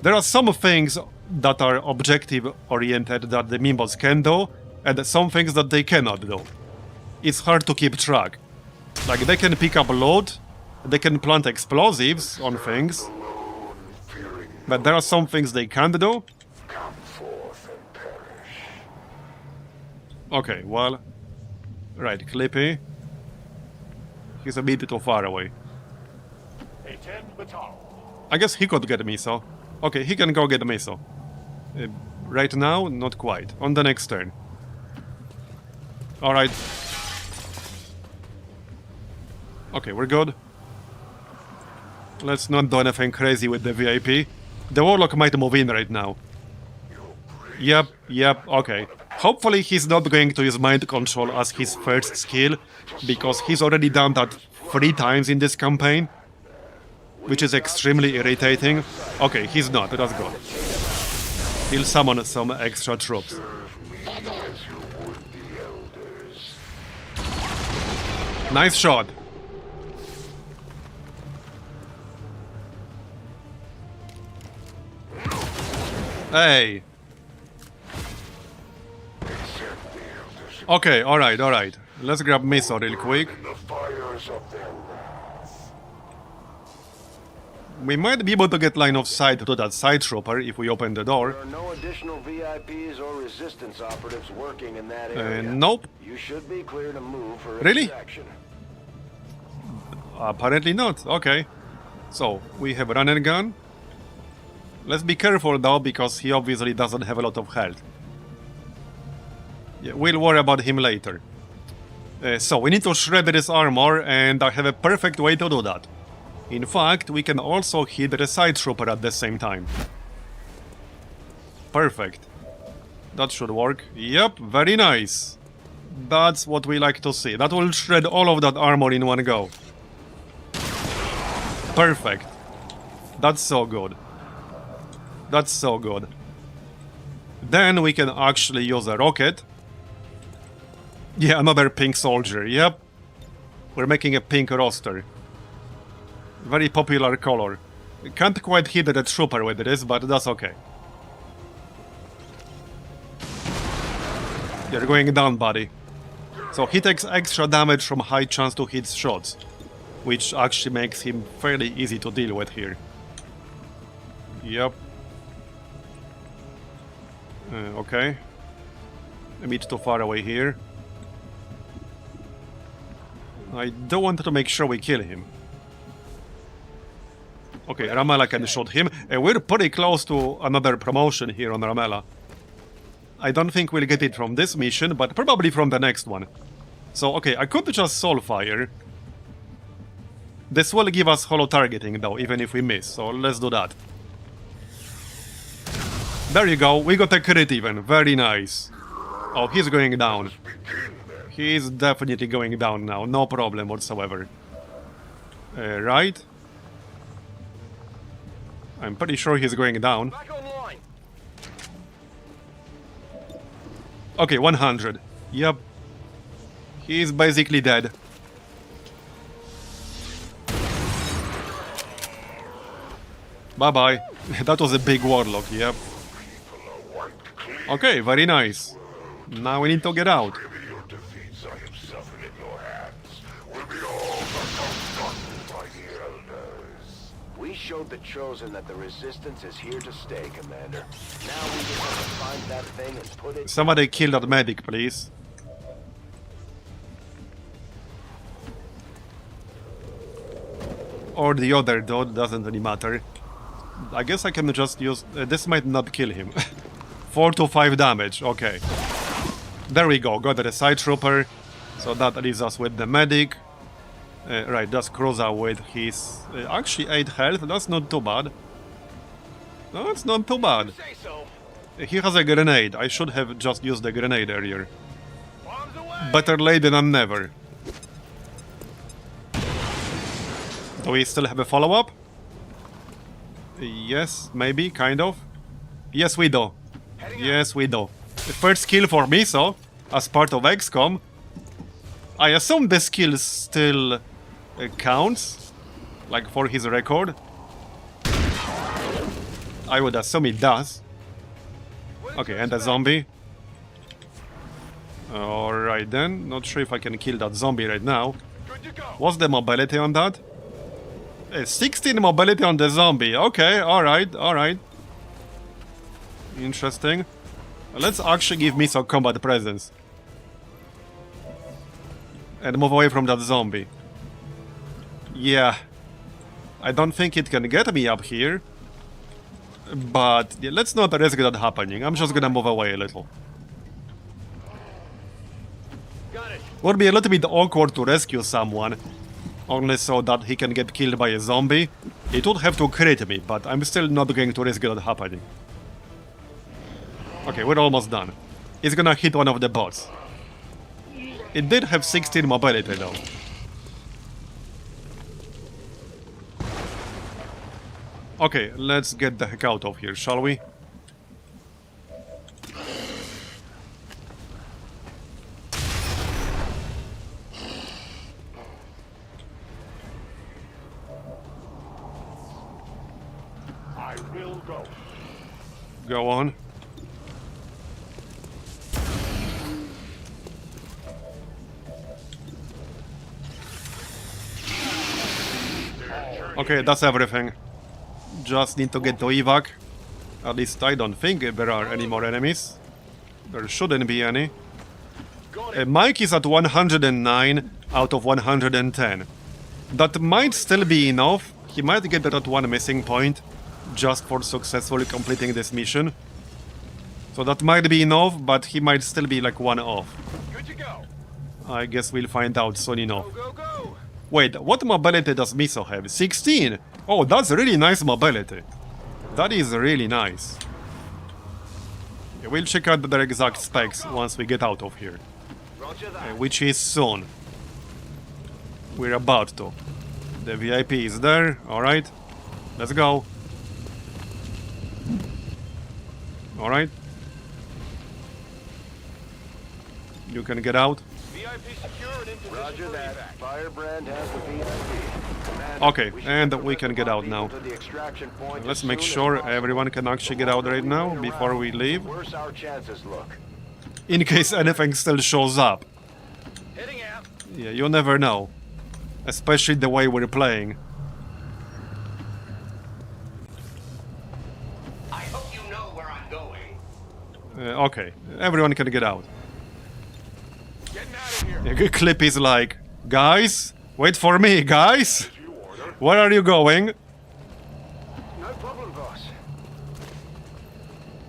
[SPEAKER 1] There are some things that are objective-oriented that the meme bots can do, and some things that they cannot do. It's hard to keep track. Like, they can pick up loot, they can plant explosives on things, but there are some things they can't do. Okay, well... Right, Clippy. He's a bit too far away. I guess he could get Miso. Okay, he can go get Miso. Right now, not quite. On the next turn. Alright. Okay, we're good. Let's not do anything crazy with the VIP. The Warlock might move in right now. Yep, okay. Hopefully he's not going to use mind control as his first skill, because he's already done that 3 times in this campaign, which is extremely irritating. Okay, he's not, that's good. He'll summon some extra troops. Nice shot. Hey. Okay, alright. Let's grab Miso real quick. We might be able to get line of sight to that side trooper if we open the door.
[SPEAKER 3] There are no additional VIPs or resistance operatives working in that area.
[SPEAKER 1] Nope.
[SPEAKER 3] You should be clear to move for
[SPEAKER 1] Really?
[SPEAKER 3] extraction.
[SPEAKER 1] Apparently not. Okay. So, we have a runner gun. Let's be careful though, because he obviously doesn't have a lot of health. Yeah, we'll worry about him later. So, we need to shred this armor, and I have a perfect way to do that. In fact, we can also hit the side trooper at the same time. Perfect. That should work. Yep, very nice. That's what we like to see. That will shred all of that armor in one go. Perfect. That's so good. That's so good. Then we can actually use a rocket. Yeah, another pink soldier, yep. We're making a pink roster. Very popular color. Can't quite hit the trooper with this, but that's okay. You're going down, buddy. So he takes extra damage from high chance to hit shots, which actually makes him fairly easy to deal with here. Yep. Okay. A bit too far away here. I do want to make sure we kill him. Okay, Ramela can shoot him. We're pretty close to another promotion here on Ramela. I don't think we'll get it from this mission, but probably from the next one. So, okay, I could just soul fire. This will give us holo targeting though, even if we miss, so let's do that. There you go, we got a crit even, very nice. Oh, he's going down. He's definitely going down now, no problem whatsoever. Right? I'm pretty sure he's going down.
[SPEAKER 3] Back online.
[SPEAKER 1] Okay, 100. Yep. He's basically dead. Bye-bye. That was a big Warlock, yep. Okay, very nice. Now we need to get out.
[SPEAKER 11] Your defeats I have suffered in your hands will be all forgotten by the elders.
[SPEAKER 3] We showed the Chosen that the Resistance is here to stay, Commander. Now we just have to find that thing and put it...
[SPEAKER 1] Somebody kill that medic, please. Or the other dude, doesn't really matter. I guess I can just use... this might not kill him. 4 to 5 damage, okay. There we go, got the side trooper. So that leaves us with the medic. Right, that's Cruza with his... actually 8 health, that's not too bad. No, it's not too bad.
[SPEAKER 3] Say so.
[SPEAKER 1] He has a grenade, I should have just used the grenade earlier.
[SPEAKER 3] Bombs away.
[SPEAKER 1] Better late than never. Do we still have a follow-up? Yes, maybe, kind of. Yes, we do. Yes, we do. The first kill for me, so, as part of XCOM. I assume the skill still counts, like for his record. I would assume it does. Okay, and a zombie. Alright then, not sure if I can kill that zombie right now. What's the mobility on that? 16 mobility on the zombie. Okay, alright, alright. Interesting. Let's actually give me some combat presence. And move away from that zombie. Yeah. I don't think it can get me up here. But yeah, let's not risk that happening. I'm just gonna move away a little. Would be a little bit awkward to rescue someone. Only so that he can get killed by a zombie. It would have to crit me, but I'm still not going to risk that happening. Okay, we're almost done. It's gonna hit one of the bots. It did have 16 mobility though. Okay, let's get the heck out of here, shall we?
[SPEAKER 11] I will go.
[SPEAKER 1] Go on. Okay, that's everything. Just need to get to evac. At least I don't think there are any more enemies. There shouldn't be any. Mike is at 109 out of 110. That might still be enough. He might get that one missing point just for successfully completing this mission. So that might be enough, but he might still be like one off.
[SPEAKER 3] Good to go.
[SPEAKER 1] I guess we'll find out soon enough.
[SPEAKER 3] Go, go.
[SPEAKER 1] Wait, what mobility does Miso have? 16! Oh, that's really nice mobility. That is really nice. Yeah, we'll check out their exact specs once we get out of here.
[SPEAKER 3] Roger that.
[SPEAKER 1] Which is soon. We're about to. The VIP is there, alright. Let's go. Alright. You can get out.
[SPEAKER 3] VIP secured in position. Roger that. Firebrand has the VIP. Commander,
[SPEAKER 1] Okay,
[SPEAKER 3] should
[SPEAKER 1] and
[SPEAKER 3] have
[SPEAKER 1] we can get out now.
[SPEAKER 3] to the extraction point
[SPEAKER 1] Let's
[SPEAKER 3] as
[SPEAKER 1] make
[SPEAKER 3] soon as
[SPEAKER 1] sure
[SPEAKER 3] possible.
[SPEAKER 1] everyone can actually get out right now before we leave.
[SPEAKER 3] The worse our chances look.
[SPEAKER 1] In case anything still shows up.
[SPEAKER 3] Heading out.
[SPEAKER 1] Yeah, you never know. Especially the way we're playing.
[SPEAKER 6] I hope you know where I'm going.
[SPEAKER 1] Okay, everyone can get out.
[SPEAKER 3] Getting out of here.
[SPEAKER 1] Yeah, good clip is like, guys, wait for me, guys. Where are you going?
[SPEAKER 3] No problem, boss.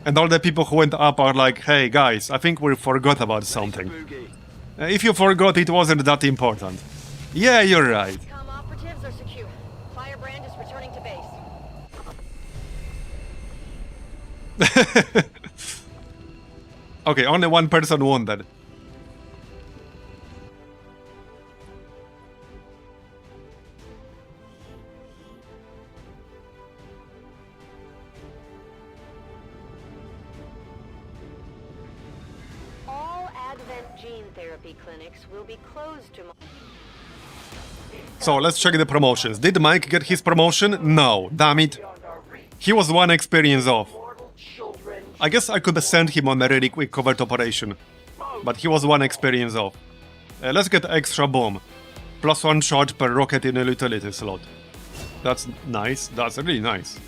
[SPEAKER 1] And all the people who went up are like, hey guys, I think we forgot about something.
[SPEAKER 3] Boogie.
[SPEAKER 1] If you forgot, it wasn't that important. Yeah, you're right.
[SPEAKER 5] XCOM operatives are secured.
[SPEAKER 1] Okay, only one person wounded.
[SPEAKER 5] All Advent gene therapy clinics will be closed tomorrow.
[SPEAKER 1] So let's check the promotions. Did Mike get his promotion? No, damn it. He was one experience off. I guess I could send him on a really quick covert operation. But he was one experience off. Let's get extra bomb. +1 charge per rocket in a utility slot. That's nice. That's really nice.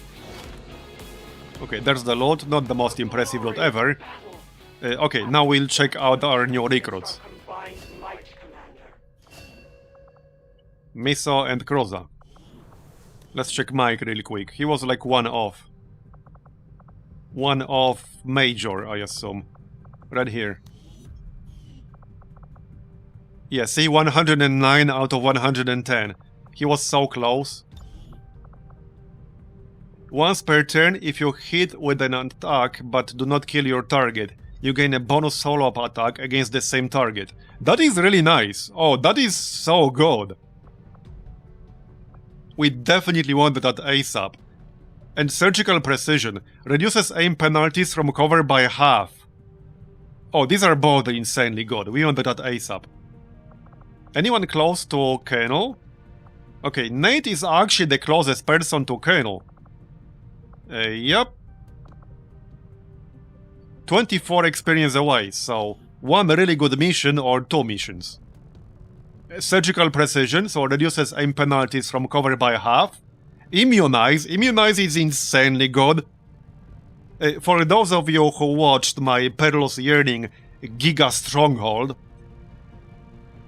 [SPEAKER 1] Okay, there's the loot. Not the most impressive loot ever. Okay, now we'll check out our new recruits. Miso and Kroza. Let's check Mike really quick. He was like one off. One off major, I assume. Right here. Yeah, see, 109 out of 110. He was so close. Once per turn, if you hit with an attack but do not kill your target, you gain a bonus follow-up attack against the same target. That is really nice. Oh, that is so good. We definitely want that ASAP. And surgical precision reduces aim penalties from cover by half. Oh, these are both insanely good. We want that ASAP. Anyone close to Colonel? Okay, Nate is actually the closest person to Colonel. Yep. 24 experience away, so one really good mission or 2 missions. Surgical precision, so reduces aim penalties from cover by half. Immunize. Immunize is insanely good. For those of you who watched my Perilous Yearning Giga Stronghold,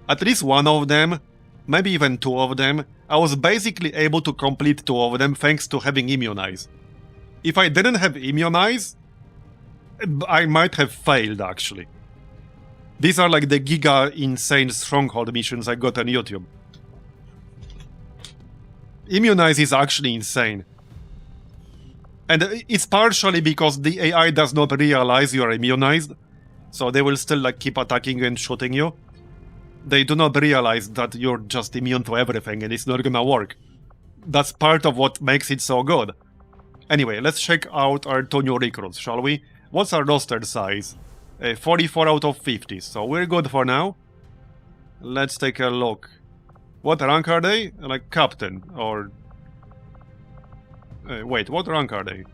[SPEAKER 1] at least one of them, maybe even 2 of them, I was basically able to complete 2 of them thanks to having Immunize. If I didn't have Immunize, I might have failed actually. These are like the Giga Insane Stronghold missions I got on YouTube. Immunize is actually insane. And it's partially because the AI does not realize you are immunized, so they will still like keep attacking you and shooting you. They do not realize that you're just immune to everything and it's not gonna work. That's part of what makes it so good. Anyway, let's check out our 2 new recruits, shall we? What's our roster size? 44 out of 50, so we're good for now. Let's take a look. What rank are they? Like captain, or... wait, what rank are they?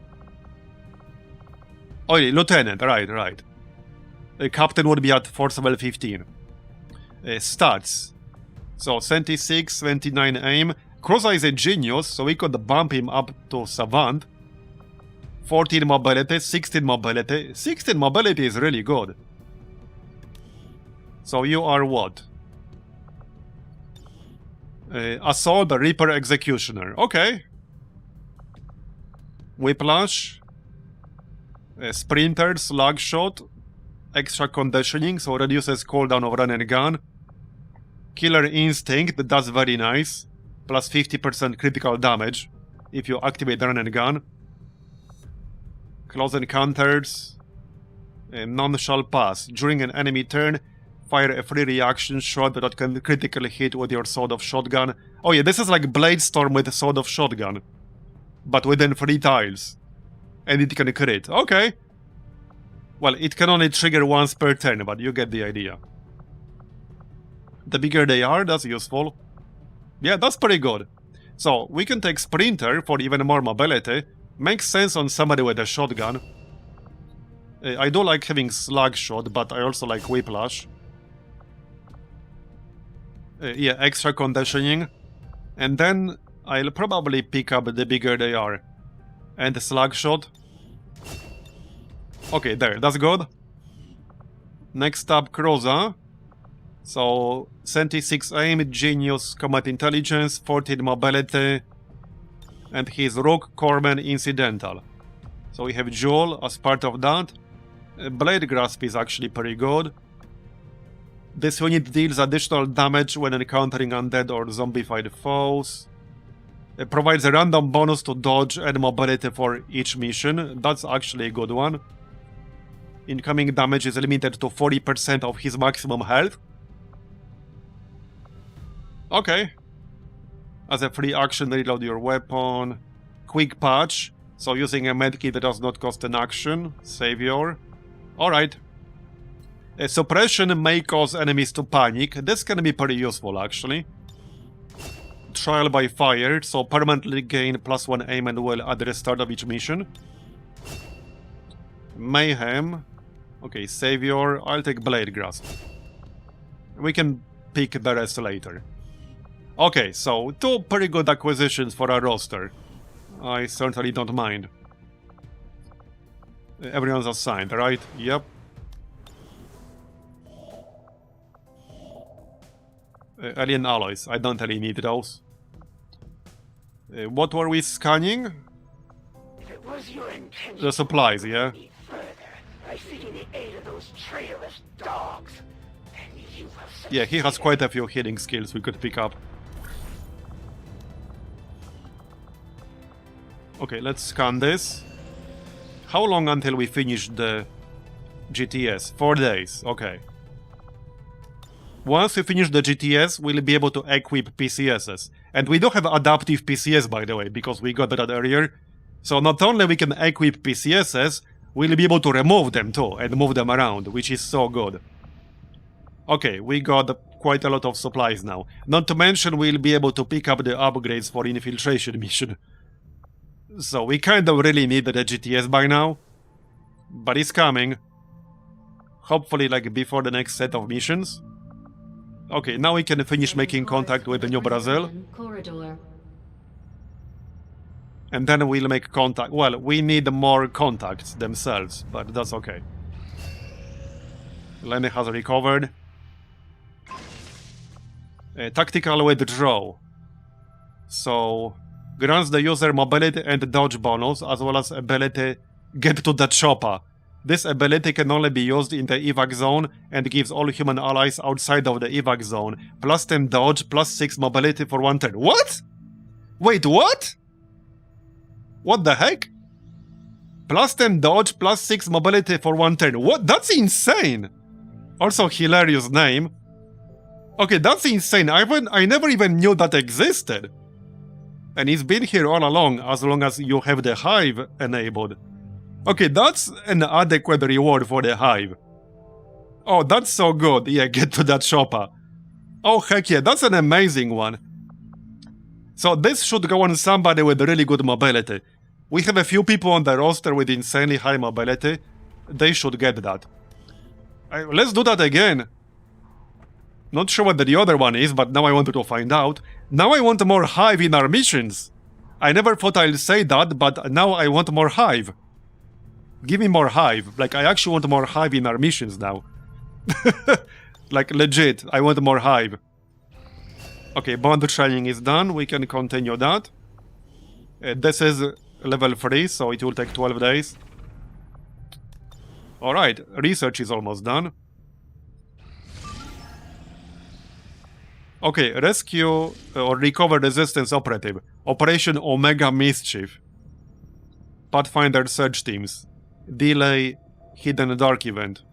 [SPEAKER 1] Oh, yeah, lieutenant, right. Captain would be at force level 15. Stats. So, 76, 29 aim. Kroza is a genius, so we could bump him up to savant. 14 mobility, 16 mobility. 16 mobility is really good. So you are what? Assault, Reaper, Executioner. Okay. Whiplash. Sprinter, Slug Shot. Extra Conditioning, so reduces cooldown of run and gun. Killer Instinct, that's very nice. Plus 50% critical damage if you activate run and gun. Close encounters. None shall pass. During an enemy turn, fire a free reaction shot that can critically hit with your sword of shotgun. Oh yeah, this is like Blade Storm with a sword of shotgun. But within 3 tiles. And it can crit. Okay. Well, it can only trigger once per turn, but you get the idea. The bigger they are, that's useful. Yeah, that's pretty good. So, we can take Sprinter for even more mobility. Makes sense on somebody with a shotgun. I do like having Slug Shot, but I also like Whiplash. Yeah, extra conditioning. And then I'll probably pick up the bigger they are. And the Slug Shot. Okay, there, that's good. Next up, Kroza. So, 76 aim, genius, combat intelligence, 14 mobility, and his rogue, corpsman, incidental. So we have Jewel as part of that. Blade Grasp is actually pretty good. This unit deals additional damage when encountering undead or zombified foes. It provides a random bonus to dodge and mobility for each mission. That's actually a good one. Incoming damage is limited to 40% of his maximum health. Okay. As a free action, reload your weapon. Quick patch. So using a medkit does not cost an action. Savior. Alright. Suppression may cause enemies to panic. This can be pretty useful, actually. Trial by fire, so permanently gain +1 aim and will at the start of each mission. Mayhem. Okay, Savior. I'll take Blade Grasp. We can pick the rest later. Okay, so 2 pretty good acquisitions for our roster. I certainly don't mind. Everyone's assigned, right? Yep. Alien alloys. I don't really need those. What were we scanning?
[SPEAKER 4] If it was your intention
[SPEAKER 1] The supplies, yeah?
[SPEAKER 4] to go further by seeking the aid of those traitorous dogs, then you have
[SPEAKER 1] Yeah, he has quite a few healing skills we could pick up. Okay, let's scan this. How long until we finish the GTS? 4 days, okay. Once we finish the GTS, we'll be able to equip PCSs. And we do have adaptive PCS, by the way, because we got that earlier. So not only we can equip PCSs, we'll be able to remove them too, and move them around, which is so good. Okay, we got quite a lot of supplies now. Not to mention we'll be able to pick up the upgrades for Infiltration mission. So we kind of really need the GTS by now. But it's coming. Hopefully like before the next set of missions. Okay, now we can finish making contact with New Brazil.
[SPEAKER 2] Corridor.
[SPEAKER 1] And then we'll make contact. Well, we need more contacts themselves, but that's okay. Lenny has recovered. Tactical withdraw. So, grants the user mobility and dodge bonus, as well as ability get to the chopper. This ability can only be used in the evac zone and gives all human allies outside of the evac zone +10 dodge, +6 mobility for 1 turn. What? Wait, what? What the heck? +10 dodge, +6 mobility for 1 turn. What? That's insane! Also hilarious name. Okay, that's insane. I never even knew that existed. And it's been here all along, as long as you have the hive enabled. Okay, that's an adequate reward for the hive. Oh, that's so good. Yeah, get to that chopper. Oh, heck yeah, that's an amazing one. So this should go on somebody with really good mobility. We have a few people on the roster with insanely high mobility. They should get that. Let's do that again. Not sure what the other one is, but now I wanted to find out. Now I want more hive in our missions. I never thought I'd say that, but now I want more hive. Give me more hive. Like, I actually want more hive in our missions now. Like, legit, I want more hive. Okay, bond training is done. We can continue that. This is level 3, so it will take 12 days. Alright, research is almost done. Okay, rescue or recover resistance operative. Operation Omega Mischief. Pathfinder search teams. Delay hidden dark event.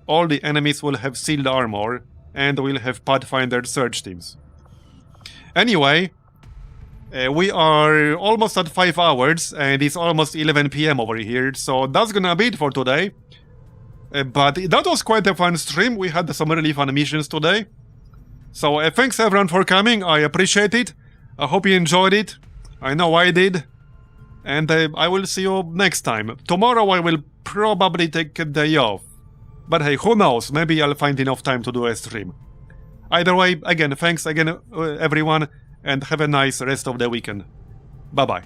[SPEAKER 1] All the enemies will have sealed armor and will have Pathfinder search teams. Anyway, we are almost at 5 hours and it's almost 11 PM over here, so that's gonna be it for today. But that was quite a fun stream. We had some really fun missions today. So thanks everyone for coming, I appreciate it. I hope you enjoyed it. I know I did. And I will see you next time. Tomorrow I will probably take a day off. But hey, who knows, maybe I'll find enough time to do a stream. Either way, again, thanks again everyone, and have a nice rest of the weekend. Bye bye.